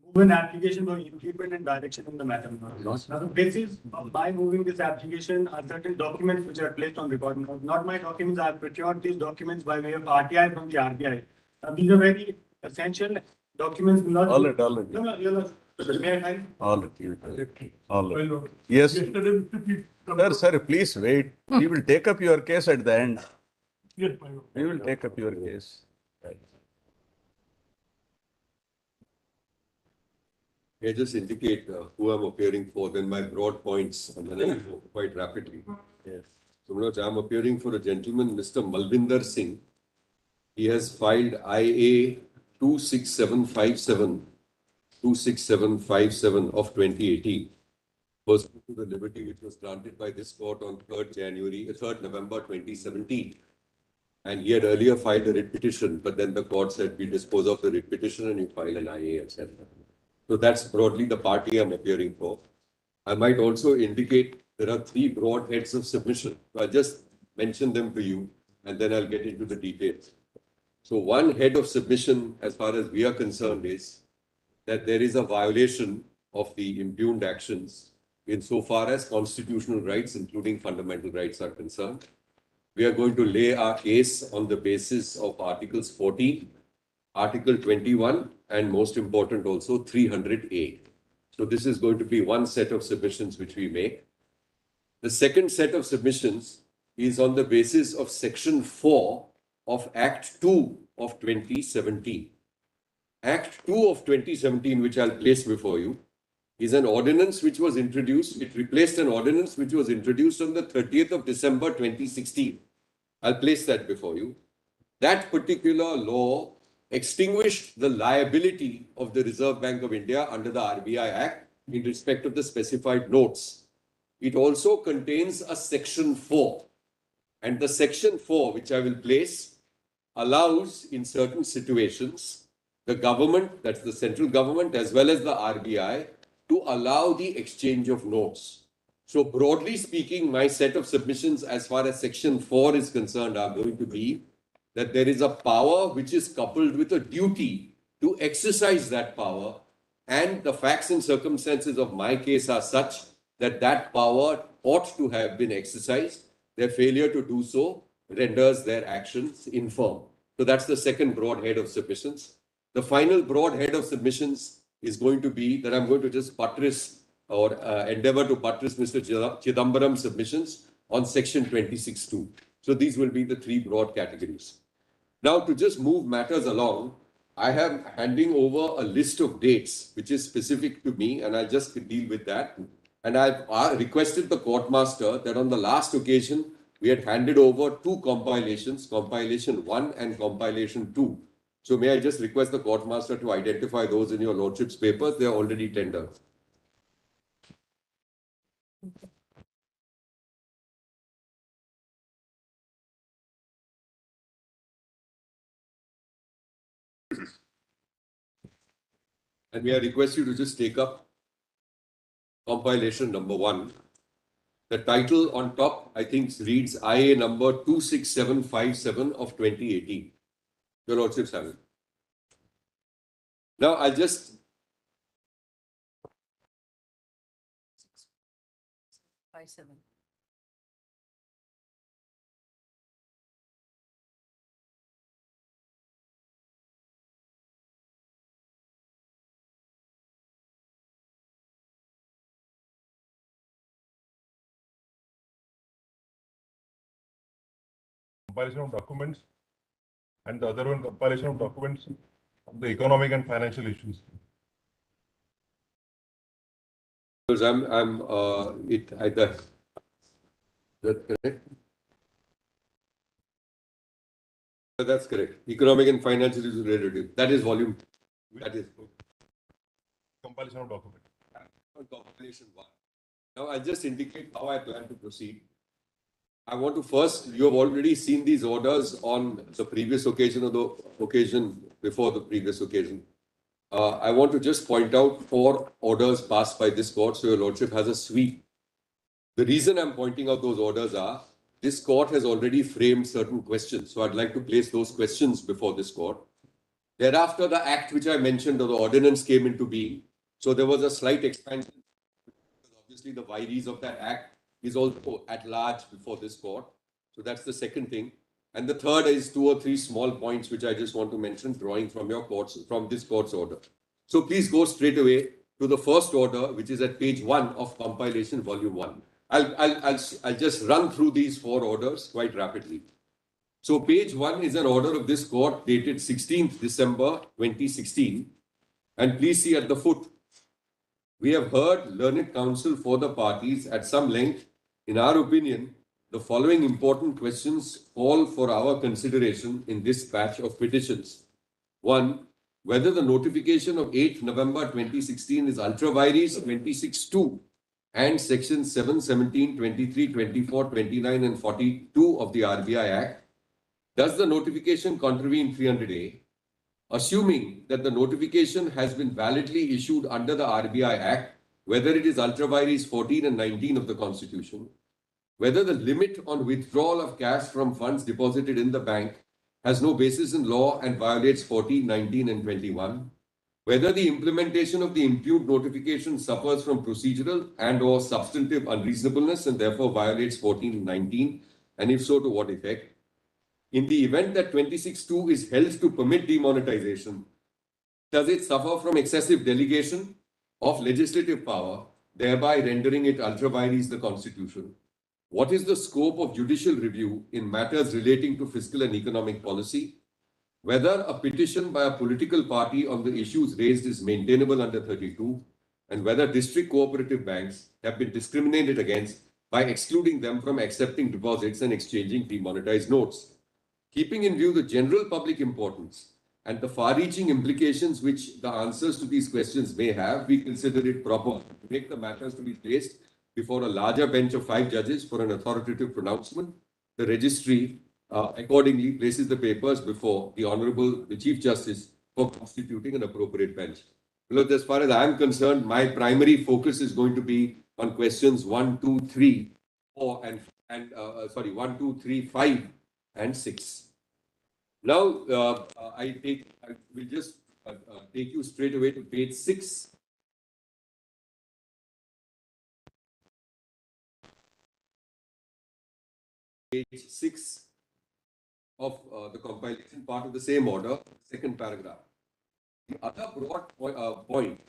move an application for independent direction in the matter. Now, the basis by moving this application are certain documents which are placed on record. Not my documents. I have procured these documents by way of RTI from the RBI. These are very essential documents. All right. No. All right. Yes. Sir, please wait. We will take up your case at the end. We will take up your case. I just indicate who I'm appearing for, then my broad points, and then I go quite rapidly. Yes. So, Manoj, I'm appearing for a gentleman, Mr. Malvinder Singh. He has filed IA 26757 of 2018. Pursuant to the liberty which was granted by this court on 3rd November 2017. And he had earlier filed a writ petition, but then the court said we dispose of the writ petition and you file an IA, etc. So that's broadly the party I'm appearing for. I might also indicate there are 3 broad heads of submission. So I'll just mention them to you and then I'll get into the details. So one head of submission, as far as we are concerned, is that there is a violation of the impugned actions insofar as constitutional rights, including fundamental rights, are concerned. We are going to lay our case on the basis of Articles 14, Article 21, and most important also 300A. So this is going to be one set of submissions which we make. The second set of submissions is on the basis of Section 4 of Act 2 of 2017. Act 2 of 2017, which I'll place before you, is an ordinance which was introduced. It replaced an ordinance which was introduced on the 30th of December 2016. I'll place that before you. That particular law extinguished the liability of the Reserve Bank of India under the RBI Act in respect of the specified notes. It also contains a Section 4. And the Section 4, which I will place, allows in certain situations the government, that's the central government, as well as the RBI, to allow the exchange of notes. So broadly speaking, my set of submissions as far as Section 4 is concerned are going to be that there is a power which is coupled with a duty to exercise that power, and the facts and circumstances of my case are such that that power ought to have been exercised. Their failure to do so renders their actions infirm. So that's the second broad head of submissions. The final broad head of submissions is going to be that I'm going to just buttress or endeavor to buttress Mr. Chidambaram's submissions on Section 26(2). So these will be the 3 broad categories. Now, to just move matters along, I am handing over a list of dates which is specific to me, and I'll just deal with that. And I've requested the court master that on the last occasion, we had handed over 2 compilations, compilation 1 and compilation 2. So may I just request the court master to identify those in your lordship's papers? They are already tendered. And may I request you to just take up compilation number 1. The title on top, I think, reads IA number 26757 of 2018. Your lordships have it. Now, I'll just... 57. Compilation of documents, and the other one compilation of documents on the economic and financial issues. Because that's correct? That's correct. Economic and financial issues relative. That is volume. That is Compilation of documents. Compilation 1. Now, I'll just indicate how I plan to proceed. I want to first, you have already seen these orders on the previous occasion or the occasion before the previous occasion. I want to just point out 4 orders passed by this court, so your lordship has a sweep. The reason I'm pointing out those orders are, this court has already framed certain questions, so I'd like to place those questions before this court. Thereafter, the act which I mentioned, or the ordinance, came into being. So there was a slight expansion. Obviously, the virees of that act is also at large before this court. So that's the second thing. And the third is 2 or 3 small points which I just want to mention, drawing from your courts, from this court's order. So please go straight away to the first order, which is at page 1 of compilation volume 1. I'll just run through these 4 orders quite rapidly. So page 1 is an order of this court dated 16th December 2016. And please see at the foot, we have heard learned counsel for the parties at some length. In our opinion, the following important questions call for our consideration in this batch of petitions. 1. Whether the notification of 8th November 2016 is ultra vires 26(2) and sections 7, 17, 23, 24, 29 and 42 of the RBI Act. Does the notification contravene 300A? Assuming that the notification has been validly issued under the RBI Act, whether it is ultra vires 14 and 19 of the Constitution, whether the limit on withdrawal of cash from funds deposited in the bank has no basis in law and violates 14, 19 and 21, whether the implementation of the impugned notification suffers from procedural and or substantive unreasonableness and therefore violates 14 and 19, and if so, to what effect. In the event that 26(2) is held to permit demonetization, does it suffer from excessive delegation of legislative power, thereby rendering it ultra vires the Constitution? What is the scope of judicial review in matters relating to fiscal and economic policy? Whether a petition by a political party on the issues raised is maintainable under 32, and whether district cooperative banks have been discriminated against by excluding them from accepting deposits and exchanging demonetized notes. Keeping in view the general public importance and the far-reaching implications which the answers to these questions may have, we consider it proper to make the matters to be placed before a larger bench of 5 judges for an authoritative pronouncement. The registry accordingly places the papers before the Honorable Chief Justice for constituting an appropriate bench. Well, as far as I am concerned, my primary focus is going to be on questions 1, 2, 3, 4, 1, 2, 3, 5, and 6. Now, I will just take you straight away to page 6. Page 6 of the compilation part of the same order, second paragraph. The other broad point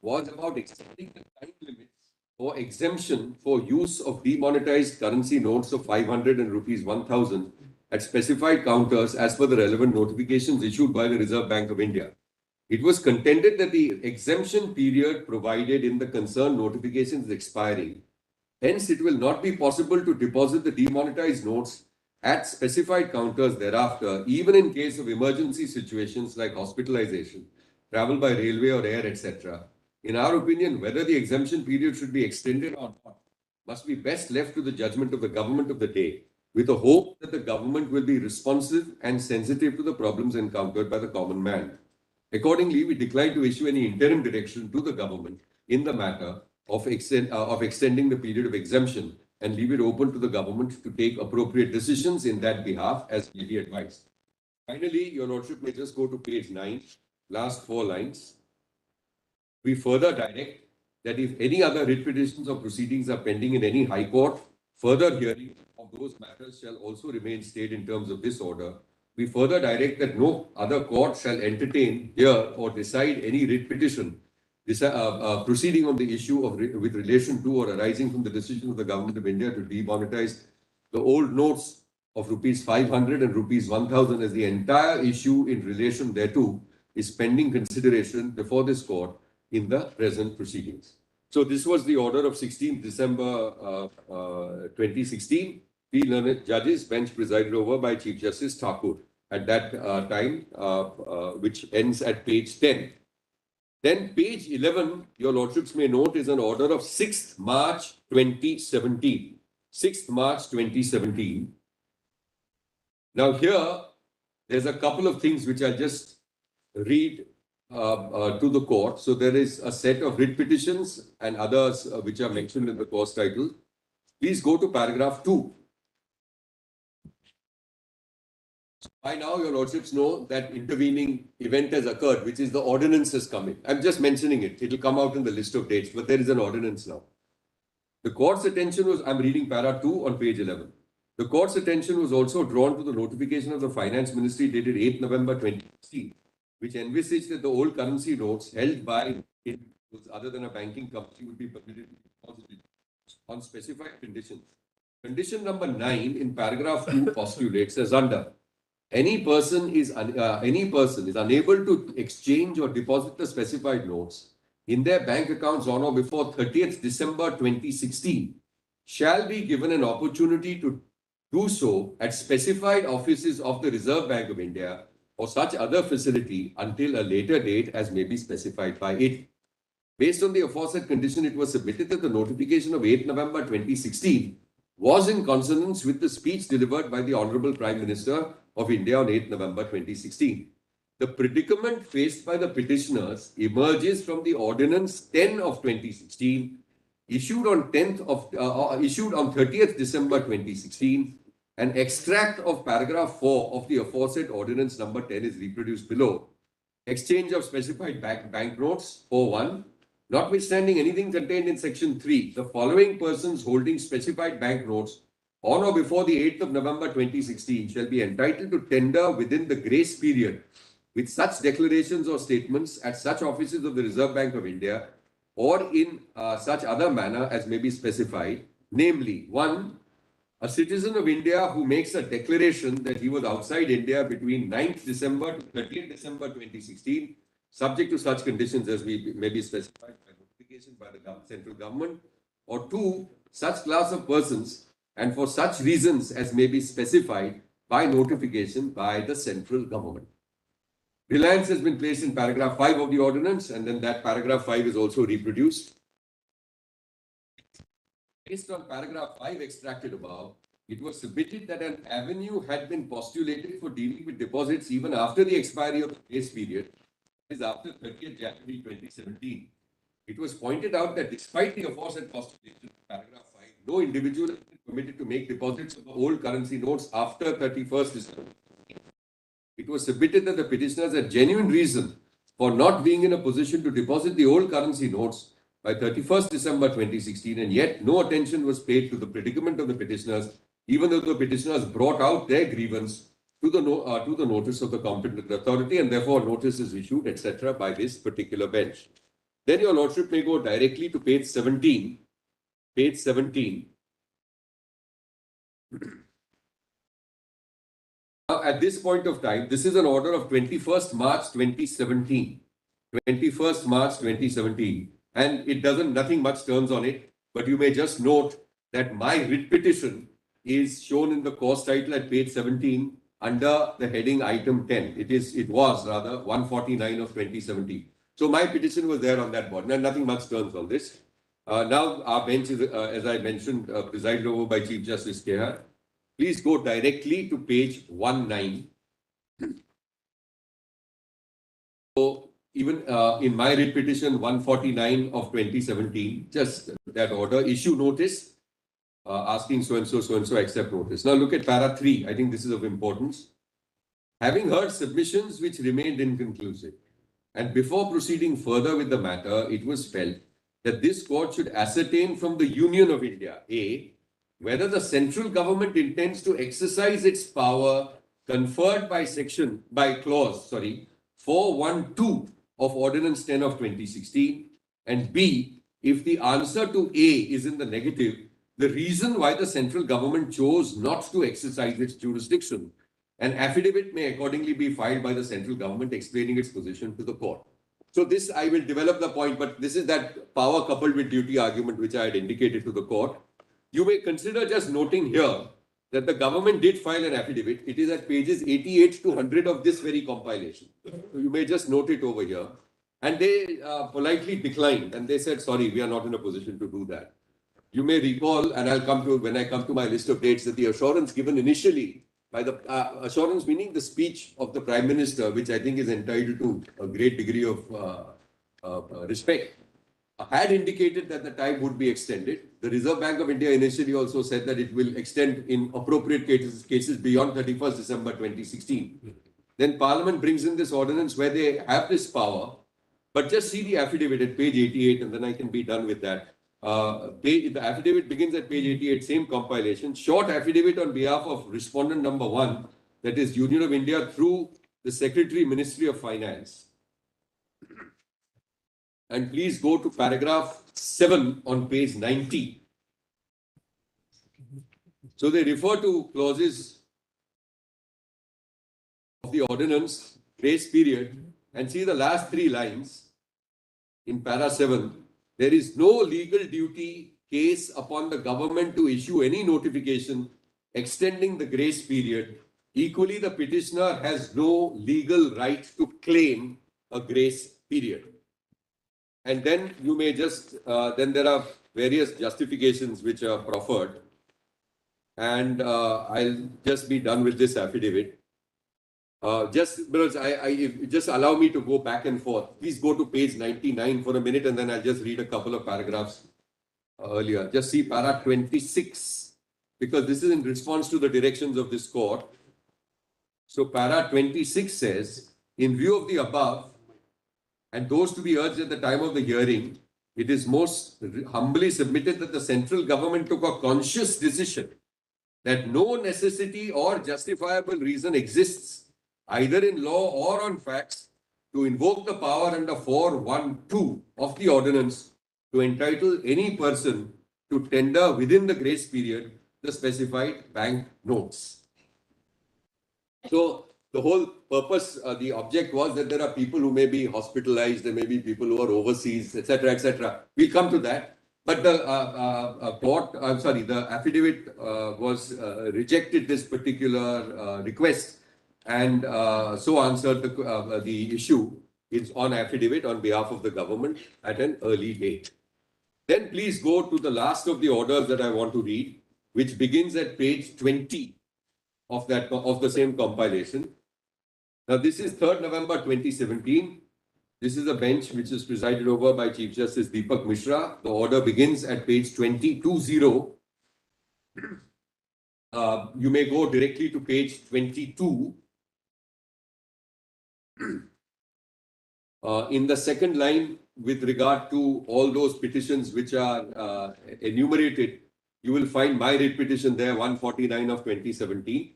was about extending the time limits for exemption for use of demonetized currency notes of 500 and rupees 1000 at specified counters as per the relevant notifications issued by the Reserve Bank of India. It was contended that the exemption period provided in the concerned notification is expiring. Hence, it will not be possible to deposit the demonetized notes at specified counters thereafter, even in case of emergency situations like hospitalization, travel by railway or air, etc. In our opinion, whether the exemption period should be extended or not must be best left to the judgment of the government of the day, with a hope that the government will be responsive and sensitive to the problems encountered by the common man. Accordingly, we decline to issue any interim direction to the government in the matter of extending the period of exemption and leave it open to the government to take appropriate decisions in that behalf as may be advised. Finally, Your Lordship may just go to page 9, last 4 lines. We further direct that if any other writ petitions or proceedings are pending in any high court, further hearing of those matters shall also remain stayed in terms of this order. We further direct that no other court shall entertain, hear, or decide any writ petition proceeding on the issue of with relation to or arising from the decision of the Government of India to demonetize the old notes of rupees 500 and rupees 1000 as the entire issue in relation thereto is pending consideration before this court in the present proceedings. So this was the order of 16th December 2016. Three learned judges, bench presided over by Chief Justice Thakur at that time, which ends at page 10. Then page 11, Your Lordships may note, is an order of 6th March 2017. 6th March 2017. Now here, there's a couple of things which I'll just read to the court. So there is a set of writ petitions and others which are mentioned in the course title. Please go to paragraph 2. By now, your lordships know that intervening event has occurred, which is the ordinance has come in. I'm just mentioning it. It will come out in the list of dates, but there is an ordinance now. The court's attention was, I'm reading para 2 on page 11. The court's attention was also drawn to the notification of the Finance Ministry dated 8 November 2016, which envisaged that the old currency notes held by individuals other than a banking company would be permitted to be deposited on specified conditions. Condition number 9 in paragraph 2 postulates as under. Any person is unable to exchange or deposit the specified notes in their bank accounts on or before 30th December 2016 shall be given an opportunity to do so at specified offices of the Reserve Bank of India or such other facility until a later date as may be specified by it. Based on the aforesaid condition, it was submitted that the notification of 8 November 2016 was in consonance with the speech delivered by the Honorable Prime Minister of India on 8 November 2016. The predicament faced by the petitioners emerges from the Ordinance 10 of 2016, issued on 30th December 2016. An extract of paragraph 4 of the aforesaid Ordinance number 10 is reproduced below. Exchange of specified banknotes, 4.1. Notwithstanding anything contained in section 3, the following persons holding specified banknotes on or before the 8th of November 2016 shall be entitled to tender within the grace period with such declarations or statements at such offices of the Reserve Bank of India or in such other manner as may be specified, namely, 1. A citizen of India who makes a declaration that he was outside India between 9th December to 30th December 2016, subject to such conditions as may be specified by notification by the central government, or 2. Such class of persons and for such reasons as may be specified by notification by the central government. Reliance has been placed in paragraph 5 of the ordinance, and then that paragraph 5 is also reproduced. Based on paragraph 5 extracted above, it was submitted that an avenue had been postulated for dealing with deposits even after the expiry of the grace period, that is after 30th January 2017. It was pointed out that despite the aforesaid postulation, paragraph 5, no individual is permitted to make deposits of old currency notes after 31st December. It was submitted that the petitioners had genuine reason for not being in a position to deposit the old currency notes by 31st December 2016, and yet no attention was paid to the predicament of the petitioners, even though the petitioners brought out their grievance to the notice of the competent authority, and therefore notice is issued, etc., by this particular bench. Then your lordship may go directly to page 17. Page 17. Now, at this point of time, this is an order of 21st March 2017. 21st March 2017. And it doesn't, nothing much turns on it, but you may just note that my writ petition is shown in the course title at page 17 under the heading item 10. It was 149 of 2017. So my petition was there on that board. Now, nothing much turns on this. Now our bench is, as I mentioned, presided over by Chief Justice Kehar. Please go directly to page 19. So even in my writ petition 149 of 2017, just that order, issue notice asking so-and-so accept notice. Now look at para 3. I think this is of importance. Having heard submissions which remained inconclusive, and before proceeding further with the matter, it was felt that this court should ascertain from the Union of India, A, whether the central government intends to exercise its power conferred by clause 412 of Ordinance 10 of 2016, and B, if the answer to A is in the negative, the reason why the central government chose not to exercise its jurisdiction. An affidavit may accordingly be filed by the central government explaining its position to the court. So this, I will develop the point, but this is that power coupled with duty argument which I had indicated to the court. You may consider just noting here that the government did file an affidavit. It is at pages 88 to 100 of this very compilation. So you may just note it over here. And they politely declined, and they said, sorry, we are not in a position to do that. You may recall, and I'll come to, when I come to my list of dates, that the assurance given initially by the assurance meaning the speech of the Prime Minister, which I think is entitled to a great degree of respect, had indicated that the time would be extended. The Reserve Bank of India initially also said that it will extend in appropriate cases beyond 31st December 2016. Then Parliament brings in this ordinance where they have this power, but just see the affidavit at page 88 and then I can be done with that. The affidavit begins at page 88, same compilation. Short affidavit on behalf of respondent number 1, that is Union of India through the Secretary, Ministry of Finance. And please go to paragraph 7 on page 90. So they refer to clauses of the ordinance, grace period, and see the last 3 lines in para 7. There is no legal duty case upon the government to issue any notification extending the grace period. Equally, the petitioner has no legal right to claim a grace period. And then you may just, then there are various justifications which are proffered. And I'll just be done with this affidavit. Just allow me to go back and forth. Please go to page 99 for a minute and then I'll just read a couple of paragraphs earlier. Just see para 26, because this is in response to the directions of this court. So para 26 says, in view of the above, and those to be urged at the time of the hearing, it is most humbly submitted that the central government took a conscious decision that no necessity or justifiable reason exists, either in law or on facts, to invoke the power under 412 of the ordinance to entitle any person to tender within the grace period the specified bank notes. So the whole purpose, the object was that there are people who may be hospitalized, there may be people who are overseas, etc., etc. We'll come to that. But the the affidavit was rejected this particular request and so answered the issue. It's on affidavit on behalf of the government at an early date. Then please go to the last of the orders that I want to read, which begins at page 20 of the same compilation. Now, this is 3rd November 2017. This is a bench which is presided over by Chief Justice Deepak Mishra. The order begins at page 20. You may go directly to page 22. In the second line, with regard to all those petitions which are enumerated, you will find my writ petition there, 149 of 2017.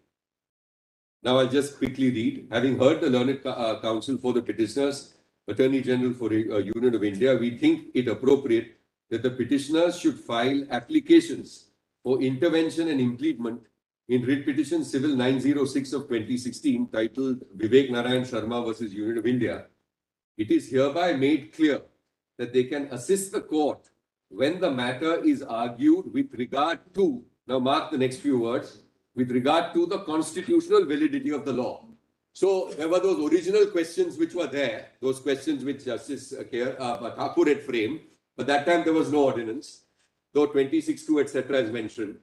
Now, I'll just quickly read. Having heard the learned counsel for the petitioners, Attorney General for Union of India, we think it appropriate that the petitioners should file applications for intervention and impleadment in writ petition civil 906 of 2016 titled Vivek Narayan Sharma versus Union of India. It is hereby made clear that they can assist the court when the matter is argued with regard to, now mark the next few words, with regard to the constitutional validity of the law. So there were those original questions which were there, those questions which Justice Thakur had framed, but that time there was no ordinance, though 26(2) etc. is mentioned.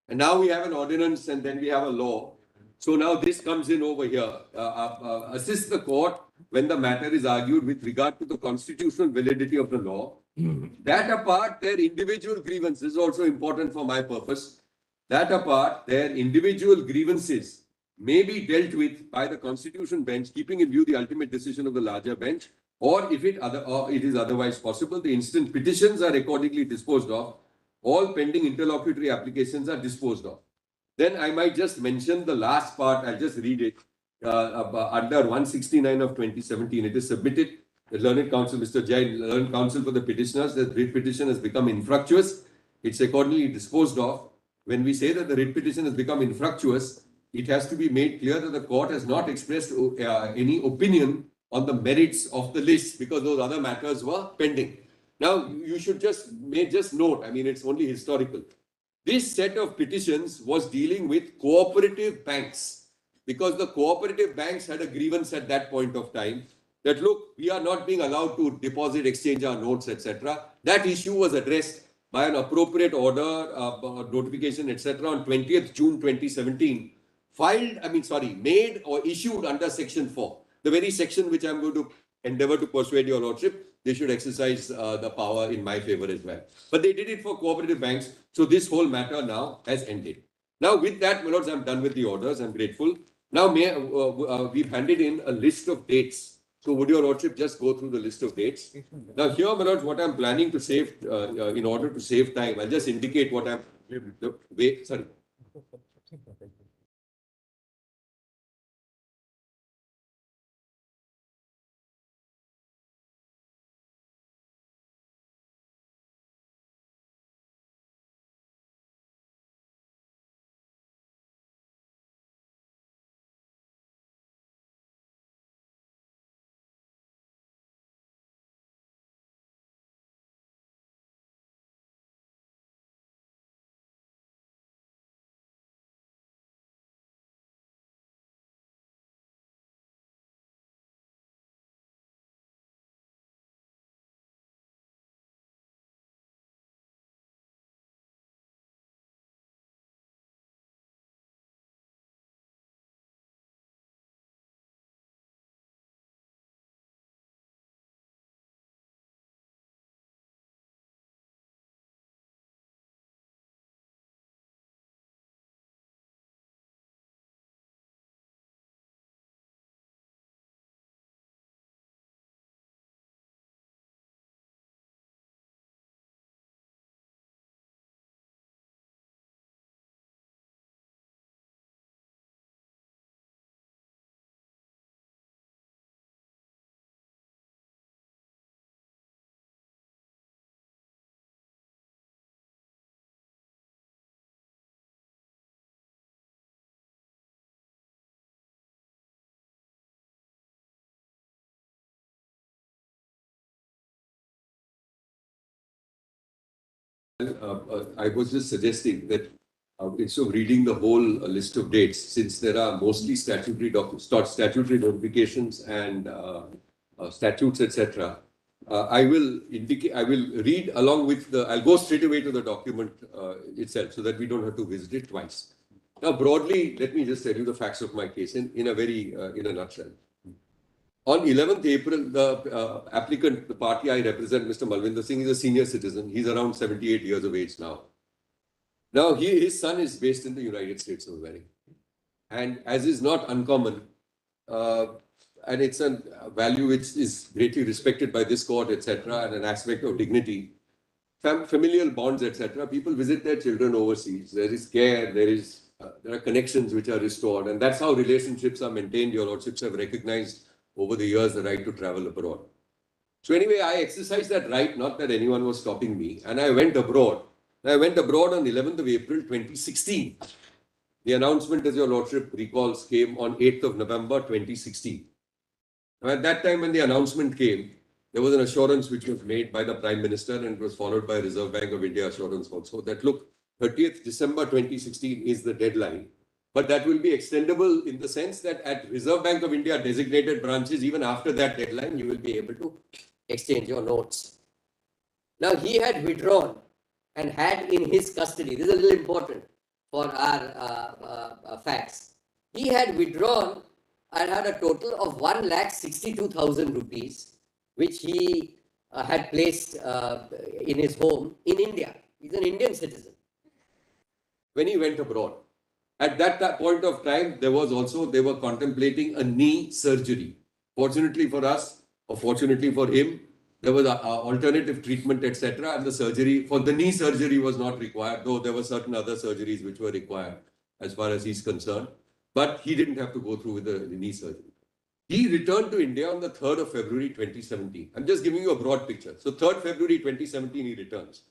And now we have an ordinance and then we have a law. So now this comes in over here. Assist the court when the matter is argued with regard to the constitutional validity of the law. That apart, their individual grievances is also important for my purpose. That apart, their individual grievances may be dealt with by the Constitution bench, keeping in view the ultimate decision of the larger bench, or if it is otherwise possible, the instant petitions are accordingly disposed of. All pending interlocutory applications are disposed of. Then I might just mention the last part. I'll just read it. Under 169 of 2017, it is submitted. The learned counsel, Mr. Jain, learned counsel for the petitioners, that writ petition has become infructuous. It's accordingly disposed of. When we say that the writ petition has become infructuous, it has to be made clear that the court has not expressed any opinion on the merits of the list because those other matters were pending. Now, you should just note, I mean, it's only historical. This set of petitions was dealing with cooperative banks because the cooperative banks had a grievance at that point of time that, look, we are not being allowed to deposit, exchange our notes, etc. That issue was addressed by an appropriate order, notification, etc. on 20th June 2017, made or issued under Section 4, the very section which I'm going to endeavor to persuade your lordship. they should exercise the power in my favor as well. But they did it for cooperative banks. So this whole matter now has ended. Now with that, my lords, I'm done with the orders. I'm grateful. Now we've handed in a list of dates. So would your lordship just go through the list of dates? Now here, my lords, what I'm planning to save, in order to save time, I'll just indicate what I'm, sorry. I was just suggesting that instead of reading the whole list of dates, since there are mostly statutory statutory notifications and statutes, etc., I will read along with I'll go straight away to the document itself so that we don't have to visit it twice. Now, broadly, let me just tell you the facts of my case in a nutshell. On 11th April, the applicant, the party I represent, Mr. Malvinder Singh, is a senior citizen. He's around 78 years of age now. Now, his son is based in the United States of America. And as is not uncommon, and it's a value which is greatly respected by this court, etc., and an aspect of dignity, familial bonds, etc., people visit their children overseas. There is care, there are connections which are restored, and that's how relationships are maintained. Your lordships have recognized over the years the right to travel abroad. So anyway, I exercised that right, not that anyone was stopping me, and I went abroad. I went abroad on 11th of April 2016. The announcement, as your lordship recalls, came on 8th of November 2016. Now, at that time when the announcement came, there was an assurance which was made by the Prime Minister, and it was followed by Reserve Bank of India assurance also, that look, 30th December 2016 is the deadline. But that will be extendable in the sense that at Reserve Bank of India designated branches, even after that deadline, you will be able to exchange your notes. Now, he had withdrawn and had in his custody, this is a little important for our facts, he had withdrawn and had a total of 1,62,000 rupees, which he had placed in his home in India. He's an Indian citizen. When he went abroad, at that point of time, they were contemplating a knee surgery. Fortunately for us, or fortunately for him, there was alternative treatment, etc. And the surgery, for the knee surgery was not required, though there were certain other surgeries which were required as far as he's concerned. But he didn't have to go through with the knee surgery. He returned to India on the 3rd of February 2017. I'm just giving you a broad picture. So 3rd February 2017, he returns.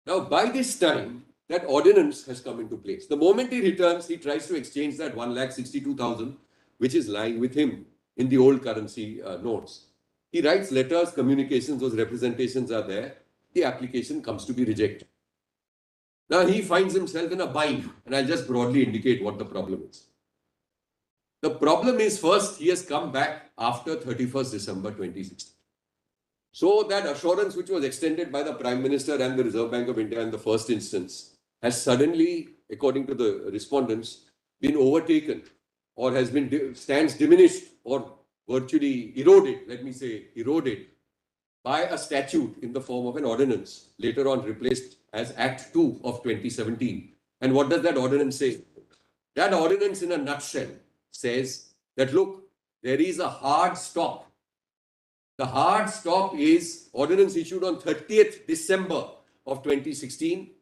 Now, by this time, that ordinance has come into place. The moment he returns, he tries to exchange that 1,62,000, which is lying with him in the old currency notes. He writes letters, communications, those representations are there. The application comes to be rejected. Now he finds himself in a bind, and I'll just broadly indicate what the problem is. The problem is, first, he has come back after 31st December 2016. So that assurance which was extended by the Prime Minister and the Reserve Bank of India in the first instance has suddenly, according to the respondents, been overtaken or has been stands diminished or virtually eroded, let me say eroded, by a statute in the form of an ordinance, later on replaced as Act 2 of 2017. And what does that ordinance say? That ordinance in a nutshell says that, look, there is a hard stop. The hard stop is ordinance issued on 30th December of 2016.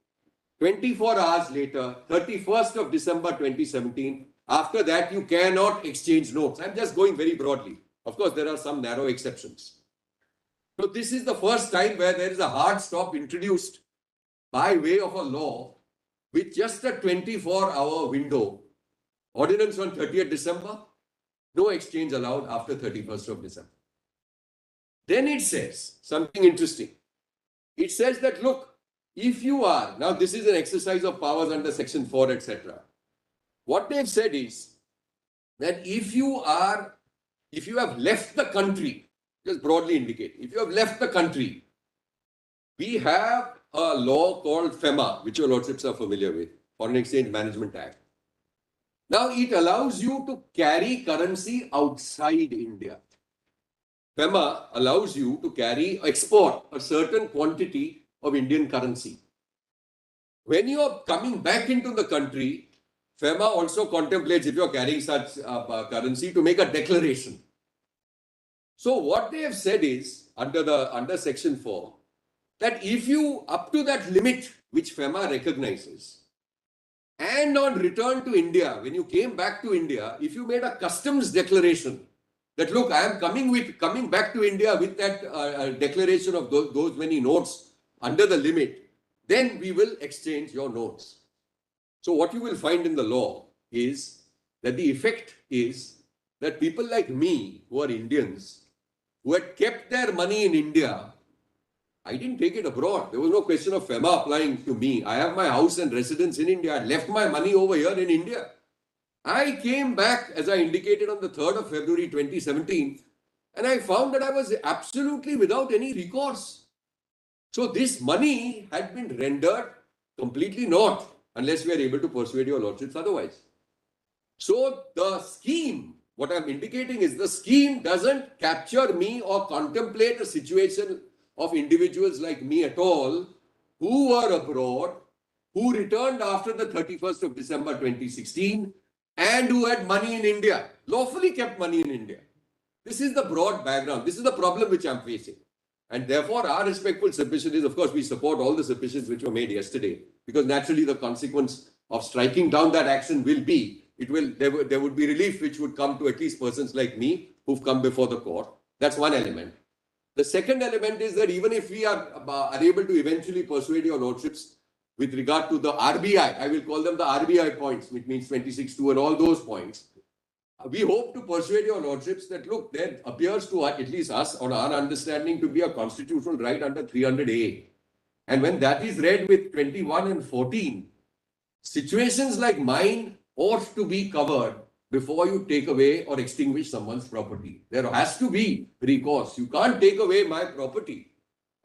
24 hours later, 31st of December 2017, after that you cannot exchange notes. I'm just going very broadly. Of course, there are some narrow exceptions. So this is the first time where there is a hard stop introduced by way of a law with just a 24-hour window. Ordinance on 30th December, no exchange allowed after 31st of December. Then it says something interesting. It says that, look, if you are, now this is an exercise of powers under Section 4, etc. What they've said is that if you have left the country, just broadly indicate, if you have left the country, we have a law called FEMA, which your lordships are familiar with, Foreign Exchange Management Act. Now it allows you to carry currency outside India. FEMA allows you to export a certain quantity of Indian currency. When you are coming back into the country, FEMA also contemplates, if you are carrying such currency, to make a declaration. So what they have said is, under Section 4, that if you, up to that limit which FEMA recognizes, and on return to India, when you came back to India, if you made a customs declaration that, look, I am coming back to India with that declaration of those many notes under the limit, then we will exchange your notes. So what you will find in the law is that the effect is that people like me, who are Indians, who had kept their money in India, I didn't take it abroad. There was no question of FEMA applying to me. I have my house and residence in India. I left my money over here in India. I came back, as I indicated, on the 3rd of February 2017, and I found that I was absolutely without any recourse. So this money had been rendered completely naught, unless we are able to persuade your lordships otherwise. So the scheme, what I'm indicating is the scheme doesn't capture me or contemplate a situation of individuals like me at all, who were abroad, who returned after the 31st of December 2016, and who had money in India, lawfully kept money in India. This is the broad background. This is the problem which I'm facing. And therefore, our respectful submission is, of course, we support all the submissions which were made yesterday, because naturally the consequence of striking down that action will be, there would be relief which would come to at least persons like me who've come before the court. That's one element. The second element is that even if we are able to eventually persuade your lordships with regard to the RBI, I will call them the RBI points, which means 26(2) and all those points, we hope to persuade your lordships that, look, there appears to at least us, or our understanding, to be a constitutional right under 300A. And when that is read with 21 and 14, situations like mine ought to be covered before you take away or extinguish someone's property. There has to be recourse. You can't take away my property.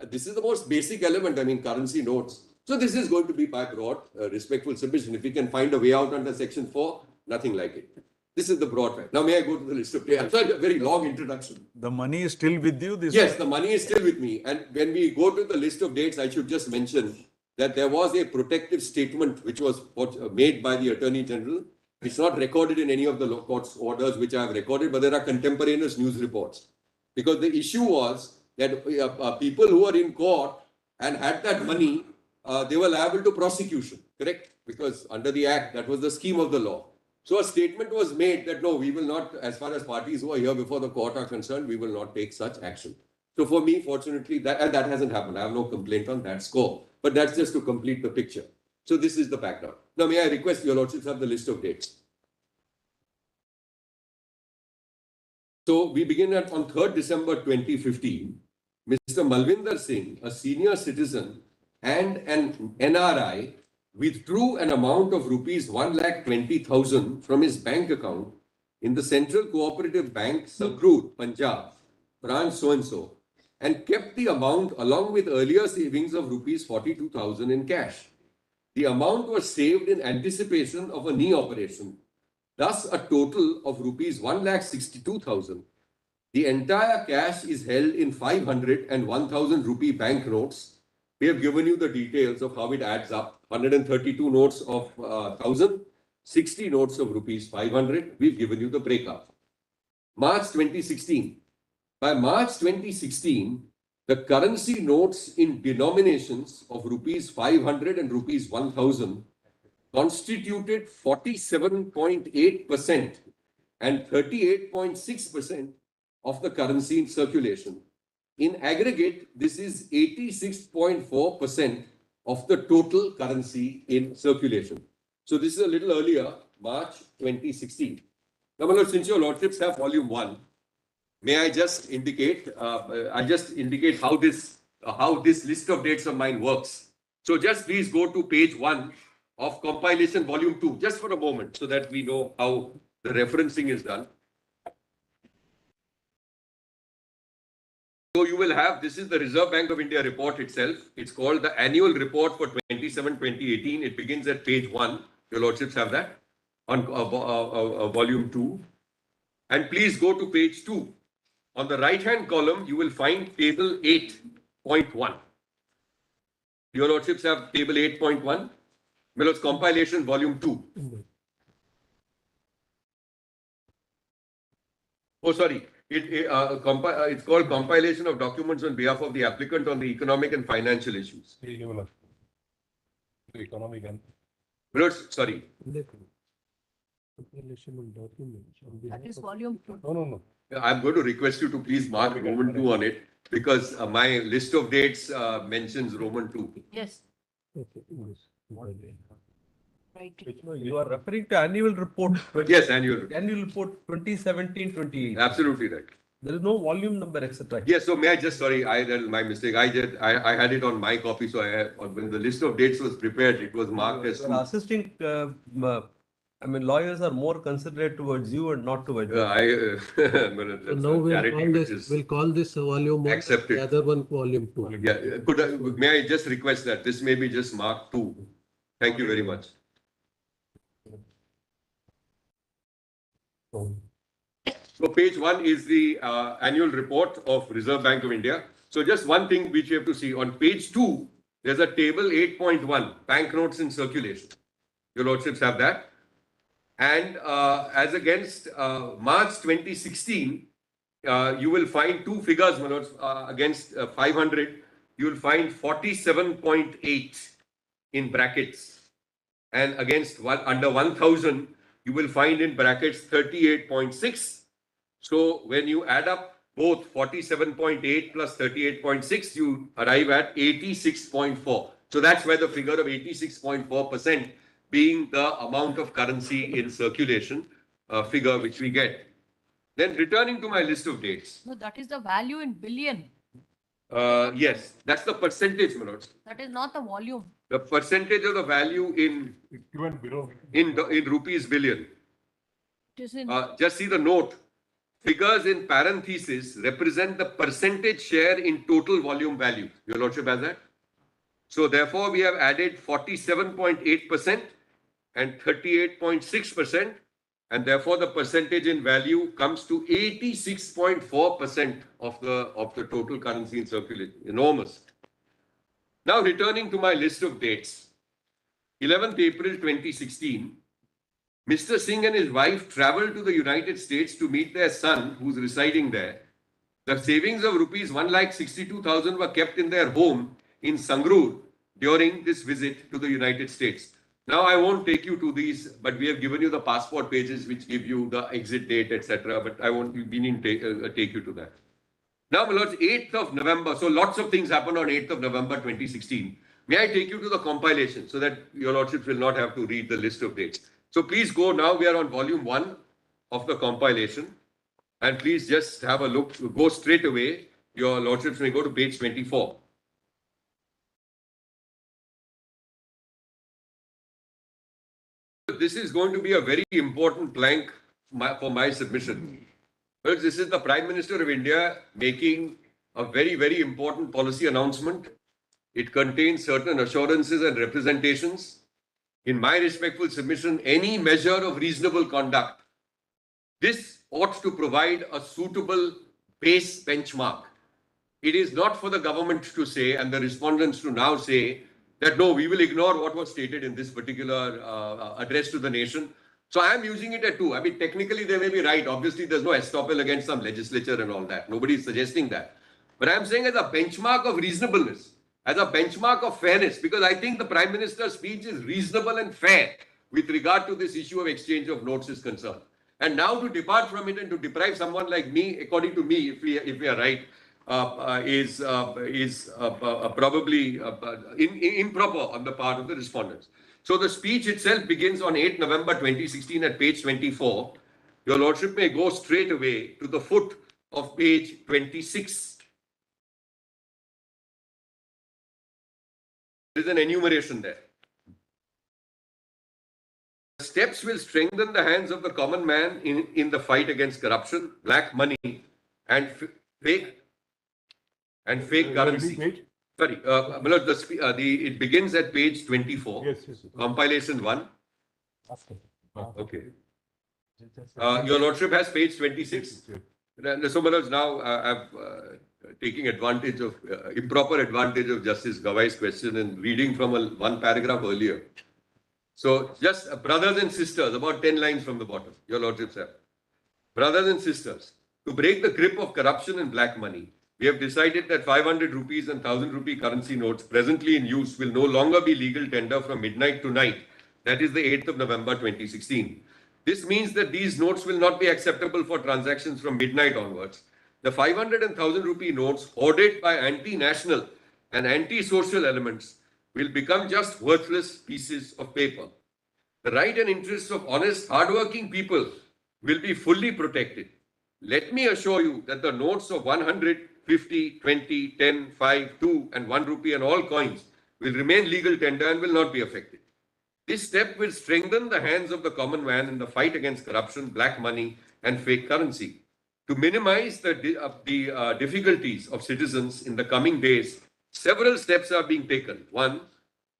This is the most basic element, I mean, currency notes. So this is going to be by broad, respectful submission. If we can find a way out under Section 4, nothing like it. This is the broad fact. Now, may I go to the list of dates? I'm sorry, a very long introduction. The money is still with you? Yes, the money is still with me. And when we go to the list of dates, I should just mention that there was a protective statement which was made by the Attorney General. It's not recorded in any of the court's orders which I have recorded, but there are contemporaneous news reports. Because the issue was that people who were in court and had that money, they were liable to prosecution, correct? Because under the Act, that was the scheme of the law. So a statement was made that, no, we will not, as far as parties who are here before the court are concerned, we will not take such action. So for me, fortunately, that hasn't happened. I have no complaint on that score. But that's just to complete the picture. So this is the background. Now, may I request your lordships have the list of dates? So we begin on 3rd December 2015. Mr. Malvinder Singh, a senior citizen and an NRI, withdrew an amount of rupees 1,20,000 from his bank account in the Central Cooperative Bank, Sagrur, Punjab, branch so-and-so, and kept the amount along with earlier savings of rupees 42,000 in cash. The amount was saved in anticipation of a knee operation. Thus, a total of rupees 1,62,000 The entire cash is held in 500 and 1000 rupee banknotes. We have given you the details of how it adds up. 132 notes of 1000, 60 notes of rupees 500. We've given you the breakup. March 2016. By March 2016, the currency notes in denominations of rupees 500 and rupees 1000 constituted 47.8% and 38.6% of the currency in circulation. In aggregate, this is 86.4% of the total currency in circulation. So this is a little earlier, March 2016. Now, my lord, since your lordships have volume 1, may I just indicate, how this list of dates of mine works. So just please go to page 1 of compilation volume 2, just for a moment, so that we know how the referencing is done. So you will have, this is the Reserve Bank of India report itself. It's called the annual report for 27-2018. It begins at page 1. Your lordships have that on volume 2. And please go to page 2. On the right-hand column, you will find table 8.1. Your lordships have table 8.1. My lords, compilation volume 2. Oh, sorry. It's called compilation of documents on behalf of the applicant on the economic and financial issues. The economic and. My lords, sorry. That is volume 2. No. I'm going to request you to please mark Roman 2 on it, because my list of dates mentions Roman 2. Yes, Okay. right. You are referring to annual report. Yes, annual. Annual report 2017-28. Absolutely right. There is no volume number, etc. Yes, so may I just, sorry, that is my mistake. I had it on my copy, so when the list of dates was prepared, it was marked as 2. Assisting, lawyers are more considerate towards you and not towards you. So now we'll call this volume 1, Accepted. the other one volume 2. Yeah, may I just request that this may be just marked 2. Thank you very much. So page 1 is the annual report of Reserve Bank of India. So just one thing which you have to see on page 2, there's a table 8.1, banknotes in circulation. Your lordships have that. And as against March 2016, you will find 2 figures, my lords, against 500, you will find 47.8 in brackets. And against under 1000, you will find in brackets 38.6. So when you add up both 47.8 plus 38.6, you arrive at 86.4. So that's where the figure of 86.4% being the amount of currency in circulation figure which we get. Then returning to my list of dates. No, that is the value in billion. Yes, that's the percentage, my lords. That is not the volume. The percentage of the value in rupees billion. It is in. Just see the note. Figures in parentheses represent the percentage share in total volume value. Your lordship has that? So therefore, we have added 47.8% and 38.6%. And therefore, the percentage in value comes to 86.4% of the total currency in circulation. Enormous. Now, returning to my list of dates. 11th April 2016, Mr. Singh and his wife traveled to the United States to meet their son, who's residing there. The savings of rupees 1,62,000 were kept in their home in Sangrur during this visit to the United States. Now, I won't take you to these, but we have given you the passport pages which give you the exit date, etc. But I won't take you to that. Now, my lords, 8th of November. So lots of things happened on 8th of November 2016. May I take you to the compilation so that your lordships will not have to read the list of dates. So please go now. We are on volume 1 of the compilation. And please just have a look. Go straight away. Your lordships may go to page 24. This is going to be a very important plank for my submission. Well, this is the Prime Minister of India making a very, very important policy announcement. It contains certain assurances and representations. In my respectful submission, any measure of reasonable conduct, this ought to provide a suitable base benchmark. It is not for the government to say and the respondents to now say that no, we will ignore what was stated in this particular address to the nation. So I am using it at 2. I mean, technically they may be right. Obviously, there's no estoppel against some legislature and all that. Nobody is suggesting that. But I am saying as a benchmark of reasonableness, as a benchmark of fairness, because I think the Prime Minister's speech is reasonable and fair with regard to this issue of exchange of notes is concerned. And now to depart from it and to deprive someone like me, according to me, if we are right, is probably improper on the part of the respondents. So the speech itself begins on 8 November 2016 at page 24. Your Lordship may go straight away to the foot of page 26. There is an enumeration there. Steps will strengthen the hands of the common man in the fight against corruption, black money, and fake currency. Sorry, it begins at page 24. Yes. Compilation 1. Okay. Your Lordship has page 26. So, now I'm taking advantage of improper advantage of Justice Gawai's question and reading from one paragraph earlier. So, just brothers and sisters, about 10 lines from the bottom. Your Lordship, sir. Brothers and sisters, to break the grip of corruption and black money, we have decided that 500 rupees and 1000 rupee currency notes presently in use will no longer be legal tender from midnight to night. That is the 8th of November 2016. This means that these notes will not be acceptable for transactions from midnight onwards. The 500 and 1000 rupee notes hoarded by anti-national and anti-social elements will become just worthless pieces of paper. The right and interests of honest, hardworking people will be fully protected. Let me assure you that the notes of 100, 50, 20, 10, 5, 2 and 1 rupee and all coins will remain legal tender and will not be affected. This step will strengthen the hands of the common man in the fight against corruption, black money and fake currency. To minimize the difficulties of citizens in the coming days, several steps are being taken. 1.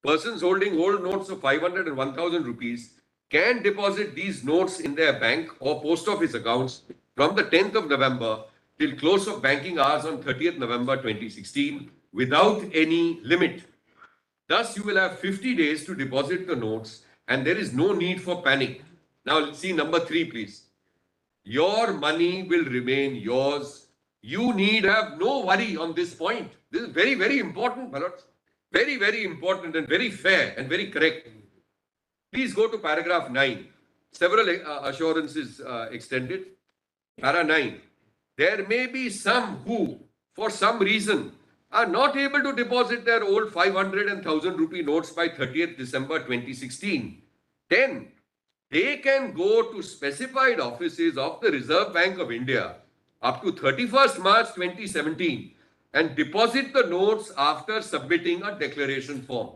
Persons holding old notes of 500 and 1000 rupees can deposit these notes in their bank or post office accounts from the 10th of November till close of banking hours on 30th November 2016 without any limit. Thus, you will have 50 days to deposit the notes and there is no need for panic. Now, let's see number 3, please. Your money will remain yours. You need have no worry on this point. This is very, very important, my lords. Very, very important and very fair and very correct. Please go to paragraph 9. Several assurances extended. Para 9. There may be some who, for some reason, are not able to deposit their old 500 and 1000 rupee notes by 30th December 2016. Then, they can go to specified offices of the Reserve Bank of India up to 31st March 2017 and deposit the notes after submitting a declaration form.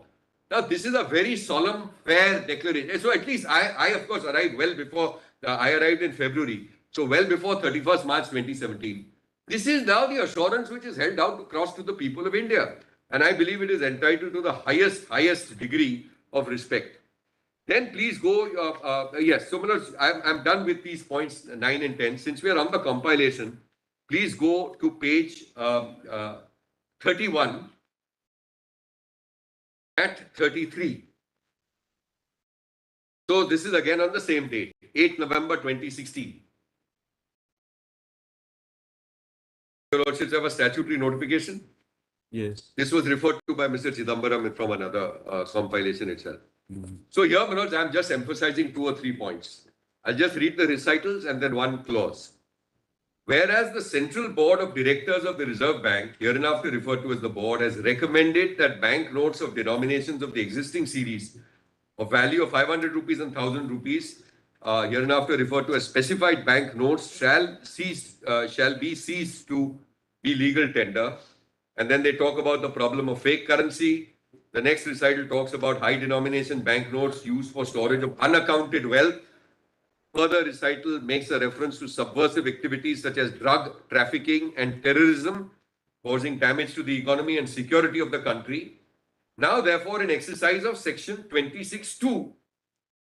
Now, this is a very solemn, fair declaration. So, at least I of course, arrived well before, I arrived in February. So, well before 31st March 2017. This is now the assurance which is held out across to the people of India. And I believe it is entitled to the highest degree of respect. Then please go, yes, so I'm done with these points 9 and 10. Since we are on the compilation, please go to page 31 at 33. So this is again on the same date, 8 November 2016. Your Lordships have a statutory notification? Yes. This was referred to by Mr. Chidambaram from another compilation itself. So here, Manoj, I'm just emphasizing 2 or 3 points. I'll just read the recitals and then one clause. Whereas the Central Board of Directors of the Reserve Bank, hereinafter referred to as the board, has recommended that bank notes of denominations of the existing series of value of 500 rupees and 1000 rupees, hereinafter referred to as specified bank notes, shall be ceased to be legal tender. And then they talk about the problem of fake currency. The next recital talks about high denomination banknotes used for storage of unaccounted wealth. Further recital makes a reference to subversive activities such as drug trafficking and terrorism, causing damage to the economy and security of the country. Now, therefore, in exercise of section 26(2),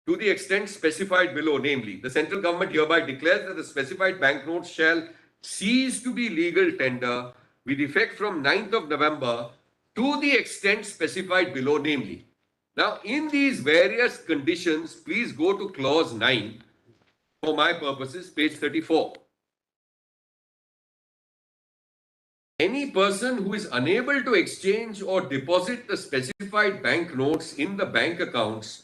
to the extent specified below, namely, the central government hereby declares that the specified banknotes shall cease to be legal tender with effect from 9th of November to the extent specified below, namely. Now, in these various conditions, please go to clause 9 for my purposes, page 34. Any person who is unable to exchange or deposit the specified bank notes in the bank accounts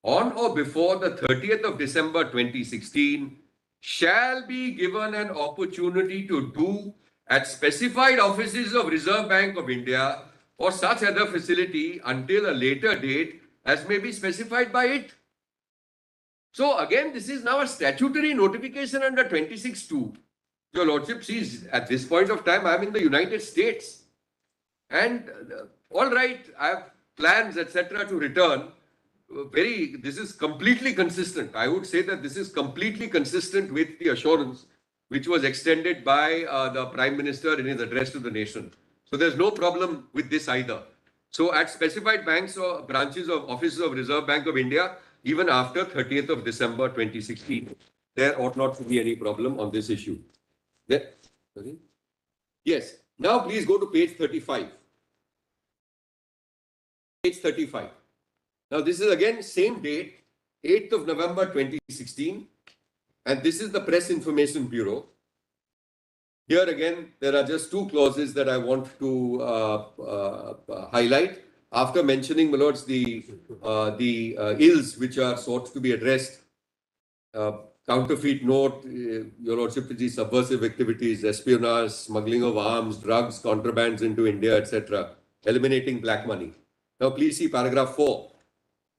on or before the 30th of December 2016 shall be given an opportunity to do at specified offices of Reserve Bank of India or such other facility until a later date as may be specified by it. So again, this is now a statutory notification under 26(2). Your Lordship sees at this point of time, I'm in the United States. And all right, I have plans, etc. to return. This is completely consistent. I would say that this is completely consistent with the assurance which was extended by the Prime Minister in his address to the nation. So there's no problem with this either. So at specified banks or branches of offices of Reserve Bank of India, even after 30th of December 2016, there ought not to be any problem on this issue. Sorry? Yes. Now please go to page 35. Page 35. Now this is again same date, 8th of November 2016. And this is the Press Information Bureau. Here again, there are just two clauses that I want to highlight. After mentioning, my lords, the ills which are sought to be addressed, counterfeit note, your lordship, the subversive activities, espionage, smuggling of arms, drugs, contrabands into India, etc., eliminating black money. Now, please see paragraph 4.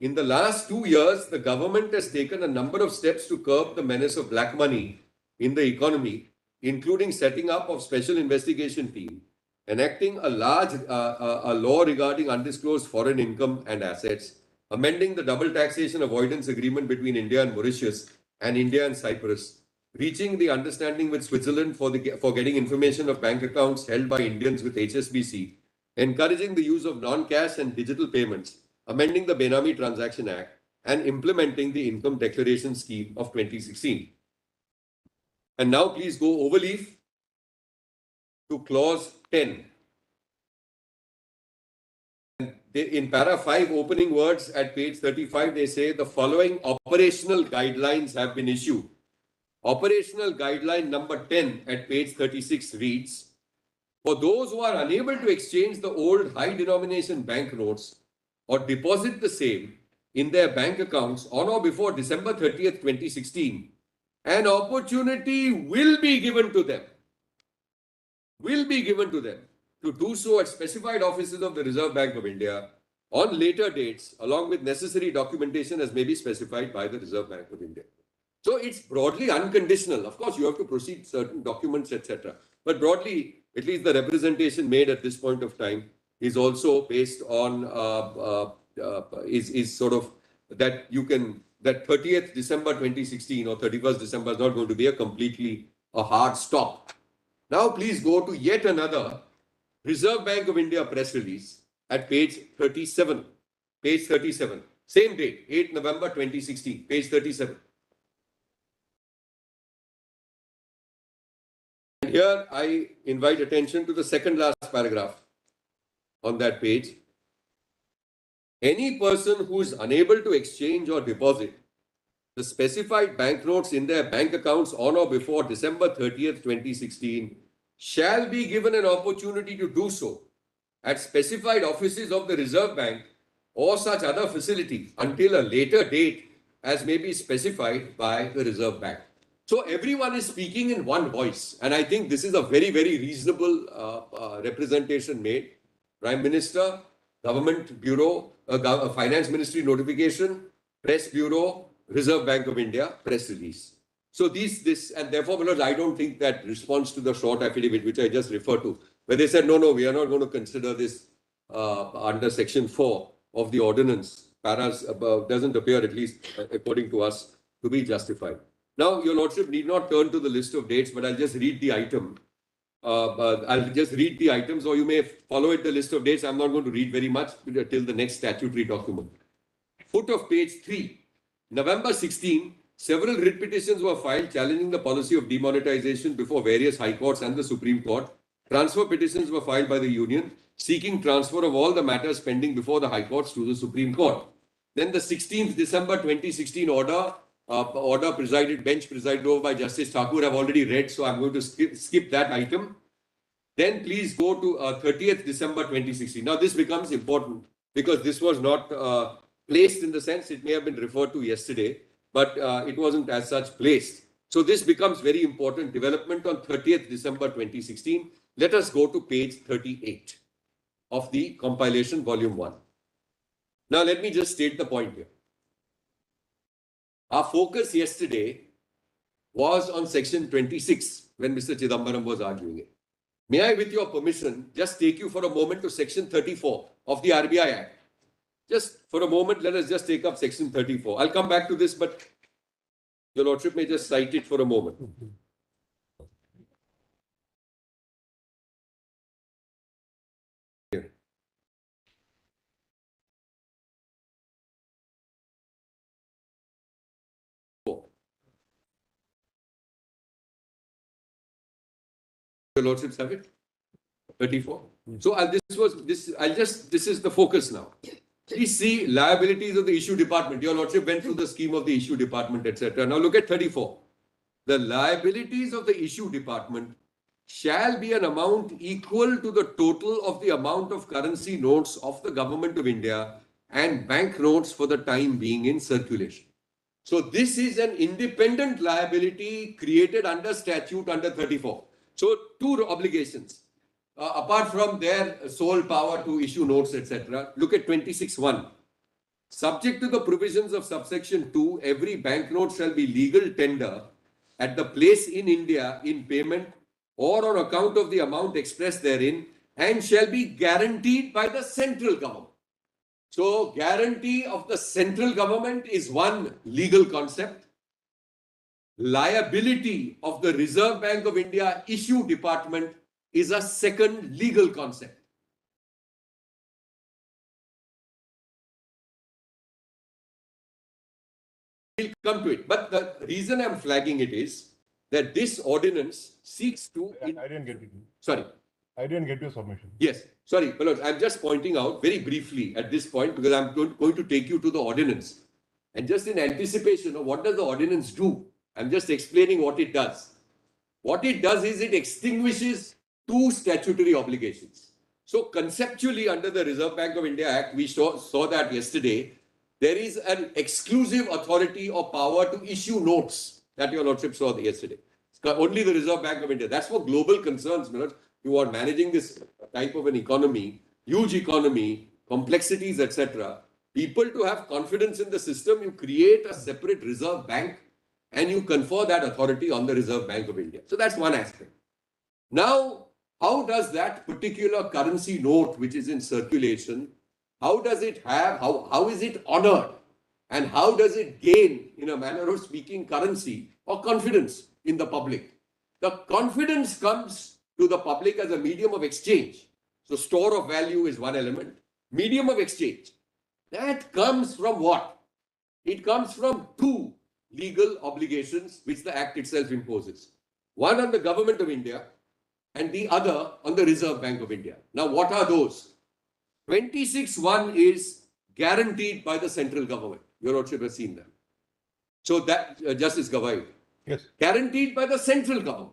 In the last 2 years, the government has taken a number of steps to curb the menace of black money in the economy, including setting up of special investigation team, enacting a law regarding undisclosed foreign income and assets, amending the double taxation avoidance agreement between India and Mauritius, and India and Cyprus, reaching the understanding with Switzerland for getting information of bank accounts held by Indians with HSBC, encouraging the use of non-cash and digital payments, amending the Benami Transaction Act, and implementing the income declaration scheme of 2016. And now please go overleaf to clause 10. In para 5 opening words at page 35, they say the following operational guidelines have been issued. Operational guideline number 10 at page 36 reads, for those who are unable to exchange the old high denomination banknotes or deposit the same in their bank accounts on or before December 30th, 2016, an opportunity will be given to them. To do so at specified offices of the Reserve Bank of India on later dates, along with necessary documentation as may be specified by the Reserve Bank of India. So it's broadly unconditional. Of course, you have to proceed certain documents, etc. But broadly, at least the representation made at this point of time is also based on, is sort of that you can, that 30th December 2016 or 31st December is not going to be a hard stop. Now, please go to yet another Reserve Bank of India press release at page 37. Page 37. Same date, 8 November 2016. Page 37. And here I invite attention to the second last paragraph on that page. Any person who is unable to exchange or deposit the specified banknotes in their bank accounts on or before December 30th, 2016 shall be given an opportunity to do so at specified offices of the Reserve Bank or such other facility until a later date as may be specified by the Reserve Bank. So everyone is speaking in one voice, and I think this is a very, very reasonable representation made. Prime Minister, Government Bureau, Finance Ministry notification, Press Bureau, Reserve Bank of India press release. So and therefore, my lords, I don't think that response to the short affidavit, which I just referred to, where they said, no, we are not going to consider this under section 4 of the ordinance, paras doesn't appear, at least according to us, to be justified. Now, your lordship need not turn to the list of dates, but I'll just read the item. I'll just read the items, or you may follow it, the list of dates. I'm not going to read very much till the next statutory document. Foot of page 3, November 16, several writ petitions were filed challenging the policy of demonetization before various high courts and the Supreme Court. Transfer petitions were filed by the union seeking transfer of all the matters pending before the high courts to the Supreme Court. Then the 16th December 2016 order bench presided over by Justice Thakur, I've already read, so I'm going to skip that item. Then please go to 30th December 2016. Now this becomes important because this was not placed in the sense it may have been referred to yesterday, but it wasn't as such placed. So this becomes very important development on 30th December 2016. Let us go to page 38 of the compilation volume 1. Now let me just state the point here. Our focus yesterday was on section 26 when Mr. Chidambaram was arguing it. May I, with your permission, just take you for a moment to section 34 of the RBI Act. Just for a moment, let us just take up section 34. I'll come back to this, but your Lordship may just cite it for a moment. Here. Your Lordships have it? 34. So this is the focus now. Please see liabilities of the issue department. Your Lordship went through the scheme of the issue department, etc. Now look at 34. The liabilities of the issue department shall be an amount equal to the total of the amount of currency notes of the Government of India and bank notes for the time being in circulation. So this is an independent liability created under statute under 34. So two obligations. Apart from their sole power to issue notes, etc., look at 26(1). Subject to the provisions of subsection 2, every banknote shall be legal tender at the place in India in payment or on account of the amount expressed therein and shall be guaranteed by the central government. So, guarantee of the central government is one legal concept. Liability of the Reserve Bank of India issue department is a second legal concept. We'll come to it. But the reason I'm flagging it is that this ordinance seeks to... I didn't get it. Sorry. I didn't get your submission. Yes. Sorry, Balot, I'm just pointing out very briefly at this point because I'm going to take you to the ordinance. And just in anticipation of what does the ordinance do, I'm just explaining what it does. What it does is it extinguishes two statutory obligations. So conceptually under the Reserve Bank of India Act, we saw that yesterday, there is an exclusive authority or power to issue notes that your Lordship saw yesterday. Only the Reserve Bank of India. That's for global concerns, Manoj. You are managing this type of an economy, huge economy, complexities, etc. People to have confidence in the system, you create a separate Reserve Bank and you confer that authority on the Reserve Bank of India. So that's one aspect. Now, how does that particular currency note which is in circulation, how does it have, how is it honored? And how does it gain, in a manner of speaking, currency or confidence in the public? The confidence comes to the public as a medium of exchange. So store of value is one element. Medium of exchange. That comes from what? It comes from two legal obligations which the Act itself imposes. One on the Government of India and the other on the Reserve Bank of India. Now, what are those? 26(1) is guaranteed by the central government. Your Lordship has seen them. So that, Justice Gawai. Yes. Guaranteed by the central government.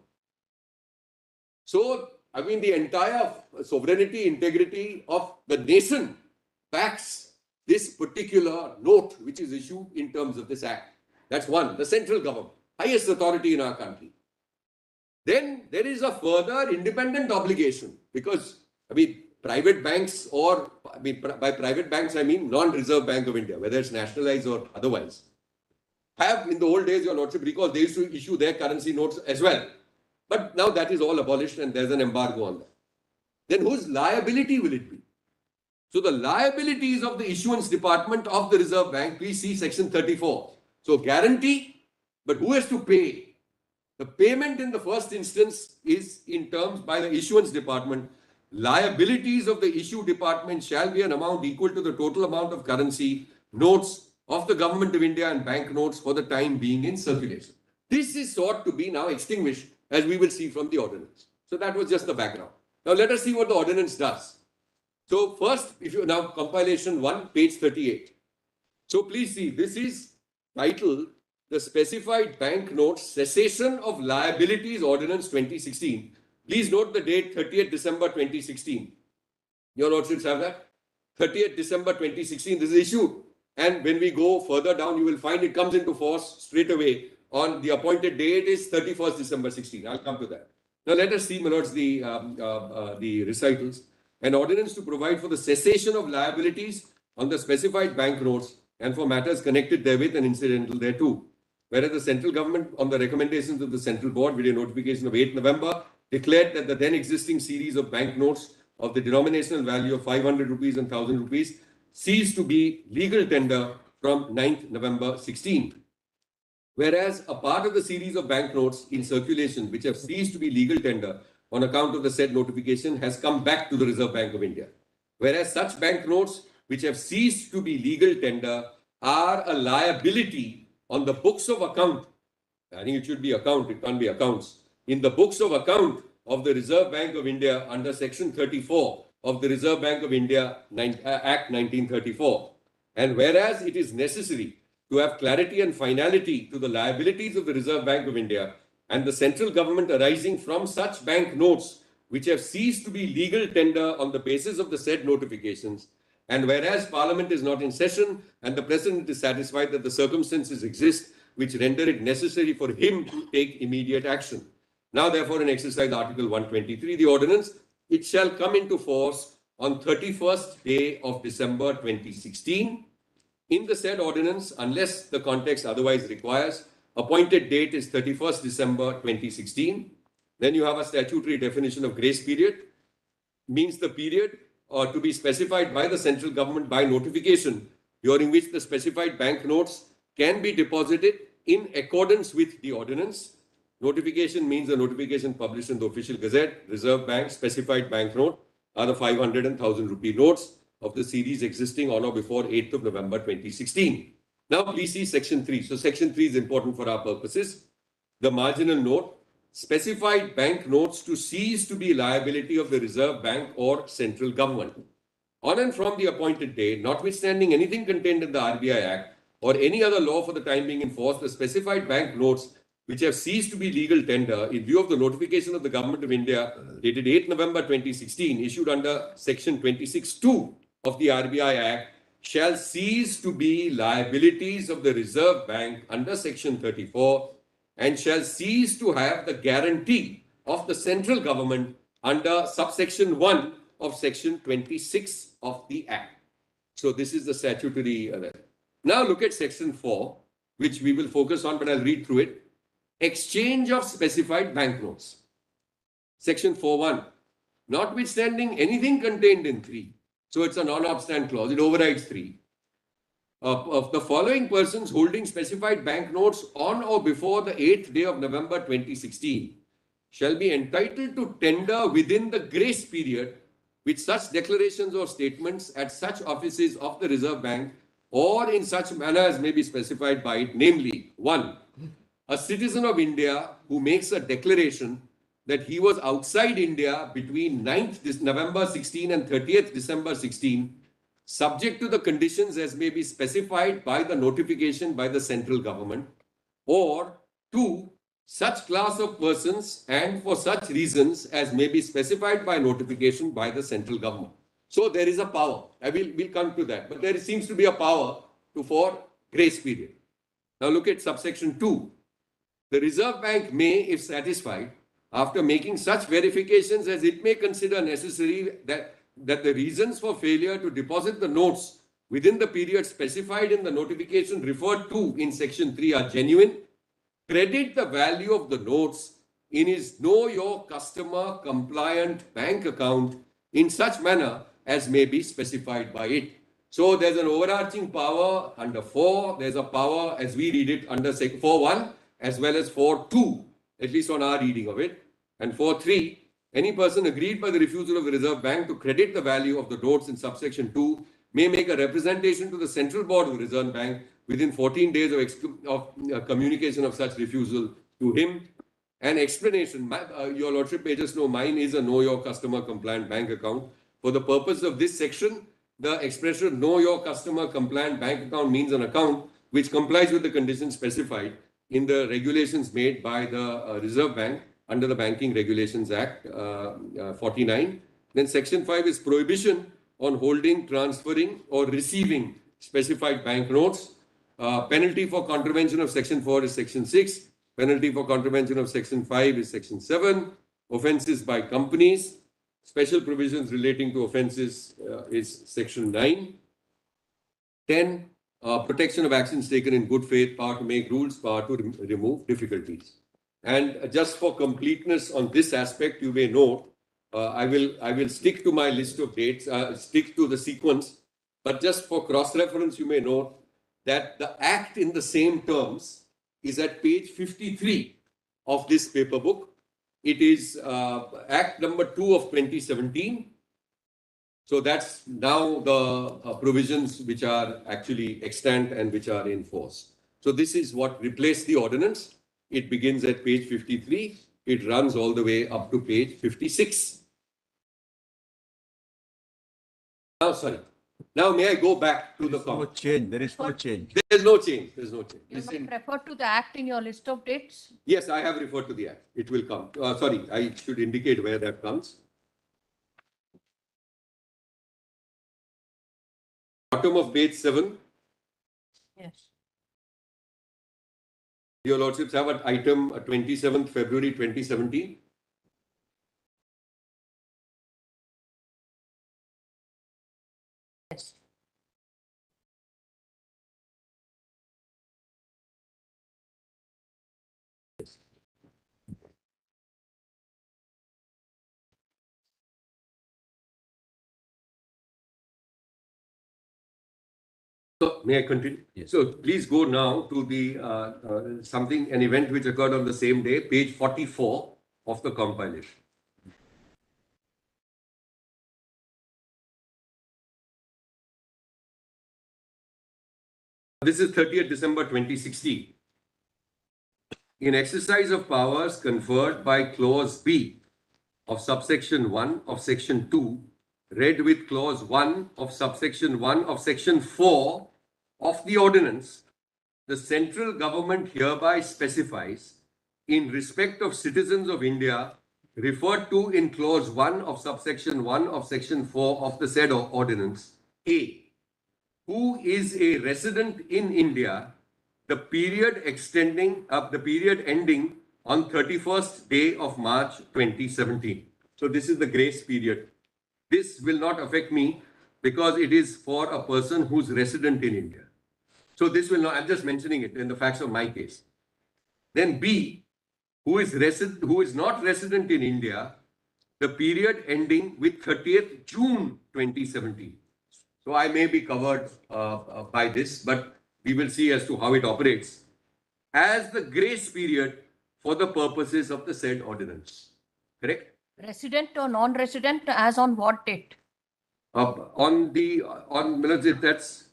So, I mean, the entire sovereignty, integrity of the nation backs this particular note which is issued in terms of this Act. That's one, the central government, highest authority in our country. Then there is a further independent obligation because, I mean, private banks or, I mean, by private banks, I mean non-Reserve Bank of India, whether it's nationalized or otherwise, have in the old days, your Lordship recalls, they used to issue their currency notes as well. But now that is all abolished and there's an embargo on that. Then whose liability will it be? So the liabilities of the issuance department of the Reserve Bank, please see section 34. So guarantee, but who has to pay? The payment in the first instance is in terms by the issuance department. Liabilities of the issue department shall be an amount equal to the total amount of currency, notes of the Government of India and banknotes for the time being in circulation. This is sought to be now extinguished, as we will see from the ordinance. So that was just the background. Now let us see what the ordinance does. So first, if you now compilation 1, page 38. So please see, this is titled the Specified Banknotes Cessation of Liabilities Ordinance 2016. Please note the date 30th December 2016. Your notes should have that. 30th December 2016, this is issued. And when we go further down, you will find it comes into force straight away on the appointed date is 31st December 16. I'll come to that. Now let us see, my lords, the recitals. An ordinance to provide for the cessation of liabilities on the specified banknotes and for matters connected therewith and incidental thereto. Whereas the central government, on the recommendations of the central board, with a notification of 8 November, declared that the then existing series of banknotes of the denominational value of 500 rupees and 1000 rupees ceased to be legal tender from 9th November 16. Whereas a part of the series of banknotes in circulation which have ceased to be legal tender on account of the said notification has come back to the Reserve Bank of India. Whereas such banknotes which have ceased to be legal tender are a liability on the books of account. I think it should be account, it can't be accounts. In the books of account of the Reserve Bank of India under section 34 of the Reserve Bank of India Act 1934. And whereas it is necessary to have clarity and finality to the liabilities of the Reserve Bank of India and the central government arising from such bank notes which have ceased to be legal tender on the basis of the said notifications, and whereas Parliament is not in session and the President is satisfied that the circumstances exist which render it necessary for him to take immediate action. Now, therefore, in exercise Article 123, the ordinance, it shall come into force on 31st day of December 2016. In the said ordinance, unless the context otherwise requires, appointed date is 31st December 2016. Then you have a statutory definition of grace period, means the period to be specified by the central government by notification, during which the specified banknotes can be deposited in accordance with the ordinance. Notification means the notification published in the official gazette. Reserve Bank specified banknote are the 500 and 1000 rupee notes of the series existing on or before 8th of November 2016. Now please see section 3. So section 3 is important for our purposes. The marginal note, specified bank notes to cease to be liability of the Reserve Bank or central government. On and from the appointed day, notwithstanding anything contained in the RBI Act or any other law for the time being in force, the specified bank notes which have ceased to be legal tender in view of the notification of the Government of India dated 8 November 2016 issued under section 26(2) of the RBI Act shall cease to be liabilities of the Reserve Bank under section 34 and shall cease to have the guarantee of the central government under subsection 1 of section 26 of the Act. So this is the statutory. Now look at section 4, which we will focus on, but I'll read through it. Exchange of specified banknotes. Section 4.1. Notwithstanding anything contained in 3. So it's a non-obstant clause. It overrides 3. Of the following persons holding specified banknotes on or before the 8th day of November 2016 shall be entitled to tender within the grace period with such declarations or statements at such offices of the Reserve Bank or in such manner as may be specified by it, namely, 1. A citizen of India who makes a declaration that he was outside India between 9th November 16 and 30th December 16, subject to the conditions as may be specified by the notification by the central government, or 2, such class of persons and for such reasons as may be specified by notification by the central government. So there is a power. We'll come to that. But there seems to be a power for grace period. Now look at subsection 2. The Reserve Bank may, if satisfied, after making such verifications as it may consider necessary that the reasons for failure to deposit the notes within the period specified in the notification referred to in section 3 are genuine, credit the value of the notes in his know your customer compliant bank account in such manner as may be specified by it. So there's an overarching power under 4. There's a power as we read it under 4.1 as well as 4.2, at least on our reading of it. And 4.3, any person aggrieved by the refusal of the Reserve Bank to credit the value of the notes in subsection 2 may make a representation to the Central Board of the Reserve Bank within 14 days of communication of such refusal to him. An explanation, your lordship may just know, mine is a know your customer compliant bank account. For the purpose of this section, the expression know your customer compliant bank account means an account which complies with the conditions specified in the regulations made by the Reserve Bank under the Banking Regulations Act 49. Then section 5 is prohibition on holding, transferring or receiving specified banknotes. Penalty for contravention of section 4 is section 6. Penalty for contravention of section 5 is section 7. Offences by companies. Special provisions relating to offences is section 9. 10. Protection of actions taken in good faith, power to make rules, power to remove difficulties. And just for completeness on this aspect, you may note, I will stick to my list of dates, stick to the sequence, but just for cross-reference, you may note that the Act in the same terms is at page 53 of this paper book. It is Act number 2 of 2017. So that's now the provisions which are actually extant and which are in force. So this is what replaced the ordinance. It begins at page 53. It runs all the way up to page 56. Now, sorry. Now, may I go back to the No change. There is no change. There is no change. There is no change. You have referred to the Act in your list of dates? Yes, I have referred to the Act. It will come. Sorry, I should indicate where that comes. Bottom of page 7. Yes. Your Lordships have an item 27th February 2017. Yes. So, may I continue? Yes. So, please go now to the an event which occurred on the same day, page 44 of the compilation. This is 30th December 2016. In exercise of powers conferred by clause B of subsection 1 of section 2, read with clause 1 of subsection 1 of section 4 of the ordinance, the central government hereby specifies, in respect of citizens of India referred to in clause 1 of subsection 1 of section 4 of the said ordinance, A, who is a resident in India, the period ending on 31st day of March 2017. So this is the grace period. This will not affect me because it is for a person who's resident in India. So this will not, I'm just mentioning it in the facts of my case. Then B, who is not resident in India, the period ending with 30th June 2017. So I may be covered by this, but we will see as to how it operates as the grace period for the purposes of the said ordinance. Correct? Resident or non-resident, as on what date? That's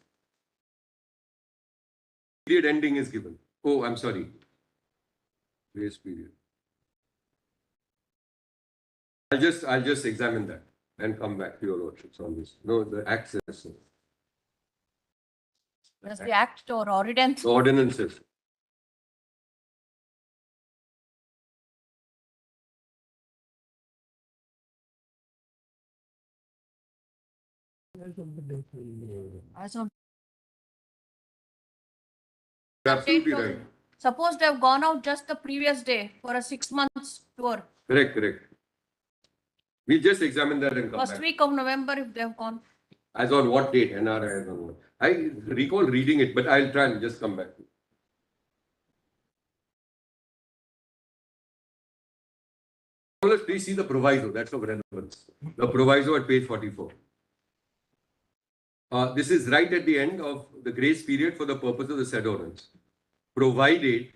period ending is given. Oh, I'm sorry. Grace period. I'll just examine that and come back to your lordships on this. No, the Act says so. Does the Act or ordinance? The ordinances. As on. Absolutely right. Suppose they have gone out just the previous day for a 6 months tour. Correct. We'll just examine that and come First back. week of November if they have gone. As on what date? NRI as on what? I recall reading it, but I'll try and just come back. Please see the proviso. That's of relevance. The proviso at page 44. This is right at the end of the grace period for the purpose of the said ordinance, provided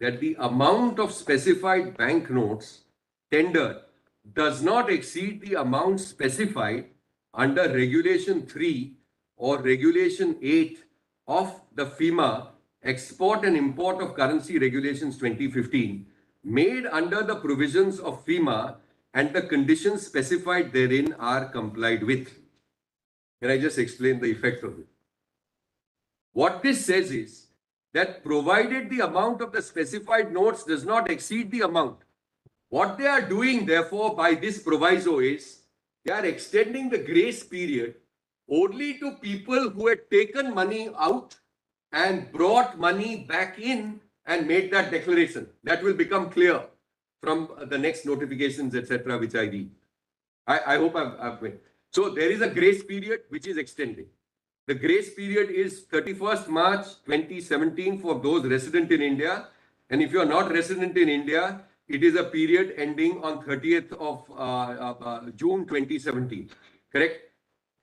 that the amount of specified banknotes tendered does not exceed the amount specified under Regulation 3 or Regulation 8 of the FEMA Export and Import of Currency Regulations 2015 made under the provisions of FEMA and the conditions specified therein are complied with. Can I just explain the effect of it? What this says is that provided the amount of the specified notes does not exceed the amount, what they are doing therefore by this proviso is they are extending the grace period only to people who had taken money out and brought money back in and made that declaration. That will become clear from the next notifications, etc., which I read. I hope I've made. So there is a grace period which is extending. The grace period is 31st March 2017 for those resident in India. And if you are not resident in India, it is a period ending on 30th of June 2017. Correct?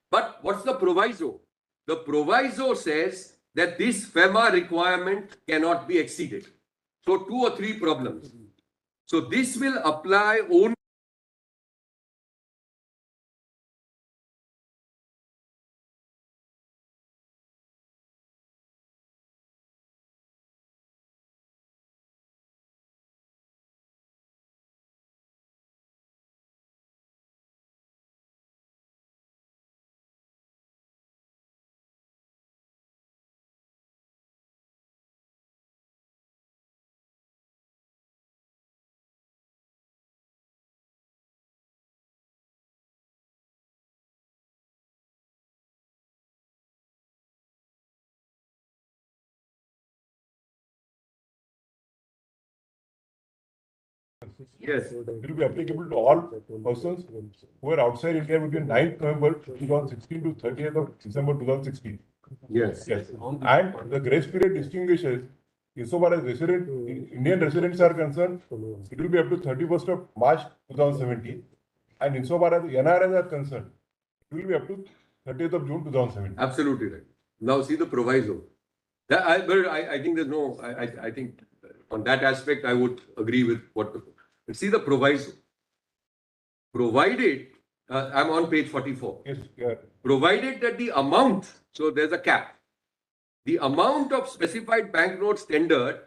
But what's the proviso? The proviso says that this FEMA requirement cannot be exceeded. So 2 or 3 problems. So this will apply only. Yes. It will be applicable to all persons who are outside India between 9th November 2016 to 30th of December 2016. Yes. Yes. And the grace period distinguishes, insofar as Indian residents are concerned, it will be up to 31st of March 2017. And insofar as NRIs are concerned, it will be up to 30th of June 2017. Absolutely right. Now see the proviso. But I think there's no, I think on that aspect, I would agree with what the, see the proviso. Provided, I'm on page 44. Yes, yeah. Provided that the amount, so there's a cap, the amount of specified banknotes tendered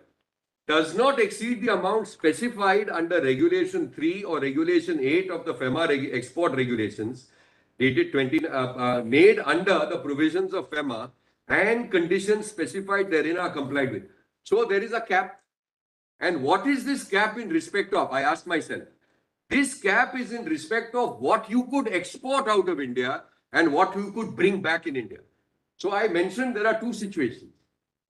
does not exceed the amount specified under Regulation 3 or Regulation 8 of the FEMA export regulations dated made under the provisions of FEMA and conditions specified therein are complied with. So there is a cap. And what is this cap in respect of? I asked myself. This cap is in respect of what you could export out of India and what you could bring back in India. So I mentioned there are 2 situations.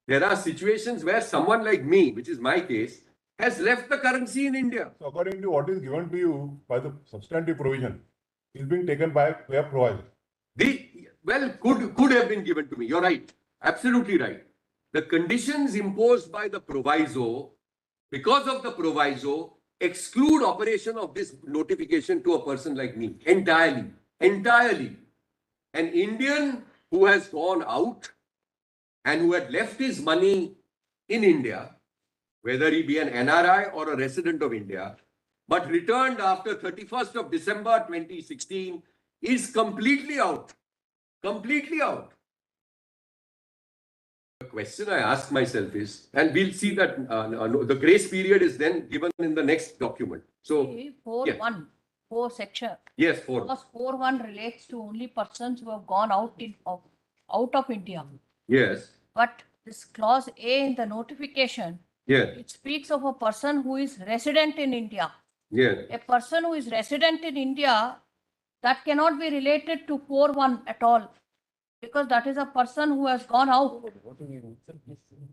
There are situations where someone like me, which is my case, has left the currency in India. So according to what is given to you by the substantive provision, is being taken by a proviso. Well, could have been given to me. You're right. Absolutely right. The conditions imposed by the proviso, because of the proviso, exclude operation of this notification to a person like me entirely. Entirely. An Indian who has gone out and who had left his money in India, whether he be an NRI or a resident of India, but returned after 31st of December 2016, is completely out. Completely out. The question I ask myself is, and we'll see that the grace period is then given in the next document. So, 4.1, 4 section. yes, 4. Because 4.1 relates to only persons who have gone out of India. Yes. But this clause A in the notification, Yes. it speaks of a person who is resident in India. Yes. A person who is resident in India, that cannot be related to 4.1 at all. Because that is a person who has gone out.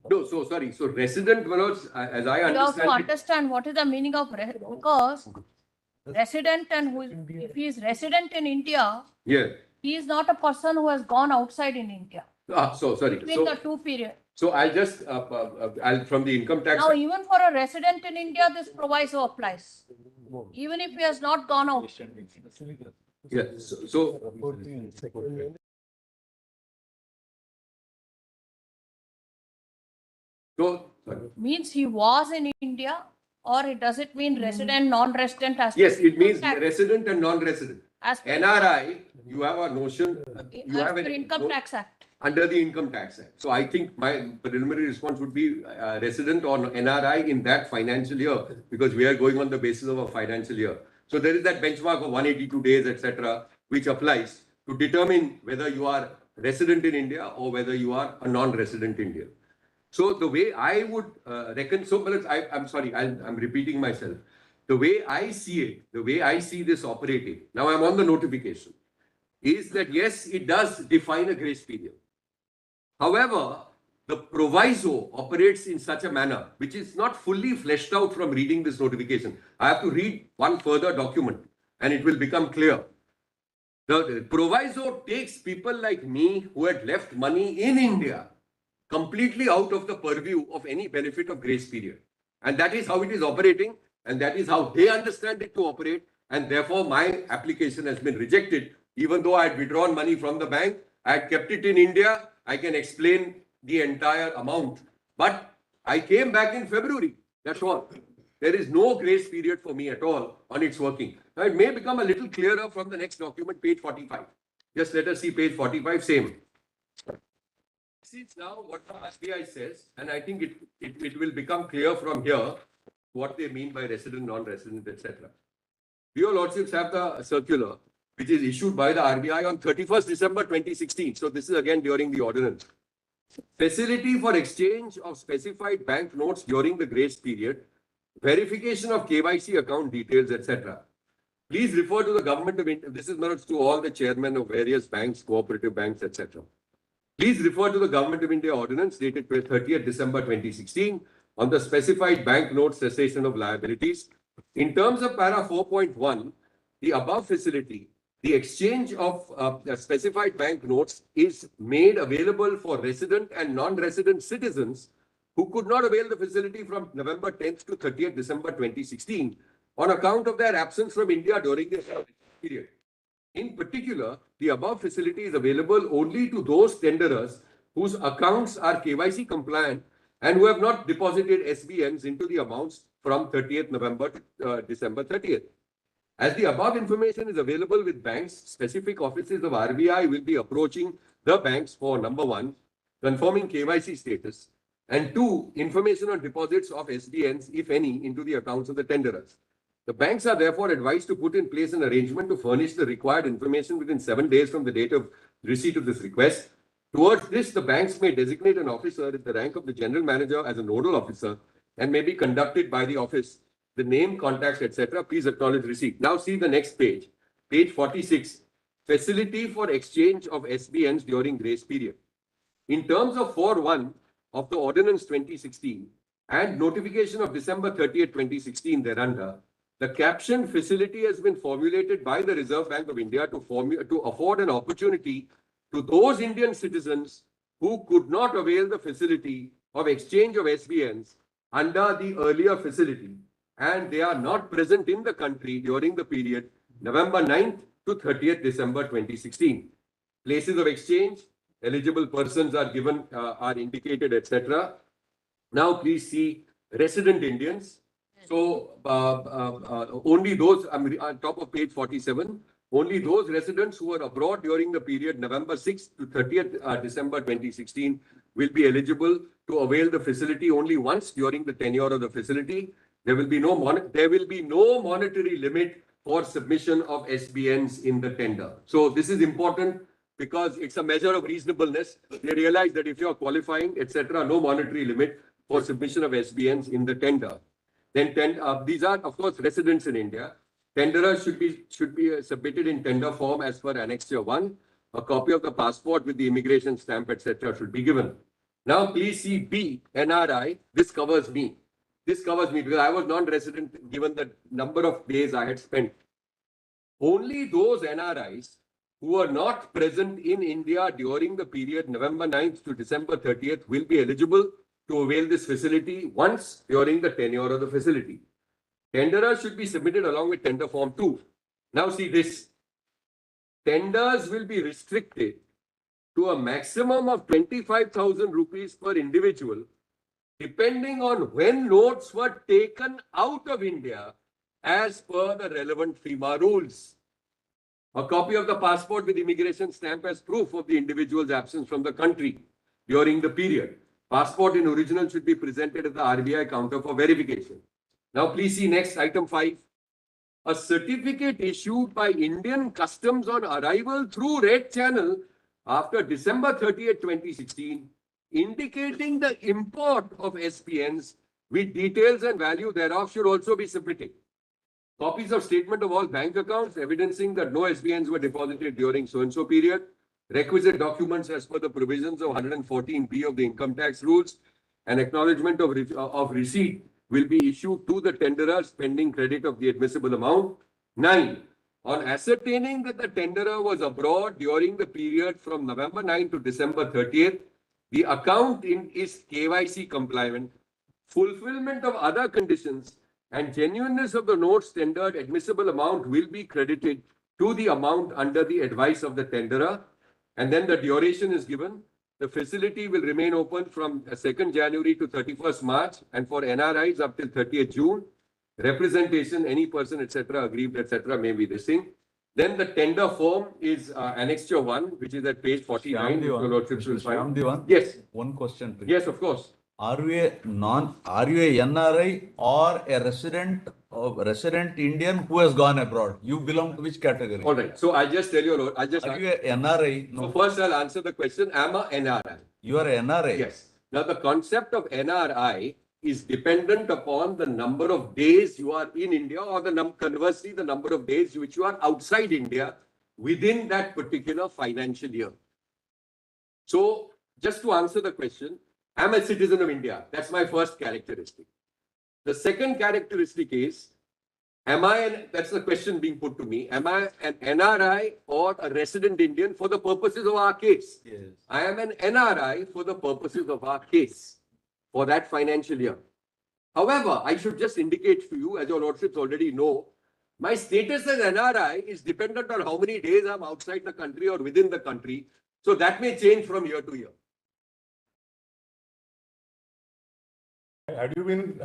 No, so sorry. So resident was, as I You have to understand it, understand what is the meaning of because resident and who is, if he is resident in India, yes. he is not a person who has gone outside in India. So sorry. Between the 2 periods. So I'll just, I'll from the income tax. Now, even for a resident in India, this proviso applies. Even if he has not gone out. Yes. So sorry. Means he was in India, or does it mean resident, non-resident? Yes, it means resident and non-resident. As per, NRI, you have a notion, you as have per an Income Tax Act. under the Income Tax Act. So I think my preliminary response would be resident on NRI in that financial year, because we are going on the basis of a financial year. So there is that benchmark of 182 days, etc., which applies to determine whether you are resident in India or whether you are a non-resident Indian. So the way I would reckon, so I'm sorry, I'm repeating myself. The way I see it, the way I see this operating, now I'm on the notification, is that yes, it does define a grace period. However, the proviso operates in such a manner, which is not fully fleshed out from reading this notification. I have to read one further document and it will become clear. The proviso takes people like me who had left money in India completely out of the purview of any benefit of grace period. And that is how it is operating, and that is how they understand it to operate. And therefore, my application has been rejected. Even though I had withdrawn money from the bank, I had kept it in India. I can explain the entire amount. But I came back in February. That's all. There is no grace period for me at all on its working. Now, it may become a little clearer from the next document, page 45. Just let us see page 45, same. See now what the RBI says, and I think it will become clear from here what they mean by resident, non-resident, etc. Your Lordships have the circular, which is issued by the RBI on 31st December 2016. So this is again during the ordinance. Facility for exchange of specified bank notes during the grace period, verification of KYC account details, etc. Please refer to the Government of India. This is notes to all the chairmen of various banks, cooperative banks, etc. Please refer to the Government of India ordinance dated 30th December 2016 on the specified bank note cessation of liabilities. In terms of para 4.1, the above facility, the exchange of specified bank notes is made available for resident and non-resident citizens who could not avail the facility from November 10th to 30th December 2016 on account of their absence from India during this period. In particular, the above facility is available only to those tenderers whose accounts are KYC compliant and who have not deposited SBNs into the amounts from 30th November to December 30th. As the above information is available with banks, specific offices of RBI will be approaching the banks for number one, confirming KYC status, and two, information on deposits of SBNs, if any, into the accounts of the tenderers. The banks are therefore advised to put in place an arrangement to furnish the required information within 7 days from the date of receipt of this request. Towards this, the banks may designate an officer at the rank of the general manager as a nodal officer and may be conducted by the office. The name, contacts, etc. Please acknowledge receipt. Now see the next page, page 46, facility for exchange of SBNs during grace period. In terms of 4.1 of the Ordinance 2016 and notification of December 30th, 2016 thereunder, the caption facility has been formulated by the Reserve Bank of India to afford an opportunity to those Indian citizens who could not avail the facility of exchange of SBNs under the earlier facility, and they are not present in the country during the period November 9th to 30th December 2016. Places of exchange, eligible persons are given, are indicated, etc. Now please see resident Indians. So only those, on top of page 47, only those residents who were abroad during the period November 6th to 30th December 2016 will be eligible to avail the facility only once during the tenure of the facility. There will be no monetary limit for submission of SBNs in the tender. So this is important because it's a measure of reasonableness. They realize that if you are qualifying, etc., no monetary limit for submission of SBNs in the tender. Then these are, of course, residents in India. Tenderers should be submitted in tender form as per Annexure 1. A copy of the passport with the immigration stamp, etc., should be given. Now, please see B, NRI. This covers me. This covers me because I was non-resident given the number of days I had spent. Only those NRIs who are not present in India during the period November 9th to December 30th will be eligible to avail this facility once during the tenure of the facility. Tenderers should be submitted along with tender form 2. Now see this. Tenders will be restricted to a maximum of 25,000 rupees per individual, depending on when notes were taken out of India as per the relevant FEMA rules. A copy of the passport with immigration stamp as proof of the individual's absence from the country during the period. Passport in original should be presented at the RBI counter for verification. Now please see next item 5. A certificate issued by Indian Customs on arrival through Red Channel after December 30th, 2016, indicating the import of SPNs with details and value thereof should also be submitted. Copies of statement of all bank accounts evidencing that no SBNs were deposited during so-and-so period. Requisite documents as per the provisions of 114B of the income tax rules. An acknowledgement of receipt will be issued to the tenderers pending credit of the admissible amount. 9. On ascertaining that the tenderer was abroad during the period from November 9 to December 30th, the account is KYC compliant. Fulfillment of other conditions and genuineness of the notes tendered, admissible amount will be credited to the amount under the advice of the tenderer. And then the duration is given. The facility will remain open from 2nd January to 31st March and for NRIs up till 30th June. Representation, any person, etc., aggrieved, etc., may be this thing. Then the tender form is annexure 1, which is at page 49. Shyam, Yes. one question, please. Yes, of course. Are you a NRI or a resident Indian who has gone abroad? You belong to which category? All right. So I just tell you, Are you a NRI? So No. first I'll answer the question. Am a NRI? You are a NRI. Yes. Now the concept of NRI is dependent upon the number of days you are in India or conversely the number of days which you are outside India within that particular financial year. So just to answer the question, I'm a citizen of India. That's my first characteristic. The second characteristic is, that's the question being put to me, am I an NRI or a resident Indian for the purposes of our case? Yes. I am an NRI for the purposes of our case for that financial year. However, I should just indicate to you, as your lordships already know, my status as NRI is dependent on how many days I'm outside the country or within the country. So that may change from year to year. Had you been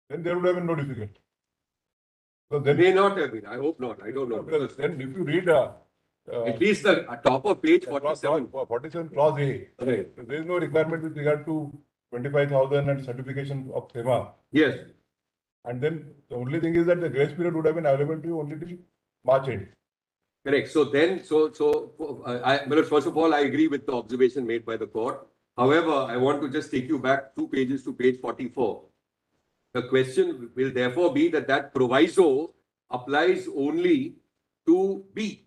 then there would have been no difficulty. So then, May not have been. I hope not. I don't know. because then if you read At least the top of page 47. 47 clause A, Right. there is no requirement with regard to 25,000 and certification of SEMA. Yes. And then the only thing is that the grace period would have been available to you only till March end. Correct. So then, well, first of all, I agree with the observation made by the court. However, I want to just take you back 2 pages to page 44. The question will therefore be that proviso applies only to B.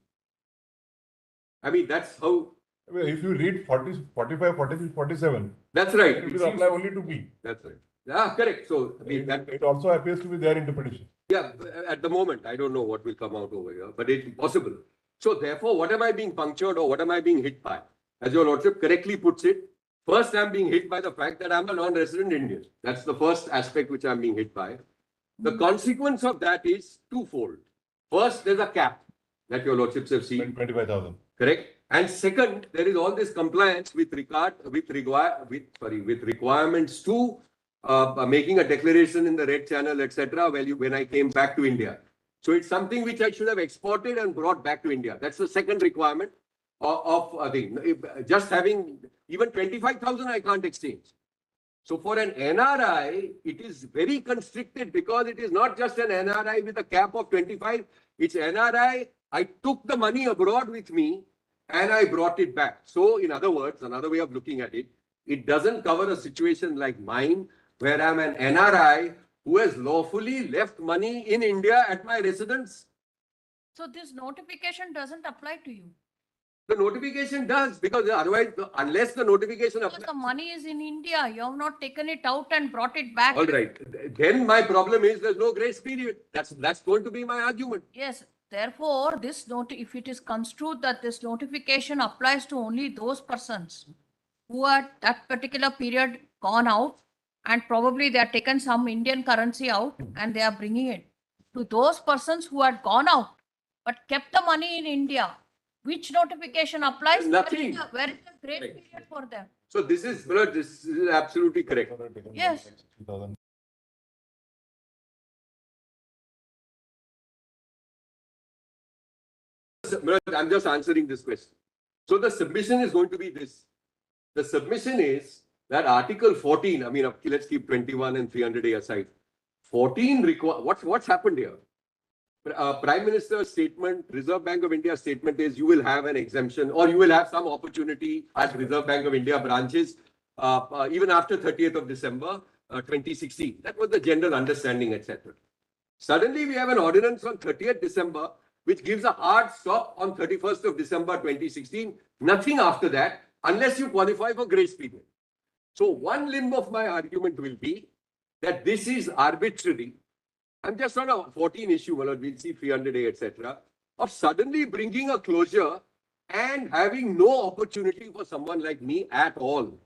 I mean, that's how. I mean, if you read 40, 45, 46, 47, That's right. it will apply only to B. That's right. Yeah, correct. So, I mean, It also appears to be their interpretation. yeah, at the moment, I don't know what will come out over here, but it's possible. So therefore, what am I being punctured or what am I being hit by? As your lordship correctly puts it, first I'm being hit by the fact that I'm a non-resident Indian. That's the first aspect which I'm being hit by. The consequence of that is twofold. First, there's a cap that your lordships have seen. 25,000. Correct. And second, there is all this compliance with requirements to making a declaration in the Red Channel, etc. When I came back to India. So it's something which I should have exported and brought back to India. That's the second requirement of a thing. Just having even 25,000, I can't exchange. So for an NRI, it is very constricted because it is not just an NRI with a cap of 25. It's NRI. I took the money abroad with me and I brought it back. So in other words, another way of looking at it, it doesn't cover a situation like mine where I'm an NRI who has lawfully left money in India at my residence. So this notification doesn't apply to you. The notification does, because otherwise, unless the notification Because the money is in India. You have not taken it out and brought it back. all right, then my problem is there's no grace period. That's going to be my argument. Yes, therefore, this note, if it is construed that this notification applies to only those persons who at that particular period gone out and probably they have taken some Indian currency out and they are bringing it to those persons who had gone out but kept the money in India, which notification applies? Nothing. Where is the great period for them? So this is absolutely correct. Yes. I'm just answering this question. So the submission is going to be this. The submission is that Article 14, I mean, let's keep 21 and 300A aside. 14 what's happened here? Prime Minister's statement, Reserve Bank of India statement is you will have an exemption or you will have some opportunity at Reserve Bank of India branches even after 30th of December 2016. That was the general understanding, etc. Suddenly we have an ordinance on 30th December which gives a hard stop on 31st of December 2016. Nothing after that unless you qualify for grace period. So one limb of my argument will be that this is arbitrary. I'm just on a 14 issue, we'll see 300A, etc. Of suddenly bringing a closure and having no opportunity for someone like me at all.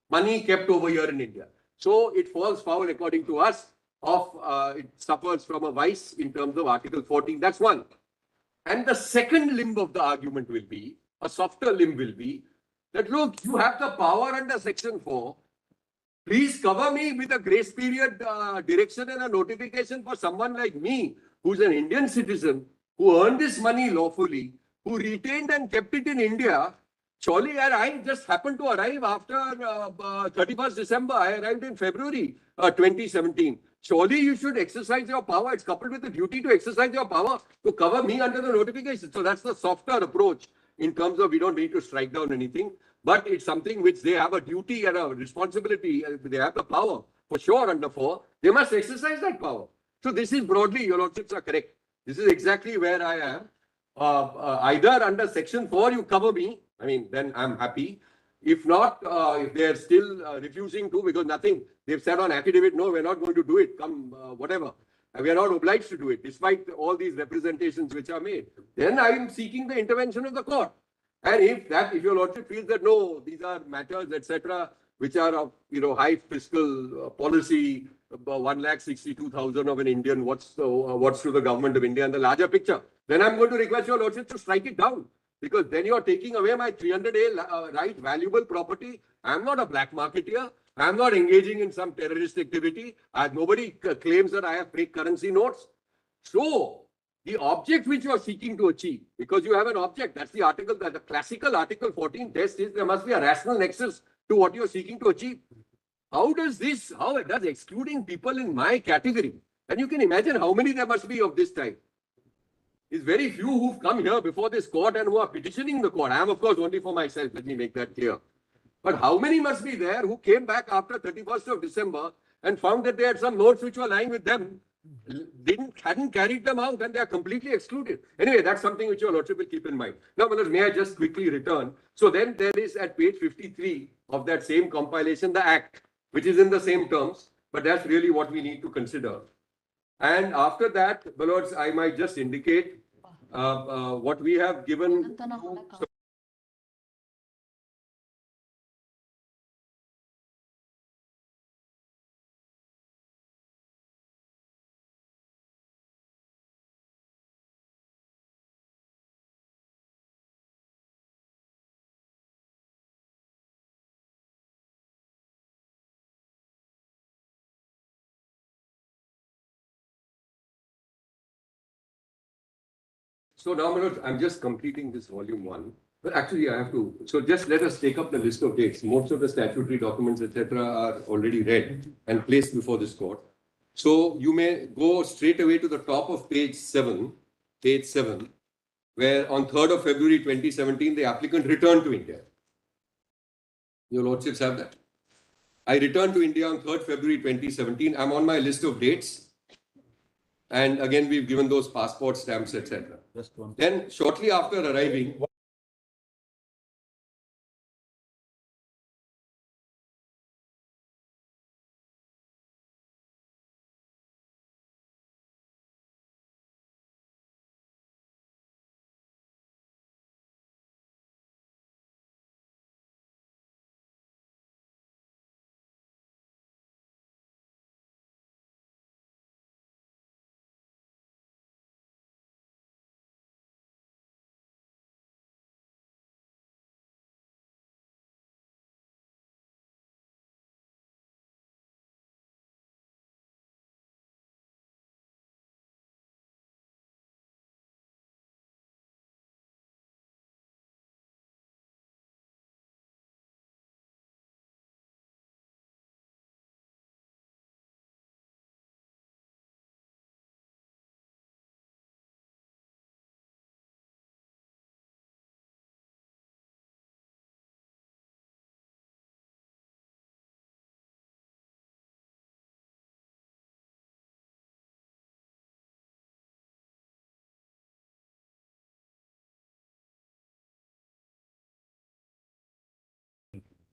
Money kept over here in India. So it falls foul, according to us, of it suffers from a vice in terms of Article 14. That's one. And the second limb of the argument will be, a softer limb will be, that look, you have the power under Section 4. Please cover me with a grace period direction and a notification for someone like me, who's an Indian citizen, who earned this money lawfully, who retained and kept it in India. Surely I just happened to arrive after 31st December. I arrived in February 2017. Surely you should exercise your power. It's coupled with the duty to exercise your power to cover me under the notification. So that's the softer approach in terms of we don't need to strike down anything. But it's something which they have a duty and a responsibility. They have the power for sure under 4. They must exercise that power. So this is broadly, your lordships are correct. This is exactly where I am. Either under Section 4 you cover me, I mean, then I'm happy. If not, if they're still refusing to, because nothing, they've said on affidavit, no, we're not going to do it, come whatever. We are not obliged to do it, despite all these representations which are made. Then I am seeking the intervention of the court. And if your lordship feels that no, these are matters, etc., which are of high fiscal policy, 1,62,000 of an Indian, what's to the government of India and the larger picture, then I'm going to request your lordship to strike it down, because then you're taking away my 300A right, valuable property. I'm not a black marketeer. I'm not engaging in some terrorist activity. Nobody claims that I have fake currency notes. So the object which you are seeking to achieve, because you have an object, that's the article, that the classical Article 14 test is there must be a rational nexus to what you are seeking to achieve. How does excluding people in my category, and you can imagine how many there must be of this type. It's very few who've come here before this court and who are petitioning the court. I am, of course, only for myself. Let me make that clear. But how many must be there who came back after 31st of December and found that they had some notes which were lying with them, hadn't carried them out, and they are completely excluded. Anyway, that's something which your lordship will keep in mind. Now, Manoj, may I just quickly return? So then there is at page 53 of that same compilation, the Act, which is in the same terms, but that's really what we need to consider. And after that, my lords, I might just indicate what we have given. So now, Manoj, I'm just completing this volume 1. But actually, I have to. So just let us take up the list of dates. Most of the statutory documents, etc., are already read and placed before this court. So you may go straight away to the top of page 7, where on 3rd of February 2017, the applicant returned to India. Your lordships have that. I returned to India on 3rd February 2017. I'm on my list of dates. And again, we've given those passport stamps, etc. Then shortly after arriving,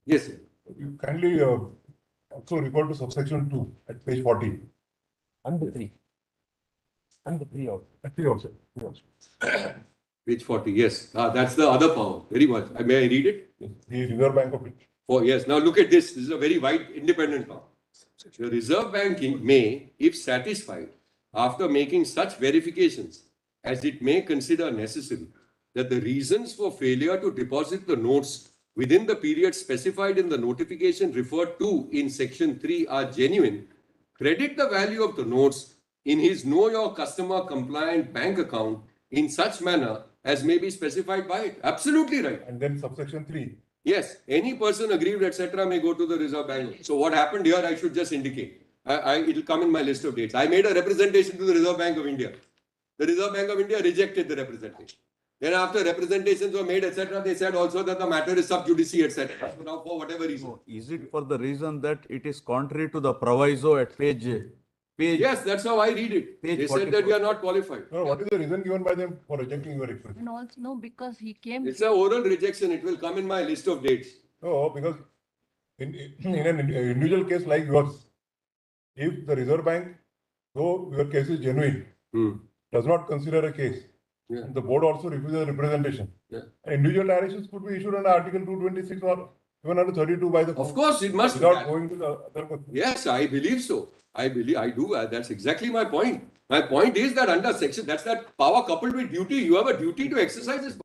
Yes, sir. You kindly also refer to subsection 2 at page 40. And the three. And the three also. At 3 also. Page 40, yes. That's the other power. Very much. May I read it? The Reserve Bank of India. Oh, yes. Now look at this. This is a very wide independent power. The Reserve Bank may, if satisfied, after making such verifications as it may consider necessary, that the reasons for failure to deposit the notes within the period specified in the notification referred to in section 3 are genuine, credit the value of the notes in his know your customer compliant bank account in such manner as may be specified by it. Absolutely right. And then subsection 3. Yes, any person aggrieved, etc., may go to the Reserve Bank. So what happened here, I should just indicate. It will come in my list of dates. I made a representation to the Reserve Bank of India. The Reserve Bank of India rejected the representation. Then after representations were made, etc., they said also that the matter is sub judice, etc. So now for whatever reason. Is it for the reason that it is contrary to the proviso at page? Yes, that's how I read it. Page They said that 44. we are not qualified. No, what is the reason given by them for rejecting your expression? And also, no, because he came. It's an oral rejection. It will come in my list of dates. No, because in an individual case like yours, if the Reserve Bank, though your case is genuine, does not consider a case, Yeah. and the board also refuses representation. Yeah. Individual directions could be issued under Article 226 or even under 32 by the Of course, it must be. without going to the other question. Yes, I believe so. I do. That's exactly my point. My point is that under section, that's that power coupled with duty. You have a duty to exercise this.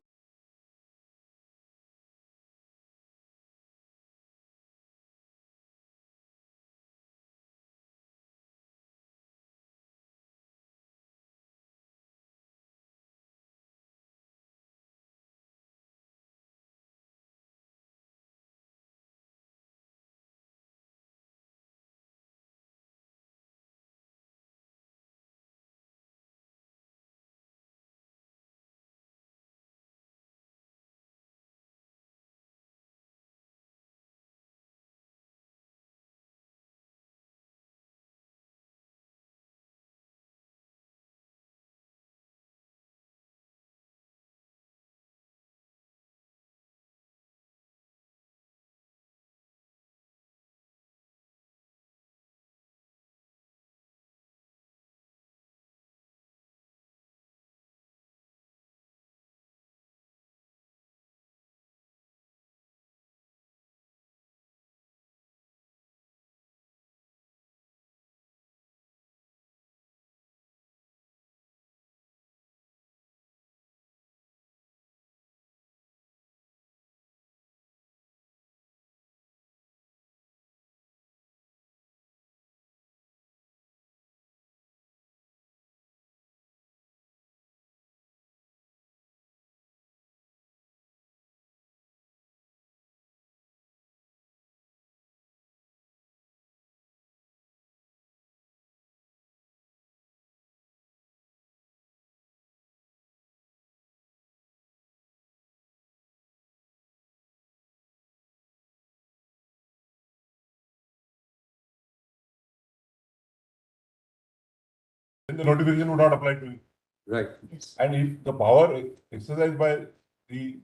Then the notification would not apply to you. Right. Yes. And if the power exercised by the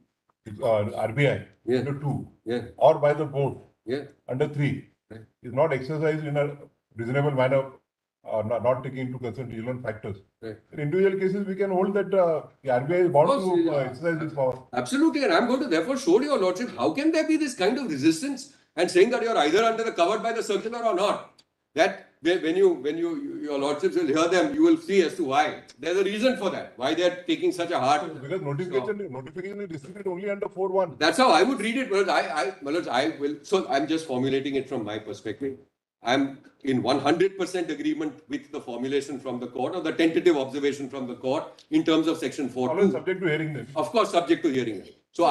RBI Yeah. under 2 Yeah. or by the board Yeah. under 3 Right. is not exercised in a reasonable manner, not taking into consideration relevant factors. Right. In individual cases, we can hold that the RBI is bound Of course, to yeah. exercise this power. Absolutely, and I'm going to therefore show your lordship how can there be this kind of resistance and saying that you're either under the covered by the circular or not. That when your lordships will hear them, you will see as to why. There's a reason for that. Why they're taking such a hard. Because notification is distributed only under 4.1. That's how I would read it. But I will. So I'm just formulating it from my perspective. I'm in 100% agreement with the formulation from the court or the tentative observation from the court in terms of section 4. Always subject to hearing them. Of course, subject to hearing it. So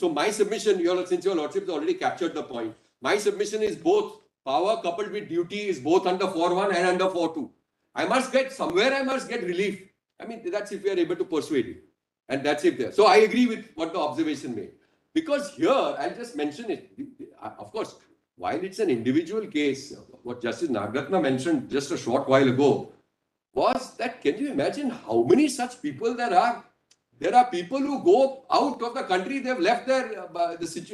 my submission, since your lordship has already captured the point, my submission is both power coupled with duty is both under 4.1 and under 4.2. I must get relief. I mean, that's if we are able to persuade it. And that's it there. So I agree with what the observation made. Because here, I'll just mention it. Of course, while it's an individual case, what Justice Nagratna mentioned just a short while ago was that, can you imagine how many such people there are? There are people who go out of the country, they've left their,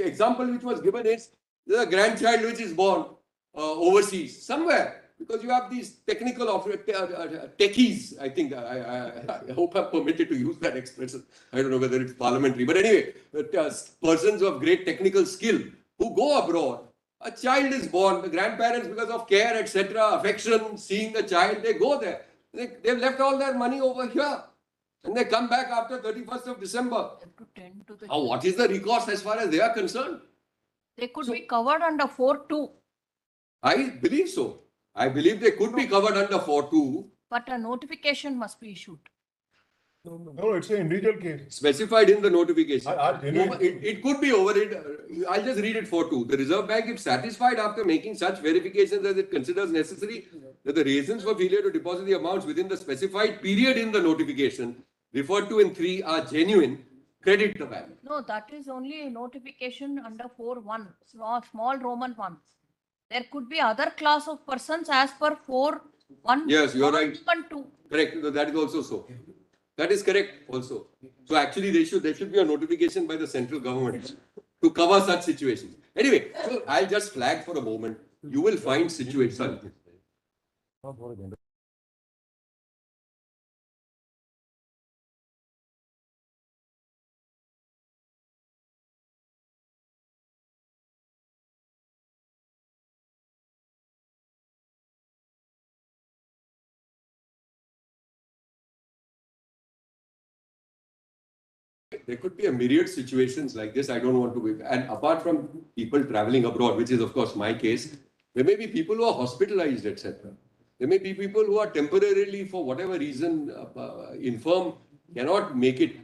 example which was given is, There's a grandchild which is born overseas, somewhere. Because you have these technical techies, I think, I hope I'm permitted to use that expression. I don't know whether it's parliamentary. But anyway, persons of great technical skill who go abroad. A child is born, the grandparents, because of care, etc., affection, seeing the child, they go there. They've left all their money over here. And they come back after 31st of December. Now, what is the recourse as far as they are concerned? They could be covered under 4.2. I believe so. I believe they could be covered under 4.2. But a notification must be issued. No, it's an individual case. Specified in the notification. Genuine- It could be over it. I'll just read it 4.2. The Reserve Bank, if satisfied after making such verifications as it considers necessary, that the reasons for failure to deposit the amounts within the specified period in the notification referred to in 3 are genuine, credit the bank. No, that is only a notification under 4.1, small Roman 1. There could be other class of persons as per 4.1. Yes, you're right. 2. Correct. That is also so. That is correct also. So actually there should be a notification by the central government to cover such situations. Anyway, so I'll just flag for a moment. You will find situations. There could be a myriad situations like this. I don't want to be. And apart from people traveling abroad, which is of course my case, there may be people who are hospitalized, etc. There may be people who are temporarily, for whatever reason, infirm, cannot make it.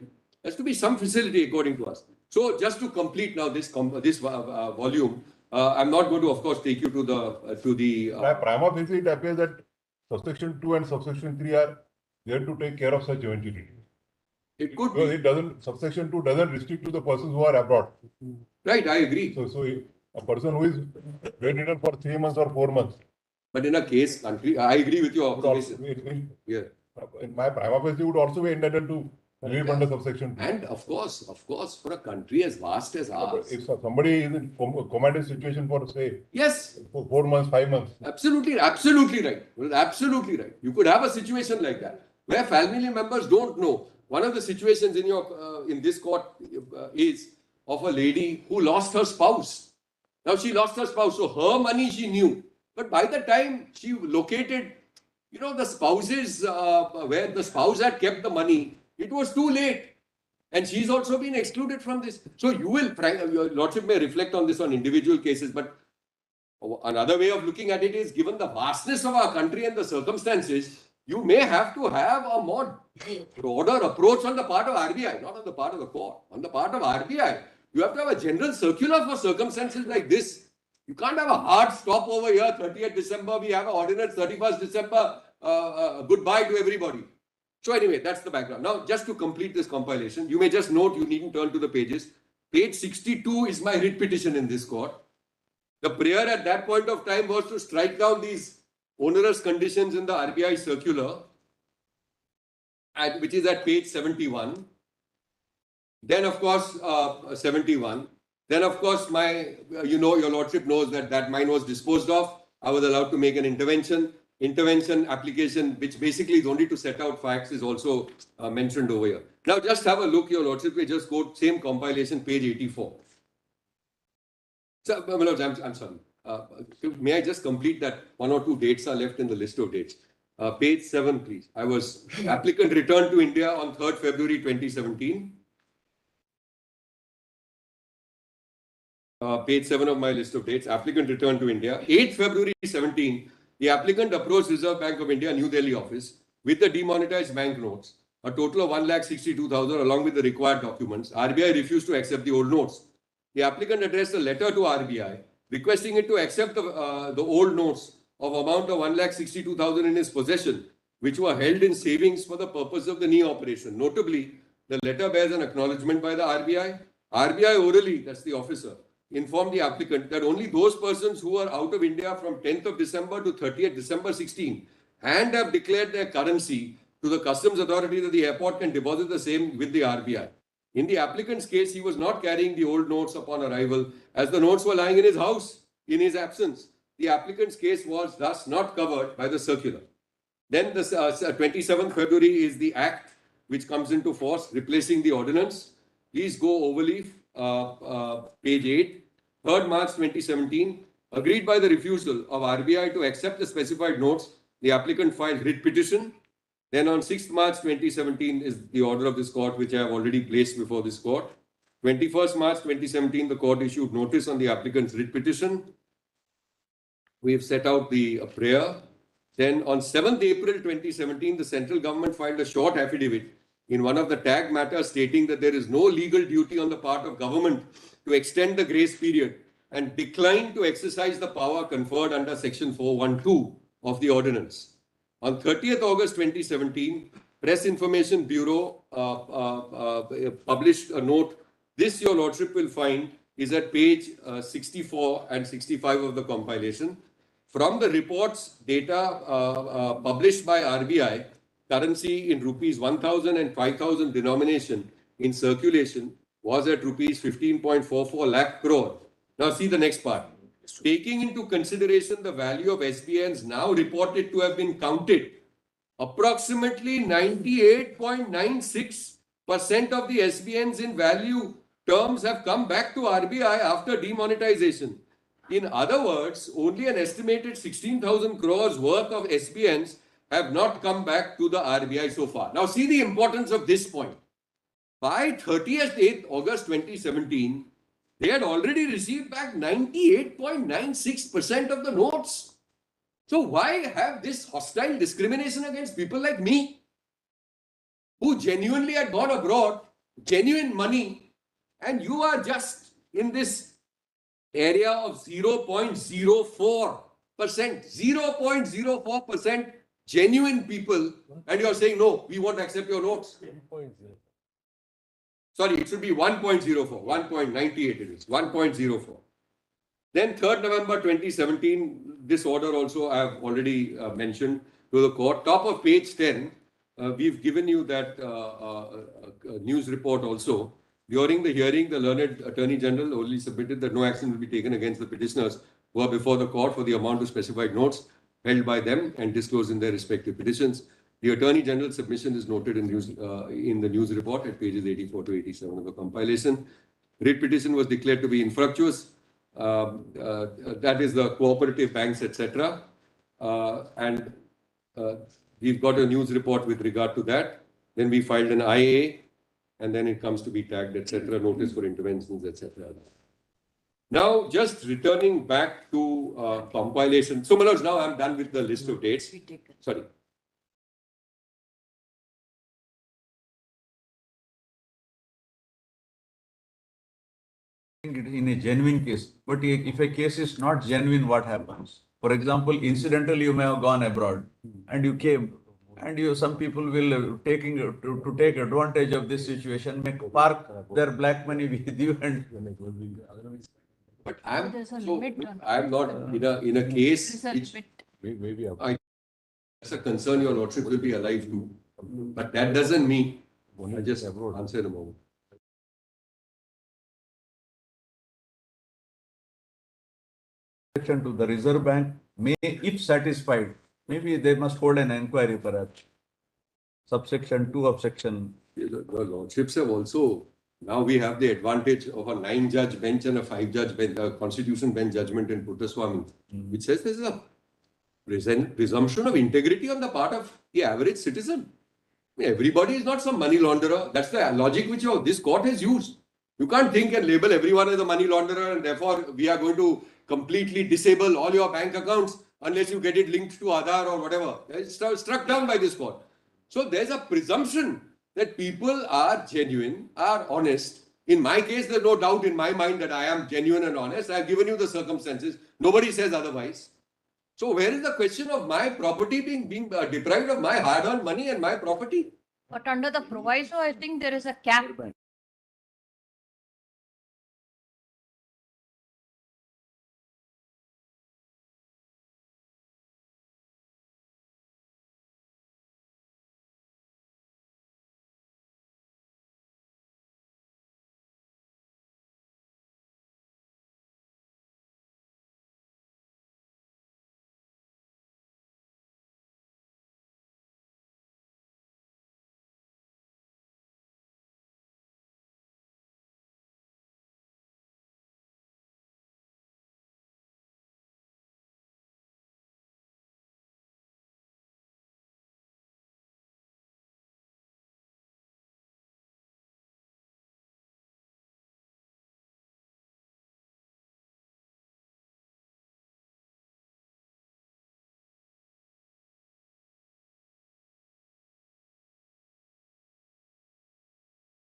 There has to be some facility according to us. So just to complete now this volume, I'm not going to, of course, take you to the. By prima facie, it appears that subsection 2 and subsection 3 are there to take care of such eventuality. It could Because be. it doesn't, subsection 2 doesn't restrict to the persons who are abroad. Right, I agree. So a person who is bedridden for 3 months or 4 months. But in a case, country, I agree with your would also- observation. Yeah. In my prima facie would also be entitled to live under subsection 2. And of course, for a country as vast as ours. If somebody is in commanded situation for say Yes, for 4 months, 5 months, absolutely right. Absolutely right. You could have a situation like that where family members don't know. One of the situations in this court is of a lady who lost her spouse. Now she lost her spouse, so her money she knew. But by the time she located, the spouses, where the spouse had kept the money, it was too late. And she's also been excluded from this. So your Lordship may reflect on this on individual cases, but another way of looking at it is, given the vastness of our country and the circumstances, you may have to have a more broader approach on the part of RBI, not on the part of the court. On the part of RBI, you have to have a general circular for circumstances like this. You can't have a hard stop over here, 30th December, we have an ordinance, 31st December, goodbye to everybody. So anyway, that's the background. Now, just to complete this compilation, you may just note, you needn't turn to the pages. Page 62 is my writ petition in this court. The prayer at that point of time was to strike down these onerous conditions in the RBI circular, which is at page 71. Then, of course, 71. Then, of course, your Lordship knows that mine was disposed of. I was allowed to make an intervention. Intervention application, which basically is only to set out facts, is also mentioned over here. Now, just have a look, your Lordship. We just go same compilation, page 84. So, I'm sorry. May I just complete that? 1 or 2 dates are left in the list of dates. Page 7, please. Applicant returned to India on 3rd February 2017. Page 7 of my list of dates. Applicant returned to India. 8th February 17, the applicant approached Reserve Bank of India, New Delhi office, with the demonetized bank notes, a total of 1,62,000 along with the required documents. RBI refused to accept the old notes. The applicant addressed a letter to RBI requesting it to accept the old notes of amount of 1,62,000 in his possession, which were held in savings for the purpose of the knee operation. Notably, the letter bears an acknowledgement by the RBI. RBI orally, that's the officer, informed the applicant that only those persons who are out of India from 10th of December to 30th December 16 and have declared their currency to the customs authorities at the airport can deposit the same with the RBI. In the applicant's case, he was not carrying the old notes upon arrival, as the notes were lying in his house in his absence. The applicant's case was thus not covered by the circular. Then the 27th February is the act which comes into force, replacing the ordinance. Please go overleaf, page 8. 3rd March 2017, agreed by the refusal of RBI to accept the specified notes, the applicant filed writ petition. Then on 6th March 2017 is the order of this court, which I have already placed before this court. 21st March 2017, the court issued notice on the applicant's writ petition. We have set out the prayer. Then on 7th April 2017, the central government filed a short affidavit in one of the tag matters stating that there is no legal duty on the part of government to extend the grace period and declined to exercise the power conferred under section 412 of the ordinance. On 30th August 2017, Press Information Bureau published a note. This, Your Lordship will find, is at page 64 and 65 of the compilation. From the reports, data published by RBI, currency in rupees 1,000 and 5,000 denomination in circulation was at rupees 15.44 lakh crore. Now see the next part. Taking into consideration the value of SBNs now reported to have been counted, approximately 98.96% of the SBNs in value terms have come back to RBI after demonetization. In other words, only an estimated 16,000 crores worth of SBNs have not come back to the RBI so far. Now see the importance of this point. By 30th August 2017, they had already received back 98.96% of the notes. So why have this hostile discrimination against people like me, who genuinely had gone abroad, genuine money, and you are just in this area of 0.04%, 0.04% genuine people, and you are saying, no, we won't accept your notes. Sorry, it should be 1.04, 1.98 it is, 1.04. Then 3rd November 2017, this order also I have already mentioned to the court. Top of page 10, we've given you that news report also. During the hearing, the learned Attorney General only submitted that no action will be taken against the petitioners who are before the court for the amount of specified notes held by them and disclosed in their respective petitions. The Attorney General's submission is noted in the news report at pages 84 to 87 of the compilation. Writ petition was declared to be infructuous. That is the cooperative banks, etc. And we've got a news report with regard to that. Then we filed an IA, and then it comes to be tagged, etc. Notice for interventions, etc. Now, just returning back to compilation. So, Manoj, now I'm done with the list of dates. Sorry. In a genuine case, but if a case is not genuine, what happens? For example, incidentally, you may have gone abroad and you came, and some people will take advantage of this situation, may park their black money with you, and But I'm There's a so limit on- I'm not in a case There's a which limit. that's a concern your lordship will be alive to. But that doesn't mean I just answer in a moment. to the Reserve Bank may, if satisfied, maybe they must hold an inquiry perhaps. Subsection 2 of section. The lordships have also, now we have the advantage of a 9-judge bench and a 5-judge bench, constitution bench judgment in Puttaswamy, which says there is a presumption of integrity on the part of the average citizen. Everybody is not some money launderer. That's the logic which this court has used. You can't think and label everyone as a money launderer and therefore we are going to completely disable all your bank accounts unless you get it linked to Aadhaar or whatever. It's struck down by this court. So there's a presumption that people are genuine, are honest. In my case, there's no doubt in my mind that I am genuine and honest. I've given you the circumstances. Nobody says otherwise. So where is the question of my property being deprived of my hard-earned money and my property? But under the proviso, I think there is a cap.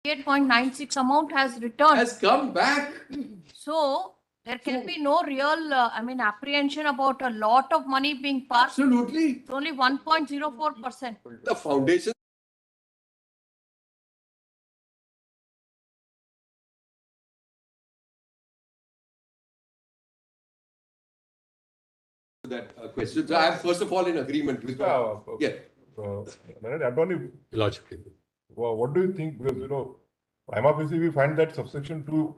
8.96 amount has returned. Has come back. So there can be no real, apprehension about a lot of money being passed. Absolutely. It's only 1.04%. The foundation. That question. So I am first of all in agreement with yeah. Attorney, Logically. what do you think? Because, prima facie, we find that subsection 2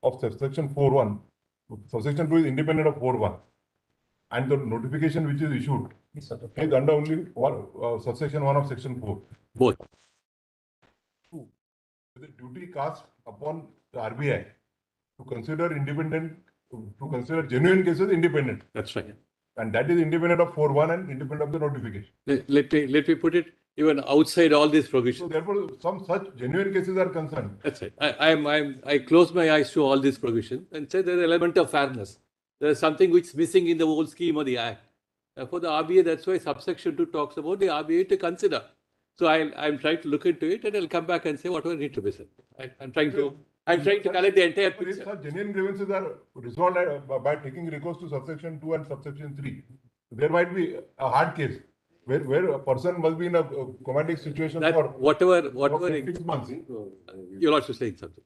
of subsection 4.1, subsection 2 is independent of 4.1. And the notification which is issued is under only one, subsection 1 of section 4. Both. The duty cast upon the RBI to consider independent, to consider genuine cases independent. That's right. And that is independent of 4.1 and independent of the notification. Let me put it even outside all these So provisions. therefore, some such genuine cases are concerned. That's right. I close my eyes to all these provisions and say there's an element of fairness. There's something which is missing in the whole scheme of the Act. For the RBI, that's why subsection 2 talks about the RBI to consider. So I'm trying to look into it and I'll come back and say whatever need to be said. I'm trying to collect the entire If picture. such genuine grievances are resolved by taking recourse to subsection 2 and subsection 3, there might be a hard case where a person must be in a comatic situation That for whatever 6 months. you're also saying something.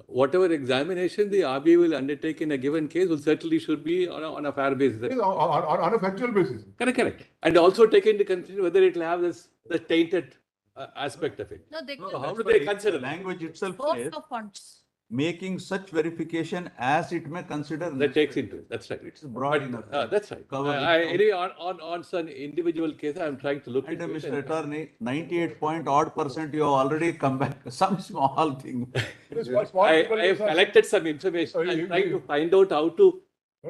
Whatever examination the RBI will undertake in a given case will certainly should be on a fair basis. Yes, on a factual basis. Correct. And also take into consideration whether it will have the tainted aspect of it. No, they So can how do they they consider consider that? language itself source says, of funds. making such verification as it may consider. That takes into it. That's right. It's broad enough. That's right. Cover it. Anyway, on some individual case, I'm trying to look And into Mr. it. Attorney, 98-odd% you have already come back, some small thing. Yes, small I people have are- collected some information. I'm trying to find out how to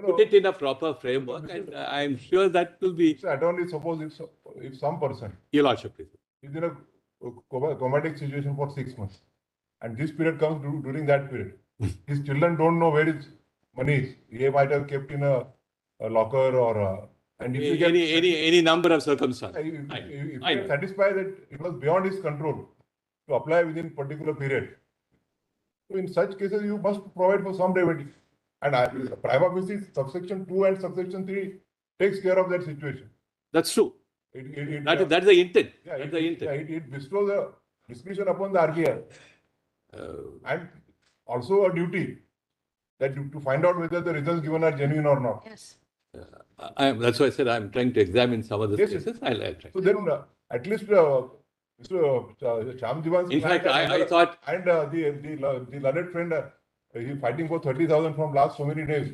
put it in a proper framework, and I'm sure that will be. So attorney, suppose if some person Your Lordship, please. is in a comatic situation for 6 months, and this period comes during that period, his children don't know where his money is. He might have kept in a locker or and if you get Any number of circumstances. if you I get know. satisfied that it was beyond his control to apply within particular period, so in such cases you must provide for some remedy. And prima facie subsection 2 and subsection 3 takes care of that situation. That's true. It, That's the intent. yeah, That's the intent. it bestows a discretion upon the RBI and also a duty that to find out whether the results given are genuine or not. Yes. That's why I said I'm trying to examine some of the Yes, yes. cases. I'll try. So then, at least Mr. Shyamjivan's In fact, client I thought and the learned friend, he's fighting for 30,000 from last so many days.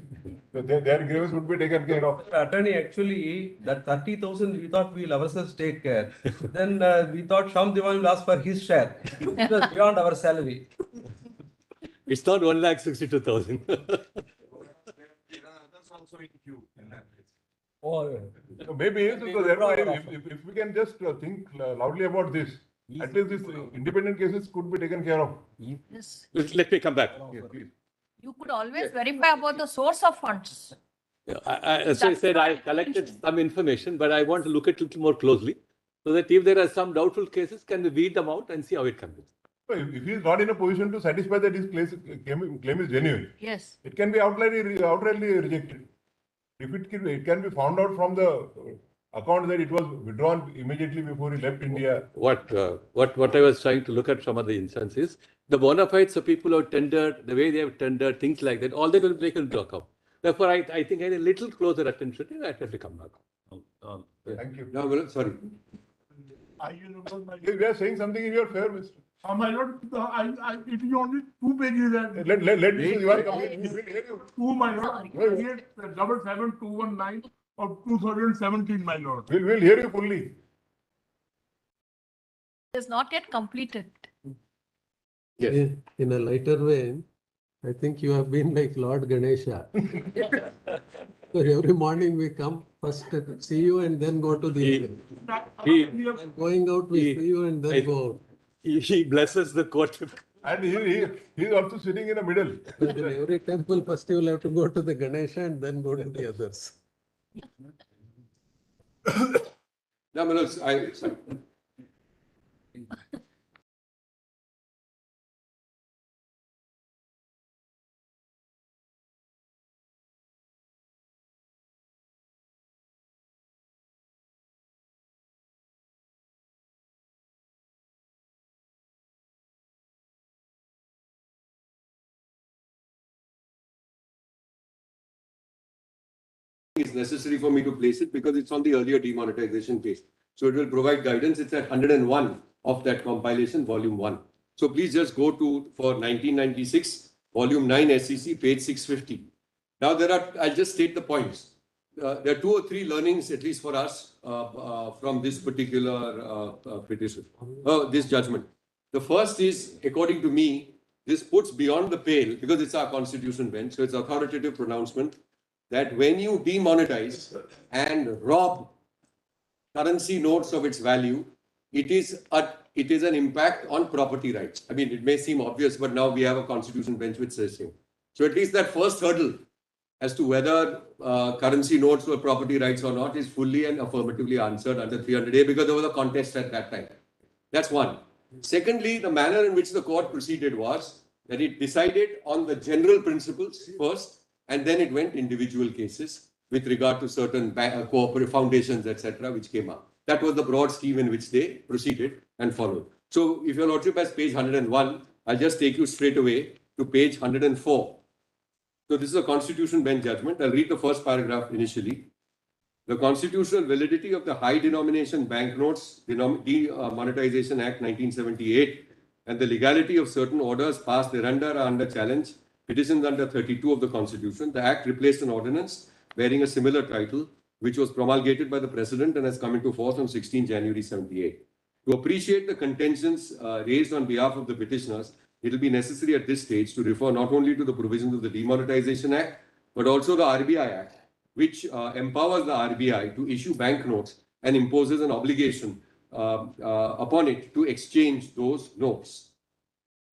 So their grievance would be taken care of. Attorney, actually, that 30,000 we thought we'll ourselves take care. Then we thought Shyam Diwan will ask for his share. It was beyond our salary. it's not 1,62,000. Oh, So maybe, so therefore, if we can just think loudly about this, at least these independent cases could be taken care of. Yes. Let me come back. You could always verify about the source of funds. As I said, I collected some information, but I want to look at it a little more closely so that if there are some doubtful cases, can we weed them out and see how it comes. So if he is not in a position to satisfy that his claim is genuine, Yes. it can be outrightly rejected. If it can be found out from the account that it was withdrawn immediately before he left India. What I was trying to look at some of the instances, the bona fides of people who have tendered, the way they have tendered, things like that, all that will be taken into account. Therefore, I think I need a little closer attention and I have to come back. Thank you. No, well, sorry. We are saying something in your favor, Mr. My lord, it is only 2 pages and Let Mr. Diwan come. 2, my lord, 77219 of 2017, my lord. We'll hear you fully. It is not yet completed. Yes. In a lighter vein, I think you have been like Lord Ganesha. So every morning we come, first see you and then go to the. Going out, we see you and then go out. He blesses the court. And he's also sitting in the middle. But in every temple, first you will have to go to the Ganesha and then go to the others. No, Manoj, it's necessary for me to place it because it's on the earlier demonetization case. So it will provide guidance. It's at 101 of that compilation, volume 1. So please just go to, for 1996, volume 9 SEC, page 650. Now I'll just state the points. There are 2 or 3 learnings, at least for us, from this particular petition, this judgment. The first is, according to me, this puts beyond the pale, because it's our constitution bench, so it's authoritative pronouncement, that when you demonetize and rob currency notes of its value, it is an impact on property rights. I mean, it may seem obvious, but now we have a constitution bench which says so. So at least that first hurdle as to whether currency notes were property rights or not is fully and affirmatively answered under 300A because there was a contest at that time. That's one. Secondly, the manner in which the court proceeded was that it decided on the general principles first, and then it went individual cases with regard to certain cooperative foundations, etc., which came up. That was the broad scheme in which they proceeded and followed. So if your lordship has page 101, I'll just take you straight away to page 104. So this is a constitution bench judgment. I'll read the first paragraph initially. The constitutional validity of the high denomination banknotes Demonetization Act 1978 and the legality of certain orders passed thereunder are under challenge. Petitions under 32 of the Constitution. The Act replaced an ordinance bearing a similar title, which was promulgated by the President and has come into force on 16 January 78. To appreciate the contentions raised on behalf of the petitioners, it will be necessary at this stage to refer not only to the provisions of the Demonetization Act, but also the RBI Act, which empowers the RBI to issue banknotes and imposes an obligation upon it to exchange those notes.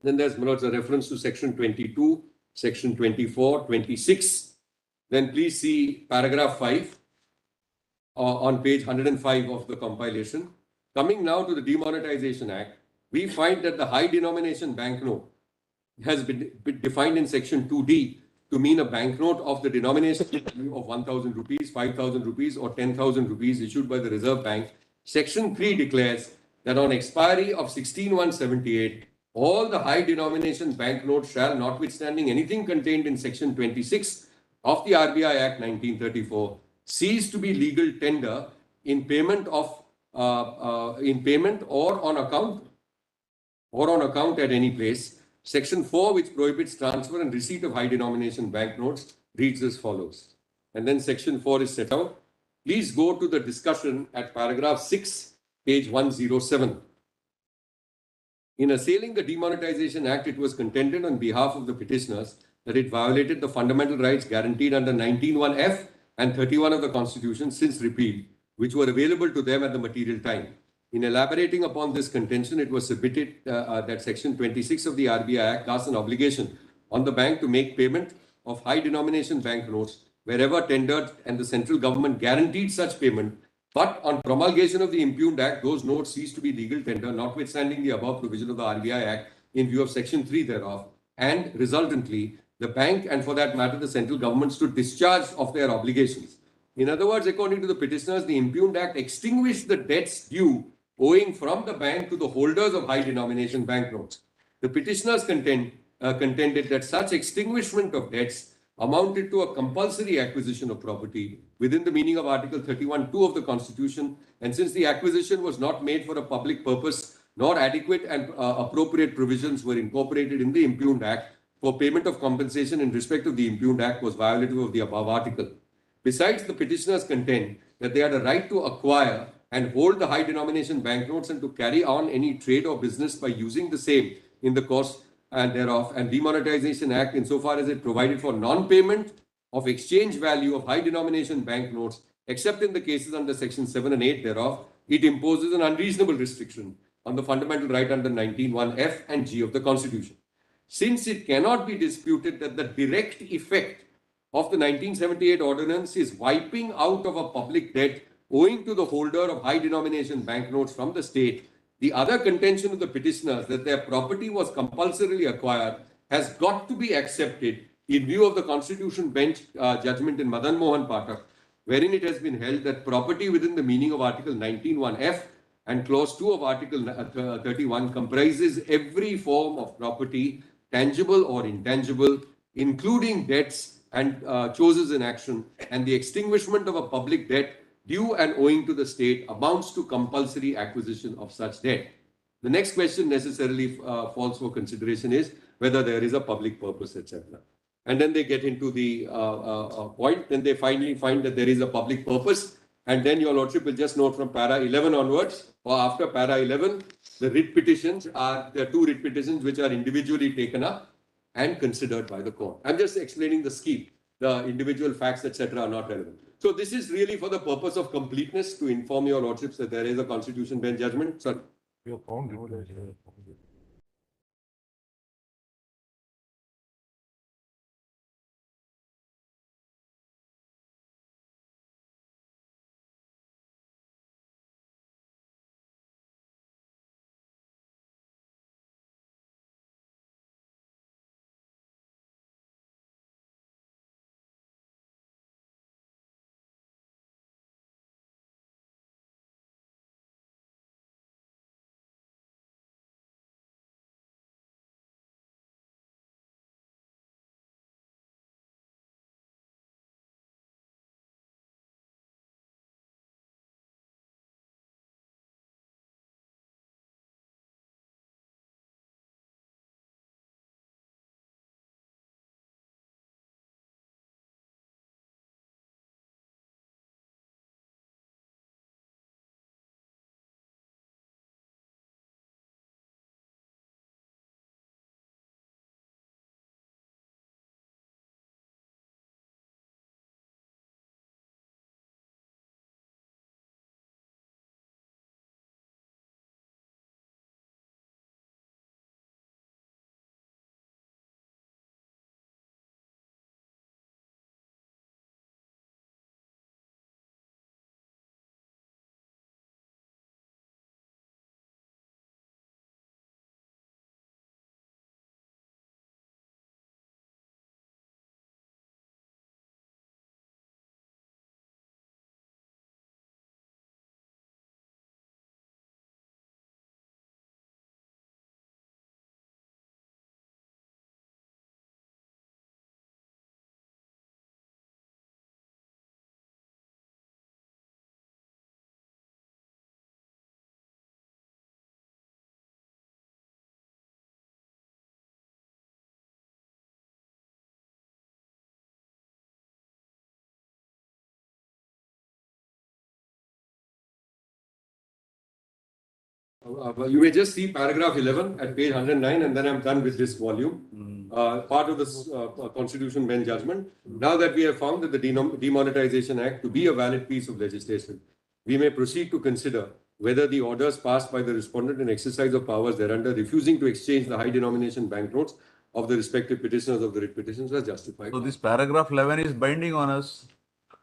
Then there's a reference to section 22, section 24, 26. Then please see paragraph 5 on page 105 of the compilation. Coming now to the Demonetization Act, we find that the high denomination banknote has been defined in section 2D to mean a banknote of the denomination of 1,000 rupees, 5,000 rupees or 10,000 rupees issued by the Reserve Bank. Section 3 declares that on expiry of 16/178, all the high denomination banknotes shall, notwithstanding anything contained in section 26 of the RBI Act 1934, cease to be legal tender in payment or on account at any place. Section 4, which prohibits transfer and receipt of high denomination banknotes, reads as follows. And then section 4 is set out. Please go to the discussion at paragraph 6, page 107. In assailing the Demonetization Act, it was contended on behalf of the petitioners that it violated the fundamental rights guaranteed under 19(1)(f) and 31 of the Constitution since repealed, which were available to them at the material time. In elaborating upon this contention, it was submitted that section 26 of the RBI Act casts an obligation on the bank to make payment of high denomination banknotes wherever tendered and the central government guaranteed such payment. But on promulgation of the impugned act, those notes cease to be legal tender, notwithstanding the above provision of the RBI Act in view of section 3 thereof, and resultantly, the bank and for that matter, the central government stood discharged of their obligations. In other words, according to the petitioners, the impugned act extinguished the debts due owing from the bank to the holders of high denomination banknotes. The petitioners contended that such extinguishment of debts amounted to a compulsory acquisition of property within the meaning of Article 31(2) of the Constitution, and since the acquisition was not made for a public purpose, nor adequate and appropriate provisions were incorporated in the impugned act for payment of compensation in respect of the impugned act was violative of the above article. Besides, the petitioners contend that they had a right to acquire and hold the high denomination banknotes and to carry on any trade or business by using the same in the course and thereof, and Demonetization Act, insofar as it provided for non-payment of exchange value of high denomination banknotes, except in the cases under section 7 and 8 thereof, it imposes an unreasonable restriction on the fundamental right under 19(1)(f) and (g) of the Constitution. Since it cannot be disputed that the direct effect of the 1978 ordinance is wiping out of a public debt owing to the holder of high denomination banknotes from the state, the other contention of the petitioners that their property was compulsorily acquired has got to be accepted in view of the Constitution bench judgment in Madan Mohan Pathak, wherein it has been held that property within the meaning of Article 19(1)(f) and Clause 2 of Article 31 comprises every form of property, tangible or intangible, including debts and choses in action, and the extinguishment of a public debt due and owing to the state amounts to compulsory acquisition of such debt. The next question necessarily falls for consideration is whether there is a public purpose, etc. And then they get into the point, then they finally find that there is a public purpose, and then your lordship will just note from para 11 onwards, or after para 11, the writ petitions are, there are two writ petitions which are individually taken up and considered by the court. I'm just explaining the scheme. The individual facts, etc. are not relevant. So this is really for the purpose of completeness, to inform your lordships that there is a constitution bench judgment. Sorry. You found it. You may just see paragraph 11 at page 109, and then I'm done with this volume. Part of this Constitution bench judgment. Now that we have found that the Demonetization Act to be a valid piece of legislation, we may proceed to consider whether the orders passed by the respondent in exercise of powers thereunder, refusing to exchange the high denomination banknotes of the respective petitioners of the writ petitions, are justified. So this paragraph 11 is binding on us.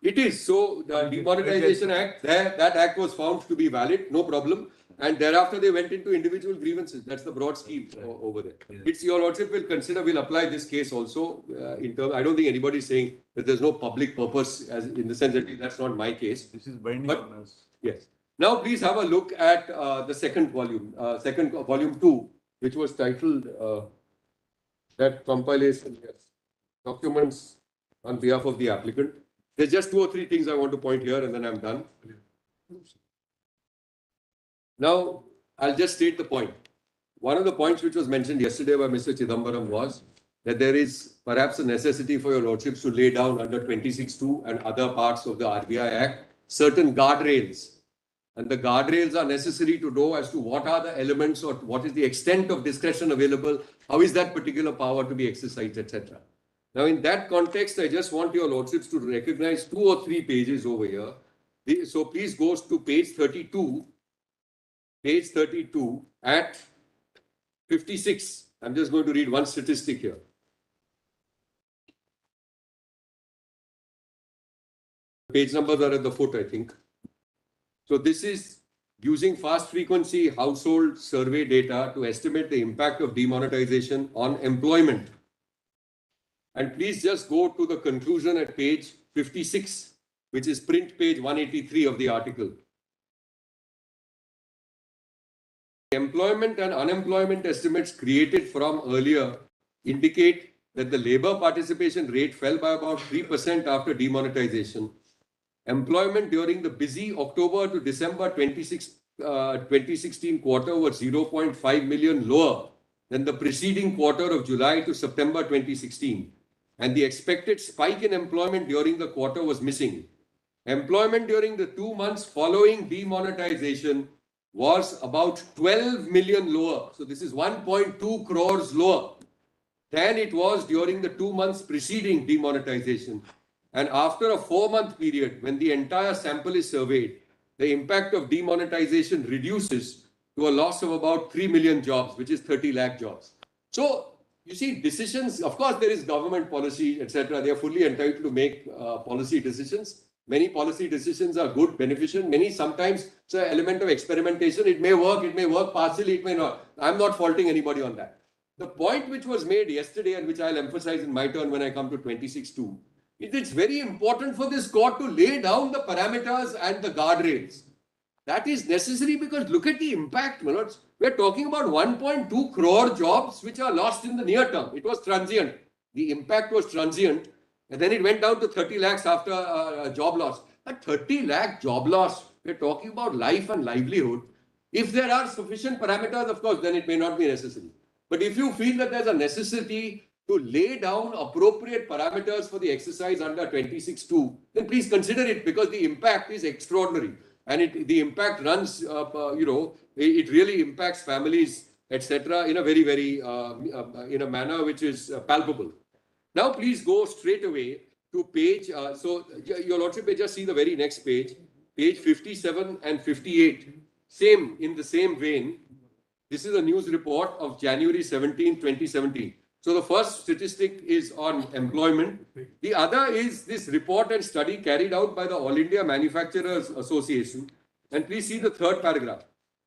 It is. So the Demonetization Act, that act was found to be valid, no problem. And thereafter they went into individual grievances. That's the broad scheme over there. It's your lordship will consider, will apply this case also in terms. I don't think anybody is saying that there's no public purpose, as in the sense that that's not my case. This is binding But, on us. yes. Now please have a look at the second volume 2, which was titled that compilation, yes, documents on behalf of the applicant. There's just 2 or 3 things I want to point here, and then I'm done. Now, I'll just state the point. One of the points which was mentioned yesterday by Mr. Chidambaram was that there is perhaps a necessity for your lordships to lay down under 26(2) and other parts of the RBI Act certain guardrails. And the guardrails are necessary to know as to what are the elements or what is the extent of discretion available, how is that particular power to be exercised, etc. Now, in that context, I just want your lordships to recognize 2 or 3 pages over here. So please go to page 32. Page 32 at 56. I'm just going to read one statistic here. Page numbers are at the foot, I think. So this is using fast frequency household survey data to estimate the impact of demonetization on employment. And please just go to the conclusion at page 56, which is print page 183 of the article. Employment and unemployment estimates created from earlier indicate that the labor participation rate fell by about 3% after demonetization. Employment during the busy October to December 2016 quarter was 0.5 million lower than the preceding quarter of July to September 2016. And the expected spike in employment during the quarter was missing. Employment during the 2 months following demonetization was about 12 million lower. So this is 1.2 crores lower than it was during the 2 months preceding demonetization. And after a 4-month period, when the entire sample is surveyed, the impact of demonetization reduces to a loss of about 3 million jobs, which is 30 lakh jobs. So you see, decisions, of course, there is government policy, etc. They are fully entitled to make policy decisions. Many policy decisions are good, beneficial. Many sometimes it's an element of experimentation. It may work partially, it may not. I'm not faulting anybody on that. The point which was made yesterday and which I'll emphasize in my turn when I come to 26.2 is it's very important for this court to lay down the parameters and the guardrails. That is necessary because look at the impact, Manoj. We're talking about 1.2 crore jobs which are lost in the near term. It was transient. The impact was transient. And then it went down to 30 lakhs after job loss. At 30 lakh job loss, we're talking about life and livelihood. If there are sufficient parameters, of course, then it may not be necessary. But if you feel that there's a necessity to lay down appropriate parameters for the exercise under 26.2, then please consider it because the impact is extraordinary. And the impact runs, it really impacts families, etc. in a very, very, in a manner which is palpable. Now, please go straight away to page, so your Lordship may just see the very next page, page 57 and 58. Same, in the same vein, this is a news report of January 17, 2017. So the first statistic is on employment. The other is this report and study carried out by the All India Manufacturers Association. And please see the third paragraph.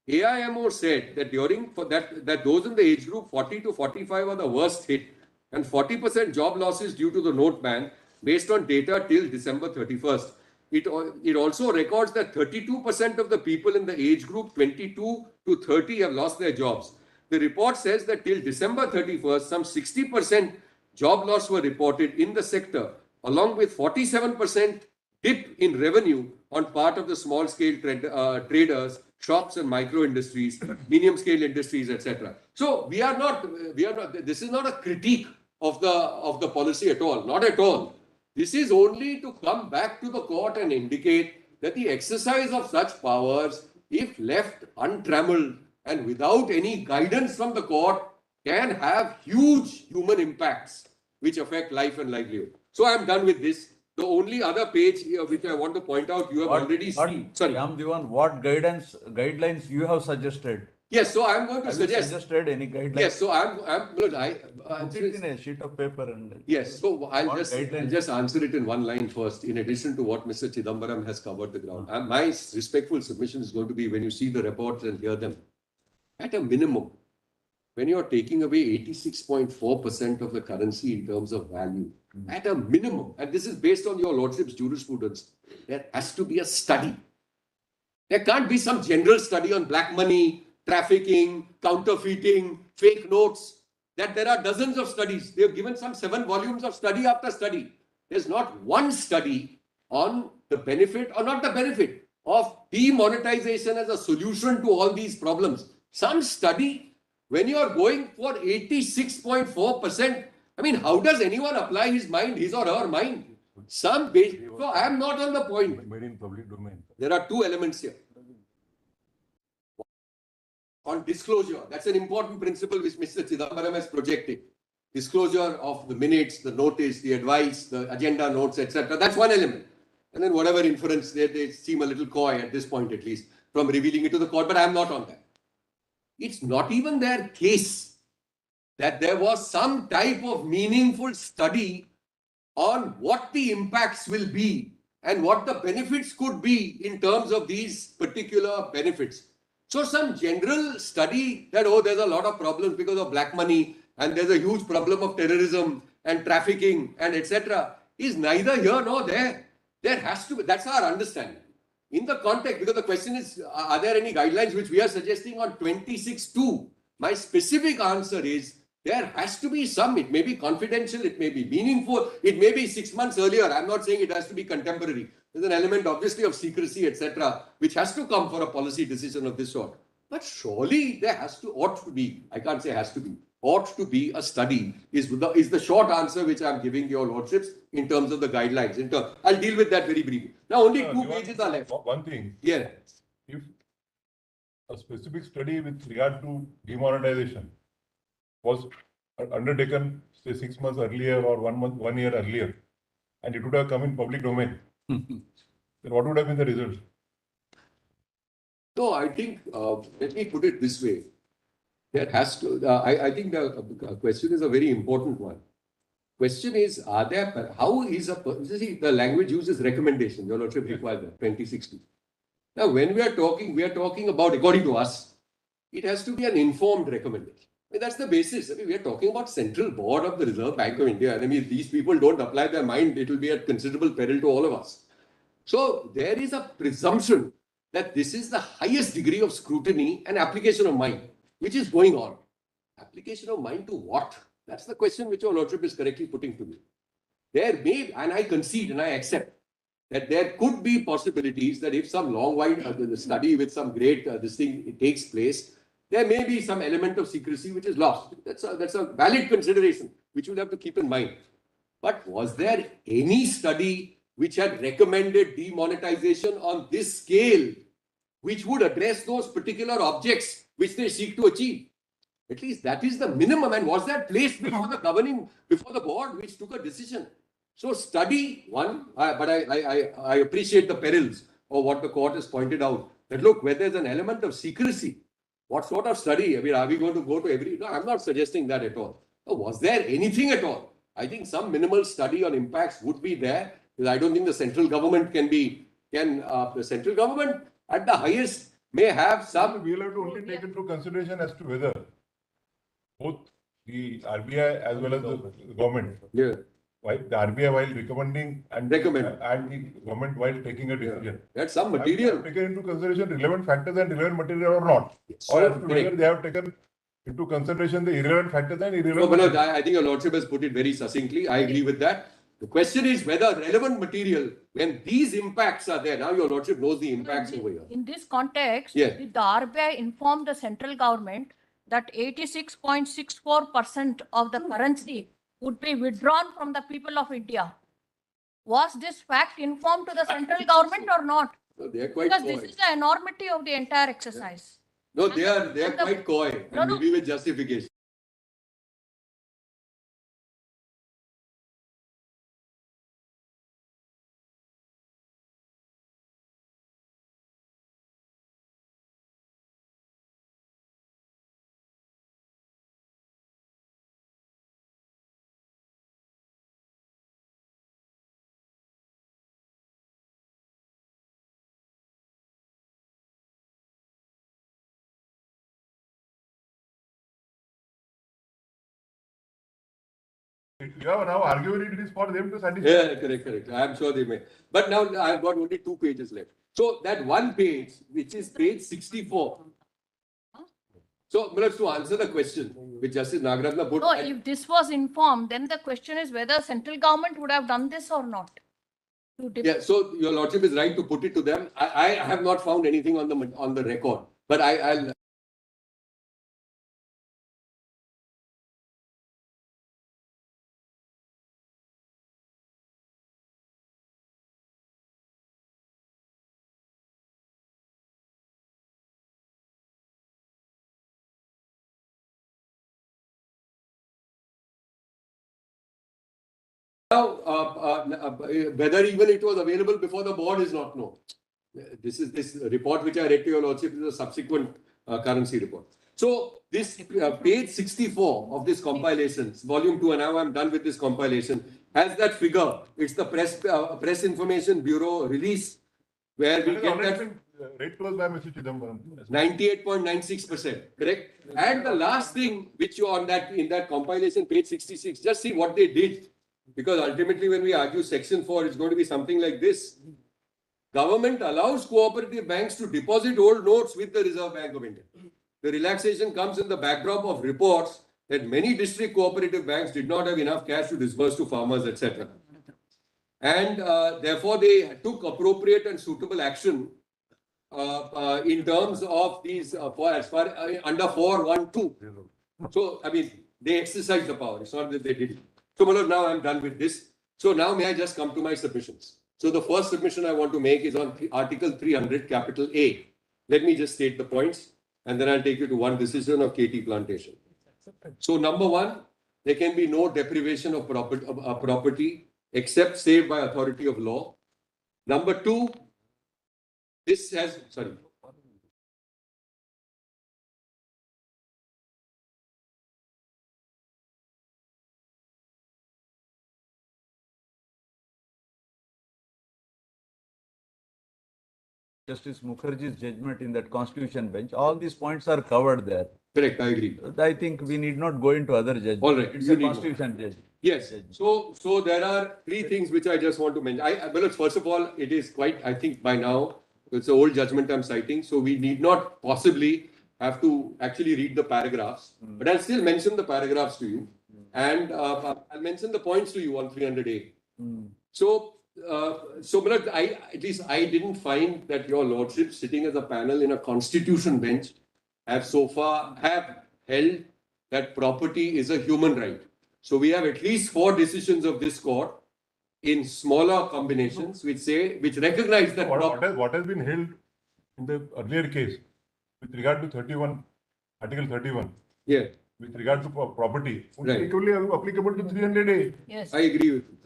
AIMO said that that those in the age group 40 to 45 are the worst hit, and 40% job losses due to the note ban based on data till December 31st. It also records that 32% of the people in the age group 22 to 30 have lost their jobs. The report says that till December 31st, some 60% job loss were reported in the sector, along with 47% dip in revenue on part of the small-scale traders, shops and micro-industries, medium-scale industries, etc. So we are not, this is not a critique of the policy at all, not at all. This is only to come back to the court and indicate that the exercise of such powers, if left untrammeled and without any guidance from the court, can have huge human impacts which affect life and livelihood. So I am done with this. The only other page here which I want to point out, you have already seen. Sorry. Yamdivan, what guidelines you have suggested? Yes, so I am going to suggest. Have you suggested any guidelines? Yes, so put it in a sheet of paper and. Yes, so I'll just answer it in one line first. In addition to what Mr. Chidambaram has covered the ground, my respectful submission is going to be when you see the reports and hear them. At a minimum, when you are taking away 86.4% of the currency in terms of value, at a minimum, and this is based on your Lordship's jurisprudence, there has to be a study. There can't be some general study on black money, trafficking, counterfeiting, fake notes, that there are dozens of studies. They have given some 7 volumes of study after study. There's not one study on the benefit or not the benefit of demonetization as a solution to all these problems. Some study when you are going for 86.4%. I mean, how does anyone apply his or her mind? So I am not on the point. Made in public domain. There are 2 elements here. On disclosure, that's an important principle which Mr. Chidambaram has projected. Disclosure of the minutes, the notice, the advice, the agenda notes, etc. That's one element. And then whatever inference, they seem a little coy at this point at least from revealing it to the court, but I am not on that. It's not even their case that there was some type of meaningful study on what the impacts will be and what the benefits could be in terms of these particular benefits. So some general study that, oh, there's a lot of problems because of black money and there's a huge problem of terrorism and trafficking and etc. is neither here nor there. There has to be, that's our understanding. In the context, because the question is, are there any guidelines which we are suggesting on 26.2? My specific answer is, There has to be some, it may be confidential, it may be meaningful, it may be 6 months earlier. I'm not saying it has to be contemporary. There's an element obviously of secrecy, etc., which has to come for a policy decision of this sort. But surely there ought to be, I can't say has to be, ought to be a study is the short answer which I'm giving your lordships in terms of the guidelines. I'll deal with that very briefly. Now only 2 pages are left. One thing, Yeah. if a specific study with regard to demonetization was undertaken, say 6 months earlier or 1 year earlier, and it would have come in public domain, then what would have been the result? No, I think, let me put it this way. There has to, I think the question is a very important one. Question is, the language uses recommendation, your lordship requires that, 2060. Now, when we are talking about, according to us, it has to be an informed recommendation. I mean, that's the basis. I mean, we are talking about Central Board of the Reserve Bank of India. I mean, if these people don't apply their mind, it will be at considerable peril to all of us. So, there is a presumption that this is the highest degree of scrutiny and application of mind, which is going on. Application of mind to what? That's the question which your lordship is correctly putting to me. There may, and I concede and I accept, that there could be possibilities that if some long-wide study with some great this thing takes place, there may be some element of secrecy which is lost. That's a valid consideration, which we'll have to keep in mind. But was there any study which had recommended demonetization on this scale, which would address those particular objects which they seek to achieve? At least that is the minimum. And was that placed before the board which took a decision? So study one, but I appreciate the perils of what the court has pointed out. That look, where there's an element of secrecy, what sort of study? I mean, are we going to go to every? No, I'm not suggesting that at all. So was there anything at all? I think some minimal study on impacts would be there. Because I don't think the central government the central government at the highest may have some. We will have to only take into consideration as to whether both the RBI as well as the government. Yeah. Why the RBI while recommending and the government while taking a decision. That's some material. Have taken into consideration relevant factors and relevant material or not. Yes. Or as to whether they have taken into consideration the irrelevant factors and irrelevant. No, Manoj, I think your lordship has put it very succinctly. I agree with that. The question is whether relevant material, when these impacts are there, now your lordship knows the impacts over here. In this context, Yeah. did the RBI inform the central government that 86.64% of the currency would be withdrawn from the people of India? Was this fact informed to the central government or not? No, they are quite Because coy. this is the enormity of the entire exercise. No, they are quite coy and maybe with justification. You have now arguably it is for them to satisfy. Yeah, correct. I am sure they may. But now I've got only 2 pages left. So that one page, which is page 64. So, Manoj, to answer the question which Justice Nagaratna put. No, if this was informed, then the question is whether central government would have done this or not. Yeah, so your lordship is right to put it to them. I have not found anything on the record, but I'll. Now, whether even it was available before the board is not known. This report which I read to your lordship is a subsequent currency report. So this page 64 of this compilation, volume 2, and now I'm done with this compilation, has that figure. It's the Press Information Bureau release where we get that. Rate close by Mr. Chidambaram. 98.96%, correct? And the last thing which you in that compilation, page 66, just see what they did. Because ultimately when we argue section 4, it's going to be something like this. Government allows cooperative banks to deposit old notes with the Reserve Bank of India. The relaxation comes in the backdrop of reports that many district cooperative banks did not have enough cash to disburse to farmers, etc. And therefore, they took appropriate and suitable action in terms of these under 412. So, I mean, they exercised the power. It's not that they did it. So, Manoj, now I'm done with this. So now may I just come to my submissions? So the first submission I want to make is on Article 300, capital A. Let me just state the points and then I'll take you to one decision of KT Plantation. So number one, there can be no deprivation of property except saved by authority of law. Number two, this has, sorry. Justice Mukherjee's judgment in that constitution bench, all these points are covered there. Correct, I agree. I think we need not go into other judgments. All right, It's you a need not. constitution judgment. Yes. So there are three things which I just want to mention. Well, first of all, it is quite, I think by now, it's an old judgment I'm citing. So we need not possibly have to actually read the paragraphs, but I'll still mention the paragraphs to you. And I'll mention the points to you on 300A. So, Manoj, at least I didn't find that your lordship sitting as a panel in a constitution bench have so far have held that property is a human right. So we have at least 4 decisions of this court in smaller combinations which recognize that what has been held in the earlier case with regard to 31, Article 31. Yeah. With regard to property, Right. equally applicable to 300A. Yes. I agree with you.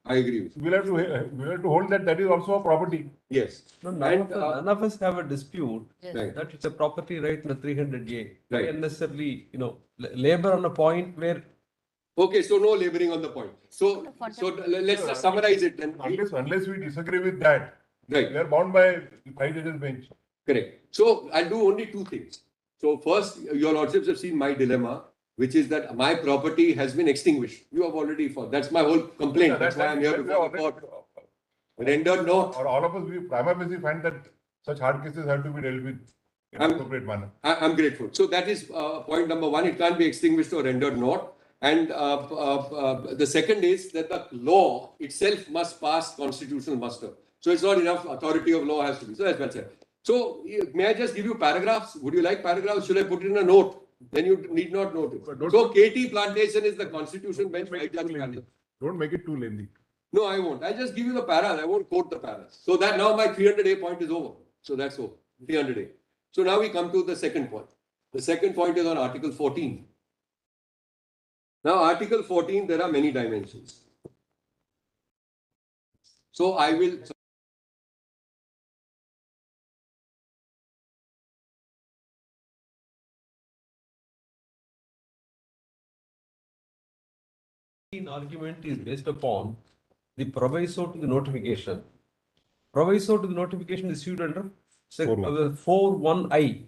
I agree with you. We'll have to hold that is also a property. Yes. No, And, none of us have a dispute Right. that it's a property right in the 300A. Right. Unnecessarily, labor on a point where Okay, so no laboring on the point. So let's just summarize it then. Unless we disagree with that, Right. we are bound by the 5 judges bench. Correct. So I'll do only 2 things. So first, your lordships have seen my dilemma, which is that my property has been extinguished. You have already fought. That's my whole complaint. That's why I'm here before the court. Rendered note. Or all of us, we prima facie find that such hard cases have to be dealt with in an appropriate manner. I'm grateful. So that is point number 1. It can't be extinguished or rendered not. And the second is that the law itself must pass constitutional muster. So it's not enough authority of law has to be. So that's well said. So may I just give you paragraphs? Would you like paragraphs? Should I put it in a note? Then you need not note it. So KT Plantation is the constitution bench. Don't make it too lengthy. No, I won't. I'll just give you the paras. I won't quote the paras. So that now my 300A point is over. So that's over. 300A. So now we come to the second point. The second point is on Article 14. Now, Article 14, there are many dimensions. So I will. argument is based upon the proviso to the notification. Proviso to the notification is issued under 4.1i.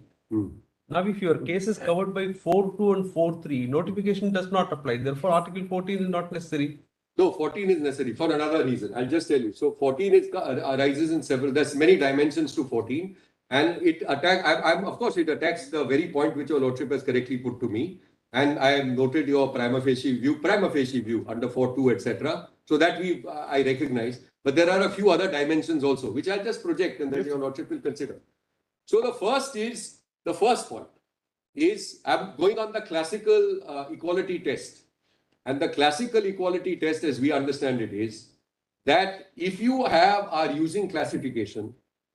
Now, if your case is covered by 4.2 and 4.3, notification does not apply. Therefore, Article 14 is not necessary. No, 14 is necessary for another reason. I'll just tell you. So 14 arises in several, there's many dimensions to 14. And it of course, it attacks the very point which your lordship has correctly put to me. And I have noted your prima facie view under 4.2, etc. So that I recognize. But there are a few other dimensions also, which I'll just project and then your lordship will consider. So the first point is I'm going on the classical equality test. And the classical equality test, as we understand it, is that if you are using classification,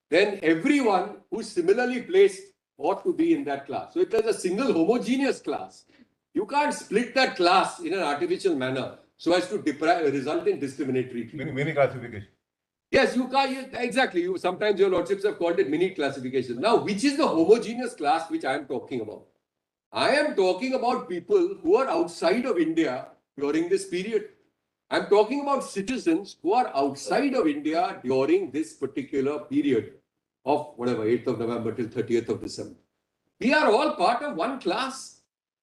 then everyone who's similarly placed ought to be in that class. So if there's a single homogeneous class, you can't split that class in an artificial manner so as to result in discriminatory treatment. Mini classification. Yes, you can't. Exactly. Sometimes your lordships have called it mini classification. Now, which is the homogeneous class which I am talking about? I am talking about people who are outside of India during this period. I'm talking about citizens who are outside of India during this particular period of whatever, 8th of November till 30th of December. We are all part of one class.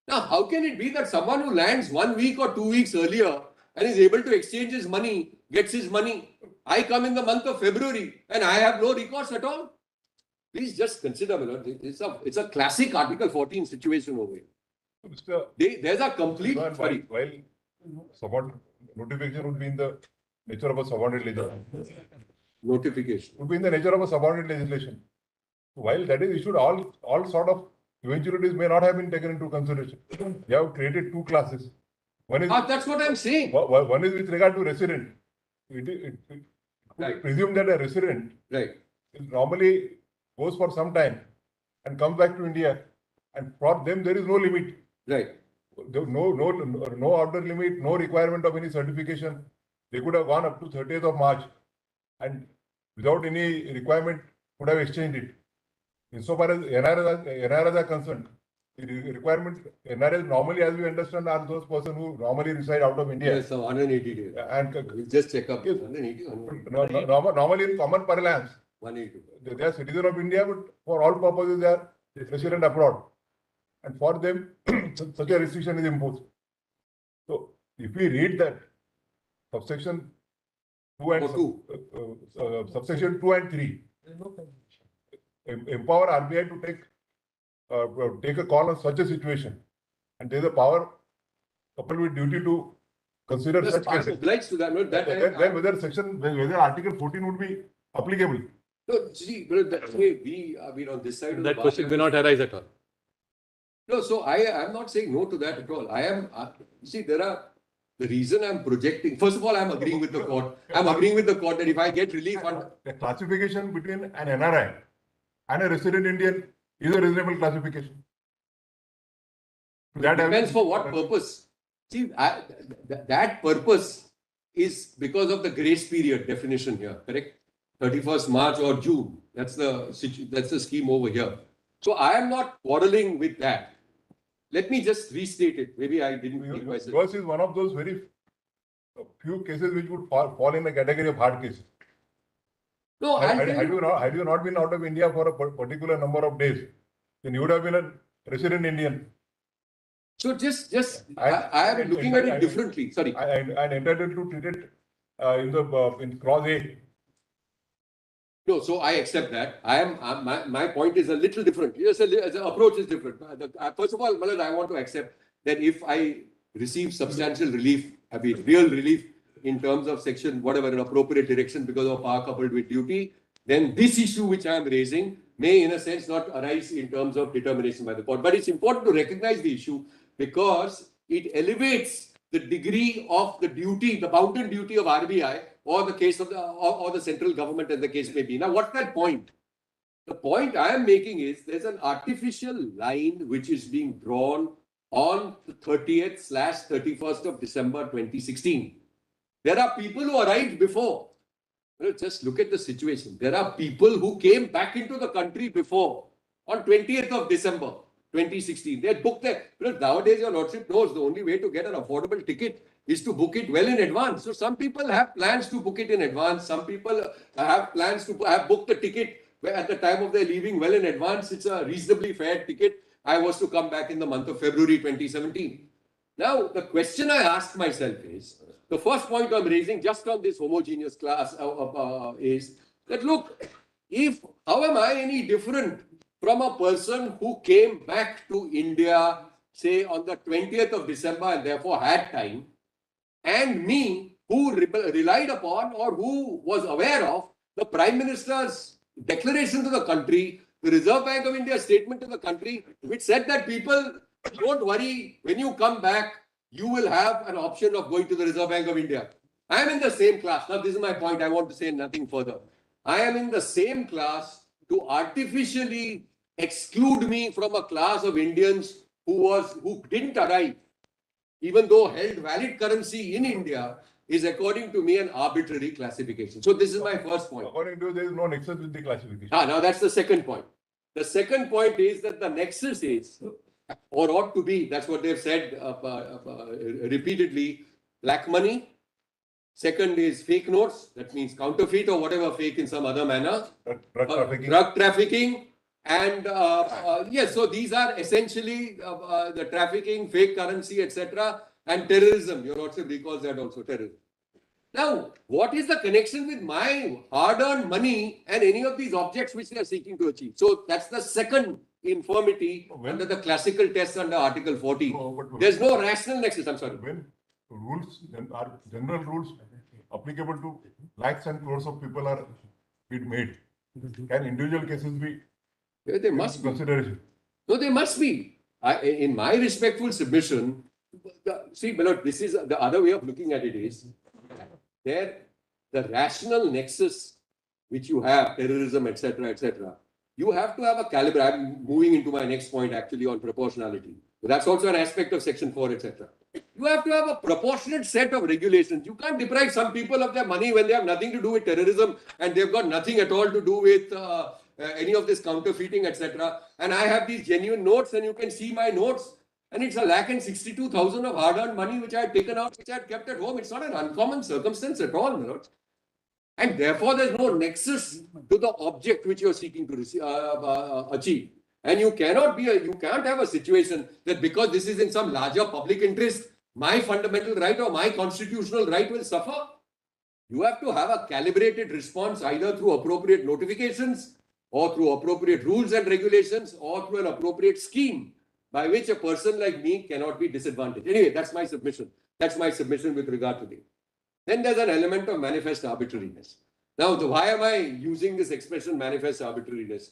Now, how can it be that someone who lands 1 week or 2 weeks earlier and is able to exchange his money, gets his money? I come in the month of February and I have no recourse at all. Please just consider, my lord, it's a classic Article 14 situation over here. Mr. There's a complete, While sorry. notification would be in the nature of a subordinate legislation. Notification. Would be in the nature of a subordinate legislation. While that is issued, all sort of eventualities may not have been taken into consideration. You have created two classes. One is That's what I'm saying. one is with regard to resident. It Right. presume that a resident Right. normally goes for some time and comes back to India, and for them there is no limit. Right. No outer limit, no requirement of any certification. They could have gone up to 30th of March and without any requirement could have exchanged it. Insofar as NRIs are concerned, the requirement, NRIs normally, as we understand, are those persons who normally reside out of India. Yes, 180 days. And We'll just check up. Yes. 180. normally in common parlance, 180. they are citizen of India, but for all purposes they are resident abroad. And for them, such a restriction is imposed. So, if we read that subsection 2 and subsection 2 and 3 empower RBI to take a call on such a situation, and there is a power coupled with duty to consider Yes, such I'm cases. obliged to that. No, that Then whether Article 14 would be applicable. no, see, but that way we are on this side. of the That bar. question may not arise at all. No, so I'm not saying no to that at all. I am, see, the reason I'm projecting, first of all, I'm agreeing with the court. I'm agreeing with the court that if I get relief on, The classification between an NRI and a resident Indian is a reasonable classification. That depends for what purpose. See, that purpose is because of the grace period definition here, correct? 31st March or June. That's the scheme over here. So I am not quarreling with that. Let me just restate it. Maybe I didn't make myself. Yours is one of those very few cases which would fall in the category of hard cases. No, I'll tell Had you. you not been out of India for a particular number of days, then you would have been a resident Indian. So I am looking at it differently. Sorry. And entitled to treat it in clause A. No, so I accept that. My point is a little different. Yes, the approach is different. First of all, Malad, I want to accept that if I receive substantial relief, I mean real relief in terms of section, whatever, an appropriate direction because of power coupled with duty, then this issue which I am raising may in a sense not arise in terms of determination by the court. But it's important to recognize the issue because it elevates the degree of the duty, the bounden duty of RBI or the case of or the central government as the case may be. Now, what's that point? The point I am making is there's an artificial line which is being drawn on the 30th/31st of December 2016. There are people who arrived before. Well, just look at the situation. There are people who came back into the country before on 20th of December 2016. They had booked their, nowadays your lordship knows the only way to get an affordable ticket is to book it well in advance. So some people have plans to book it in advance. Some people have plans to have booked the ticket at the time of their leaving well in advance. It's a reasonably fair ticket. I was to come back in the month of February 2017. Now, the question I asked myself is, the first point I'm raising just on this homogeneous class is that look, how am I any different from a person who came back to India, say on the 20th of December and therefore had time, and me who relied upon or who was aware of the Prime Minister's declaration to the country, the Reserve Bank of India statement to the country, which said that people, don't worry, when you come back, you will have an option of going to the Reserve Bank of India. I am in the same class. Now, this is my point. I want to say nothing further. I am in the same class to artificially exclude me from a class of Indians who didn't arrive, even though held valid currency in India, is according to me an arbitrary classification. So this is my first point. According to you, there is no nexus with the classification. Now that's the second point. The second point is that the nexus is, or ought to be, that's what they've said repeatedly, black money. Second is fake notes, that means counterfeit or whatever fake in some other manner. Drug trafficking. Drug trafficking. And yes, so these are essentially the trafficking, fake currency, etc. and terrorism. Your Lordship recalls that also, terrorism. Now, what is the connection with my hard-earned money and any of these objects which they are seeking to achieve? So that's the second infirmity When- under the classical test under Article 14. No, but- There's no rational nexus. I'm sorry. When rules are general rules applicable to lakhs and crores of people are being made, can individual cases be There must be. consideration? No, they must be. In my respectful submission, see, Manoj, this is the other way of looking at it is there the rational nexus which you have, terrorism, etc., you have to have a caliber. I'm moving into my next point actually on proportionality. That's also an aspect of Section 4, etc. You have to have a proportionate set of regulations. You can't deprive some people of their money when they have nothing to do with terrorism and they've got nothing at all to do with any of this counterfeiting, etc. And I have these genuine notes, and you can see my notes. And it's 1,62,000 of hard-earned money which I had taken out, which I had kept at home. It's not an uncommon circumstance at all, Manoj. And therefore, there's no nexus to the object which you're seeking to achieve. And you cannot you can't have a situation that because this is in some larger public interest, my fundamental right or my constitutional right will suffer. You have to have a calibrated response either through appropriate notifications or through appropriate rules and regulations or through an appropriate scheme by which a person like me cannot be disadvantaged. Anyway, that's my submission. That's my submission with regard to this. Then there's an element of manifest arbitrariness. Now, why am I using this expression manifest arbitrariness?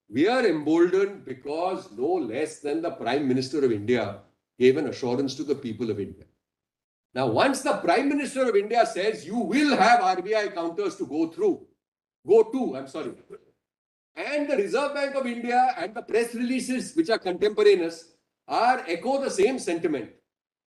We are emboldened because no less than the Prime Minister of India gave an assurance to the people of India. Now, once the Prime Minister of India says you will have RBI counters to go to, and the Reserve Bank of India and the press releases which are contemporaneous echo the same sentiment,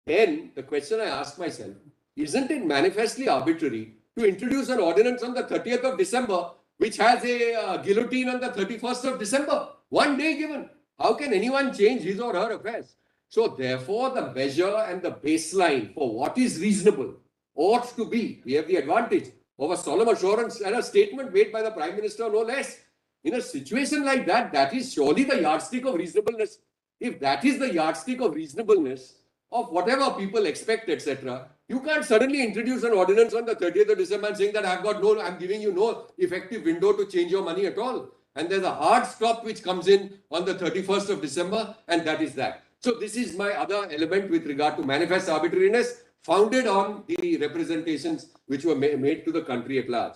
then the question I ask myself, isn't it manifestly arbitrary to introduce an ordinance on the 30th of December which has a guillotine on the 31st of December? One day given. How can anyone change his or her affairs? So therefore, the measure and the baseline for what is reasonable ought to be, we have the advantage of a solemn assurance and a statement made by the Prime Minister, no less. In a situation like that, that is surely the yardstick of reasonableness. If that is the yardstick of reasonableness, of whatever people expect, etc., you can't suddenly introduce an ordinance on the 30th of December and saying that I'm giving you no effective window to change your money at all. And there's a hard stop which comes in on the 31st of December, and that is that. So this is my other element with regard to manifest arbitrariness, founded on the representations which were made to the country at large.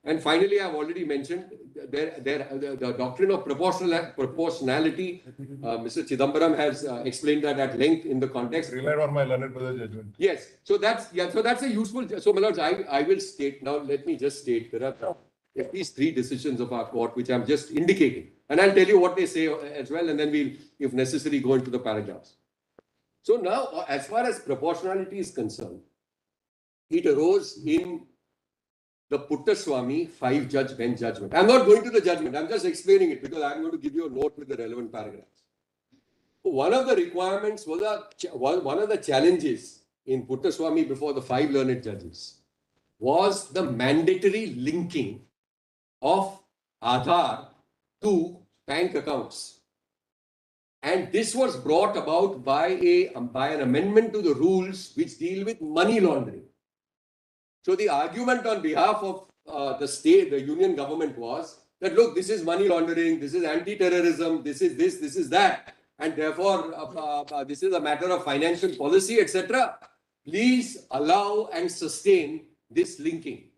And finally, I've already mentioned the doctrine of proportionality. Mr. Chidambaram has explained that at length in the context. Relied on my learned brother's judgment. Yes. So that's a useful. So, Manoj, I will state now. Let me just state there are at least 3 decisions of our court which I'm just indicating, and I'll tell you what they say as well, and then we'll, if necessary, go into the paragraphs. So now, as far as proportionality is concerned, it arose in the Puttaswamy 5-judge bench judgment. I'm not going to the judgment. I'm just explaining it because I'm going to give you a note with the relevant paragraphs. One of the requirements was one of the challenges in Puttaswamy before the 5 learned judges was the mandatory linking of Aadhaar to bank accounts. And this was brought about by an amendment to the rules which deal with money laundering. So the argument on behalf of the state, the union government was that, look, this is money laundering, this is anti-terrorism, this is this, this is that. And therefore, this is a matter of financial policy, etc. Please allow and sustain this linking.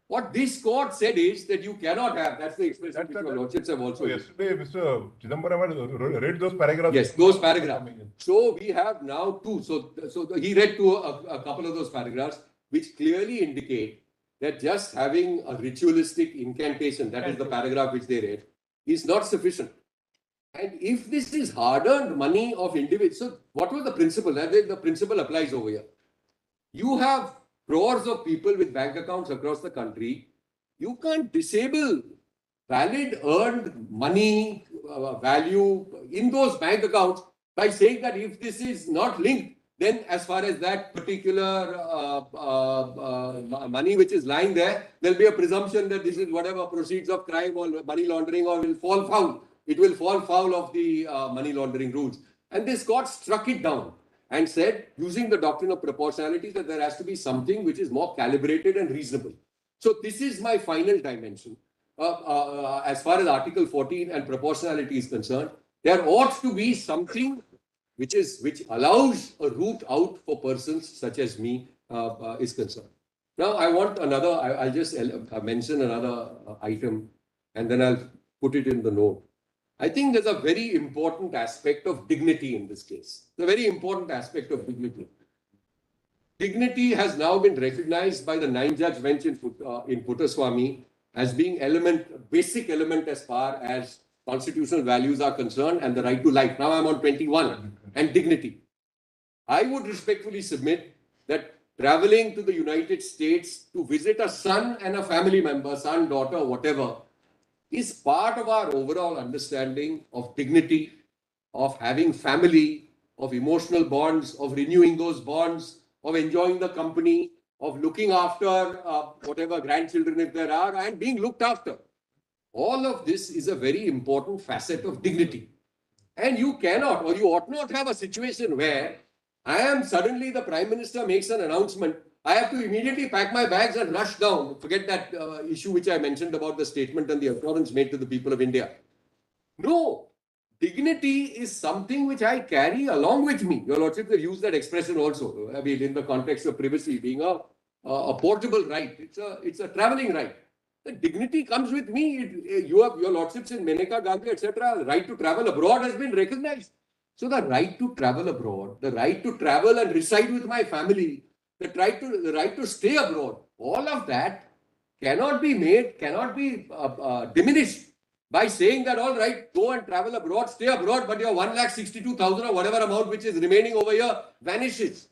What this court said is that you cannot have, that's the expression which your lordships have also used. Yesterday, Mr. Chidambaram had read those paragraphs. Yes, those paragraphs. So we have now 2. So he read to a couple of those paragraphs, which clearly indicate that just having a ritualistic incantation, that is the paragraph which they read, is not sufficient. And if this is hard-earned money of individuals, so what was the principle? The principle applies over here. You have crores of people with bank accounts across the country. You can't disable valid earned money value in those bank accounts by saying that if this is not linked, then as far as that particular money which is lying there, there'll be a presumption that this is whatever proceeds of crime or money laundering or will fall foul. It will fall foul of the money laundering rules. And this court struck it down and said, using the doctrine of proportionality, that there has to be something which is more calibrated and reasonable. So this is my final dimension. As far as Article 14 and proportionality is concerned, There ought to be something which allows a route out for persons such as me is concerned. Now, I want another, I'll just mention another item and then I'll put it in the note. I think there's a very important aspect of dignity in this case. The very important aspect of dignity. Dignity has now been recognized by the 9-judge bench in Puttaswamy as being basic element as far as constitutional values are concerned and the right to life. Now I'm on 21 and dignity. I would respectfully submit that traveling to the United States to visit a son and a family member, son, daughter, whatever, is part of our overall understanding of dignity, of having family, of emotional bonds, of renewing those bonds, of enjoying the company, of looking after whatever grandchildren if there are, and being looked after. All of this is a very important facet of dignity. And you cannot or you ought not have a situation where I am suddenly the Prime Minister makes an announcement. I have to immediately pack my bags and rush down. Forget that issue which I mentioned about the statement and the assurance made to the people of India. No, dignity is something which I carry along with me. Your Lordship have used that expression also. I mean, in the context of privacy being a portable right. It's a traveling right. The dignity comes with me. You have your Lordships in Maneka Gandhi, etc. Right to travel abroad has been recognized. So the right to travel abroad, the right to travel and reside with my family, the right to stay abroad, all of that cannot be diminished by saying that, all right, go and travel abroad, stay abroad, but your 1,62,000 or whatever amount which is remaining over here vanishes.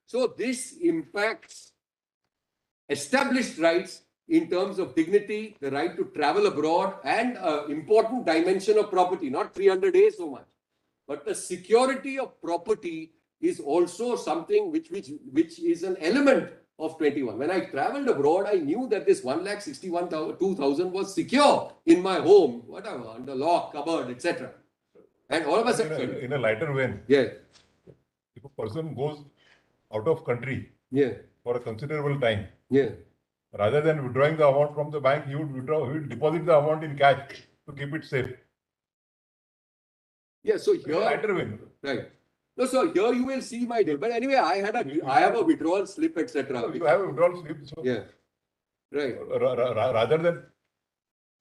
So this impacts established rights in terms of dignity, the right to travel abroad, and important dimension of property, not 300 days so much. But the security of property is also something which is an element of 21. When I traveled abroad, I knew that this 1,61,200 was secure in my home, whatever, under lock, cupboard, etc. And all of a sudden, in a lighter vein, yeah, if a person goes out of country yeah, for a considerable time, yeah, rather than withdrawing the amount from the bank, he would deposit the amount in cash to keep it safe. yeah. So In a here, lighter vein. right. No, so here you will see my deal. But anyway, I have a withdrawal slip, etc. You have a withdrawal slip, so Yeah, right. rather than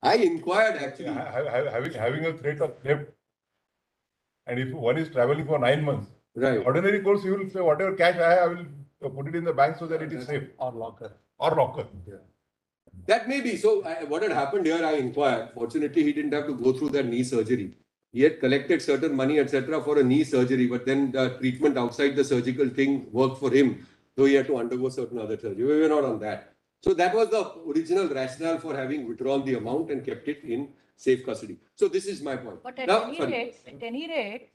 I inquired actually. having a threat of theft, and if one is traveling for 9 months, Right. ordinary course, you will say whatever cash I have, I will put it in the bank so that it is safe. Or locker. Or locker. Yeah. That may be. So what had happened here, I inquired. Fortunately, he didn't have to go through that knee surgery. He had collected certain money, etc., for a knee surgery, but then the treatment outside the surgical thing worked for him, though he had to undergo certain other surgery. We were not on that. So that was the original rationale for having withdrawn the amount and kept it in safe custody. So this is my point. But at any rate,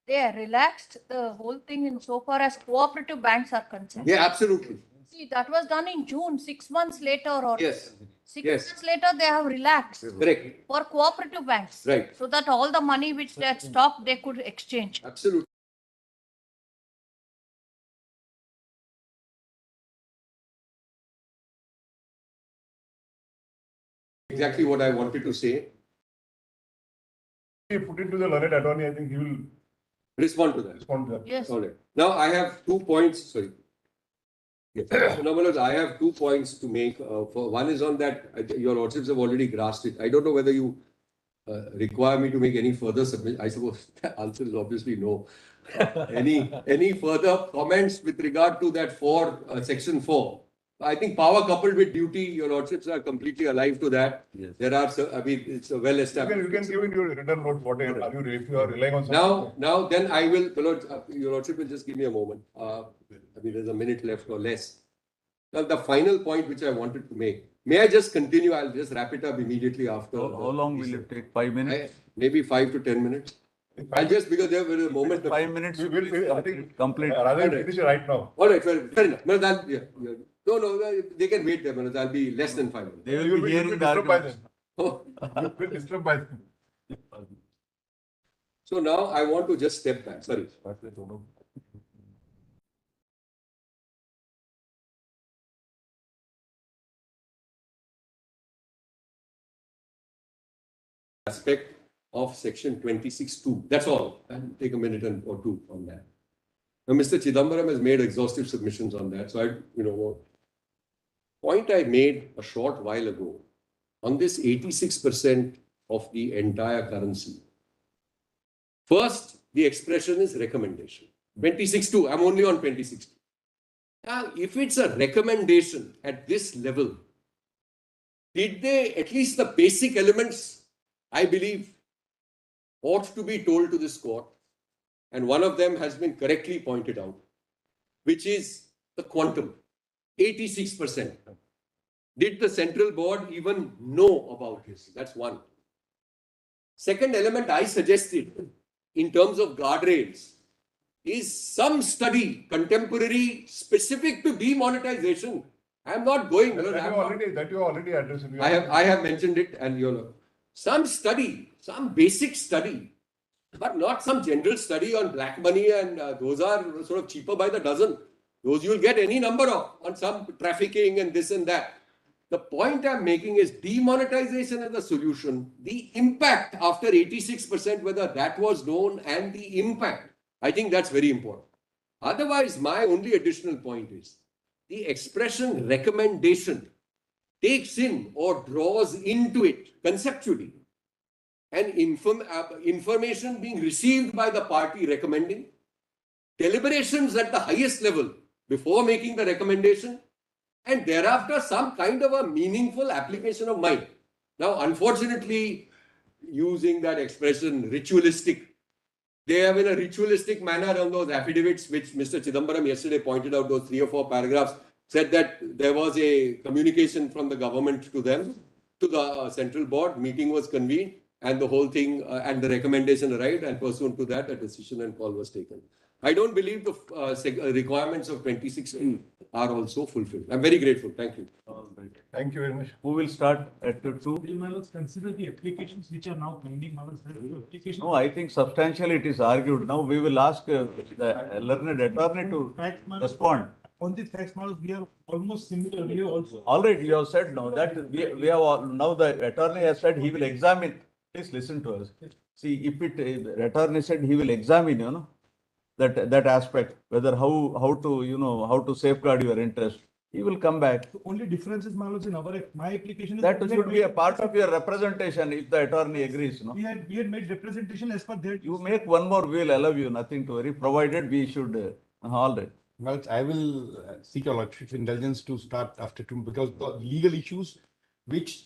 they relaxed the whole thing in so far as cooperative banks are concerned. Yeah, absolutely. See, that was done in June, 6 months later or Yes. 6 Yes. months later, they have relaxed Correct. for cooperative banks. Right. So that all the money which they had stocked, they could exchange. Absolutely. Exactly what I wanted to say. If you put it to the learned attorney, I think he will Respond to that. respond to that. Yes. All right. Now I have 2 points. Sorry. Yes. So, Namalaj, I have 2 points to make. For one is on that your lordships have already grasped it. I don't know whether you require me to make any further submission. I suppose the answer is obviously no. Any further comments with regard to that section 4? I think power coupled with duty, your lordships are completely alive to that. Yes. There are, I mean, it's a well established. You can give in your written note whatever. If you are relying on something. Now, then I will, your lordship will just give me a moment. I mean, there's a minute left or less. Now, the final point which I wanted to make. May I just continue? I'll just wrap it up immediately after. How long will it take? 5 minutes? Maybe 5 to 10 minutes. I'll just, because there was a moment. 5 minutes. I think Complete. rather than finish it right now. All right, fair enough. No, they can wait there, Manoj. I'll be less than 5 minutes. They You will be hearing the disturbed by arguments. them. You will disturbed by them. So now I want to just step back. Sorry. Aspect of section 26(2). That's all. I'll take a minute or two on that. Now, Mr. Chidambaram has made exhaustive submissions on that. So point I made a short while ago on this 86% of the entire currency. First, the expression is recommendation. 26(2). I'm only on 26(2). Now, if it's a recommendation at this level, did they, at least the basic elements, I believe, ought to be told to this court, and one of them has been correctly pointed out, which is the quantum, 86%. Did the central board even know about this? That's one. Second element I suggested in terms of guardrails is some study, contemporary, specific to demonetization. I am not going. That you already addressed. I have mentioned it, and some study, some basic study, but not some general study on black money, and those are sort of cheaper by the dozen. Those you will get any number of on some trafficking and this and that. The point I'm making is demonetization as a solution. The impact after 86%, whether that was known, and the impact, I think that's very important. Otherwise, my only additional point is the expression recommendation takes in or draws into it conceptually and information being received by the party recommending, deliberations at the highest level before making the recommendation, and thereafter some kind of a meaningful application of mind. Now, unfortunately, using that expression ritualistic, they have in a ritualistic manner on those affidavits, which Mr. Chidambaram yesterday pointed out, those 3 or 4 paragraphs, said that there was a communication from the government to them, to the central board, meeting was convened, and the whole thing and the recommendation arrived, and pursuant to that, a decision and call was taken. I don't believe the requirements of 26(2) are also fulfilled. I'm very grateful. Thank you. Thank you very much. Who will start at 2? Will consider the applications which are now pending. No, I think substantially it is argued. Now we will ask the learned attorney to respond. On the tax models, we are almost similar here also. All right, you have said now that we have now the attorney has said he will examine. Please listen to us. See, if the attorney said he will examine, that aspect, whether how to safeguard your interest, he will come back. The only difference is, my application is That should be a part of your representation if the attorney agrees. No? we had made representation as per their. You make one more, we will allow you, nothing to worry, provided we should, all right. Well, I will seek your lordship's indulgence to start after 2, because the legal issues which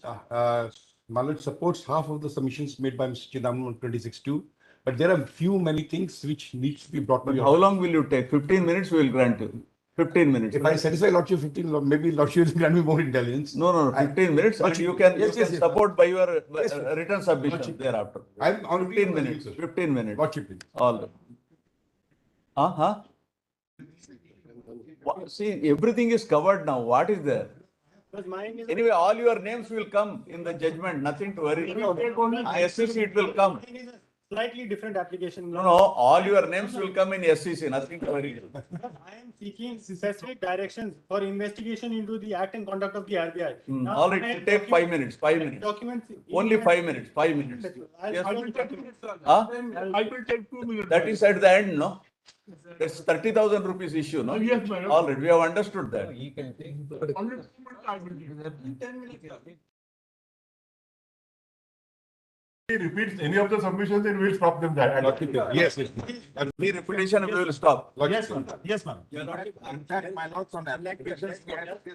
Malad supports half of the submissions made by Mr. Chidambaram on 26(2), but there are many things which needs to be brought to your. How long will you take? 15 minutes we will grant you. 15 minutes. If I satisfy lordship 15, maybe lordship will grant me more intelligence. No, 15 minutes, and you can support by your written submission thereafter. I'm on 15 minutes. 15 minutes. Lordship. All right. See, everything is covered now. What is there? Anyway, all your names will come in the judgment. Nothing to worry. SEC it will come. Slightly different application. No, all your names will come in SEC. Nothing to worry. I am seeking specific directions for investigation into the act and conduct of the RBI. All right, it will take 5 minutes. 5 minutes. Documents. Only 5 minutes. 5 minutes. Yes. I will take 2 minutes. Huh? I will take 2 minutes. That is at the end, no? That's 30,000 rupees issue, no? Yes, madam. All right, we have understood that. Only 2 minutes I will give. 10 minutes. If he repeats any of the submissions, then we will stop them that. Yes. The repetition we will stop. Yes, ma'am. Yes, ma'am. In fact, my lords, on applications,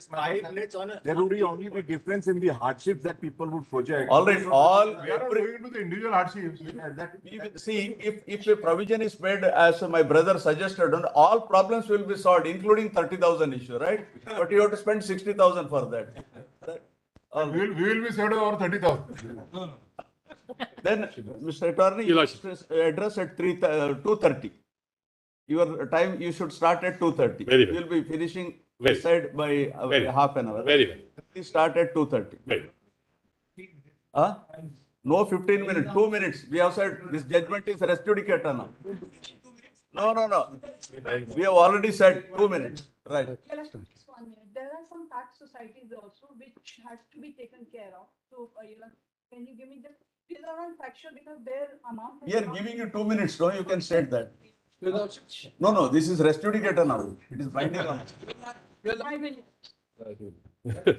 5 minutes on a. there would be only the difference in the hardships that people would project. All right, We are not going into the individual hardships. see, if a provision is made as my brother suggested, all problems will be solved, including 30,000 issue, right? But you have to spend 60,000 for that. We will be saved over 30,000. Then, Mr. Attorney, Your you Lordship. address at 2:30. Your time, you should start at 2:30. Very well. You will be finishing Very this side by Very well. half an hour. Very well. Please start at 2:30. Very Huh? No 15 minutes, 2 minutes. We have said this judgment is res judicata now. No. We have already said 2 minutes. Right. There are some tax societies also which has to be taken care of. So, can you give me the These are all factual because their amount. We are giving you 2 minutes, no, you can state that. No, this is res judicata now. It is binding on. I will.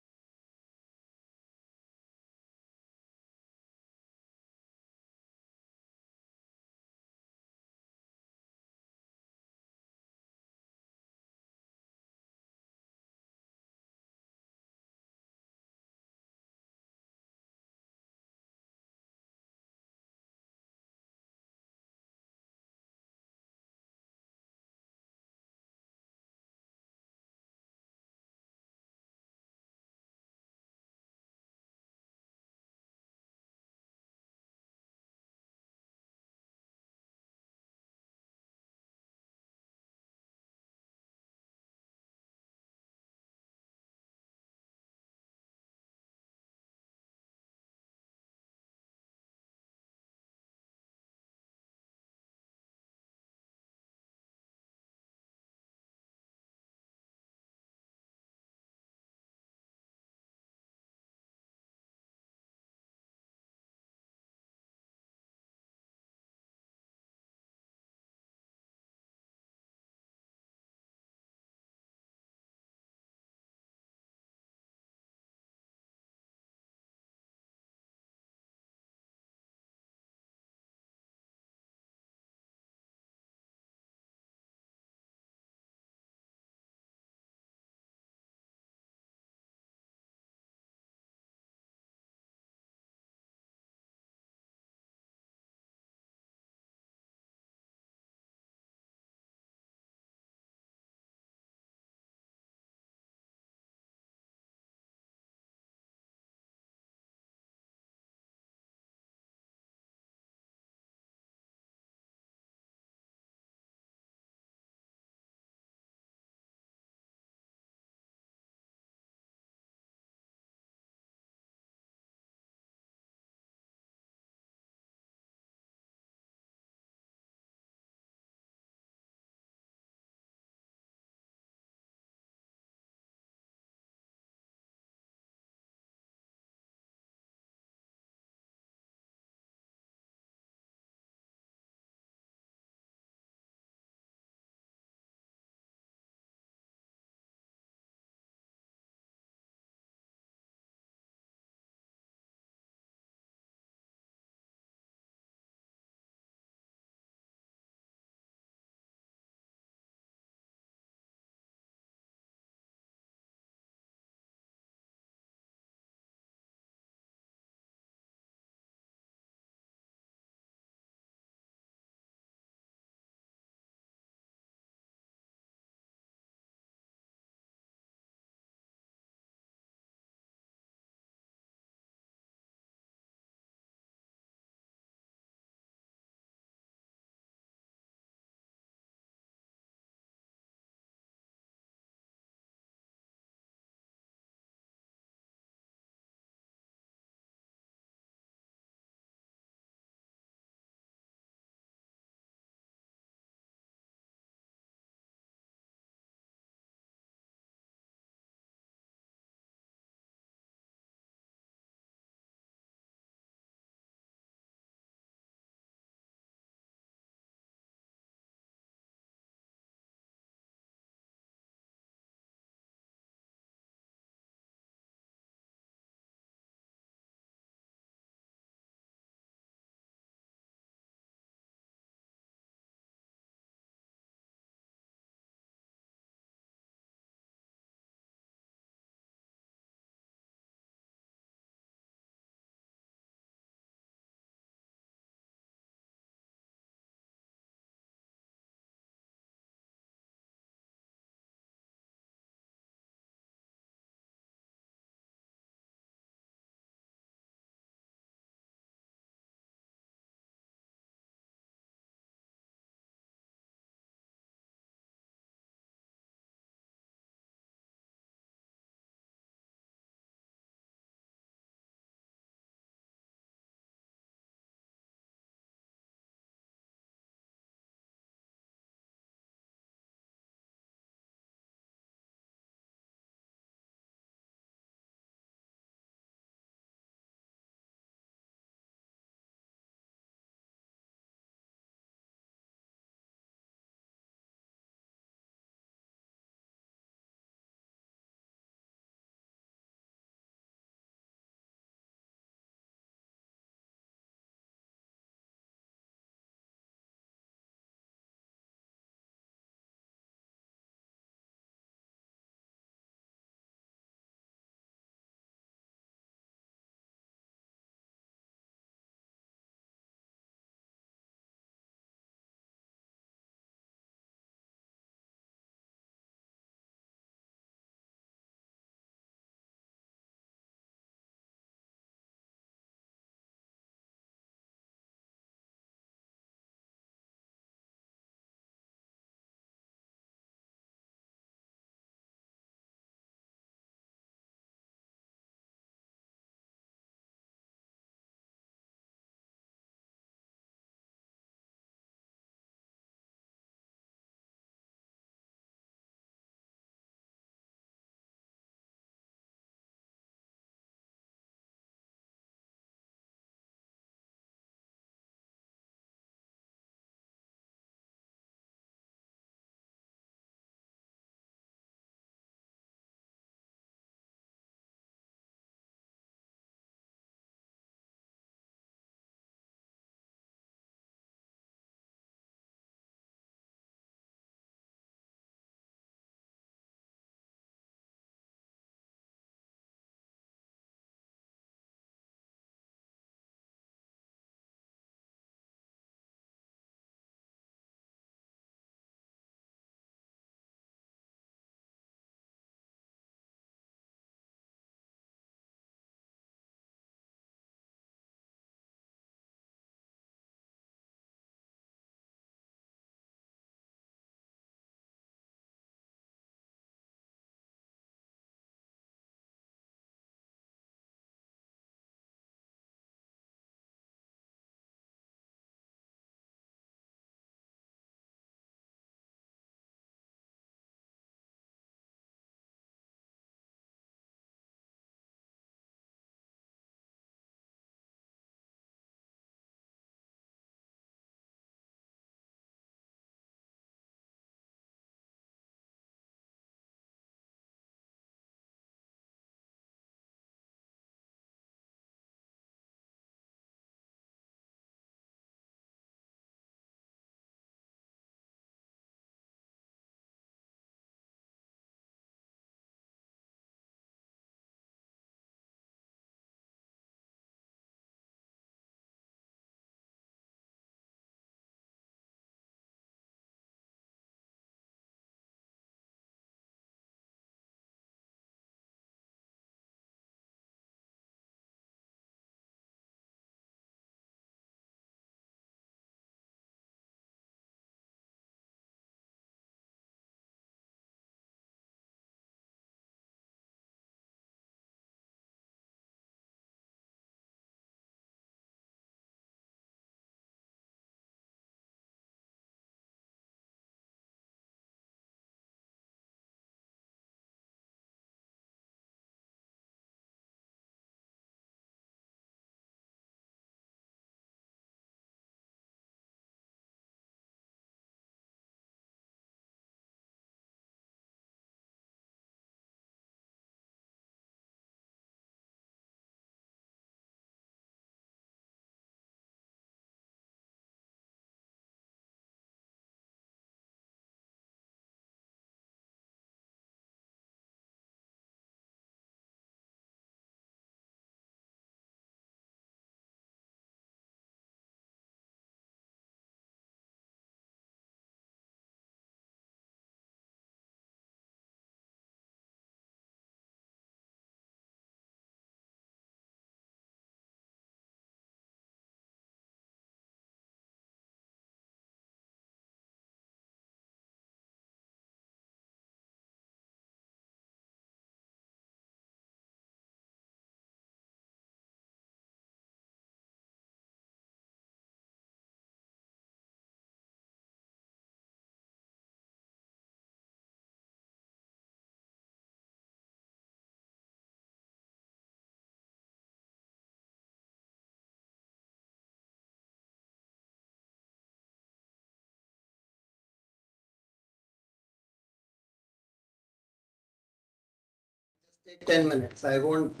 Take 10 minutes. I won't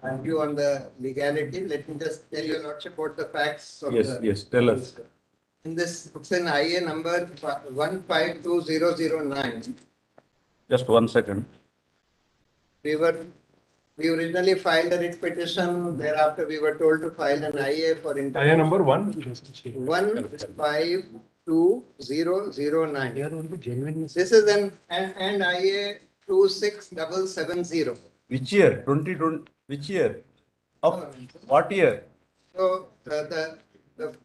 argue on the legality. Let me just tell you Lordship about the facts of the. Yes, tell us. In this, it's an IA number 152009. Just 1 second. We originally filed a writ petition. Thereafter, we were told to file an IA for IA number 152009. This is an IA 26770. Which year? 2020? Which year? Of what year? So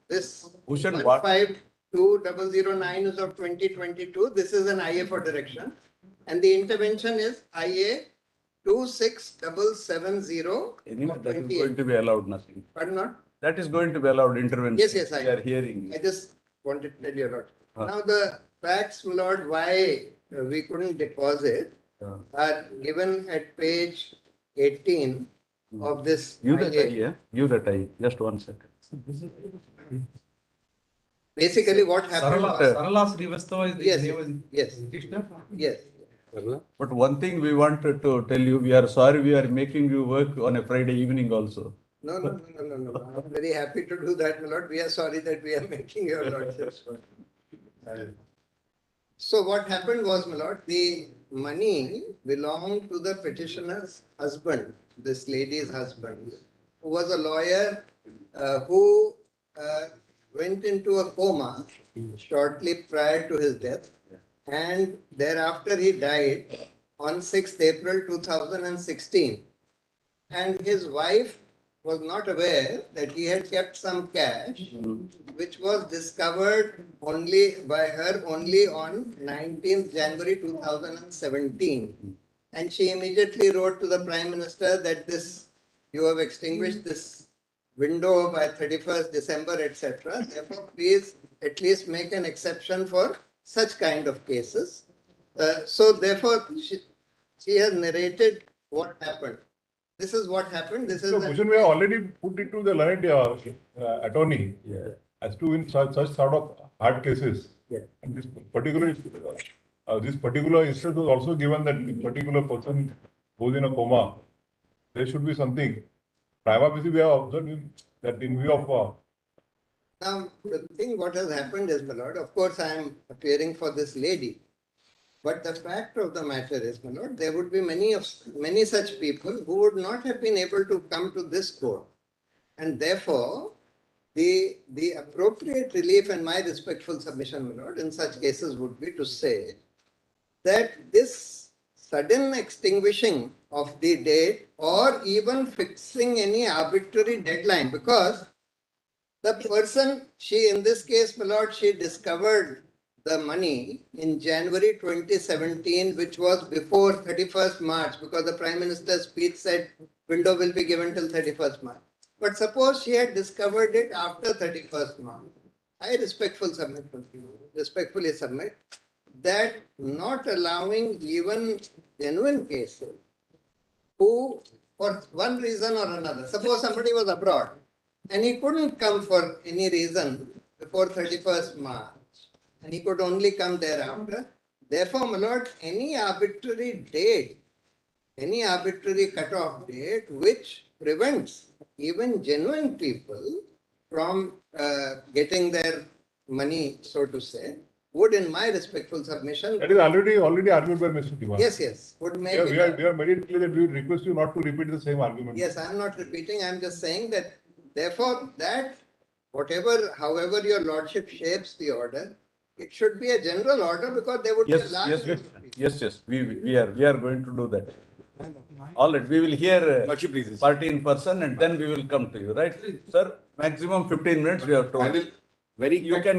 this Bhushan, what? 152009 is of 2022. This is an IA for direction. And the intervention is IA 26770. Anyway, that is going to be allowed, nothing. Pardon not? That is going to be allowed intervention. Yes, We are hearing. I just wanted to tell you about. Now the facts, my lord, why we couldn't deposit are given at page 18 of this. You that IA. yeah? You that I. Just 1 second. Basically, what happened? Sarala's Rivastava is the Yes, name of the yes, petitioner? yes. But one thing we wanted to tell you, we are sorry we are making you work on a Friday evening also. No. I'm very happy to do that, my lord. We are sorry that we are making your lordship's work. So what happened was, my lord, the money belonged to the petitioner's husband, this lady's husband, who was a lawyer who went into a coma shortly prior to his death, and thereafter he died on 6th April 2016. And his wife was not aware that he had kept some cash, which was discovered only by her only on 19th January 2017. And she immediately wrote to the Prime Minister that you have extinguished this window by 31st December, etc. Therefore, please at least make an exception for such kind of cases. So therefore, she has narrated what happened. This is what happened. This is So, Bhushan, we have already put it to the learned attorney as to in such sort of hard cases. Yeah. And this particular instance was also given that the particular person who is in a coma, there should be something. Prima facie, we have observed that in view of. Now, the thing what has happened is, my lord, of course, I am appearing for this lady. But the fact of the matter is, my lord, there would be many such people who would not have been able to come to this court. And therefore, the appropriate relief and my respectful submission, my lord, in such cases would be to say that this sudden extinguishing of the date or even fixing any arbitrary deadline, because the person, in this case, my lord, she discovered the money in January 2017, which was before 31st March, because the Prime Minister's speech said window will be given till 31st March. But suppose she had discovered it after 31st March. I respectfully submit that not allowing even genuine cases who, for one reason or another, suppose somebody was abroad and he couldn't come for any reason before 31st March, and he could only come thereafter. Therefore, my lord, any arbitrary cutoff date which prevents even genuine people from getting their money, so to say, would, in my respectful submission. That is already argued by Mr. Tiwari. Yes. Would make we are made it clear that we would request you not to repeat the same argument. Yes, I am not repeating. I am just saying that, therefore, that however your lordship shapes the order, it should be a general order, because there would be a large. Yes. We are going to do that. All right, we will hear party in person and then we will come to you, right? Sir, maximum 15 minutes we have told. You can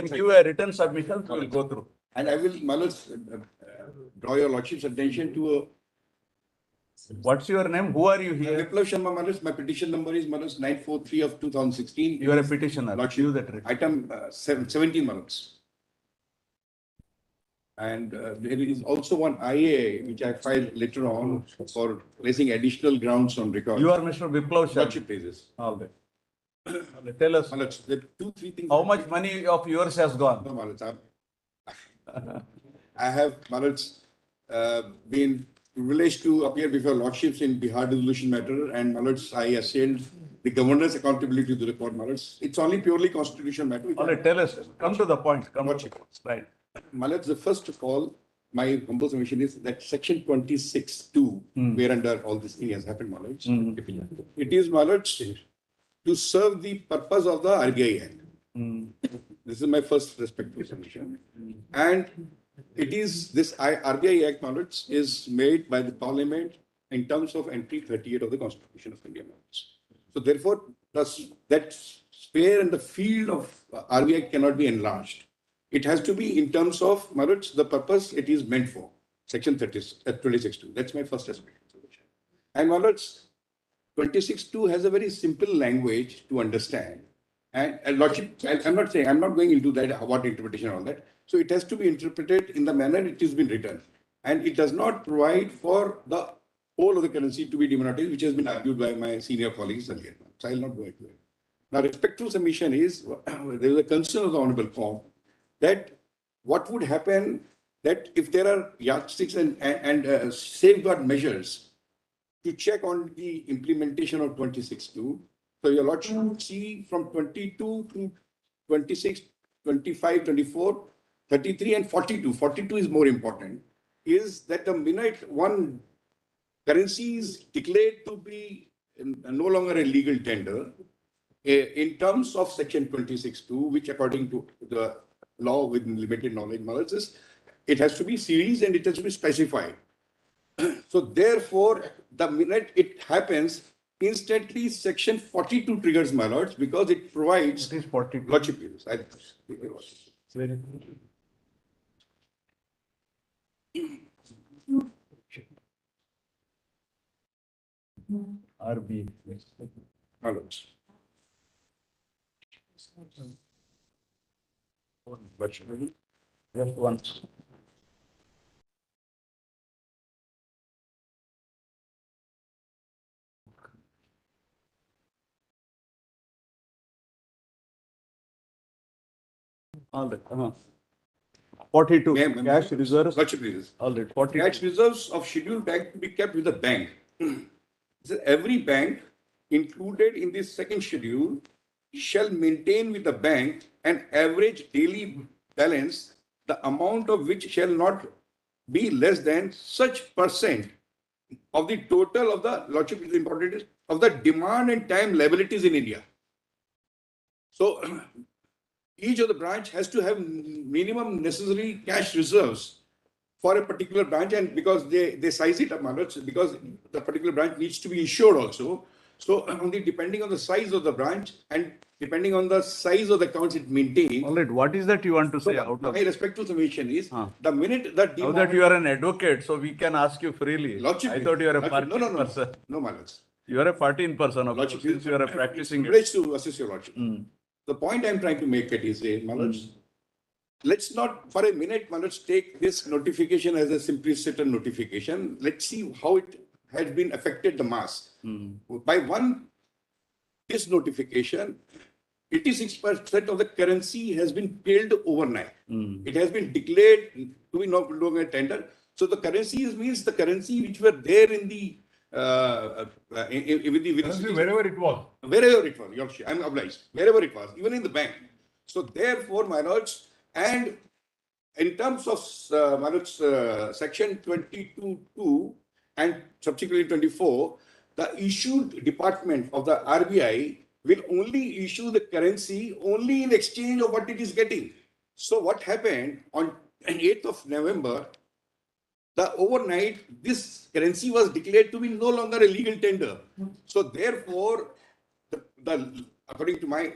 give a written submission, we will go through. And I will, Manoj, draw your lordship's attention to What's your name? Who are you here? Viplav Sharma, Manoj. My petition number is Manoj 943 of 2016. You are a petitioner. Lordship, that item 17 Manoj. And there is also one IA which I filed later on for placing additional grounds on record. You are Mr. Viplav Sharma. Lordship pleases. All right. Tell us. Manoj, there are 2-3 things. How much money of yours has gone? No, Manoj. I have, Manoj, been privileged to appear before Lordships in Bihar devolution matter, and my lords, I assumed the governor's accountability to the court, my lords. It's only purely constitutional matter. All right, tell us, come to the point, come to the Lordship. point. Right. My lords, the first of all, my humble submission is that section 26(2), where under all this thing has happened, my lords. It is, my lords, to serve the purpose of the RBI Act. This is my first respectful submission. And it is, this RBI Act, my lords, is made by the Parliament in terms of entry 38 of the Constitution of India, my lords. So therefore, that sphere and the field of RBI cannot be enlarged. It has to be in terms of, my lords, the purpose it is meant for. Section 26(2). That's my first respectful submission. And my lords, 26(2) has a very simple language to understand. And Lordship, I'm not saying, I'm not going into that, what interpretation and all that. So it has to be interpreted in the manner it has been written. And it does not provide for the whole of the currency to be demonetized, which has been argued by my senior colleagues earlier. So I will not go into it. Now, respectful submission is, there is a concern of the Honorable Court that what would happen that if there are yardsticks and safeguard measures to check on the implementation of 26(2). So your lordship would see from 22 to 26, 25, 24, 33 and 42. 42 is more important. Is that the minute one currency is declared to be no longer a legal tender, in terms of section 26(2), which according to the law with limited knowledge analysis, it has to be series and it has to be specified. So therefore, the minute it happens, instantly section 42 triggers, my lords, because it provides lordship use. RB. My lords. Just once. All right. 42, cash reserves. Lordship reserves. All right, 42. Cash reserves of scheduled bank to be kept with the bank. So every bank included in this second schedule shall maintain with the bank an average daily balance, the amount of which shall not be less than such percent of the total of the, lordship is important, of the demand and time liabilities in India. So each of the branch has to have minimum necessary cash reserves for a particular branch, and because they size it up, because the particular branch needs to be insured also. So only depending on the size of the branch and depending on the size of the accounts it maintains. All right, what is that you want to say out of? My respectful submission is the minute that now that you are an advocate, so we can ask you freely. Lordship, I thought you are a party person. No, my lords. You are a 14 person of Lordship, since you are a practicing. Privilege to assist your lordship. The point I'm trying to make it is, my lords, let's not for a minute, my lords, take this notification as a simplicity notification. Let's see how it has been affected the mass. By this notification, 86% of the currency has been killed overnight. It has been declared to be no longer tender. So the currency means the currency which were there in the wherever it was. Wherever it was, Yorkshire, I'm obliged. Wherever it was, even in the bank. So therefore, my lords, and in terms of my lords, section 22(2) and subsequently 24, the issued department of the RBI will only issue the currency only in exchange of what it is getting. So what happened on 8th of November, the overnight, this currency was declared to be no longer a legal tender. So therefore, the according to my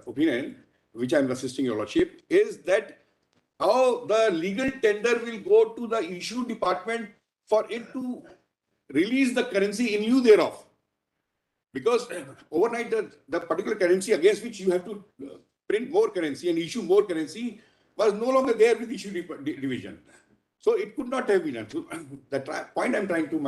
opinion, which I am assisting your lordship, is that how the legal tender will go to the issue department for it to release the currency in lieu thereof. Because overnight, the particular currency against which you have to print more currency and issue more currency was no longer there with issue division. So it could not have been done. So the point I'm trying to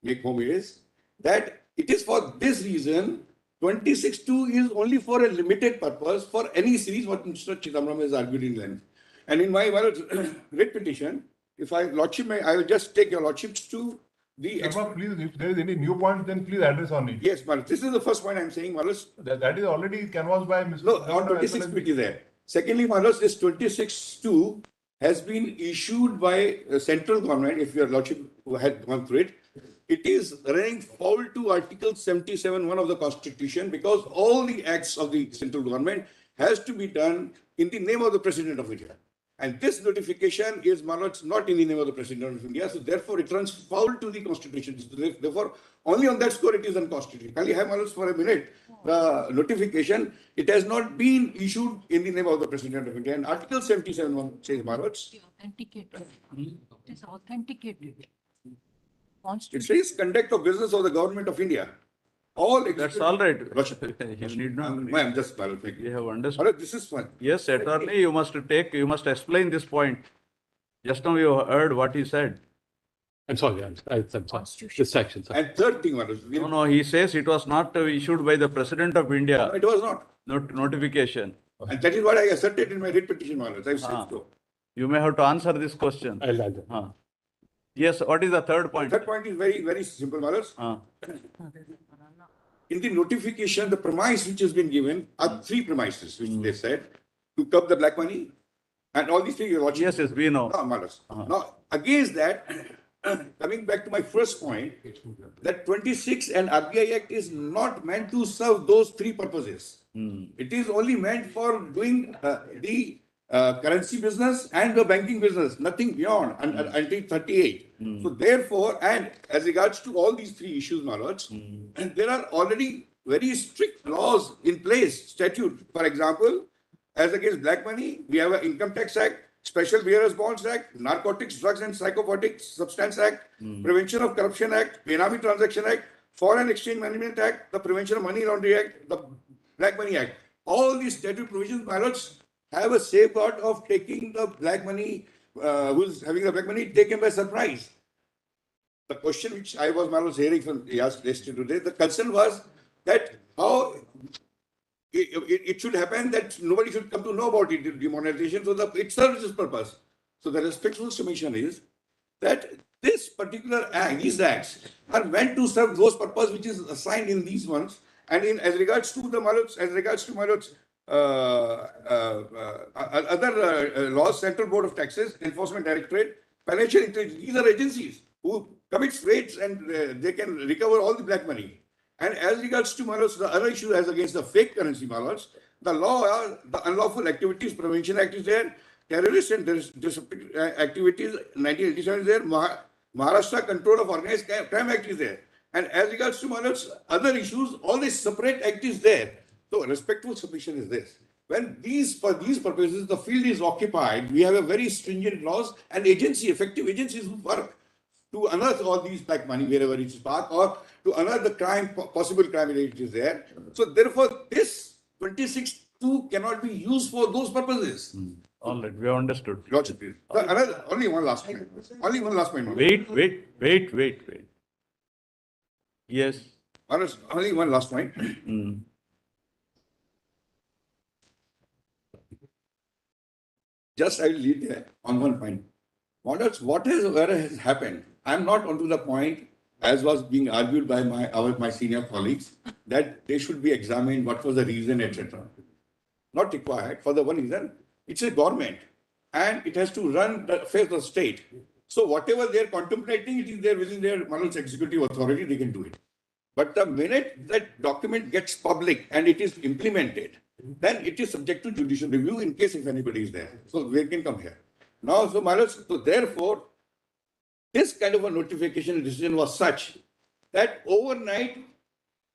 make home is that it is for this reason, 26(2) is only for a limited purpose for any series what Mr. Chidambaram has argued in length. And in my writ petition, if I, Lordship, I will just take your Lordships to the. Sharma, please, if there is any new point, then please address on it. Yes, Maharaj, this is the first point I'm saying, Maharaj. That is already canvassed by Mr. No, on 26 it is there. Secondly, Maharaj, this 26(2) has been issued by the central government, if your Lordship had gone through it. It is running foul to Article 77(1) of the Constitution, because all the acts of the central government has to be done in the name of the President of India. And this notification is, Maharaj, not in the name of the President of India, so therefore it runs foul to the Constitution. Therefore, only on that score it is unconstitutional. Can you have, Maharaj, for a minute, the notification, it has not been issued in the name of the President of India. And Article 77(1) says, Maharaj, Authenticated. It is authenticated. it says conduct of business of the government of India. All That's all right. Lordship. You need not. Ma'am, just Maharaj, You have understood. Maharaj, this is fine. Yes, attorney, you must explain this point. Just now you heard what he said. I'm sorry, I'm sorry. Distractions. And third thing, Maharaj, No, he says it was not issued by the President of India, it was not. notification. And that is what I asserted in my writ petition, Maharaj. I said so. You may have to answer this question. I'll answer. Yes, what is the third point? Third point is very, very simple, Maharaj. In the notification, the premise which has been given are three premises, which they said, to curb the black money, and all these things you're watching. Yes, we know. No, Maharaj. Now, against that, coming back to my first point, that 26 and RBI Act is not meant to serve those three purposes. It is only meant for doing the currency business and the banking business, nothing beyond until 38. So therefore, and as regards to all these three issues, Maharaj, and there are already very strict laws in place, statute. For example, as against black money, we have an Income Tax Act, Special Bearers Bonds Act, Narcotics, Drugs and Psychotic Substance Act, Prevention of Corruption Act, Benami Transaction Act, Foreign Exchange Management Act, the Prevention of Money Laundering Act, the Black Money Act. All these statute provisions, Maharaj, have a safeguard of taking the black money, who's having the black money taken by surprise. The question which I was, Maharaj, hearing from yesterday today, the concern was that how it should happen that nobody should come to know about it, demonetization, so it serves its purpose. So the respectful submission is that this particular act, these acts, are meant to serve those purpose which is assigned in these ones, and in as regards to the Maharaj, other laws, Central Board of Taxes, Enforcement Directorate, Financial Intelligence, these are agencies who commit raids and they can recover all the black money. And as regards to Maharaj, the other issue as against the fake currency, Maharaj, the law, the Unlawful Activities Prevention Act is there, Terrorist and Disruptive Activities 1987 is there, Maharashtra Control of Organized Crime Act is there. And as regards to Maharaj, other issues, all this separate act is there. So respectful submission is this. When for these purposes, the field is occupied, we have a very stringent laws and effective agencies who work to unearth all these black money wherever it is parked, or to unearth the crime, possible crime it is there. So therefore, this 26(2) cannot be used for those purposes. All right, we have understood. Lordship, please. Only one last point. Only one last point. Wait. Yes. Only one last point. Just I will leave there on one point. Whatever has happened, I am not onto the point, as was being argued by my senior colleagues, that they should be examined, what was the reason, etc. Not required, for the one reason, it's a government and it has to run the affairs of the state. So whatever they are contemplating, it is there within their executive authority, they can do it. But the minute that document gets public and it is implemented, then it is subject to judicial review in case if anybody is there. So they can come here. Now, so therefore, this kind of a notification decision was such that overnight,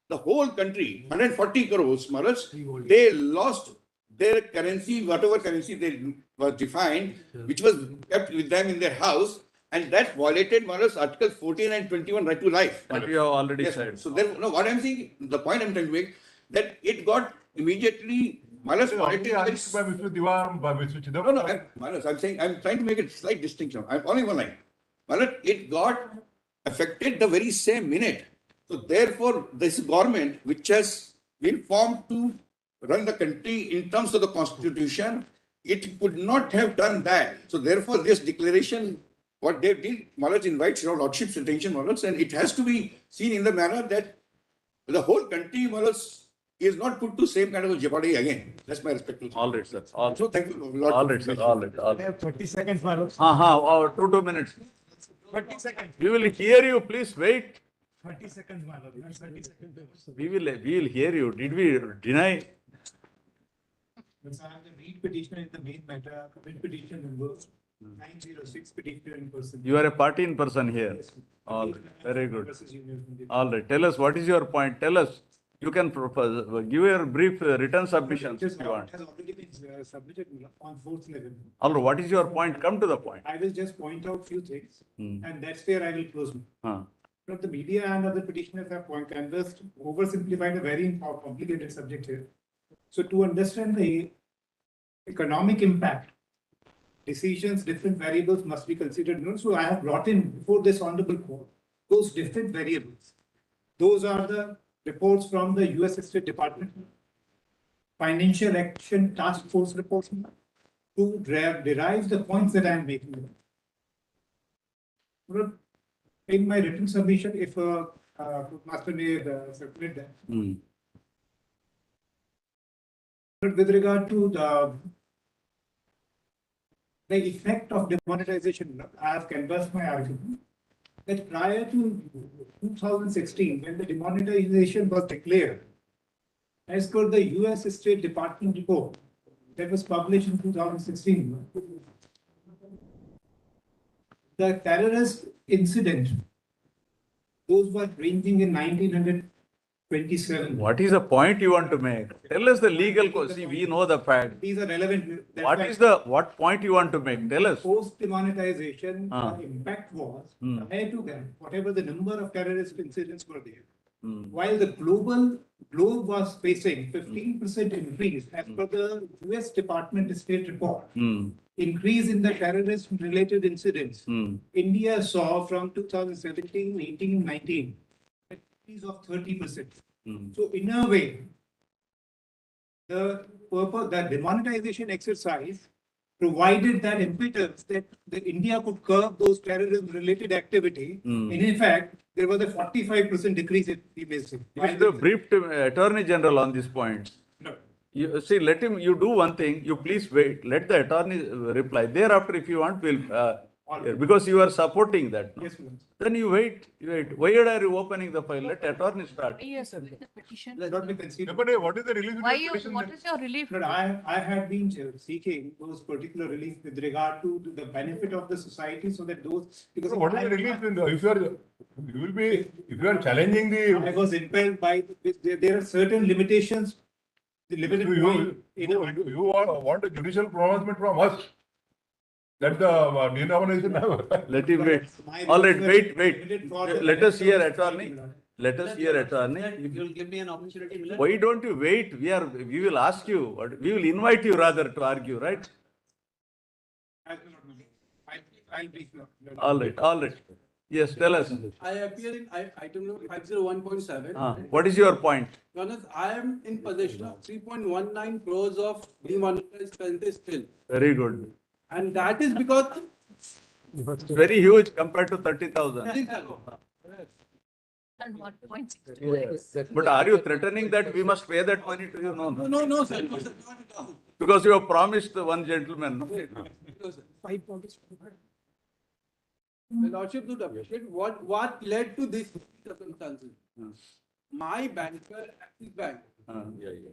the whole country, 140 crores, Maharaj, they lost their currency, whatever currency they was defined, which was kept with them in their house, and that violated Maharaj Article 14 and 21 right to life. That you have already said. So then, no, what I'm saying, the point I'm trying to make, that it got immediately Maharaj already asked by Mr. Diwan, by Mr. Chidambaram. No, Maharaj, I'm saying, I'm trying to make a slight distinction. I'm only one line. Maharaj, it got affected the very same minute. So therefore, this government, which has been formed to run the country in terms of the constitution, it could not have done that. So therefore, this declaration what they did, Malaj invites your lordship's attention, Malaj, and it has to be seen in the manner that the whole country, Malaj, is not put to same kind of a jeopardy again. That's my respectful. All right, sir. All So thank you, Lord. all right, sir. All right. All I right. have 30 seconds, my lord. 2 minutes. 30 seconds. We will hear you. Please wait. 30 seconds, my lord. 30 seconds. We will hear you. Did we deny? Yes, I have the lead petitioner in the main matter, commit petition number 906 petitioner in person. You are a party in person here. All right. Very good. All right. Tell us, what is your point? Tell us. You can propose, give your brief written submissions if Just you want. has already been submitted on 4th level. All right. What is your point? Come to the point. I will just point out few things, Hmm. and that's where I will close. Huh. But the media and other petitioners have canvassed, oversimplified a very complicated subject here. So to understand the economic impact, decisions, different variables must be considered. So I have brought in before this honorable court those different variables. Those are the reports from the US State Department, Financial Action Task Force reports to derive the points that I am making. In my written submission, if Master may circulate that. Hmm. But with regard to the effect of demonetization, I have canvassed my argument that prior to 2016, when the demonetization was declared, as per the US State Department report that was published in 2016, the terrorist incident, those were ranging in 1927. What is the point you want to make? Tell us the legal, see, we know the fact. These are relevant. What point you want to make? Tell us. Post demonetization, the impact was prior to that, whatever the number of terrorist incidents were there. While the globe was facing 15% increase as per the US Department of State report, increase in the terrorist related incidents, India saw from 2017, 18, 19, an increase of 30%. So in a way, the demonetization exercise provided that impetus that India could curb those terrorism-related activity. And in fact, there was a 45% decrease in female. You should have briefed Attorney General on this point. No. You see, let him. You do one thing. You please wait. Let the attorney reply. Thereafter, if you want, we'll. Because you are supporting that. No? Yes, ma'am. Then you wait. You wait. Why are you opening the file? Let attorney start. Yes, sir. The petition. Let not be considered. But what is the relief? Why you, what is your relief? But I have been seeking those particular relief with regard to the benefit of the society, so that those because What is the relief in the, if you are challenging I the, was impelled by there are certain limitations. The limited point you want a judicial pronouncement from us. That the denomination. Let him wait. All right. Wait. Let us hear attorney. Let us hear attorney. If you'll give me an opportunity, Miller. Why don't you wait? We will ask you. We will invite you rather to argue, right? I'll brief you. All right. Yes, tell us. I appear in item number 501.7. What is your point? Your Honor, I am in possession of 3.19 crores of demonetized expenses still. Very good. And that is because It's very huge compared to 30,000. And 1.6. But are you threatening that we must pay that money to you? No. No, sir. No, sir. Not at all. Because you have promised one gentleman. No, sir. The Lordship would appreciate what led to these circumstances. My banker, Axis Bank,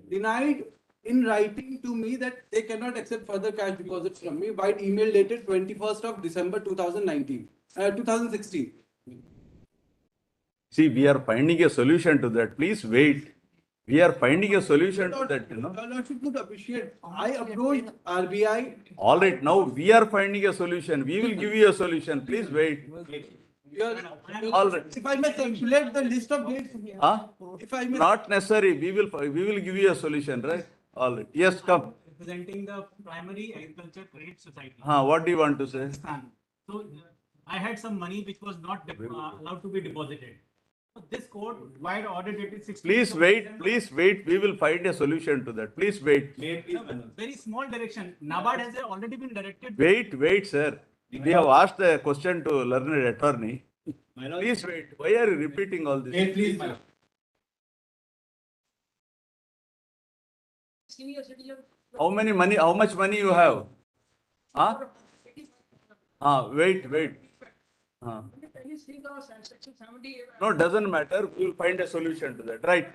denied in writing to me that they cannot accept further cash deposits from me by email dated 21st of December 2016. See, we are finding a solution to that. Please wait. We are finding a solution to that, you know. Your Lordship would appreciate. I approached RBI. All right, now we are finding a solution. We will give you a solution. Please wait. All right. If I may circulate the list of dates. Huh? If I may. Not necessary. We will give you a solution, right? All right. Yes, come. Representing the primary agriculture credit society. What do you want to say? So I had some money which was not allowed to be deposited. So this court, wide order dated 16. Please wait. We will find a solution to that. Please wait. Very small direction. NABARD has already been directed. Wait, sir. We have asked a question to learned attorney. My lord. Please wait. Why are you repeating all this? Wait, please, my lord. How much money you have? Huh? Wait. No, doesn't matter. We will find a solution to that, right?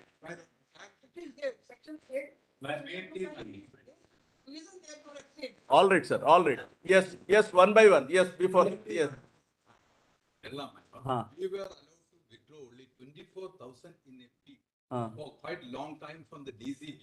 All right, sir. All right. Yes, one by one. Yes, before. Yes. We were allowed to withdraw only 24,000 in a week for quite long time from the DCB.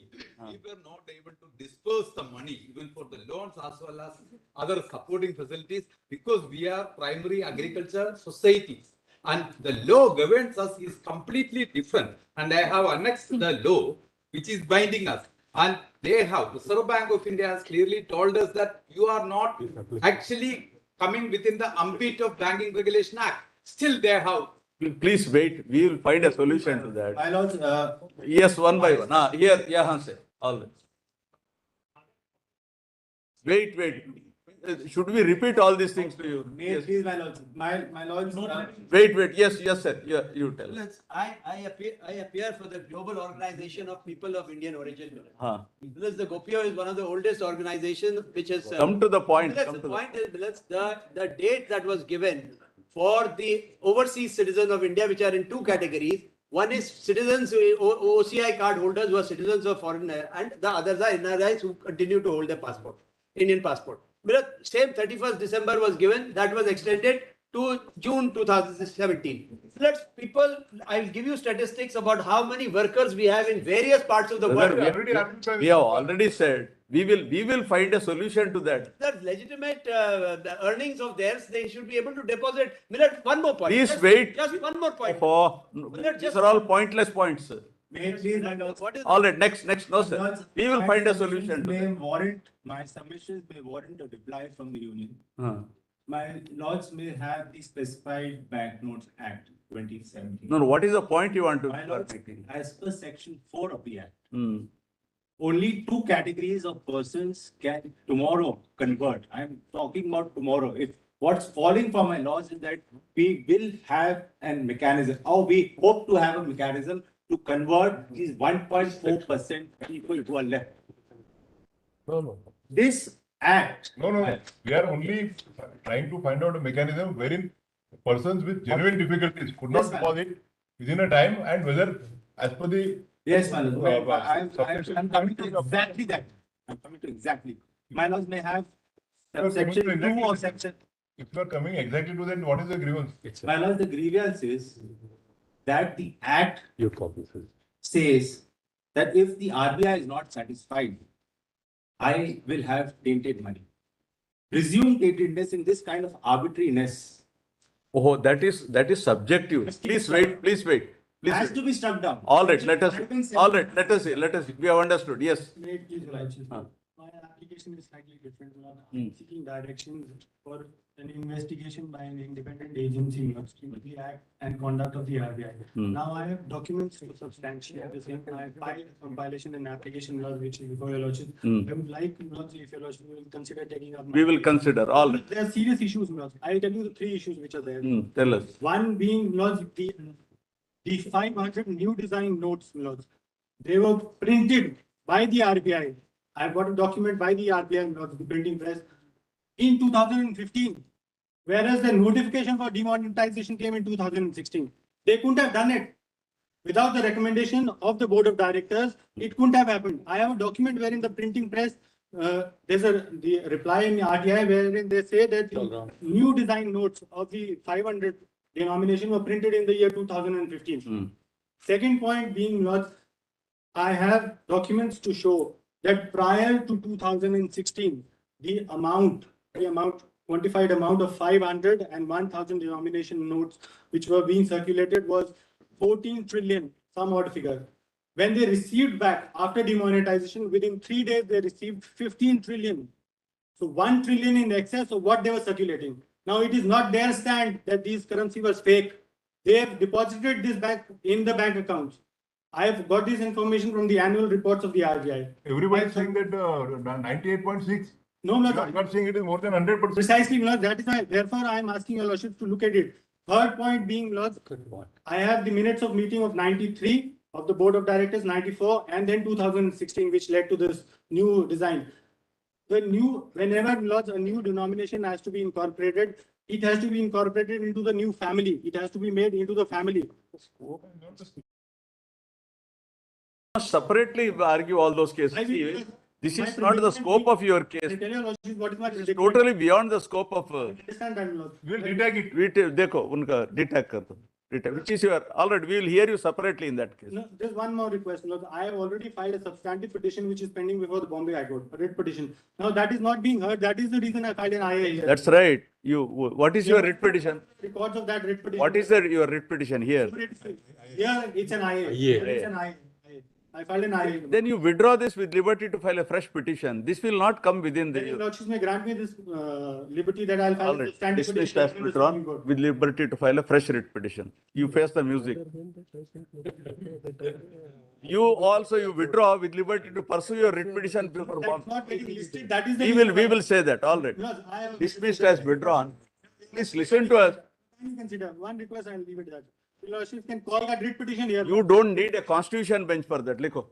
We were not able to disperse the money even for the loans as well as other supporting facilities because we are primary agriculture societies. And the law governs us is completely different. And I have annexed the law which is binding us. And they have, the Reserve Bank of India has clearly told us that you are not actually coming within the ambit of Banking Regulation Act. Still they have. Please wait. We will find a solution to that. My lords, Yes, one by one. Here, yeah, sir. All right. Wait. Should we repeat all these things to you? Yes. Please, my lords. My lords. Wait. Yes, sir. Yeah, you tell. I appear for the Global Organization of People of Indian Origin. The GOPIO is one of the oldest organizations which has come to the point. The date that was given for the overseas citizens of India, which are in two categories. One is citizens, OCI card holders who are citizens of foreign, and the others are NRIs who continue to hold their passport, Indian passport. Same 31st December was given, that was extended to June 2017. I'll give you statistics about how many workers we have in various parts of the world. We have already said we will find a solution to that. The legitimate the earnings of theirs, they should be able to deposit. One more point. Please wait. Just one more point. These are all pointless points, sir. All right, next. No, sir. We will find a solution to that. My submissions may warrant a reply from the union. My lords may have the specified Banknotes Act 2017. No, what is the point you want to make? As per section 4 of the Act, only two categories of persons can tomorrow convert. I'm talking about tomorrow. If what's falling from my laws is that we will have a mechanism, or we hope to have a mechanism to convert these 1.4% people who are left. No. This act. No. We are only trying to find out a mechanism wherein persons with genuine difficulties could not deposit within a time, and whether as per the. Yes, my lord. I'm coming to exactly that. My laws may have section 2 or section. If you are coming exactly to that, what is the grievance? My lord, the grievance is that the act says that if the RBI is not satisfied, I will have tainted money. Presumed taintedness in this kind of arbitrariness. Oh, that is subjective. Please wait. Has to be struck down. All right, let us see. We have understood. Yes. My application is slightly different. I'm seeking directions for an investigation by an independent agency of the Act and conduct of the RBI. Now I have documents to substantiate the same. I have filed a compilation and application law which is before your lordship. I would like if your lordship will consider taking up. We will consider all. There are serious issues, lordship. I will tell you the three issues which are there. Tell us. One being the 500 new design notes, lords. They were printed by the RBI. I've got a document by the RBI, the printing press, in 2015. Whereas the notification for demonetization came in 2016. They couldn't have done it. Without the recommendation of the board of directors, it couldn't have happened. I have a document wherein the printing press, there's the reply in the RTI wherein they say that the new design notes of the 500 denomination were printed in the year 2015. Second point being, Lords, I have documents to show that prior to 2016, the quantified amount of 500 and 1000 denomination notes which were being circulated was 14 trillion, some odd figure. When they received back after demonetization, within 3 days, they received 15 trillion. So 1 trillion in excess of what they were circulating. Now it is not their stand that these currency was fake. They have deposited this back in the bank accounts. I have got this information from the annual reports of the RBI. Everybody is saying that 98.6 No, my You lord. are saying it is more than 100%. Precisely, my lord. That is why, therefore, I am asking your lordship to look at it. Third point being, lord, I have the minutes of meeting of 93 of the board of directors, 94, and then 2016, which led to this new design. Whenever, lords, a new denomination has to be incorporated, it has to be incorporated into the new family. It has to be made into the family. Separately argue all those cases. See, this is not the scope of your case. I tell your lordship what is my predicament. Totally beyond the scope of. Understand that, lord. We'll detect it. देखो उनका detect कर दो. Which is your, already we will hear you separately in that case. No, just one more request, lord. I have already filed a substantive petition which is pending before the Bombay High Court, a writ petition. Now that is not being heard. That is the reason I filed an IA here. That's right. What is your writ petition? Records of that writ petition. What is your writ petition here? Here, it's an IA. IA. It's an IA. I filed an IA. Then you withdraw this with liberty to file a fresh petition. This will not come within Then your the. lordship may grant me this liberty that I'll file a Already substantive dismissed petition. as in the Supreme withdrawn Court. with liberty to file a fresh writ petition. You face the music. You withdraw with liberty to pursue your writ petition before That's Bombay. not getting listed. That is the We reason will say that. All right. Because I have Dismissed as withdrawn. Please listen to us. Can you consider one request? I'll leave it at that. Your lordship can call that writ petition here. You don't need a constitution bench for that. Likho.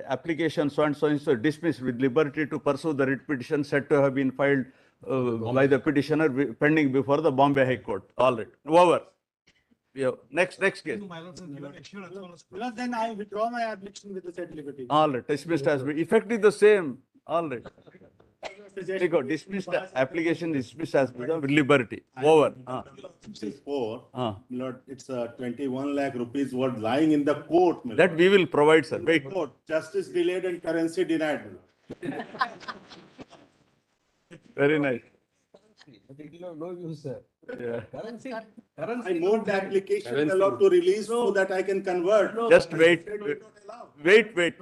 Application so and so dismissed with liberty to pursue the writ petition said to have been filed by the petitioner pending before the Bombay High Court. All right. Over. Yeah. Next case. Because then I withdraw my application with the said liberty. All right. Dismissed as effective the same. All right. Likho. Dismissed application dismissed as with liberty. Over. 64, Lord, it's 21 lakh rupees were lying in the court. My That lord. we will provide, sir. Wait. Court, justice delayed and currency denied. Very nice. No use, sir. Yeah. I moved the application, my lord, to release so that I can convert. Just wait. Wait.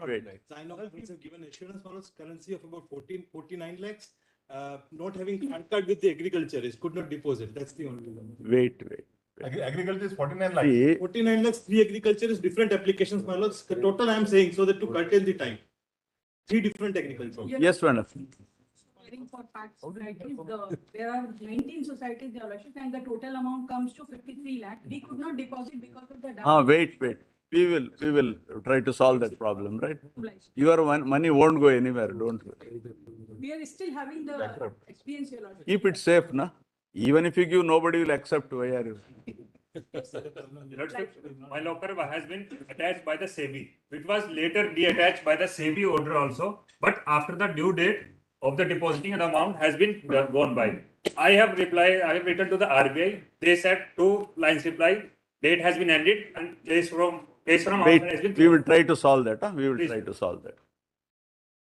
Sign off once have given assurance for us currency of about 49 lakhs. Not having contact with the agriculturist, could not deposit. That's the only one. Wait. Agriculture is 49 lakhs. See, 49 lakhs, 3 agriculturists, different applications, my lords. The total I am saying so that to curtail the time. 3 different agriculture. yes, madam. For tax societies, there are 19 societies, Your Lordship, and the total amount comes to 53 lakh. We could not deposit because of the. Wait. We will try to solve that problem, right? Your money won't go anywhere. Don't worry. We are still having the experience, Your Lordship. Keep it safe, na? Even if you give, nobody will accept. Why are you? My locker has been attached by the SEBI, which was later detached by the SEBI order also. But after the due date of the depositing the amount has been gone by. I have written to the RBI. They said 2 lines reply. Date has been ended and case from Wait, outside has been. we will try to solve that. We will try to solve that.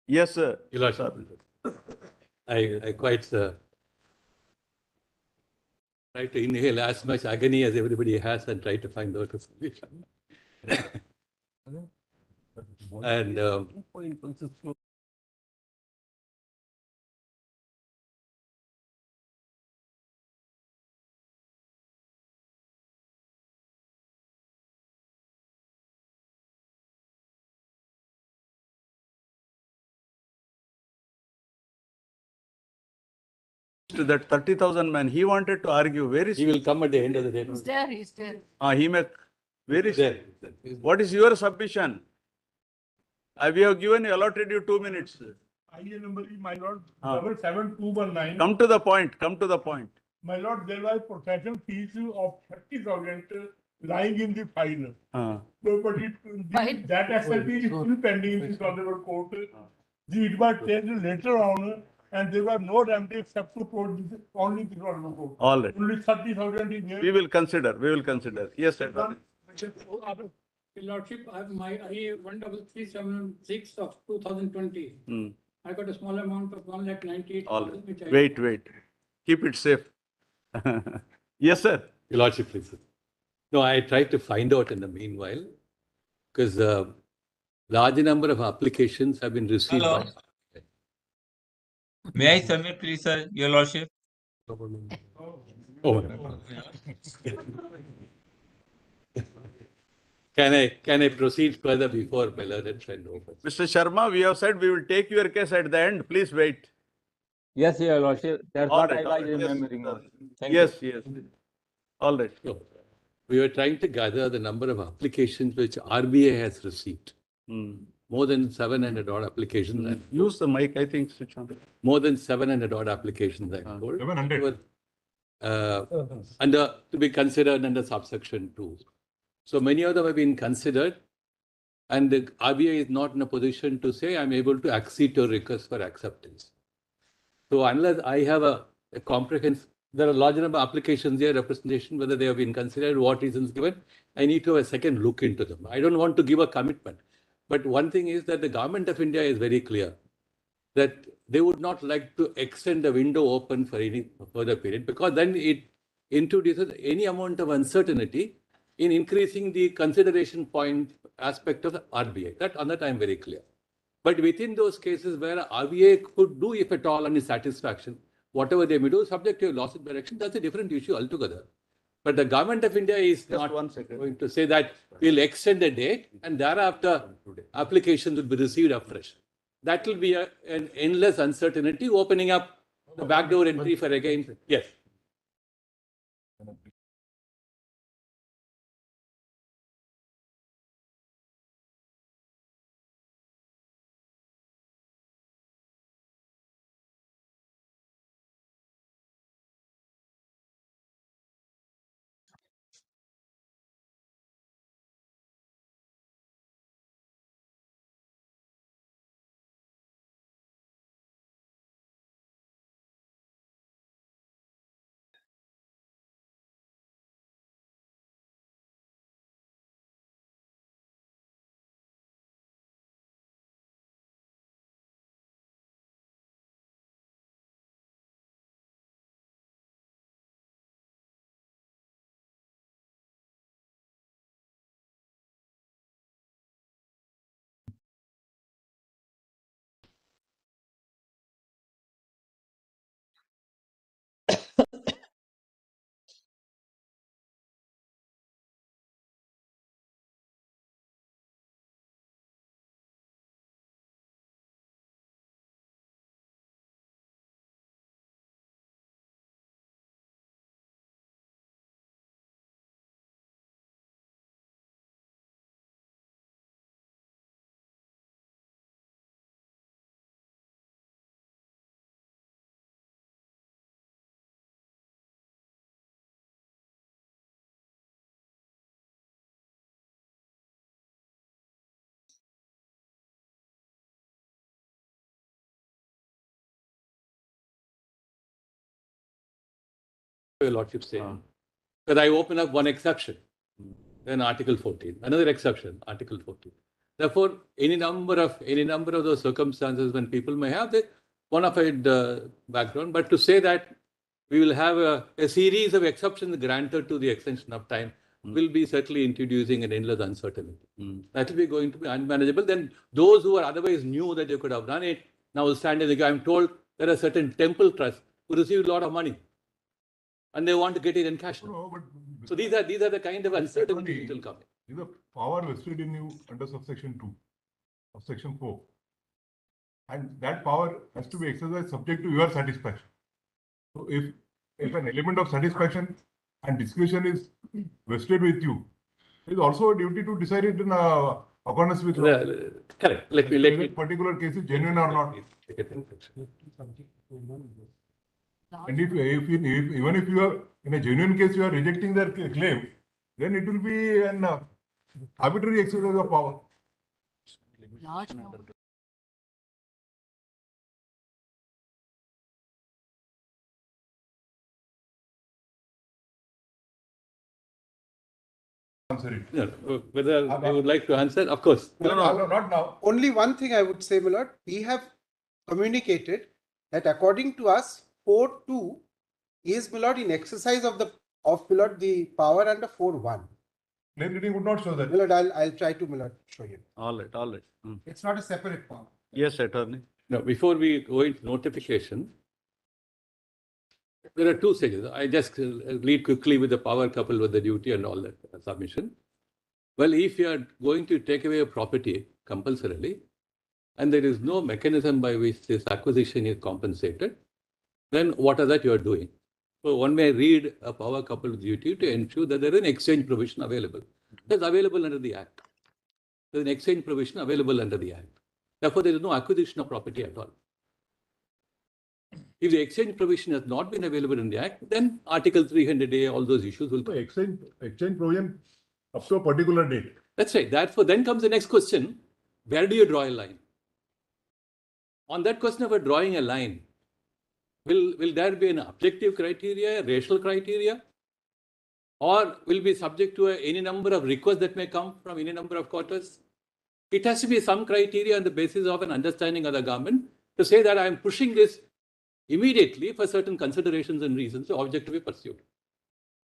Yes, sir. Your Lordship, I quite try to inhale as much agony as everybody has and try to find out a solution. And to that 30,000 man, he wanted to argue. Where is he will come at the end of the day. He's there. He may. Where is There. What is your submission? We have given you, allotted you 2 minutes. IA number is, my lord, 77219. Come to the point. My lord, there was procession fees of 30,000 lying in the file. But that SLP is still pending in the Honorable Court. It was changed later on, and there was no remedy except to quote only the Honorable Court. All right. Only 30,000 is there. We will consider. Yes, sir. Your Lordship, I have my IA 13376 of 2020. I got a small amount of 1,98,000. All right. Wait. Keep it safe. Yes, sir. Your Lordship, please. No, I tried to find out in the meanwhile because large number of applications have been received. Hello. May I submit, please, sir, Your Lordship? Oh. Can I proceed further before my learned friend opens? Mr. Sharma, we have said we will take your case at the end. Please wait. Yes, Your Lordship. That's All what right, I all was right. Yes, remembering. sir. Thank Yes, you. yes. All right. So, we were trying to gather the number of applications which RBI has received. More than 700 odd applications. I'm told. Use the mic, I think, switch on. More than 700 odd applications, I'm told. 700. Were, to be considered under subsection 2. So many of them have been considered, and the RBI is not in a position to say, I'm able to accede to a request for acceptance. So unless I have a comprehensive, there are a large number of applications here, representation, whether they have been considered, what reasons given, I need to have a second look into them. I don't want to give a commitment. But one thing is that the government of India is very clear that they would not like to extend the window open for any further period, because then it introduces any amount of uncertainty in increasing the consideration point aspect of the RBI. That on that I am very clear. But within those cases where RBI could do, if at all, any satisfaction, whatever they may do, subject to a loss of direction, that's a different issue altogether. But the government of India is not going to say that we'll extend the date and thereafter applications will be received afresh. That will be an endless uncertainty, opening up the backdoor entry for again. Yes. Your Lordship saying. But I open up one exception, then Article 14, another exception, Article 14. Therefore, any number of those circumstances when people may have the bona fide background, but to say that we will have a series of exceptions granted to the extension of time will be certainly introducing an endless uncertainty. That will be going to be unmanageable. Then those who are otherwise knew that they could have done it now will stand in the gap. I'm told there are certain temple trusts who receive a lot of money and they want to get it in cash. So these are the kind of uncertainties which will come in. Is a power vested in you under subsection 2 of section 4. And that power has to be exercised subject to your satisfaction. So if an element of satisfaction and discretion is vested with you, there is also a duty to decide it in accordance with law. Correct. Let me. Particular case is genuine or not. And even if you are in a genuine case, you are rejecting their claim, then it will be an arbitrary exercise of power. Large number. Whether they would like to answer, of course. No, not now. Only one thing I would say, my lord, we have communicated that according to us, 4.2 is, my lord, in exercise of the power under 4.1. Plain reading would not show that. My lord, I'll try to, my lord, show you. All right. It's not a separate power. Yes, Attorney. Now, before we go into notification, there are two stages. I just lead quickly with the power coupled with the duty and all that submission. Well, if you are going to take away a property compulsorily, and there is no mechanism by which this acquisition is compensated, then what are that you are doing? So one may read a power coupled duty to ensure that there is an exchange provision available. That's available under the Act. There's an exchange provision available under the Act. Therefore, there is no acquisition of property at all. If the exchange provision has not been available in the Act, then Article 300A, all those issues will come. Exchange provision up to a particular date. That's right. Therefore, then comes the next question. Where do you draw a line? On that question of drawing a line, will there be an objective criteria, racial criteria, or will be subject to any number of requests that may come from any number of quarters? It has to be some criteria on the basis of an understanding of the government to say that I am pushing this immediately for certain considerations and reasons, the object to be pursued.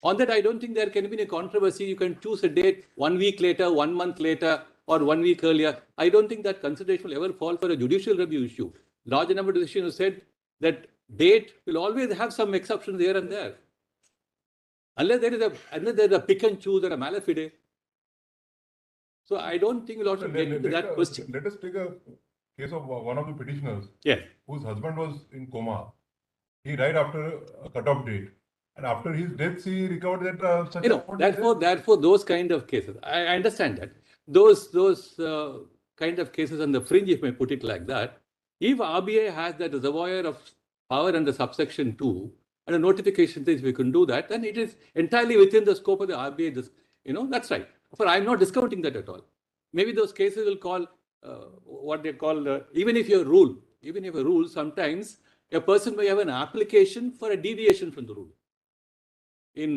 On that, I don't think there can be any controversy. You can choose a date 1 week later, 1 month later, or 1 week earlier. I don't think that consideration will ever fall for a judicial review issue. Large number of decisions said that date will always have some exceptions here and there. Unless there is a pick and choose or a malafide. So I don't think we'll also get into that question. Let us take a case of one of the petitioners, whose husband was in coma. He died after a cut-off date. And after his death, he recovered that such therefore, those kind of cases, I understand that. Those kind of cases on the fringe, if I put it like that, if RBI has that reservoir of power under subsection 2, and a notification says we can do that, then it is entirely within the scope of the RBI. That's right. For I'm not discounting that at all. Maybe those cases will call what they call, even if you have a rule, sometimes a person may have an application for a deviation from the rule. In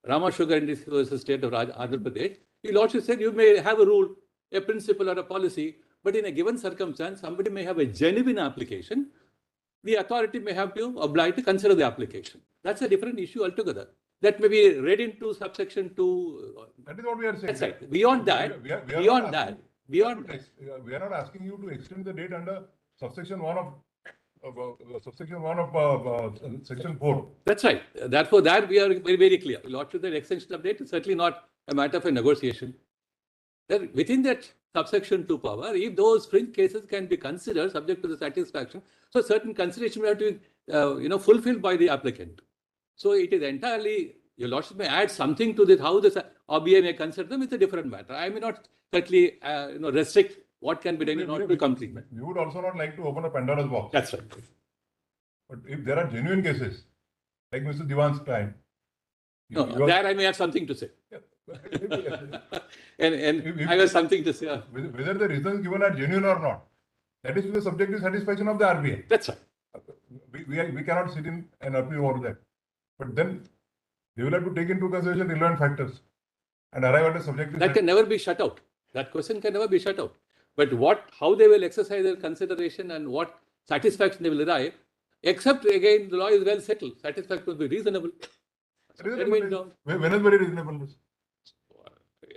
Rama Sugar Industries versus State of Andhra Pradesh, you also said you may have a rule, a principle or a policy, but in a given circumstance, somebody may have a genuine application. The authority may have to oblige to consider the application. That's a different issue altogether. That may be read into subsection 2. That is what we are saying. That's right. Beyond that, we are not asking you to extend the date under subsection 1 of section 4. That's right. Therefore, that we are very, very clear. Lordship, the extension of date is certainly not a matter of a negotiation. That within that subsection 2 power, if those fringe cases can be considered subject to the satisfaction, so certain consideration will have to be fulfilled by the applicant. So it is entirely, your Lordship may add something to this, how this RBI may consider them, it's a different matter. I may not certainly restrict what can be done in order to complete. We would also not like to open a Pandora's box. That's right. But if there are genuine cases, like Mr. Diwan's time. There I may have something to say. and I have something to say. Whether the reasons given are genuine or not, that is to the subjective satisfaction of the RBI. That's right. We cannot sit in and appeal over that. But then they will have to take into consideration relevant factors and arrive at a subjective. That can never be shut out. That question can never be shut out. But how they will exercise their consideration and what satisfaction they will arrive, except again the law is well settled. Satisfaction will be reasonable. When is very reasonable?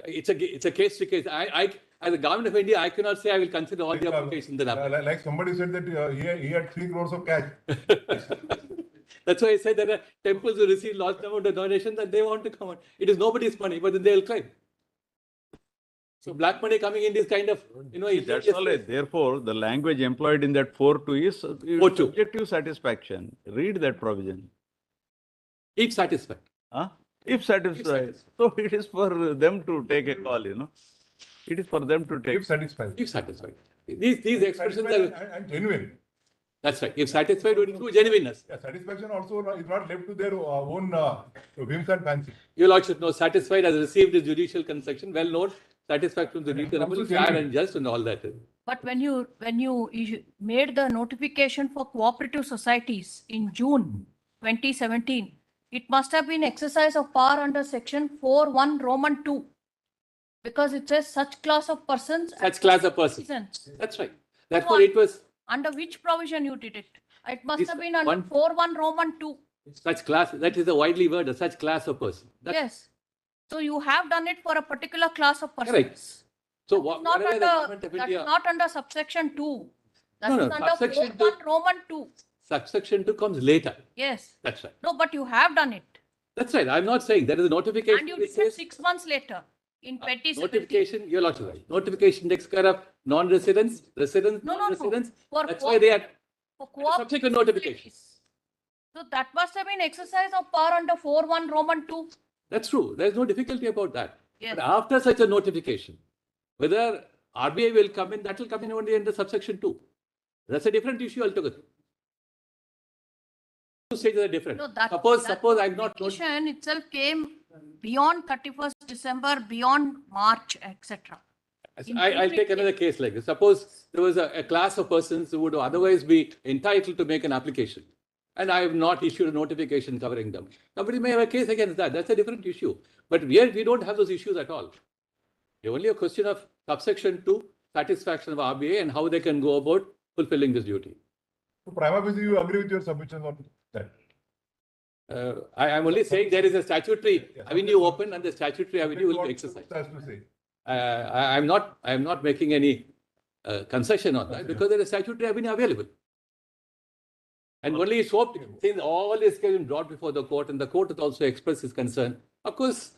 It's a case to case. As a government of India, I cannot say I will consider all the applications that happen. Like somebody said that he had 3 crores of cash. That's why I said that temples will receive large amount of donations and they want to come out. It is nobody's money, but then they will claim. So black money coming in this kind of, That's all. Therefore, the language employed in that 4.2 is subjective satisfaction. Read that provision. If satisfied. If satisfied. So it is for them to take a call, It is for them to take. If satisfied. If satisfied. These expressions are. And genuine. That's right. If satisfied would include genuineness. Yeah, satisfaction also is not left to their own whims and fancy. You all should know, satisfied has received his judicial concession, well known, satisfaction to the reasonable, fair and just and all that. But when you made the notification for cooperative societies in June 2017, it must have been exercise of power under section 4.1 Roman 2. Because it says such class of persons. Such class of persons. That's right. Therefore, it was. Under which provision you did it? It must have been under 4.1 Roman 2. Such class, that is a widely word, such class of person. Yes. So you have done it for a particular class of persons. Correct. So that's not under subsection 2. That is under subsection 4.1 Roman 2. Subsection 2 comes later. Yes. That's right. No, but you have done it. That's right. I'm not saying there is a notification. And you did it 6 months later. In 2017. Notification, you're also right. Notification takes care of non-residents, residents, non-residents. No. That's why they are for subsequent notification. So that must have been exercise of power under 4.1 Roman 2. That's true. There's no difficulty about that. Yes. But after such a notification, whether RBI will come in, that will come in only under subsection 2. That's a different issue altogether. Two stages are different. No, that, suppose I'm not. notification itself came beyond 31st December, beyond March, etc. I'll take another case like this. Suppose there was a class of persons who would otherwise be entitled to make an application, and I have not issued a notification covering them. Somebody may have a case against that. That's a different issue. But here we don't have those issues at all. It's only a question of subsection 2, satisfaction of RBI and how they can go about fulfilling this duty. So prima facie, you agree with your submissions on that? I'm only saying there is a statutory avenue open and the statutory avenue will be exercised. I'm not making any concession on that because there is a statutory avenue available. And only it's hoped, since all is getting brought before the court and the court has also expressed its concern, of course,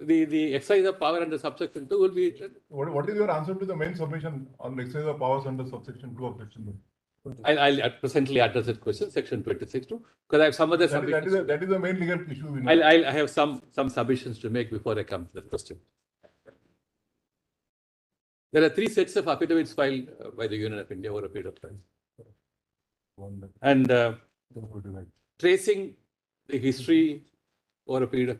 the exercise of power under subsection 2 will be. What is your answer to the main submission on exercise of powers under subsection 2 of section 1? I'll presently address that question, section 26 too, because I have some other submissions. That is the main legal issue. I have some submissions to make before I come to that question. There are 3 sets of affidavits filed by the Union of India over a period of time. And tracing the history over a period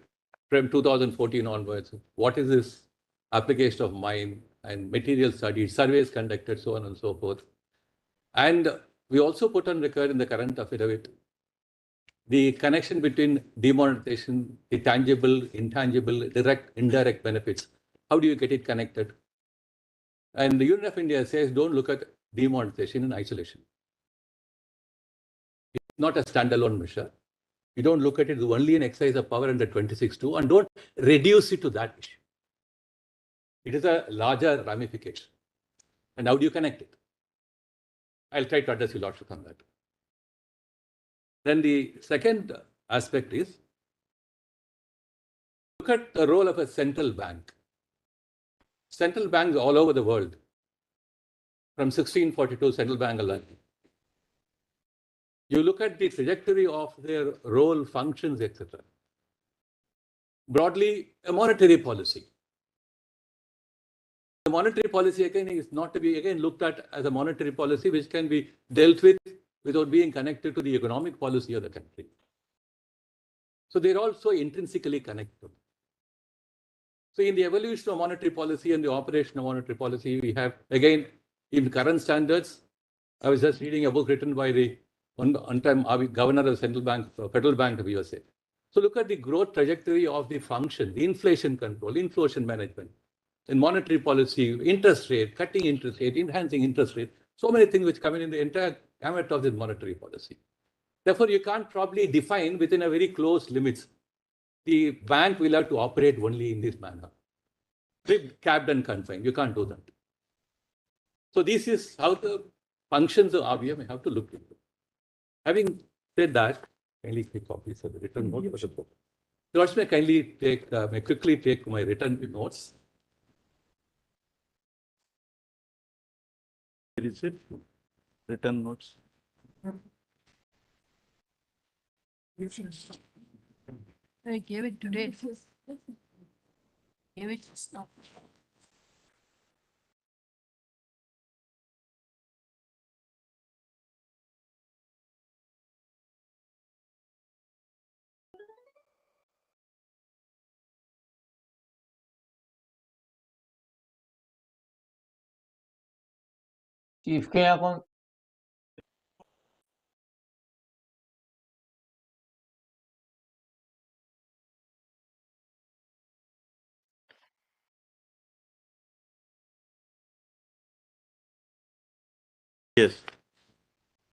from 2014 onwards, what is this application of mine and material studies, surveys conducted, so on and so forth. And we also put on record in the current affidavit the connection between demonetization, the tangible, intangible, direct, indirect benefits. How do you get it connected? And the Union of India says don't look at demonetization in isolation. It's not a standalone measure. You don't look at it only in exercise of power under 26(2) and don't reduce it to that issue. It is a larger ramification. And how do you connect it? I'll try to address your lordship on that. Then the second aspect is, look at the role of a central bank. Central banks all over the world, from 1642 central bank alone. You look at the trajectory of their role, functions, etc. Broadly, a monetary policy. The monetary policy again is not to be again looked at as a monetary policy which can be dealt with without being connected to the economic policy of the country. So they're also intrinsically connected. So in the evolution of monetary policy and the operation of monetary policy, we have again in current standards. I was just reading a book written by the one-time governor of the Central Bank, Federal Bank of USA. So look at the growth trajectory of the function, the inflation control, inflation management. In monetary policy, interest rate, cutting interest rate, enhancing interest rate, so many things which come in the entire gamut of this monetary policy. Therefore, you can't probably define within a very close limits. The bank will have to operate only in this manner. Capped and confined, you can't do that. So this is how the functions of RBI may have to look into. Having said that, kindly take copies of the written note for the book. May kindly take, may quickly take my written notes. Where is it? Written notes. I gave it today. Gave it now. Chief के यहाँ कौन Yes.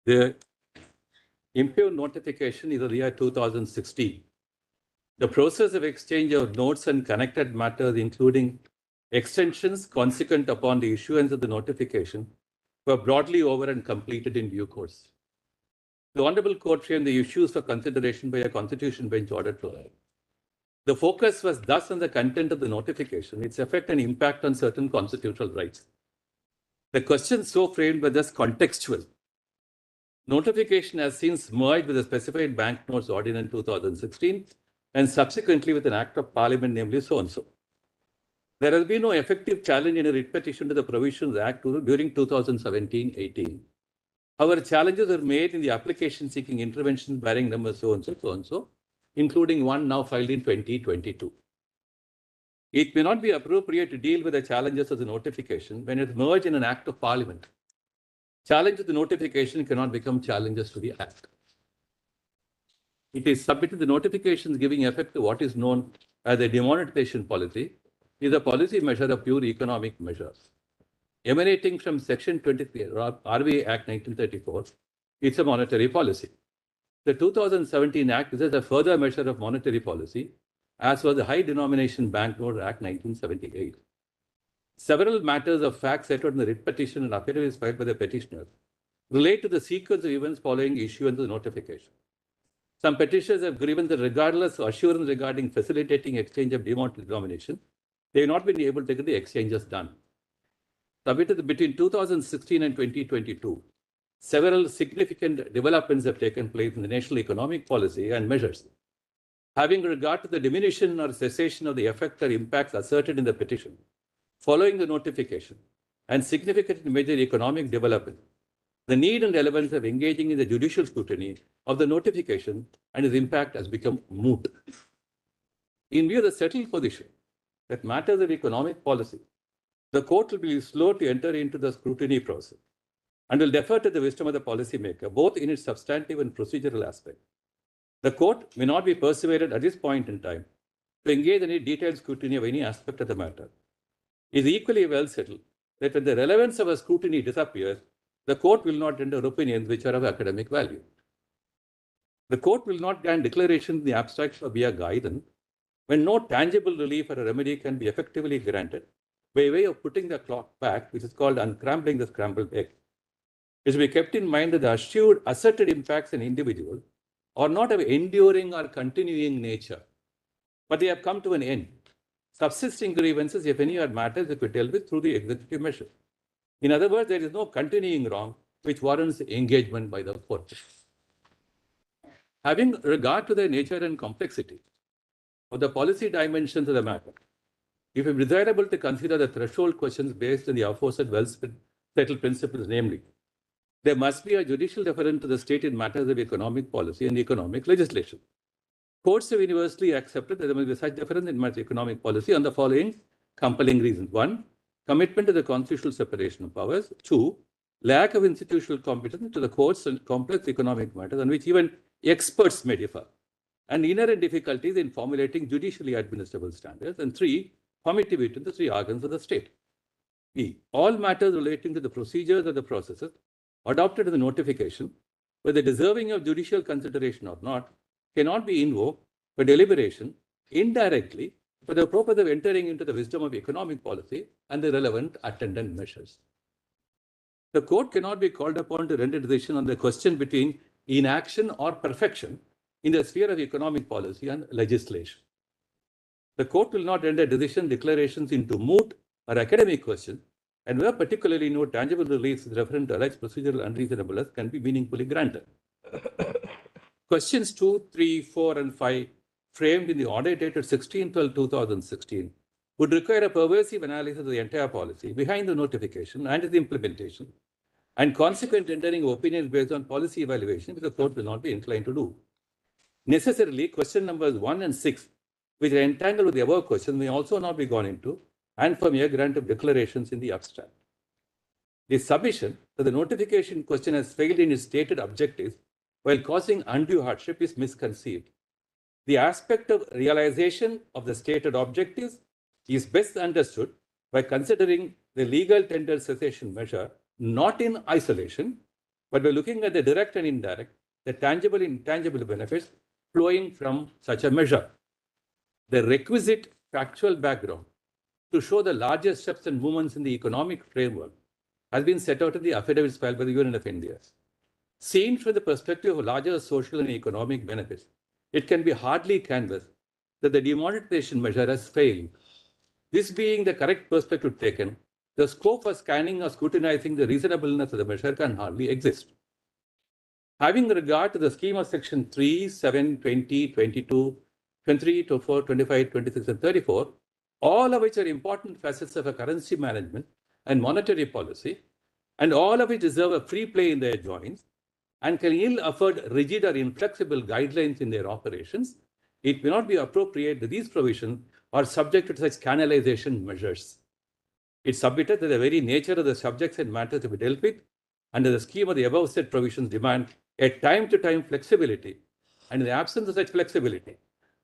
The impure notification is of the year 2016. The process of exchange of notes and connected matters, including extensions consequent upon the issuance of the notification, were broadly over and completed in due course. The Honorable Court framed the issues for consideration by a Constitution Bench order to. The focus was thus on the content of the notification, its effect and impact on certain constitutional rights. The questions so framed were thus contextual Notification has since merged with the Specified Banknotes Ordinance 2016 and subsequently with an Act of Parliament, namely so-and-so. There has been no effective challenge in a writ petition to the Provisions Act during 2017-18. However, challenges are made in the application seeking intervention bearing number so-and-so, including one now filed in 2022. It may not be appropriate to deal with the challenges of the notification when it merged in an Act of Parliament. Challenge to the notification cannot become challenges to the Act. It is submitted the notifications giving effect to what is known as a demonetization policy is a policy measure of pure economic measures. Emanating from Section 23 RBA Act 1934, it's a monetary policy. The 2017 Act is a further measure of monetary policy, as was the High Denomination Banknote Act 1978. Several matters of fact set out in the writ petition and affidavits filed by the petitioners relate to the sequence of events following issuance of the notification. Some petitioners have given the regardless assurance regarding facilitating exchange of denomination. They have not been able to get the exchanges done. Submitted between 2016 and 2022, several significant developments have taken place in the national economic policy and measures. Having regard to the diminution or cessation of the effect or impacts asserted in the petition, following the notification and significant major economic development, the need and relevance of engaging in the judicial scrutiny of the notification and its impact has become moot. In view of the settled position that matters of economic policy, the court will be slow to enter into the scrutiny process and will defer to the wisdom of the policymaker, both in its substantive and procedural aspect. The court may not be persuaded at this point in time to engage in any detailed scrutiny of any aspect of the matter. It is equally well settled that when the relevance of a scrutiny disappears, the court will not render opinions which are of academic value. The court will not grant declarations in the abstract or be a guidance when no tangible relief or a remedy can be effectively granted by way of putting the clock back, which is called unscrambling the scrambled egg. It should be kept in mind that the asserted impacts on individuals are not of enduring or continuing nature, but they have come to an end. Subsisting grievances, if any, are matters that were dealt with through the executive measure. In other words, there is no continuing wrong which warrants engagement by the court. Having regard to the nature and complexity of the policy dimensions of the matter, if it is desirable to consider the threshold questions based on the aforesaid well-settled principles, namely, there must be a judicial deference to the state in matters of economic policy and economic legislation. Courts have universally accepted that there must be such deference in matters of economic policy on the following compelling reasons. 1, commitment to the constitutional separation of powers. 2, lack of institutional competence to the courts and complex economic matters on which even experts may differ, and inherent difficulties in formulating judicially administrable standards. And 3, committee to the 3 organs of the state. E, all matters relating to the procedures or the processes adopted in the notification, whether deserving of judicial consideration or not, cannot be invoked for deliberation indirectly for the purpose of entering into the wisdom of economic policy and the relevant attendant measures. The court cannot be called upon to render decision on the question between inaction or perfection in the sphere of economic policy and legislation. The court will not render decision declarations into moot or academic questions, and where particularly no tangible relief with reference to alleged procedural unreasonableness can be meaningfully granted. Questions 2, 3, 4, and 5, framed in the order dated 16/12/2016, would require a pervasive analysis of the entire policy behind the notification and its implementation, and consequent rendering of opinions based on policy evaluation, which the court will not be inclined to do. Necessarily, question numbers 1 and 6, which are entangled with the above questions, may also not be gone into, and for mere grant of declarations in the abstract. The submission that the notification question has failed in its stated objectives while causing undue hardship is misconceived. The aspect of realization of the stated objectives is best understood by considering the legal tender cessation measure not in isolation, but by looking at the direct and indirect, the tangible and intangible benefits flowing from such a measure. The requisite factual background to show the larger steps and movements in the economic framework has been set out in the affidavits filed by the Union of India. Seen from the perspective of larger social and economic benefits, it can be hardly canvassed that the demonetization measure has failed. This being the correct perspective taken, the scope for scanning or scrutinizing the reasonableness of the measure can hardly exist. Having regard to the scheme of section 3, 7, 20, 22, 23, 24, 25, 26, and 34, all of which are important facets of a currency management and monetary policy, and all of which deserve a free play in their joints, and can ill afford rigid or inflexible guidelines in their operations, it may not be appropriate that these provisions are subject to such canalization measures. It submitted that the very nature of the subjects and matters to be dealt with under the scheme of the above said provisions demand a time-to-time flexibility, and in the absence of such flexibility,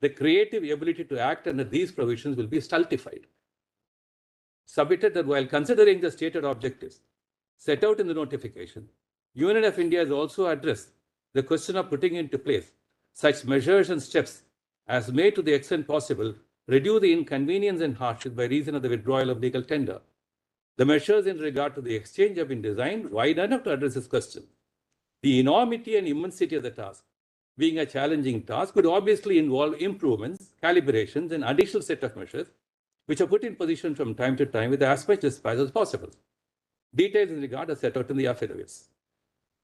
the creative ability to act under these provisions will be stultified. Submitted that while considering the stated objectives set out in the notification, Union of India has also addressed the question of putting into place such measures and steps as may, to the extent possible, reduce the inconvenience and hardship by reason of the withdrawal of legal tender. The measures in regard to the exchange have been designed wide enough to address this question. The enormity and immensity of the task, being a challenging task, could obviously involve improvements, calibrations, and additional set of measures, which are put in position from time to time with as much dispatch as possible. Details in regard are set out in the affidavits.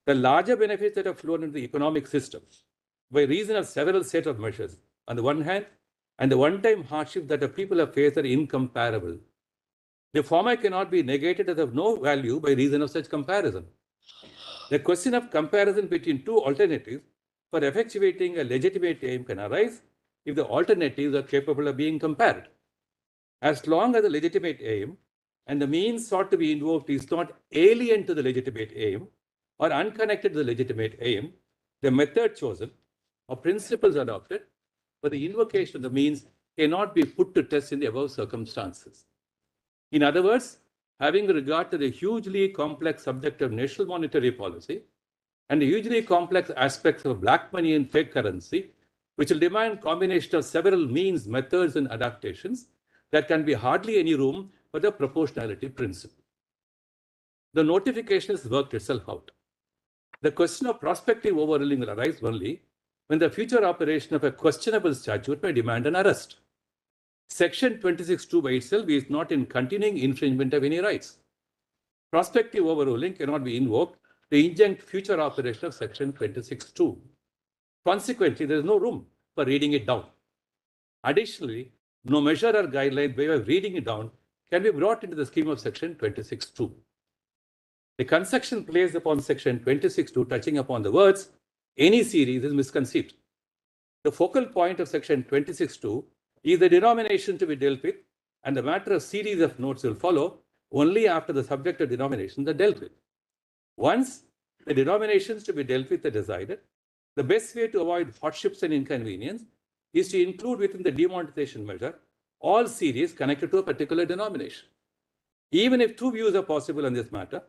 The larger benefits that have flown into the economic system by reason of several set of measures, on the one hand, and the one-time hardship that the people have faced are incomparable. The former cannot be negated as of no value by reason of such comparison. The question of comparison between two alternatives for effectuating a legitimate aim can arise if the alternatives are capable of being compared. As long as the legitimate aim and the means sought to be invoked is not alien to the legitimate aim or unconnected to the legitimate aim, the method chosen or principles adopted for the invocation of the means cannot be put to test in the above circumstances. In other words, having regard to the hugely complex subject of national monetary policy and the hugely complex aspects of black money and fake currency, which will demand combination of several means, methods, and adaptations, there can be hardly any room for the proportionality principle. The notification has worked itself out. The question of prospective overruling will arise only when the future operation of a questionable statute may demand an arrest. Section 26(2) by itself is not in continuing infringement of any rights. Prospective overruling cannot be invoked to injunct future operation of Section 26(2). Consequently, there is no room for reading it down. Additionally, no measure or guideline by way of reading it down can be brought into the scheme of Section 26(2). The construction placed upon Section 26(2) touching upon the words any series is misconceived. The focal point of Section 26(2) is the denomination to be dealt with, and the matter of series of notes will follow only after the subject of denominations are dealt with. Once the denominations to be dealt with are decided, the best way to avoid hardships and inconvenience is to include within the demonetization measure all series connected to a particular denomination. Even if two views are possible on this matter,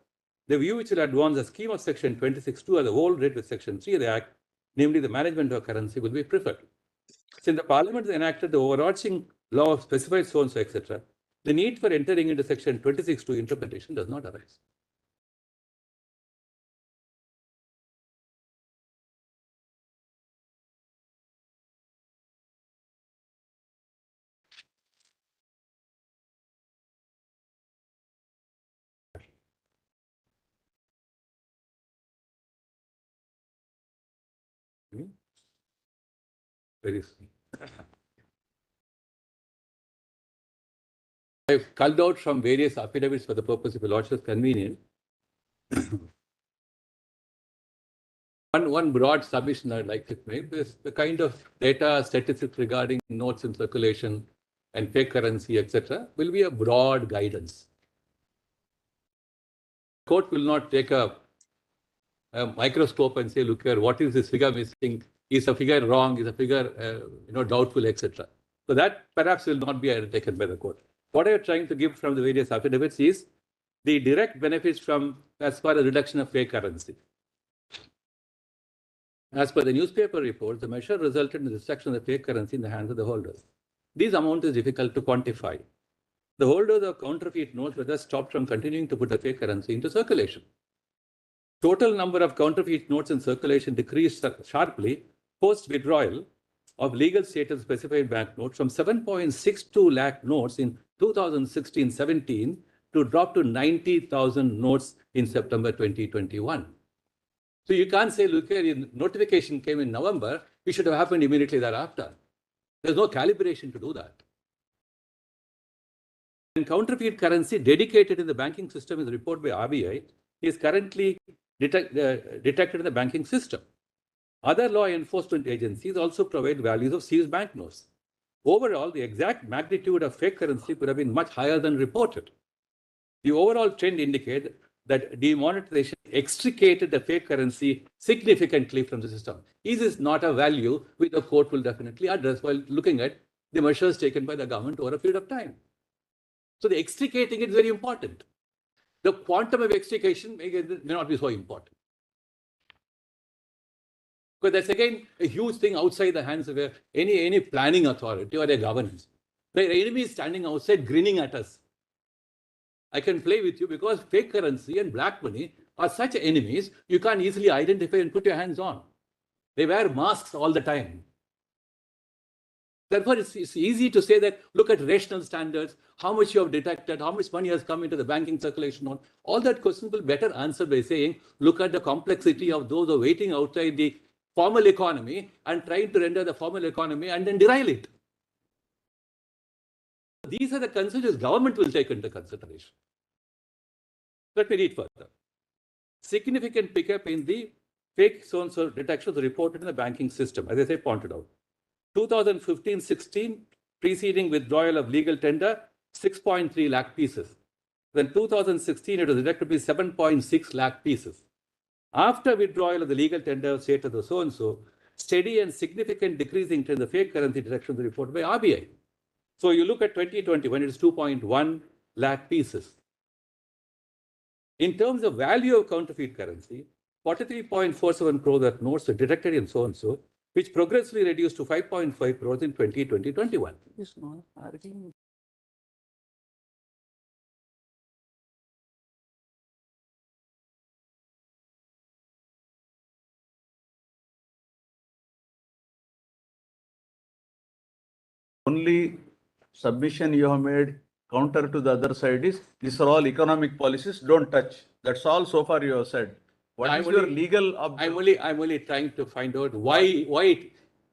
the view which will advance the scheme of Section 26(2) as a whole read with Section 3 of the Act, namely the management of currency, will be preferred. Since the Parliament has enacted the overarching law of specified so-and-so, etc., the need for entering into Section 26(2) interpretation does not arise. Very soon. I've culled out from various affidavits for the purpose of your lordship's convenience. One broad submission I'd like to make is the kind of data statistics regarding notes in circulation and fake currency, etc., will be a broad guidance. Court will not take a microscope and say, look here, what is this figure missing? Is a figure wrong? Is a figure doubtful, etc.? So that perhaps will not be undertaken by the court. What I am trying to give from the various affidavits is the direct benefits from as far as reduction of fake currency. As per the newspaper reports, the measure resulted in the destruction of the fake currency in the hands of the holders. This amount is difficult to quantify. The holders of counterfeit notes were thus stopped from continuing to put the fake currency into circulation. Total number of counterfeit notes in circulation decreased sharply post-withdrawal of legal status specified banknotes from 7.62 lakh notes in 2016-17 to drop to 90,000 notes in September 2021. So you can't say, look, your notification came in November, it should have happened immediately thereafter. There's no calibration to do that. And counterfeit currency dedicated in the banking system is a report by RBI is currently detected in the banking system. Other law enforcement agencies also provide values of seized banknotes. Overall, the exact magnitude of fake currency could have been much higher than reported. The overall trend indicates that demonetization extricated the fake currency significantly from the system. This is not a value which the court will definitely address while looking at the measures taken by the government over a period of time. So the extricating is very important. The quantum of extrication may not be so important. Because that's again a huge thing outside the hands of any planning authority or a governance. The enemy is standing outside grinning at us. I can play with you because fake currency and black money are such enemies you can't easily identify and put your hands on. They wear masks all the time. Therefore, it's easy to say that look at rational standards, how much you have detected, how much money has come into the banking circulation. All that questions will better answer by saying, look at the complexity of those who are waiting outside the formal economy and trying to render the formal economy and then derail it. These are the concerns government will take into consideration. Let me read further. Significant pickup in the fake so-and-so detections reported in the banking system, as I say, pointed out. 2015-16, preceding withdrawal of legal tender, 6.3 lakh pieces. Then 2016, it was detected to be 7.6 lakh pieces. After withdrawal of the legal tender status of so-and-so, steady and significant decreasing trend in the fake currency detections reported by RBI. So you look at 2020 when it is 2.1 lakh pieces. In terms of value of counterfeit currency, 43.47 crores of notes were detected in so-and-so, which progressively reduced to 5.5 crores in 2020-21. Only submission you have made counter to the other side is these are all economic policies, don't touch. That's all so far you have said. What is your legal I'm only trying to find out why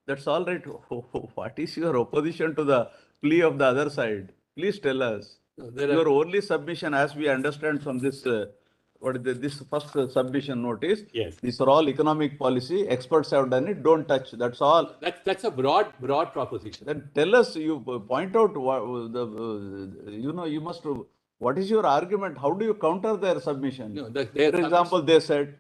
that's all right. What is your opposition to the plea of the other side? Please tell us. Your only submission, as we understand from this, this first submission notice. Yes. These are all economic policy. Experts have done it. Don't touch. That's all. That's a broad proposition. Then tell us. You point out you must. What is your argument? How do you counter their submission? No, For example, they said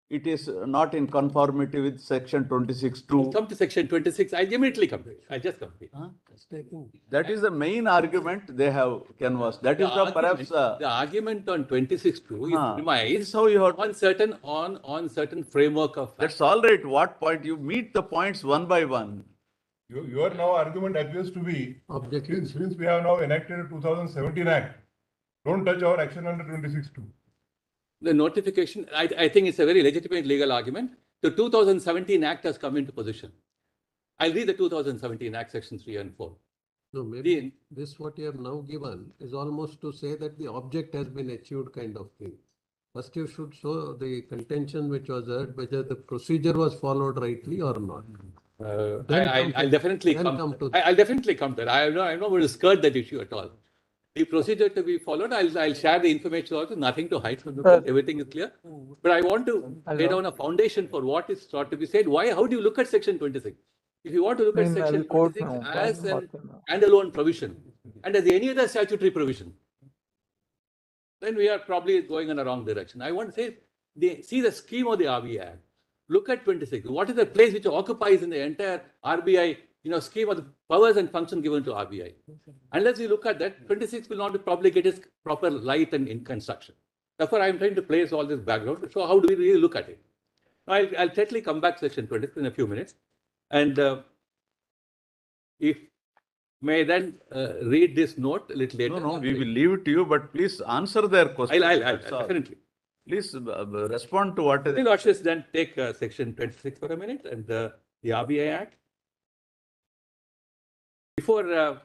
it is not in conformity with section 26(2). Come to section 26. I immediately come to it. I just come to it. That is the main argument they have canvassed. That is perhaps the argument on 26(2) is premised how you have on certain framework of facts. That's all right. What point? You meet the points one by one. Your now argument appears to be since we have now enacted a 2017 Act, don't touch our action under 26(2). The notification, I think it's a very legitimate legal argument. The 2017 Act has come into position. I'll read the 2017 Act, section 3 and 4. No, maybe this what you have now given is almost to say that the object has been achieved kind of thing. First you should show the contention which was heard, whether the procedure was followed rightly or not. I'll definitely come to that. I'll definitely come to that. I'm not going to skirt that issue at all. The procedure to be followed, I'll share the information also, nothing to hide from the court, everything is clear. But I want to lay down a foundation for what is thought to be said. How do you look at section 26? If you want to look at section 26 as an standalone provision and as any other statutory provision, then we are probably going in a wrong direction. I want to say, see the scheme of the RBI Act. Look at 26. What is the place which occupies in the entire RBI scheme of the powers and function given to RBI? Unless you look at that, 26 will not probably get its proper light and in construction. Therefore, I am trying to place all this background to show how do we really look at it. I'll certainly come back to section 26 in a few minutes. And if may then read this note a little later. No, we will leave it to you, but please answer their question. I'll definitely. Please respond to what is. Let's just then take section 26 for a minute and the RBI Act. Before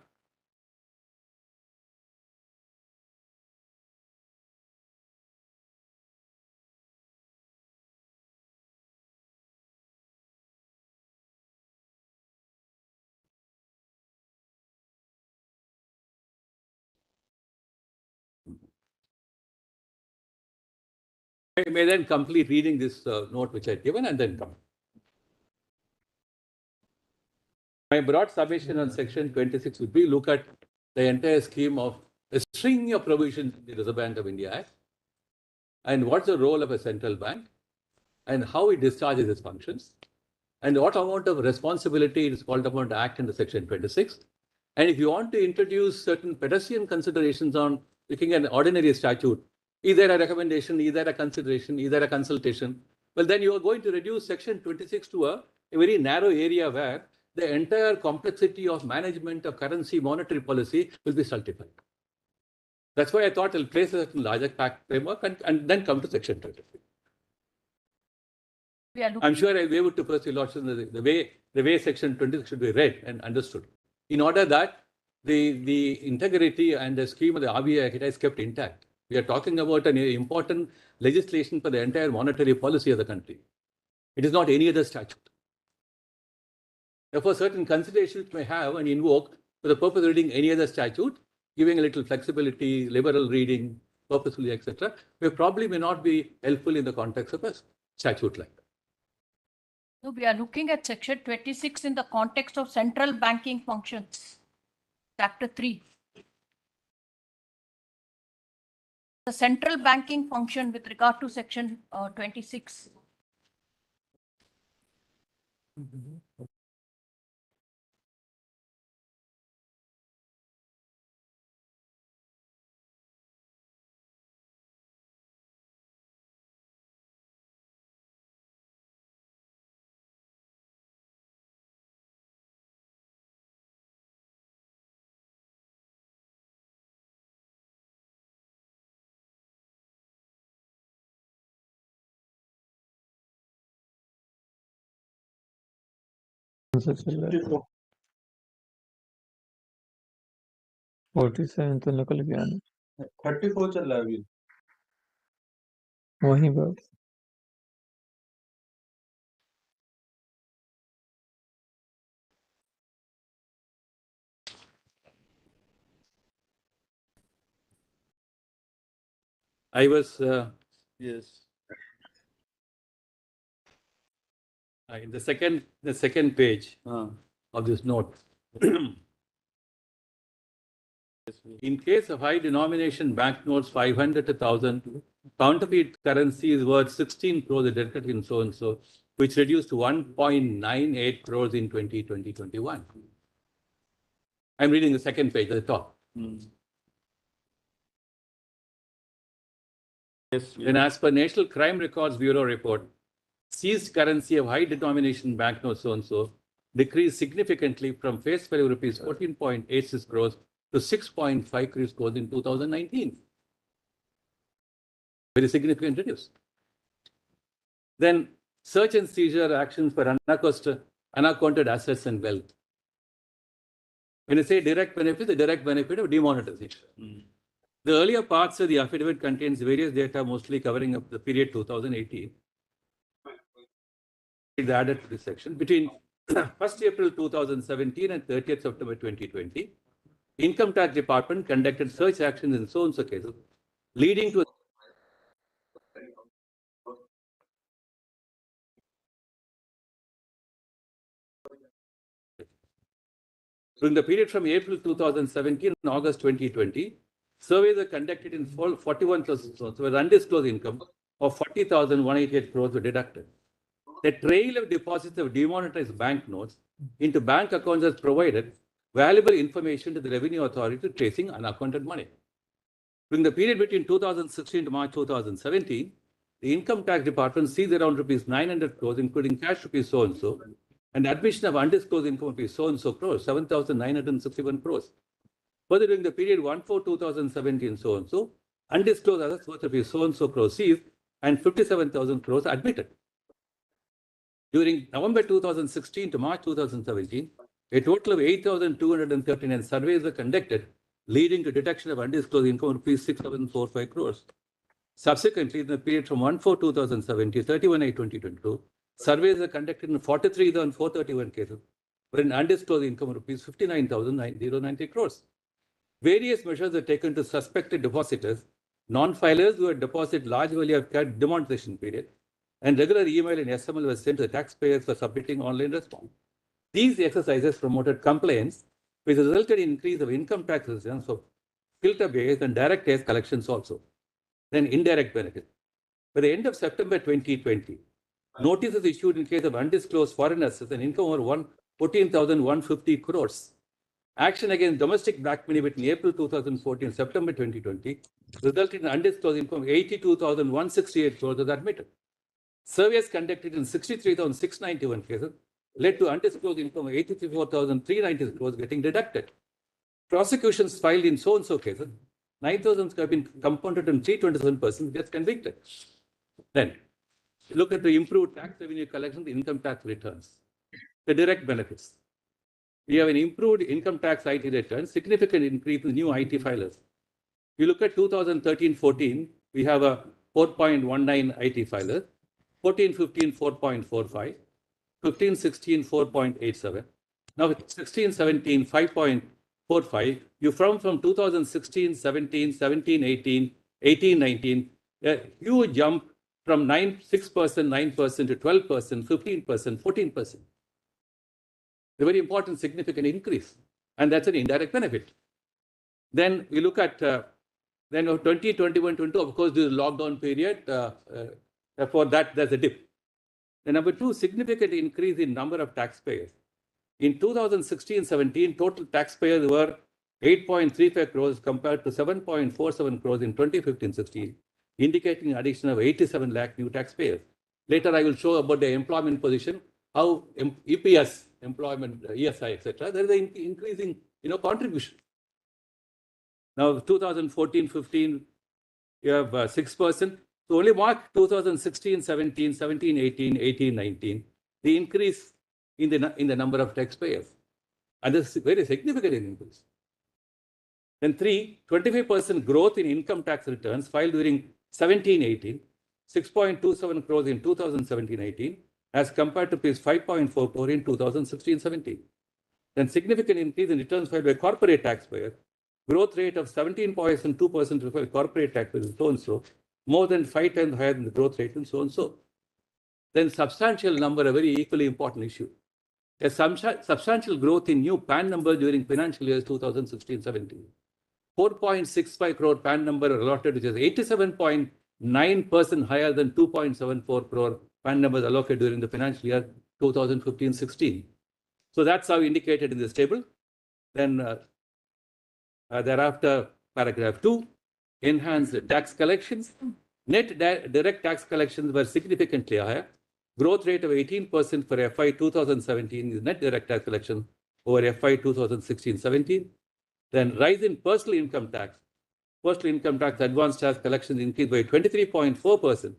I may then complete reading this note which I had given and then come. My broad submission on section 26 would be look at the entire scheme of a string of provisions in the Reserve Bank of India Act and what's the role of a central bank and how it discharges its functions and what amount of responsibility it is called upon to act under section 26. And if you want to introduce certain pedestrian considerations on looking at an ordinary statute, either a recommendation, either a consideration, either a consultation, well, then you are going to reduce section 26 to a very narrow area where the entire complexity of management of currency monetary policy will be stultified. That's why I thought I'll place a larger pact framework and then come to section 23. I'm sure I'll be able to pursue lots of the way section 26 should be read and understood, in order that the integrity and the scheme of the RBI Act is kept intact. We are talking about an important legislation for the entire monetary policy of the country. It is not any other statute. Therefore, certain considerations may have and invoke for the purpose of reading any other statute, giving a little flexibility, liberal reading, purposefully, etc., probably may not be helpful in the context of a statute like that. So we are looking at section 26 in the context of central banking functions, chapter 3. The central banking function with regard to section 26.47 तो निकल गया ना 34 चल रहा है अभी वहीं पर I was, yes, in the second page of this note. In case of high denomination banknotes 500 to 1,000, counterfeit currency is worth 16 crores deducted in so and so, which reduced to 1.98 crores in 2020-21. I'm reading the second page at the top. Yes. And as per National Crime Records Bureau report, seized currency of high denomination banknotes so and so decreased significantly from face value rupees 14.86 crores to 6.5 crores in 2019. Very significant reduce. Then search and seizure actions for unaccounted assets and wealth. When I say direct benefit, the direct benefit of demonetization. The earlier parts of the affidavit contains various data, mostly covering up the period 2018. It's added to this section. Between 1st April 2017 and 30th September 2020, Income Tax Department conducted search actions in so and so cases, leading to during the period from April 2017 and August 2020, surveys were conducted in 41,000 crores, where undisclosed income of 40,188 crores were deducted. The trail of deposits of demonetized banknotes into bank accounts has provided valuable information to the Revenue Authority tracing unaccounted money. During the period between 2016 to March 2017, the Income Tax Department seized around rupees 900 crores, including cash rupees so and so, and admission of undisclosed income rupees so and so crores, 7,961 crores. Further, during the period 1/4/2017 so and so, undisclosed assets worth rupees so and so crores seized and 57,000 crores admitted. During November 2016 to March 2017, a total of 8,239 surveys were conducted, leading to detection of undisclosed income rupees 6,745 crores. Subsequently, in the period from 1/4/2017 to 31/8/2022, surveys were conducted in 43,431 cases, wherein undisclosed income rupees 59,090 crores. Various measures were taken to suspected depositors, Non-filers who had deposited large value of cash demonetization period, and regular email and SML was sent to the taxpayers for submitting online response. These exercises promoted compliance, which resulted in increase of income tax returns for filter-based and direct tax collections also. Then indirect benefit. By the end of September 2020, notices issued in case of undisclosed foreign assets and income over 14,150 crores. Action against domestic black money between April 2014 and September 2020 resulted in undisclosed income of 82,168 crores as admitted. Surveys conducted in 63,691 cases led to undisclosed income of 84,390 crores getting deducted. Prosecutions filed in so-and-so cases, 9,000 have been compounded and 327 persons gets convicted. Then, look at the improved tax revenue collection, the income tax returns. The direct benefits. We have an improved income tax IT return, significant increase in new IT filers. You look at 2013-14, we have a 4.19 IT filers, 14-15, 4.45, 15-16, 4.87. Now 16-17, 5.45. You from 2016-17, 17-18, 18-19, a huge jump from 6%, 9% to 12%, 15%, 14%. A very important, significant increase. And that's an indirect benefit. Then we look at then 2021, 22, of course, this is lockdown period. For that, there's a dip. The number two, significant increase in number of taxpayers. In 2016-17, total taxpayers were 8.35 crores compared to 7.47 crores in 2015-16, indicating an addition of 87 lakh new taxpayers. Later, I will show about the employment position, how EPS, employment, ESI, etc. There is an increasing, contribution. Now, 2014-15, you have 6%. So only mark 2016-17, 17-18, 18-19, the increase in the number of taxpayers. And this is a very significant increase. Then 25% growth in income tax returns filed during 17-18, 6.27 crores in 2017-18, as compared to 5.4 crore in 2016-17. Then significant increase in returns filed by corporate taxpayers, growth rate of 17.2% for corporate taxpayers, so and so, more than 5 times higher than the growth rate and so and so. Then substantial number, a very equally important issue. A substantial growth in new PAN numbers during financial years 2016-17. 4.65 crore PAN number allotted, which is 87.9% higher than 2.74 crore PAN numbers allocated during the financial year 2015-16. So that's how indicated in this table. Then thereafter, paragraph 2, enhanced tax collections. Net direct tax collections were significantly higher. Growth rate of 18% for FY 2017 is net direct tax collection over FY 2016-17. Then rise in personal income tax. Personal income tax advanced tax collections increased by 23.4%,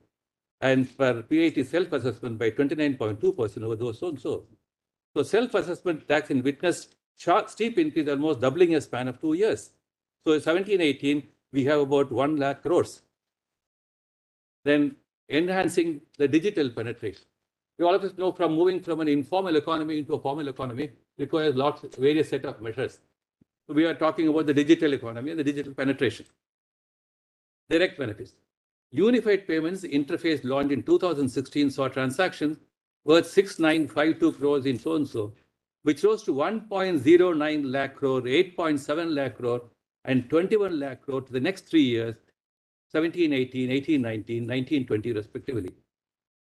and for PAT self-assessment by 29.2% over those so and so. So self-assessment tax in witnessed steep increase, almost doubling a span of 2 years. So 17-18, we have about 1 lakh crores. Then enhancing the digital penetration. We all of us know from moving from an informal economy into a formal economy requires various set of measures. So we are talking about the digital economy and the digital penetration. Direct benefits. Unified payments interface launched in 2016 saw transactions worth 6,952 crores in so and so, which rose to 1.09 lakh crore, 8.7 lakh crore, and 21 lakh crore to the next 3 years, 17-18, 18-19, 19-20 respectively.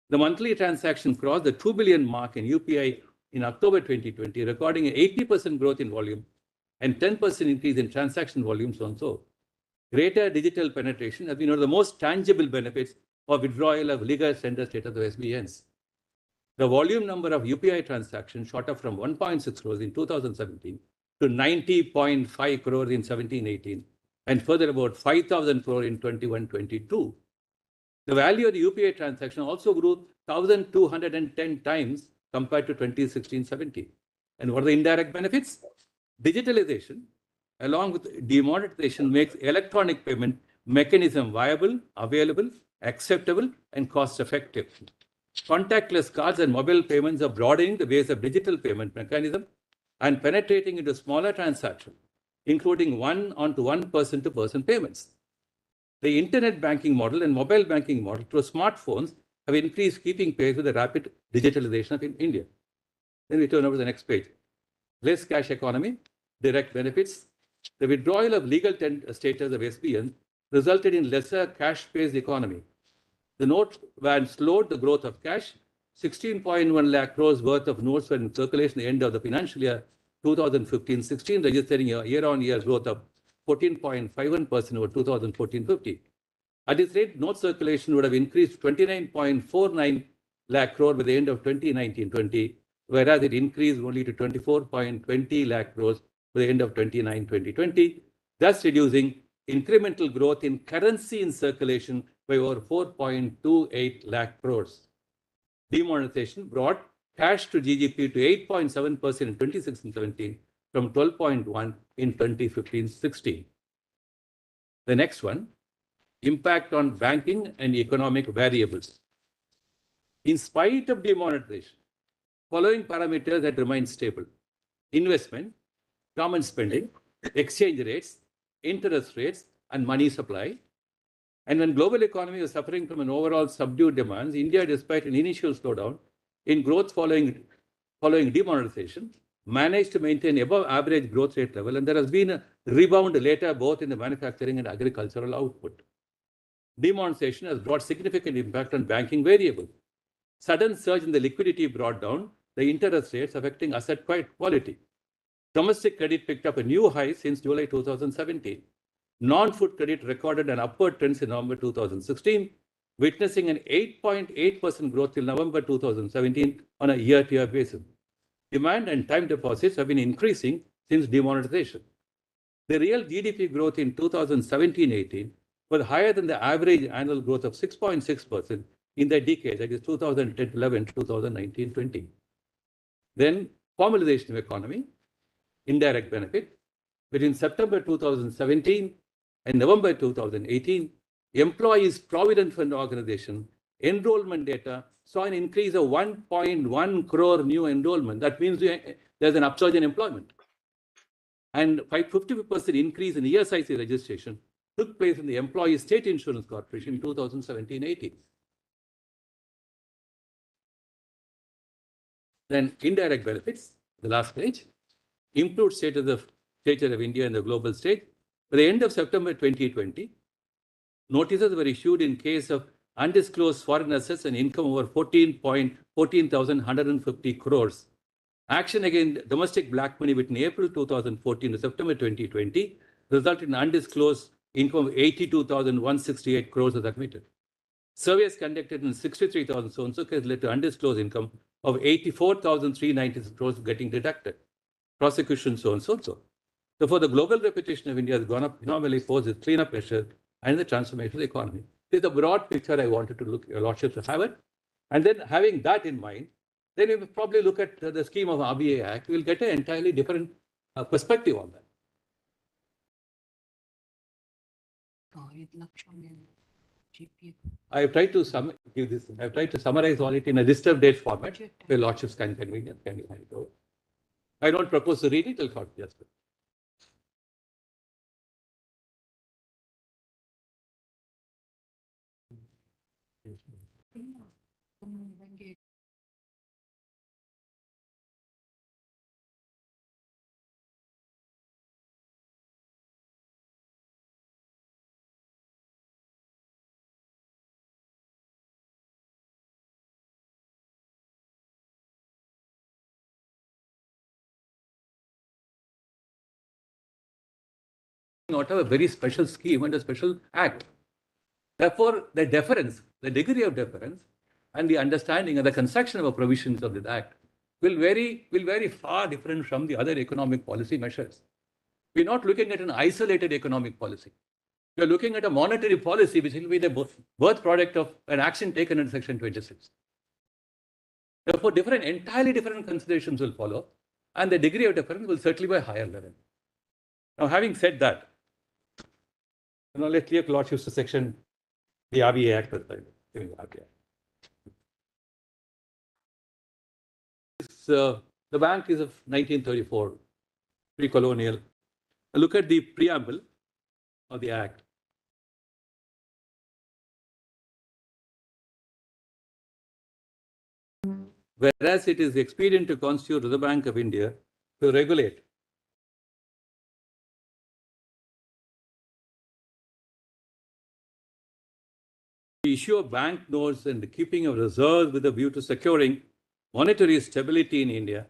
The monthly transaction crossed the 2 billion mark in UPI in October 2020, recording an 80% growth in volume and 10% increase in transaction volume, so and so. Greater digital penetration has been one of the most tangible benefits of withdrawal of legal tender status of SBNs. The volume number of UPI transactions shot up from 1.6 crores in 2017 to 90.5 crores in 17-18, and further about 5,000 crore in 21-22. The value of the UPI transaction also grew 1,210 times compared to 2016-17. And what are the indirect benefits? Digitalization, along with demonetization, makes electronic payment mechanism viable, available, acceptable, and cost-effective. Contactless cards and mobile payments are broadening the base of digital payment mechanism and penetrating into smaller transactions, including one-on-to-one person-to-person payments. The internet banking model and mobile banking model through smartphones have increased, keeping pace with the rapid digitalization of India. Then we turn over to the next page. Less cash economy, direct benefits. The withdrawal of legal status of SBN resulted in lesser cash-based economy. The note ban slowed the growth of cash. 16.1 lakh crores worth of notes were in circulation at the end of the financial year 2015-16, registering a year-on-year growth of 14.51% over 2014-15. At this rate, note circulation would have increased 29.49 lakh crore by the end of 2019-20, whereas it increased only to 24.20 lakh crores by the end of 2020, thus reducing incremental growth in currency in circulation by over 4.28 lakh crores. Demonetization brought cash to GDP to 8.7% in 2016-17 from 12.1 in 2015-16. The next one, impact on banking and economic variables. In spite of demonetization, following parameters had remained stable: investment, common spending, exchange rates, interest rates, and money supply. And when global economy was suffering from an overall subdued demand, India, despite an initial slowdown in growth following demonetization, managed to maintain above average growth rate level, and there has been a rebound later both in the manufacturing and agricultural output. Demonetization has brought significant impact on banking variable. Sudden surge in the liquidity brought down the interest rates, affecting asset quality. Domestic credit picked up a new high since July 2017. Non-food credit recorded an upward trend in November 2016, witnessing an 8.8% growth till November 2017 on a year-to-year basis. Demand and time deposits have been increasing since demonetization. The real GDP growth in 2017-18 was higher than the average annual growth of 6.6% in the decade, that is 2010-11 to 2019-20. Then formalization of economy, indirect benefit. Between September 2017 and November 2018, Employees Provident Fund Organization enrollment data saw an increase of 1.1 crore new enrollment. That means there's an upsurge in employment. And 55% increase in ESIC registration took place in the Employee State Insurance Corporation in 2017-18. Then indirect benefits, the last page, improved status of India in the global stage. By the end of September 2020, notices were issued in case of undisclosed foreign assets and income over 14,150 crores. Action against domestic black money between April 2014 to September 2020 resulted in undisclosed income of 82,168 crores was admitted. Surveys conducted in 63,000 so-and-so cases led to undisclosed income of 84,396 crores getting deducted. Prosecution so-and-so. Therefore, the global reputation of India has gone up enormously, poses cleanup pressure and the transformation of the economy. This is the broad picture I wanted to look, your lordship, to have it. And then having that in mind, then we will probably look at the scheme of RBI Act. We will get an entirely different perspective on that. I have tried to summarize all it in a list of dates format. Your lordships can convenience. I don't propose to read it. I'll just. Not have a very special scheme and a special act. Therefore, the deference, the degree of deference, and the understanding and the construction of a provisions of this act will vary far different from the other economic policy measures. We're not looking at an isolated economic policy. We're looking at a monetary policy which will be the birth product of an action taken in Section 26. Therefore, entirely different considerations will follow, and the degree of deference will certainly be a higher level. Now, having said that, let's clear lordships to section the RBI Act. The bank is of 1934, pre-colonial. Look at the preamble of the Act. whereas it is expedient to constitute Reserve Bank of India to regulate. The issue of bank notes and the keeping of reserves with a view to securing monetary stability in India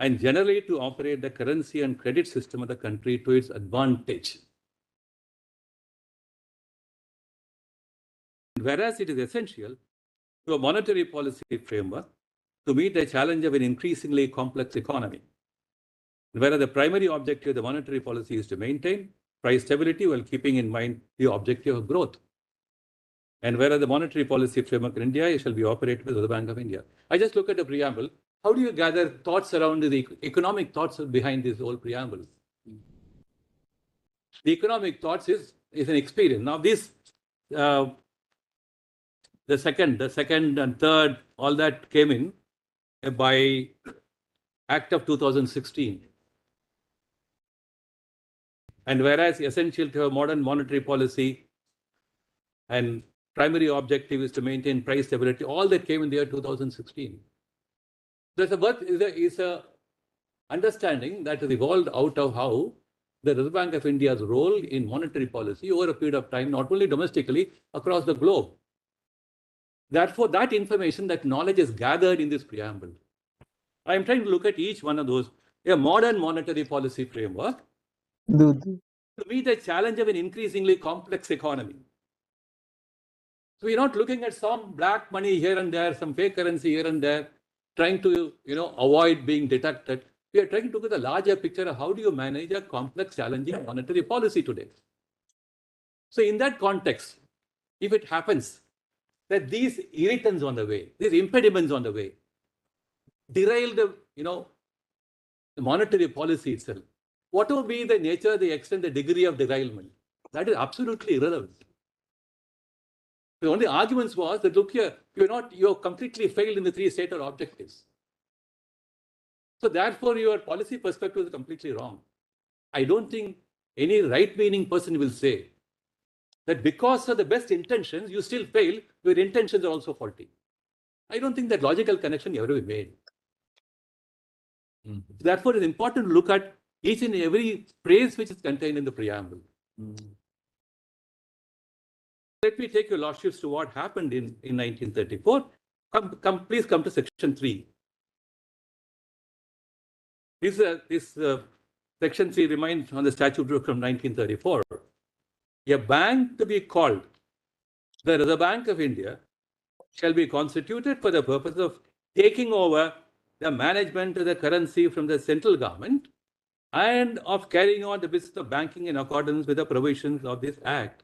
and generally to operate the currency and credit system of the country to its advantage. Whereas it is essential to a monetary policy framework to meet the challenge of an increasingly complex economy. Whereas the primary objective of the monetary policy is to maintain price stability while keeping in mind the objective of growth. And whereas the monetary policy framework in India shall be operated with the Bank of India. I just look at the preamble. How do you gather thoughts around the economic thoughts behind this whole preamble? The economic thoughts is an experience. Now this, the second and third, all that came in by Act of 2016. And whereas essential to a modern monetary policy and primary objective is to maintain price stability, all that came in the year 2016. There's a understanding that has evolved out of how the Reserve Bank of India's role in monetary policy over a period of time, not only domestically, across the globe. Therefore, that information, that knowledge is gathered in this preamble. I am trying to look at each one of those. A modern monetary policy framework to meet the challenge of an increasingly complex economy. So we're not looking at some black money here and there, some fake currency here and there, trying to avoid being detected. We are trying to look at the larger picture of how do you manage a complex, challenging monetary policy today. So in that context, if it happens that these irritants on the way, these impediments on the way, derail the the monetary policy itself, what will be the nature, the extent, the degree of derailment? That is absolutely irrelevant. The only arguments was that, look here, you're completely failed in the three stated objectives. So therefore, your policy perspective is completely wrong. I don't think any right-meaning person will say that because of the best intentions, you still fail, your intentions are also faulty. I don't think that logical connection ever be made. Therefore, it's important to look at each and every phrase which is contained in the preamble. Let me take your lordships to what happened in 1934. Please come to section 3. This section 3 reminds on the statute from 1934. A bank to be called the Reserve Bank of India shall be constituted for the purpose of taking over the management of the currency from the central government and of carrying on the business of banking in accordance with the provisions of this Act.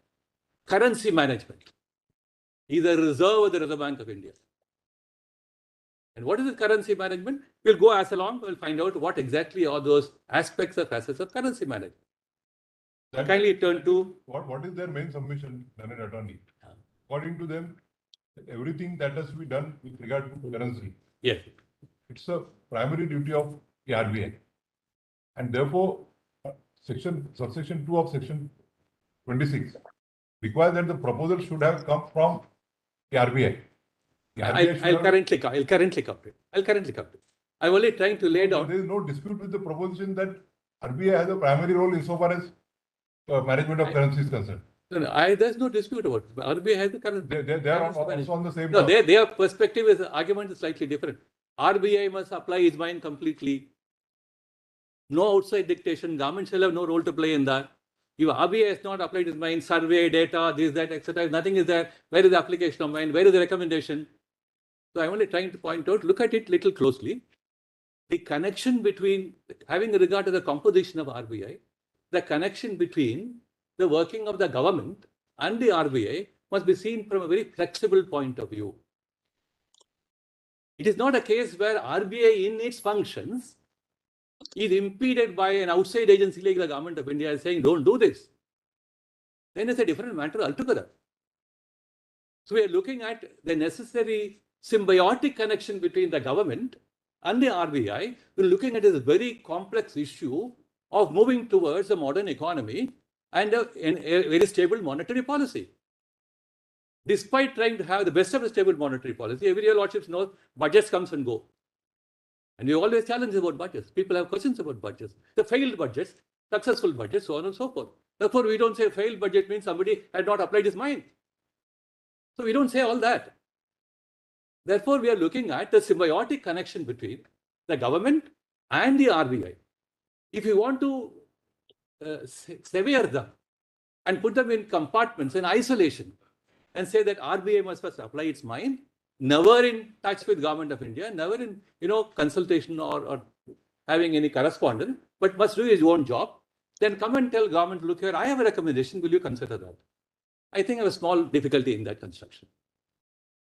Currency management is a reserve of the Reserve Bank of India. And what is the currency management? We'll go as along, we'll find out what exactly are those aspects or facets of currency management. Kindly turn to... What is their main submission, Learned Attorney? According to them, everything that has to be done with regard to currency. Yes. It's a primary duty of the RBI. And therefore, subsection 2 of section 26 requires that the proposal should have come from the RBI. I'll currently come to it. I'm only trying to lay down. There is no dispute with the proposition that RBI has a primary role insofar as management of currency is concerned. No, there's no dispute about it. RBI has the currency. They are also on the same. No, their perspective is argument is slightly different. RBI must apply its mind completely. No outside dictation. Government shall have no role to play in that. If RBI has not applied its mind, survey, data, this, that, etc., nothing is there. Where is the application of mind? Where is the recommendation? So I'm only trying to point out, look at it little closely. The connection between, having regard to the composition of RBI, the connection between the working of the government and the RBI must be seen from a very flexible point of view. It is not a case where RBI in its functions is impeded by an outside agency like the Government of India saying, don't do this. Then it's a different matter altogether. So we are looking at the necessary symbiotic connection between the government and the RBI. We're looking at this very complex issue of moving towards a modern economy and a very stable monetary policy. Despite trying to have the best of a stable monetary policy, every year lordships know budgets comes and go. And we always challenge about budgets. People have questions about budgets. The failed budgets, successful budgets, so on and so forth. Therefore, we don't say failed budget means somebody had not applied his mind. So we don't say all that. Therefore, we are looking at the symbiotic connection between the government and the RBI. If you want to sever them and put them in compartments in isolation and say that RBI must first apply its mind, never in touch with Government of India, never in consultation or having any correspondence, but must do his own job, then come and tell government, look here, I have a recommendation, will you consider that? I think I have a small difficulty in that construction.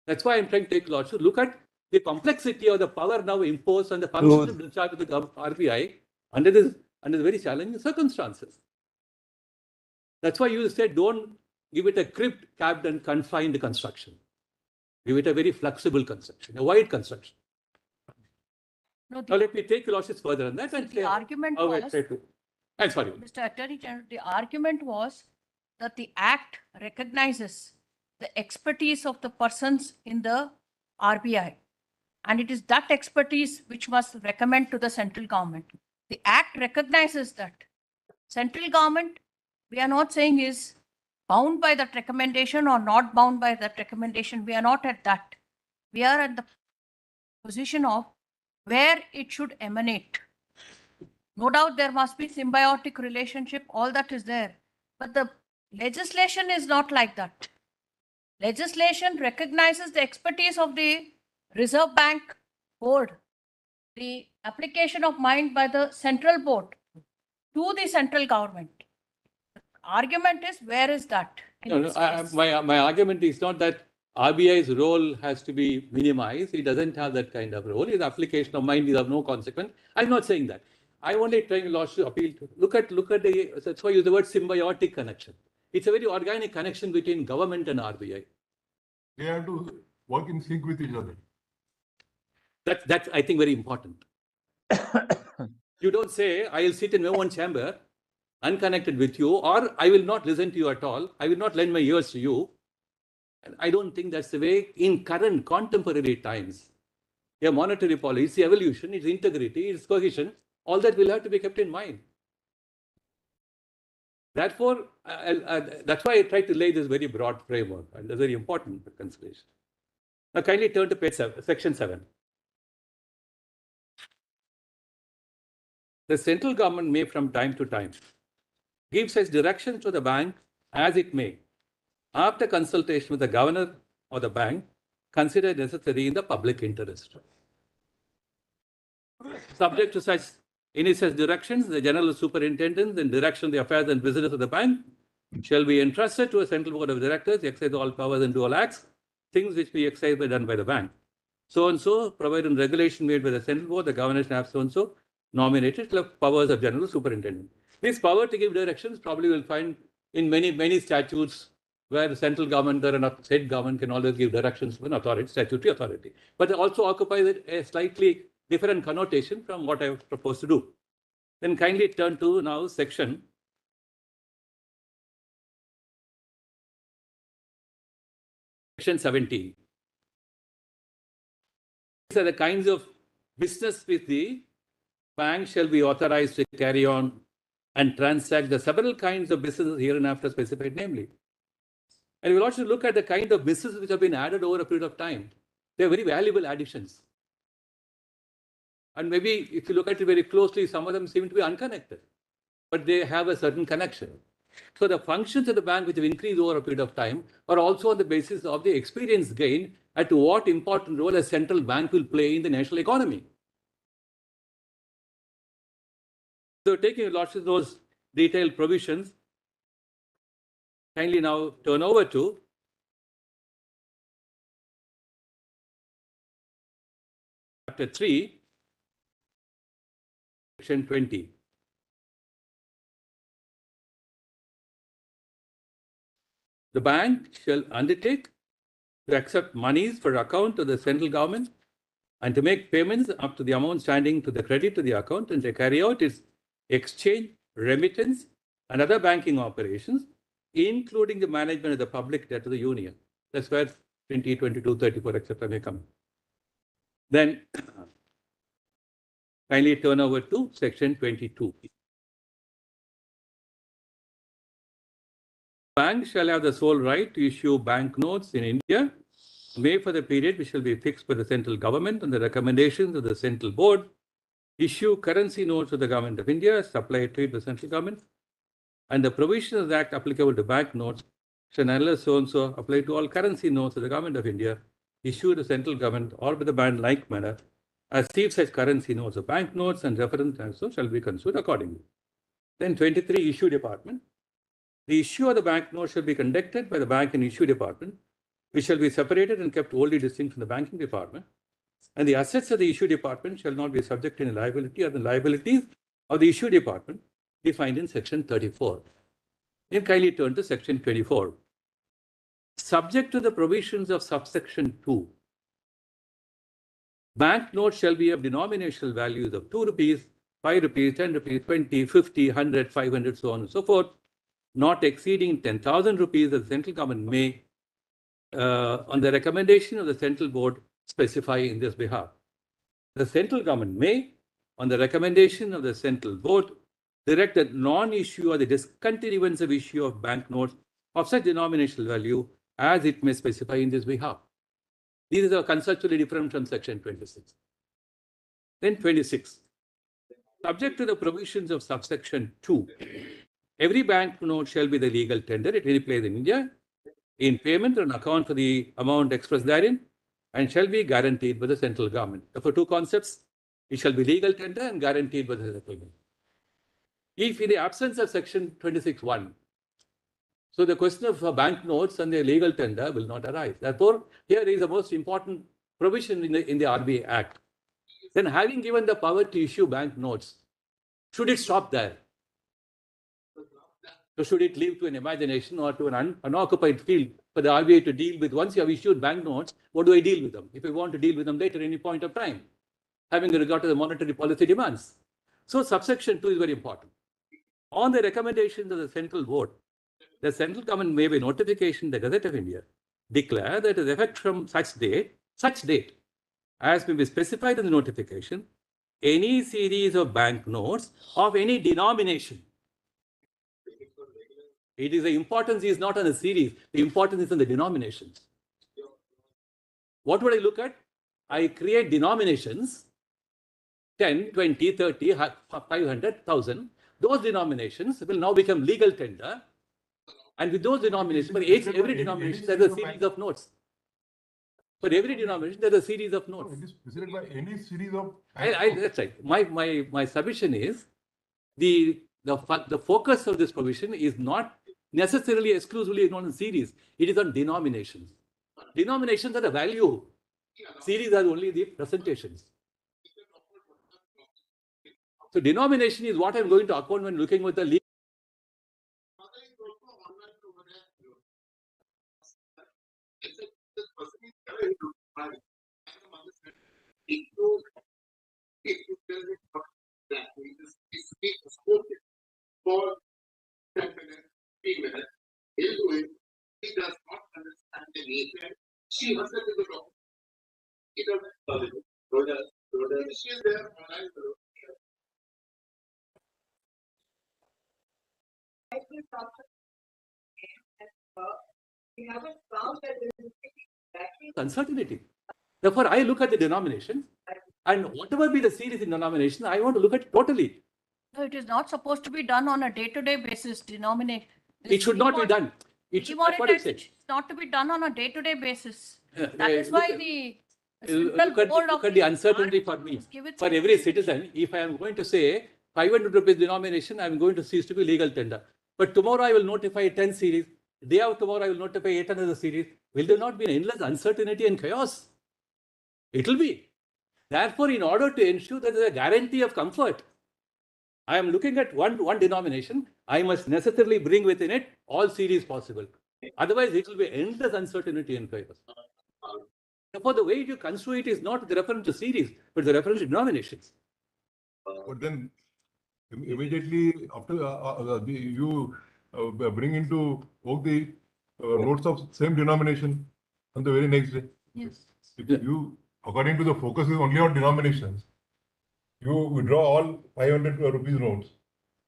That's why I'm trying to take lordship. Look at the complexity of the power now imposed on the function of discharge of the RBI under this very challenging circumstances. That's why you said don't give it a crimped, capped, and confined construction. Give it a very flexible construction, a wide construction. No, now let me take losses further on that and the argument was, I'm sorry. Mr. Attorney General, the argument was that the Act recognizes the expertise of the persons in the RBI. And it is that expertise which must recommend to the central government. The Act recognizes that. Central government, we are not saying is bound by that recommendation or not bound by that recommendation. We are not at that. We are at the position of where it should emanate. No doubt there must be symbiotic relationship, all that is there. But the legislation is not like that. Legislation recognizes the expertise of the Reserve Bank board, the application of mind by the central board to the central government. The argument is, where is that? My argument is not that RBI's role has to be minimized. It doesn't have that kind of role. Its application of mind is of no consequence. I'm not saying that. I'm only trying to appeal to look at that's why I use the word symbiotic connection. It's a very organic connection between government and RBI. They have to work in sync with each other. That's I think very important. You don't say, I'll sit in my own chamber, unconnected with you, or I will not listen to you at all. I will not lend my ears to you. And I don't think that's the way in current contemporary times. Your monetary policy, evolution, its integrity, its cohesion, all that will have to be kept in mind. Therefore, that's why I tried to lay this very broad framework, and that's very important consideration. Now, kindly turn to page 7, section 7. The central government may, from time to time, give such direction to the bank as it may, after consultation with the governor or the bank, consider necessary in the public interest. Subject to such directions, the general superintendent in direction of the affairs and business of the bank shall be entrusted to a central board of directors, exercise all powers and do all acts, things which be exercised by done by the bank. So and so, provided in regulation made by the central board, the governor shall have so and so nominated powers of general superintendent. This power to give directions probably will find in many statutes where the central government or a state government can always give directions to an authority, statutory authority. But it also occupies a slightly different connotation from what I propose to do. Then kindly turn to now section 17. These are the kinds of business with the bank shall be authorized to carry on and transact the several kinds of businesses hereinafter specified, namely. And we'll also look at the kind of businesses which have been added over a period of time. They are very valuable additions. And maybe if you look at it very closely, some of them seem to be unconnected, but they have a certain connection. So the functions of the bank which have increased over a period of time are also on the basis of the experience gained at what important role a central bank will play in the national economy. So taking lots of those detailed provisions, kindly now turn over to chapter 3, section 20. The bank shall undertake to accept monies for account of the central government and to make payments up to the amount standing to the credit to the account and to carry out its exchange, remittance, and other banking operations, including the management of the public debt of the union. That's where 20, 22, 34, etc. may come. Then kindly turn over to section 22. Bank shall have the sole right to issue banknotes in India, may for the period which shall be fixed by the central government on the recommendations of the central board, issue currency notes of the government of India, supply to the central government, and the provisions of the act applicable to banknotes shall unless so and so apply to all currency notes of the government of India, issued to the central government or by the bank like manner, as see such currency notes of banknotes and reference also shall be construed accordingly. Then 23, issue department. The issue of the banknote shall be conducted by the bank and issue department, which shall be separated and kept wholly distinct from the banking department. And the assets of the issue department shall not be subject to any liability or the liabilities of the issue department defined in section 34. Then kindly turn to section 24. Subject to the provisions of subsection 2, banknotes shall be of denominational values of 2 rupees, 5 rupees, 10 rupees, 20, 50, 100, 500, so on and so forth, not exceeding 10,000 rupees, the central government may, on the recommendation of the central board, specify in this behalf. The central government may, on the recommendation of the central board, direct the non-issue or the discontinuance of issue of banknotes of such denominational value as it may specify in this behalf. These are conceptually different from section 26. Then 26. Subject to the provisions of subsection 2, every banknote shall be the legal tender at any place in India in payment on account for the amount expressed therein and shall be guaranteed by the central government. For two concepts, it shall be legal tender and guaranteed by the central government. If in the absence of section 26(1), so the question of banknotes and their legal tender will not arise. Therefore, here is the most important provision in the RBI Act. Then having given the power to issue banknotes, should it stop there? So should it leave to an imagination or to an unoccupied field for the RBI to deal with? Once you have issued banknotes, what do I deal with them? If I want to deal with them later at any point of time, having regard to the monetary policy demands. So subsection 2 is very important. On the recommendations of the central board, the central government may by notification the Gazette of India declare that with effect from such date, as may be specified in the notification, any series of banknotes of any denomination. It is the importance is not on the series, the importance is on the denominations. What would I look at? I create denominations 10, 20, 30, 500, 1,000. Those denominations will now become legal tender. And with those denominations, for every denomination, there's a series of notes. For every denomination, there's a series of notes. It is presented by any series of. That's right. My submission is the focus of this provision is not necessarily exclusively on series. It is on denominations. Denominations are the value. Series are only the presentations. So denomination is what I'm going to account when looking with the legal. For 10 minutes, 3 minutes, he'll do it. He does not understand the nature. She herself is the wrong. He doesn't. She is there online. We haven't found that there is Uncertainty. Therefore, I look at the denomination, and whatever be the series in denomination, I want to look at it totally. No, it is not supposed to be done on a day-to-day basis, It should not be done. It's not to be done on a day-to-day basis. That is why the look at the uncertainty for me. For every citizen, if I am going to say 500 rupees denomination, I am going to cease to be legal tender. But tomorrow I will notify 10 series. Day after tomorrow I will notify 8 another series. Will there not be an endless uncertainty and chaos? It will be. Therefore, in order to ensure that there is a guarantee of comfort, I am looking at one denomination. I must necessarily bring within it all series possible. Otherwise, it will be endless uncertainty and chaos. Therefore, the way you construe it is not the reference to series, but the reference to denominations. But then, immediately after you bring into both the notes of same denomination, on the very next day. Yes. If you, according to the focus is only on denominations, you withdraw all 500 rupees notes,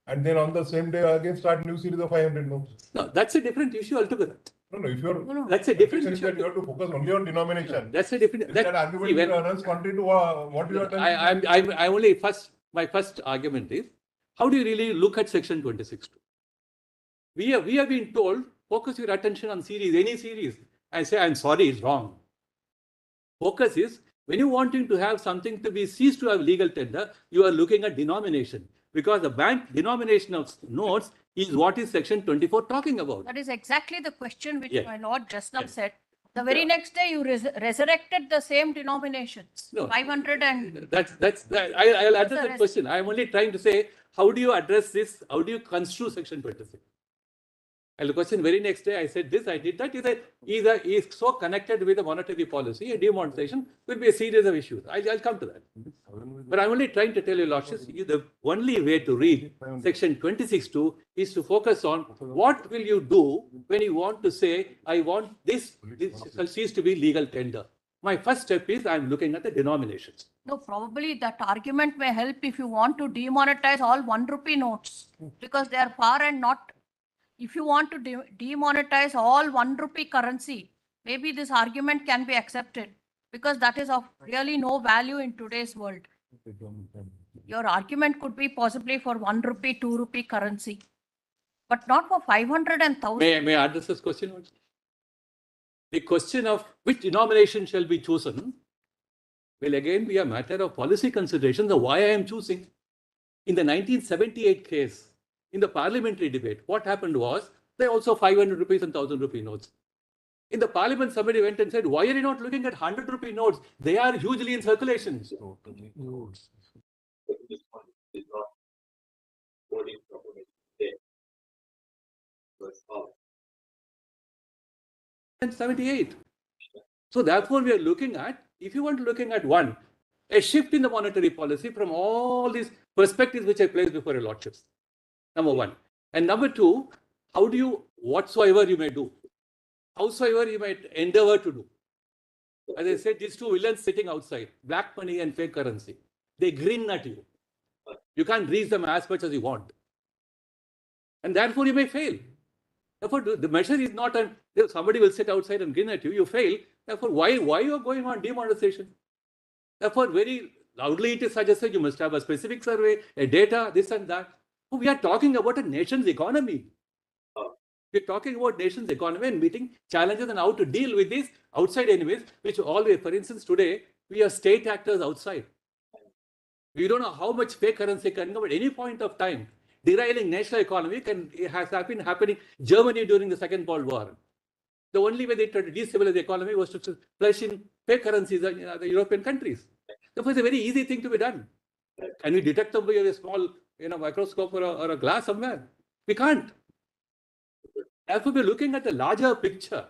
and then on the same day again start new series of 500 notes. No, that's a different issue altogether. No, if you're That's a different objection is issue. that you have to focus only on denomination. That's a different. That argument runs contrary to what you are telling. I only my first argument is, how do you really look at section 26? We have been told, focus your attention on series, any series. I say, I'm sorry, it's wrong. Focus is, when you wanting to have something to be ceased to have legal tender, you are looking at denomination, because the bank denomination of notes is what is section 24 talking about. That is exactly the question which Yes. my lord just now said. The very next day you resurrected the same denominations, No. 500 and. I'll address that question. I'm only trying to say, how do you address this? How do you construe section 26? And the question very next day, I said this, I did that. He said, is so connected with the monetary policy, a demonetization will be a series of issues. I'll come to that. But I'm only trying to tell you, Lordships, the only way to read section 26.2 is to focus on what will you do when you want to say, I want this shall cease to be legal tender. My first step is I'm looking at the denominations. No, probably that argument may help if you want to demonetize all 1 rupee notes, because they are far and not. If you want to demonetize all 1 rupee currency, maybe this argument can be accepted, because that is of really no value in today's world. Your argument could be possibly for 1 rupee, 2 rupee currency, but not for 500 and 1000. May I address this question also? The question of which denomination shall be chosen will again be a matter of policy considerations of why I am choosing. In the 1978 case, in the parliamentary debate, what happened was, there also 500 rupees and 1000 rupee notes. In the parliament, somebody went and said, why are you not looking at 100 rupee notes? They are hugely in circulation. And 78. So therefore, we are looking at, if you want to looking at one, a shift in the monetary policy from all these perspectives which I placed before your lordships. Number one. And number two, how do you, whatsoever you may do, howsoever you might endeavor to do. As I said, these two villains sitting outside, black money and fake currency, they grin at you. You can't reach them as much as you want. And therefore you may fail. Therefore, the measure is not an, somebody will sit outside and grin at you, you fail. Therefore, why you are going on demonetization? Therefore, very loudly it is suggested you must have a specific survey, a data, this and that. We are talking about a nation's economy. We're talking about nation's economy and meeting challenges and how to deal with these outside enemies, which always, for instance, today, we are state actors outside. We don't know how much fake currency can come at any point of time. Derailing national economy has been happening in Germany during the Second World War. The only way they tried to destabilize the economy was to flush in fake currencies in the European countries. Therefore, it's a very easy thing to be done. Can we detect them with a small microscope or a glass somewhere? We can't. Therefore, we're looking at the larger picture.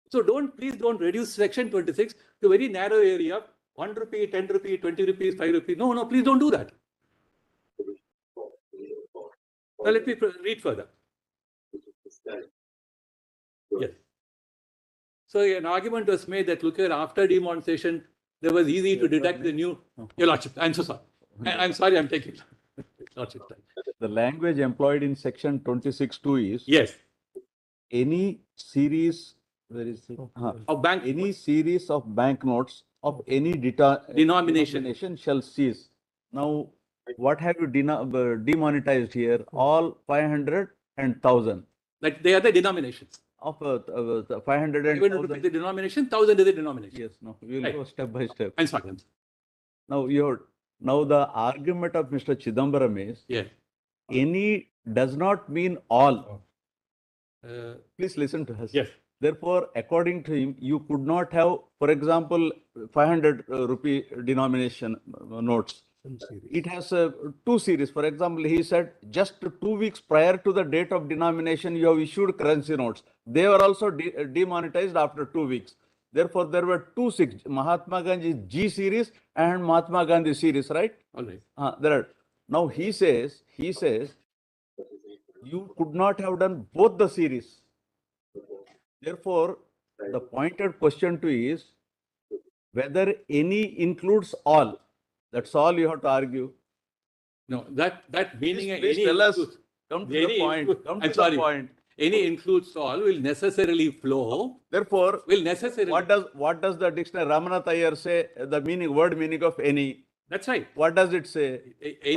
So please don't reduce section 26 to a very narrow area, 1 rupee, 10 rupee, 20 rupees, 5 rupees. No, please don't do that. Now let me read further. Yes. So an argument was made that look here, after demonetization, there was easy to detect the new. Your Lordship, I'm so sorry. I'm sorry, I'm taking Lordship time. The language employed in section 26(2) is yes. Any series, where is it? Any series of banknotes of any denomination shall cease. Now, what have you demonetized here? All 500 and 1000. Like they are the denominations. Of 500 and 1000. The denomination, 1000 is the denomination. Yes, no, we will go step by step. I'm sorry. Now, now the argument of Mr. Chidambaram is, any does not mean all. Please listen to us. Yes. Therefore, according to him, you could not have, for example, 500 rupee denomination notes. It has 2 series. For example, he said just 2 weeks prior to the date of denomination, you have issued currency notes. They were also demonetized after 2 weeks. Therefore, there were 2 series, Mahatma Gandhi G series and Mahatma Gandhi series, right? All right. There are. Now he says, you could not have done both the series. Therefore, The pointed question to is whether any includes all. That's all you have to argue. No, that meaning Please any tell us. includes- Come to any the point. include- Come I'm to sorry. the point. Any includes all will necessarily flow. Therefore, will necessarily. what does the dictionary Ramanath Iyer say? The word meaning of any. That's right. What does it say?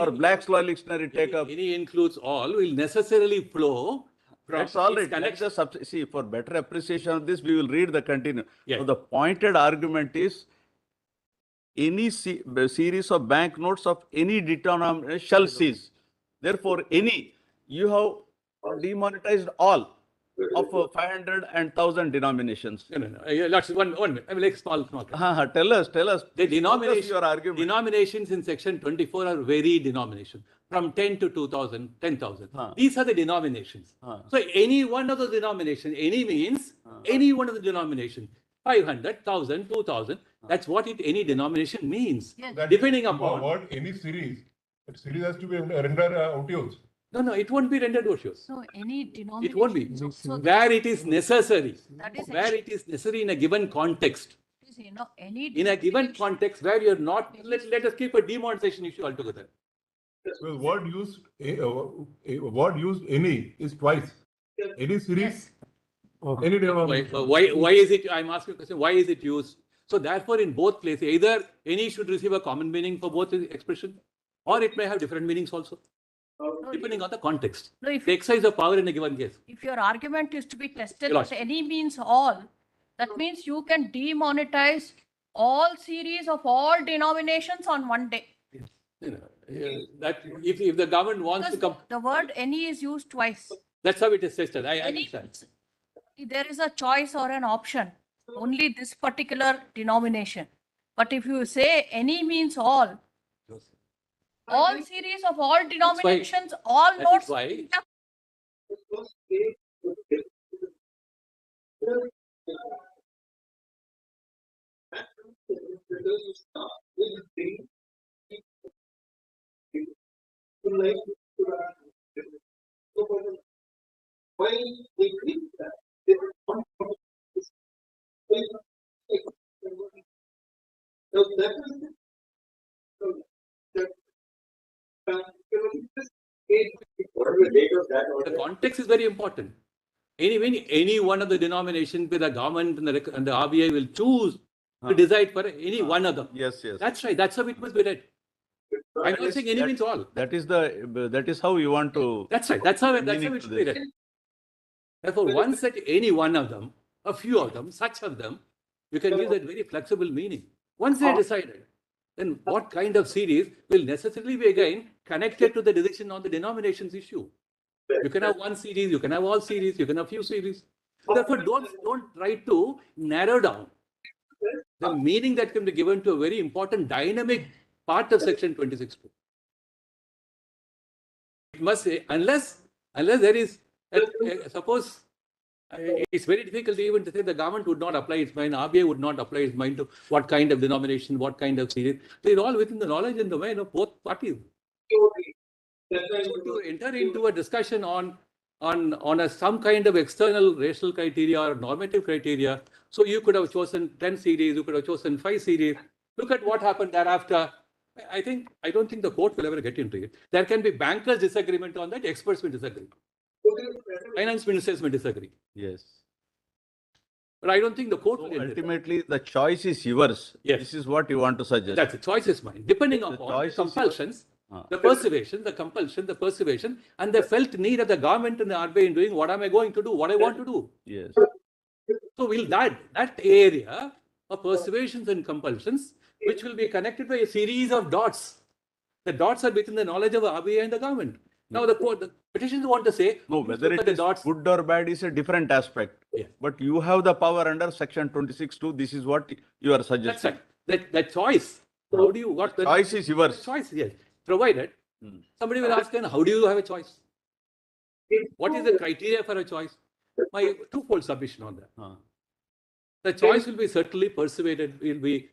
Or Black's Law Dictionary take up. Any includes all will necessarily flow. That's from all its right. connection. See, for better appreciation of this, we will read the continue. Yeah. So the pointed argument is any series of banknotes of any denomination shall cease. Therefore, any, you have demonetized all of 500 and 1000 denominations. No. Let's one minute. I will make small. Tell us. The Focus your argument. denominations in section 24 are very denomination. From 10 to 2000, 10,000. These are the denominations. So any one of the denomination, any means any one of the denomination, 500, 1000, 2000. That's what any denomination means. That Depending upon. What any series, that series has to be rendered OTOs. No, it won't be rendered OTOs. So any denomination. It won't be. So Where it is necessary. That is Where it is necessary in a given context. any. In a given context where you're not, let us keep a demonetization issue altogether. Well, word used any is twice. Any series, any denomination. Why is it, I'm asking a question, why is it used? So therefore, in both places, either any should receive a common meaning for both expression, or it may have different meanings also, depending on the context. No, if the exercise of power in a given case. If your argument is to be tested Lost. with any means all, that means you can demonetize all series of all denominations on one day. That if the government wants to come, The word any is used twice. that's how it is tested. I Any understand. There is a choice or an option, only this particular denomination. But if you say any means all series of all denominations, all That notes. is why the context is very important. Any one of the denominations where the government and the RBI will choose to decide for any one of them. Yes. That's right. That's how it must be read. I'm not saying any means all. That is how you want to. That's right. That's how it meaning should to be this. read. Therefore, once that any one of them, a few of them, such of them, you can give that very flexible meaning. Once they decided, then what kind of series will necessarily be again connected to the decision on the denominations issue. You can have one series, you can have all series, you can have few series. Therefore, don't try to narrow down the meaning that can be given to a very important dynamic part of section 26.2. It must say, unless there is, suppose it's very difficult even to say the government would not apply its mind, RBI would not apply its mind to what kind of denomination, what kind of series. They're all within the knowledge and domain of both parties. So to enter into a discussion on some kind of external racial criteria or normative criteria, so you could have chosen 10 series, you could have chosen 5 series. Look at what happened thereafter. I don't think the court will ever get into it. There can be bankers' disagreement on that, experts will disagree. Finance ministers may disagree. Yes. But I don't think the court will enter it. Ultimately, the choice is yours. Yes. This is what you want to suggest. That's the choice is mine. Depending upon the choice is compulsions, the persuasion, the compulsion, the persuasion, and the felt need of the government and the RBI in doing what am I going to do, what I want to do. Yes. So will that area of persuasions and compulsions, which will be connected by a series of dots. The dots are within the knowledge of RBI and the government. Now the petitions want to say, no, whether it is good or bad is a different aspect. Yeah. But you have the power under section 26.2. This is what you are suggesting. That's right. That choice. How do you what the choice is yours? Choice, yes. Provided somebody will ask, how do you have a choice? What is the criteria for a choice? My twofold submission on that. The choice will be certainly persuaded, will be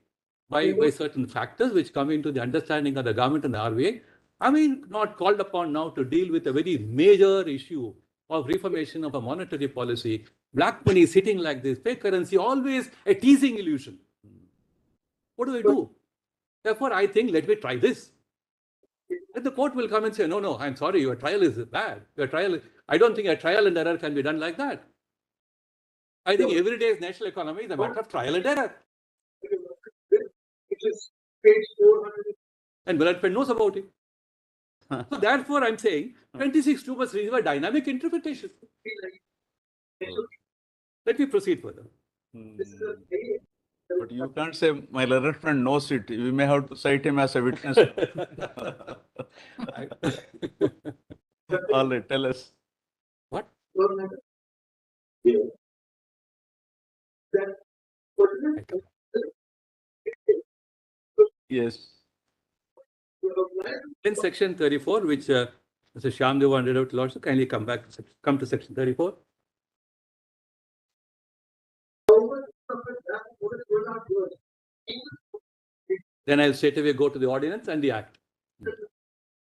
by certain factors which come into the understanding of the government and the RBI. I mean, not called upon now to deal with a very major issue of reformation of a monetary policy, black money sitting like this, fake currency, always a teasing illusion. What do? Therefore, I think, let me try this. Then the court will come and say, no, I'm sorry, your trial is bad. I don't think a trial and error can be done like that. I think every day's national economy is a matter of trial and error. It is page 400. And Brand Fed knows about it. So therefore, I'm saying 26.2 must receive a dynamic interpretation. Let me proceed further. But you can't say my learned friend knows it. We may have to cite him as a witness. All right, tell us. What? Yes. In section 34, which Mr. Shyamdev read out, Lord, so kindly come to section 34. Then I'll straight away go to the ordinance and the act.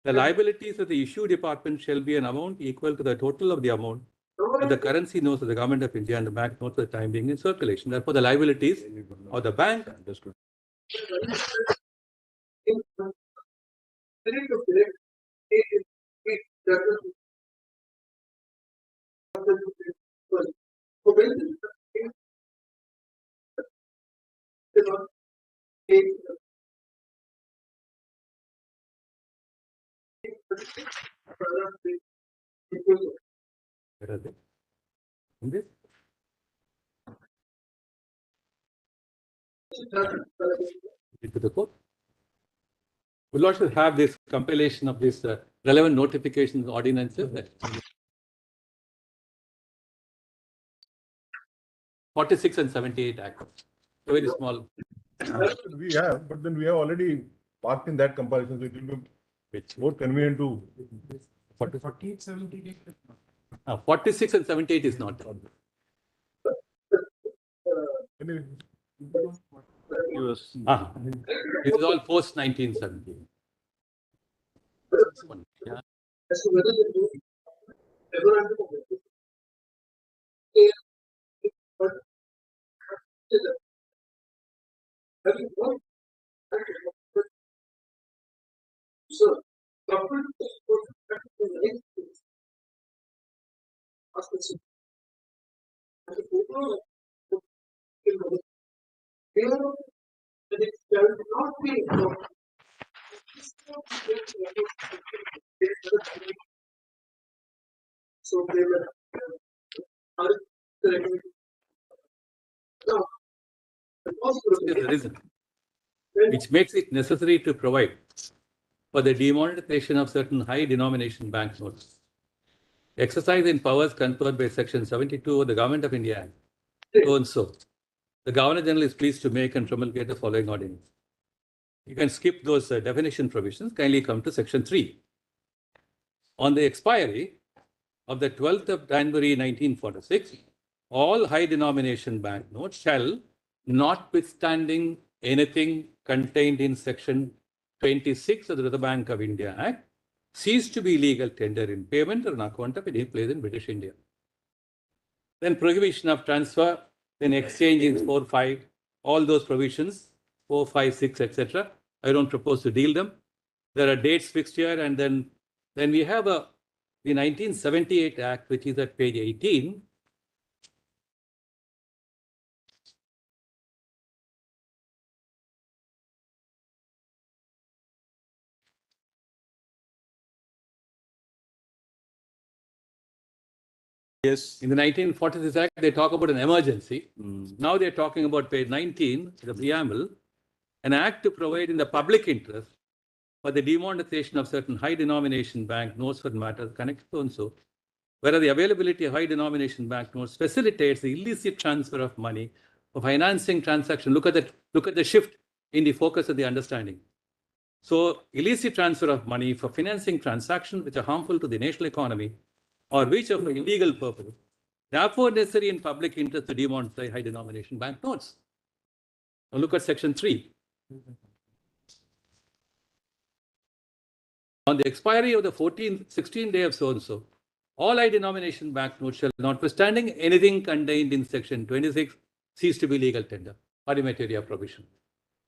The liabilities of the issue department shall be an amount equal to the total of the amount of the currency notes of the Government of India and the bank notes for the time being in circulation. Therefore, the liabilities of the bank. Where are they? In this? Into the court. We'll also have this compilation of this relevant notifications ordinances. 46 and 78 Act. Very small. We have, but then we have already marked in that compilation, so it will be more convenient to. 48, 78. 46 and 78 is not. Anyway. This is all post 1970. Yeah. So they were the reason which makes it necessary to provide for the demonetization of certain high denomination banknotes. Exercise in powers conferred by Section 72 of the Government of India Act. So and so. The Governor General is pleased to make and promulgate the following ordinance. You can skip those definition provisions. Kindly come to Section 3. On the expiry of the 12th of January 1946, all high denomination banknotes shall, notwithstanding anything contained in Section 26 of the Reserve Bank of India Act, cease to be legal tender in payment or on account of any place in British India. Then prohibition of transfer, then exchange in 4, 5, all those provisions, 4, 5, 6, etc. I don't propose to deal them. There are dates fixed here, and then we have the 1978 Act, which is at page 18. Yes. In the 1946 Act, they talk about an emergency. Now they're talking about page 19, the preamble, an act to provide in the public interest for the demonetization of certain high denomination bank notes for matters connected so and so, whereas the availability of high denomination bank notes facilitates the illicit transfer of money for financing transaction. Look at the shift in the focus of the understanding. So illicit transfer of money for financing transactions which are harmful to the national economy or which are for illegal purpose, therefore necessary in public interest to demonetize high denomination bank notes. Now look at Section 3. On the expiry of the 16th day of so-and-so, all high denomination banknotes shall, notwithstanding anything contained in section 26, cease to be legal tender or immaterial provision.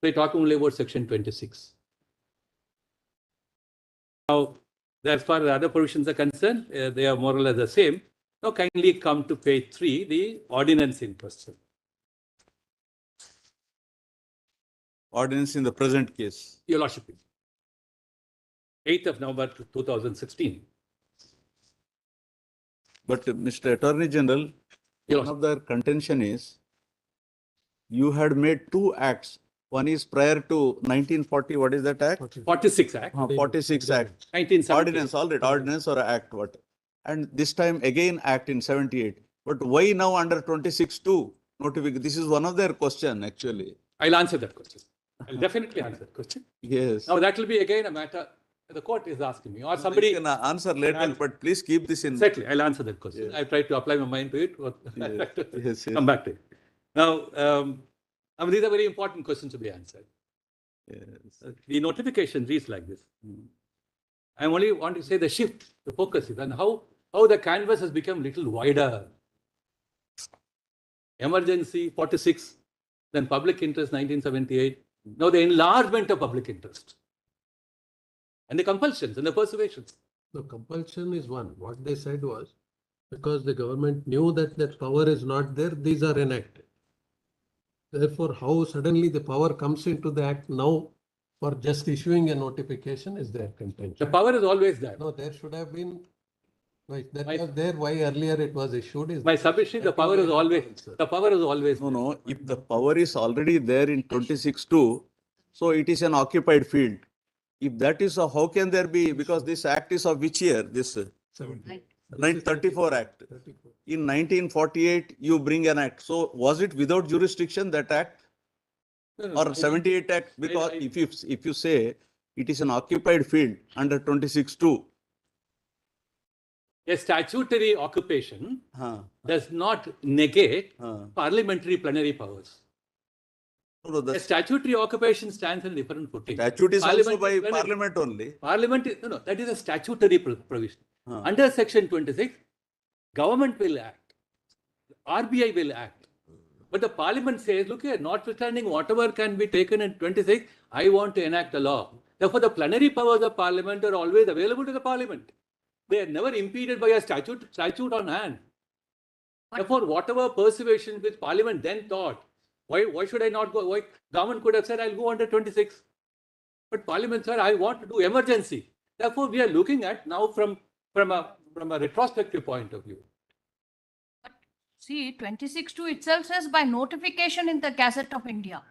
We're talking only about section 26. Now, as far as other provisions are concerned, they are more or less the same. Now, kindly come to page 3, the ordinance in question. Ordinance in the present case. Your Lordship, 8th of November 2016. But Mr. Attorney General, one of the contention is you had made 2 acts. One is prior to 1940, what is that act? 46 Act. 46 Act. 1978. Ordinance, all right, ordinance or act, what? And this time again act in 78. But why now under 26(2) notification? This is one of their question actually. I'll answer that question. I'll definitely answer that question. Yes. Now that will be again a matter the court is asking me or somebody. You can answer later, but please keep this in. Exactly, I'll answer that question. Yes. I tried to apply my mind to it. Yes, Come back to it. Now, I mean, these are very important questions to be answered. Yes. The notification reads like this. I only want to say the shift, the focus is, and how the canvas has become little wider. Emergency 46, then public interest 1978. Now the enlargement of public interest. And the compulsions and the persuasions. The compulsion is one. What they said was, because the government knew that that power is not there, these are enacted. Therefore, how suddenly the power comes into the act now for just issuing a notification is their contention. The power is always there. No, there should have been, right, that was there, why earlier it was issued is. My submission, the power is always. No, if the power is already there in 26(2), so it is an occupied field. If that is so, how can there be, because this act is of which year? This 1934 Act. In 1948, you bring an act. So was it without jurisdiction, that act? Or 78 Act? Because if you say it is an occupied field under 26(2). A statutory occupation does not negate parliamentary plenary powers. No, a statutory occupation stands on different footing. Statute is also by Parliament only. Parliament, no, that is a statutory provision. Under section 26, government will act, RBI will act. But the Parliament says, look here, notwithstanding whatever can be taken in 26, I want to enact a law. Therefore, the plenary powers of Parliament are always available to the Parliament. They are never impeded by a statute on hand. Therefore, whatever persuasion which Parliament then thought, why should I not go? Why government could have said, I'll go under 26. But Parliament said, I want to do emergency. Therefore, we are looking at now from a retrospective point of view. See, 26(2) itself says by notification in the Gazette of India.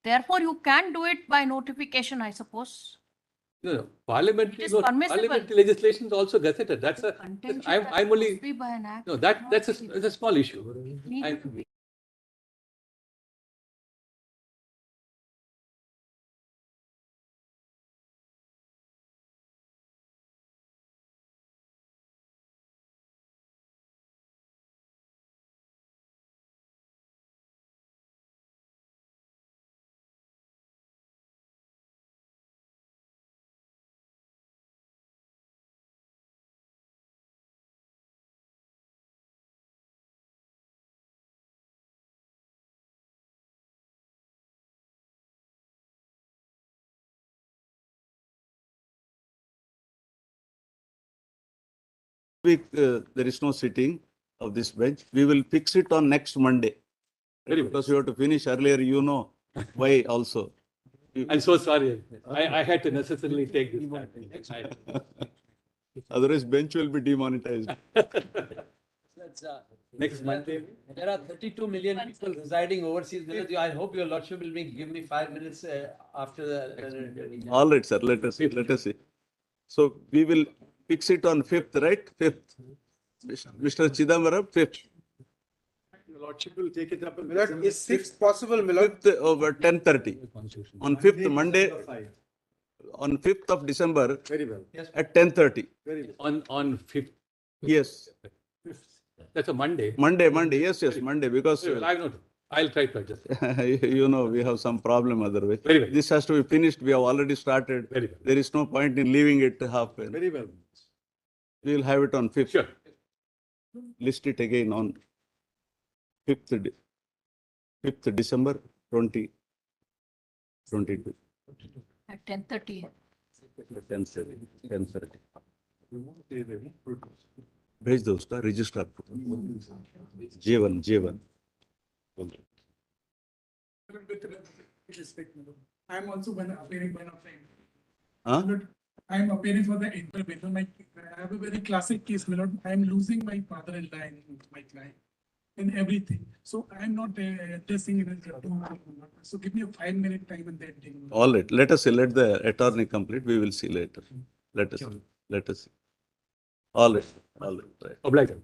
Therefore, you can do it by notification, I suppose. No, parliamentary legislation is also gazetted. That's a. I'm only. No, that's a small issue. Week, there is no sitting of this bench. We will fix it on next Monday. Because you have to finish earlier, you know why also. I'm so sorry. I had to necessarily take this. Otherwise, bench will be demonetized. Next Monday. There are 32 million people residing overseas. I hope your lordship will give me 5 minutes after the. All right, sir. Let us see. So we will fix it on 5th, right? 5th. Mr. Chidambaram, 5th. Your lordship will take it up. Milord, is 6th possible, Milord? 5th over 10:30. On 5th, Monday. On 5th of December. Very well. Yes. At 10:30. Very well. On 5th. Yes. That's a Monday. Monday. Yes, Monday. Because I'll try to adjust. You know, we have some problem otherwise. Very well. This has to be finished. We have already started. Very well. There is no point in leaving it halfway. Very well. We will have it on 5th. Sure. List it again on 5th December 2022. At 10:30. 10:30. भेज दो उसका registrar को J1. I am also appearing one of them. Huh? I am appearing for the intervention. I have a very classic case, my lord. I am losing my father-in-law and my client in everything. So I am not addressing it. So give me a 5-minute time and then. All right. Let us see. Let the attorney complete. We will see later. Let us see. All right. Right. Obliged.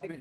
I mean,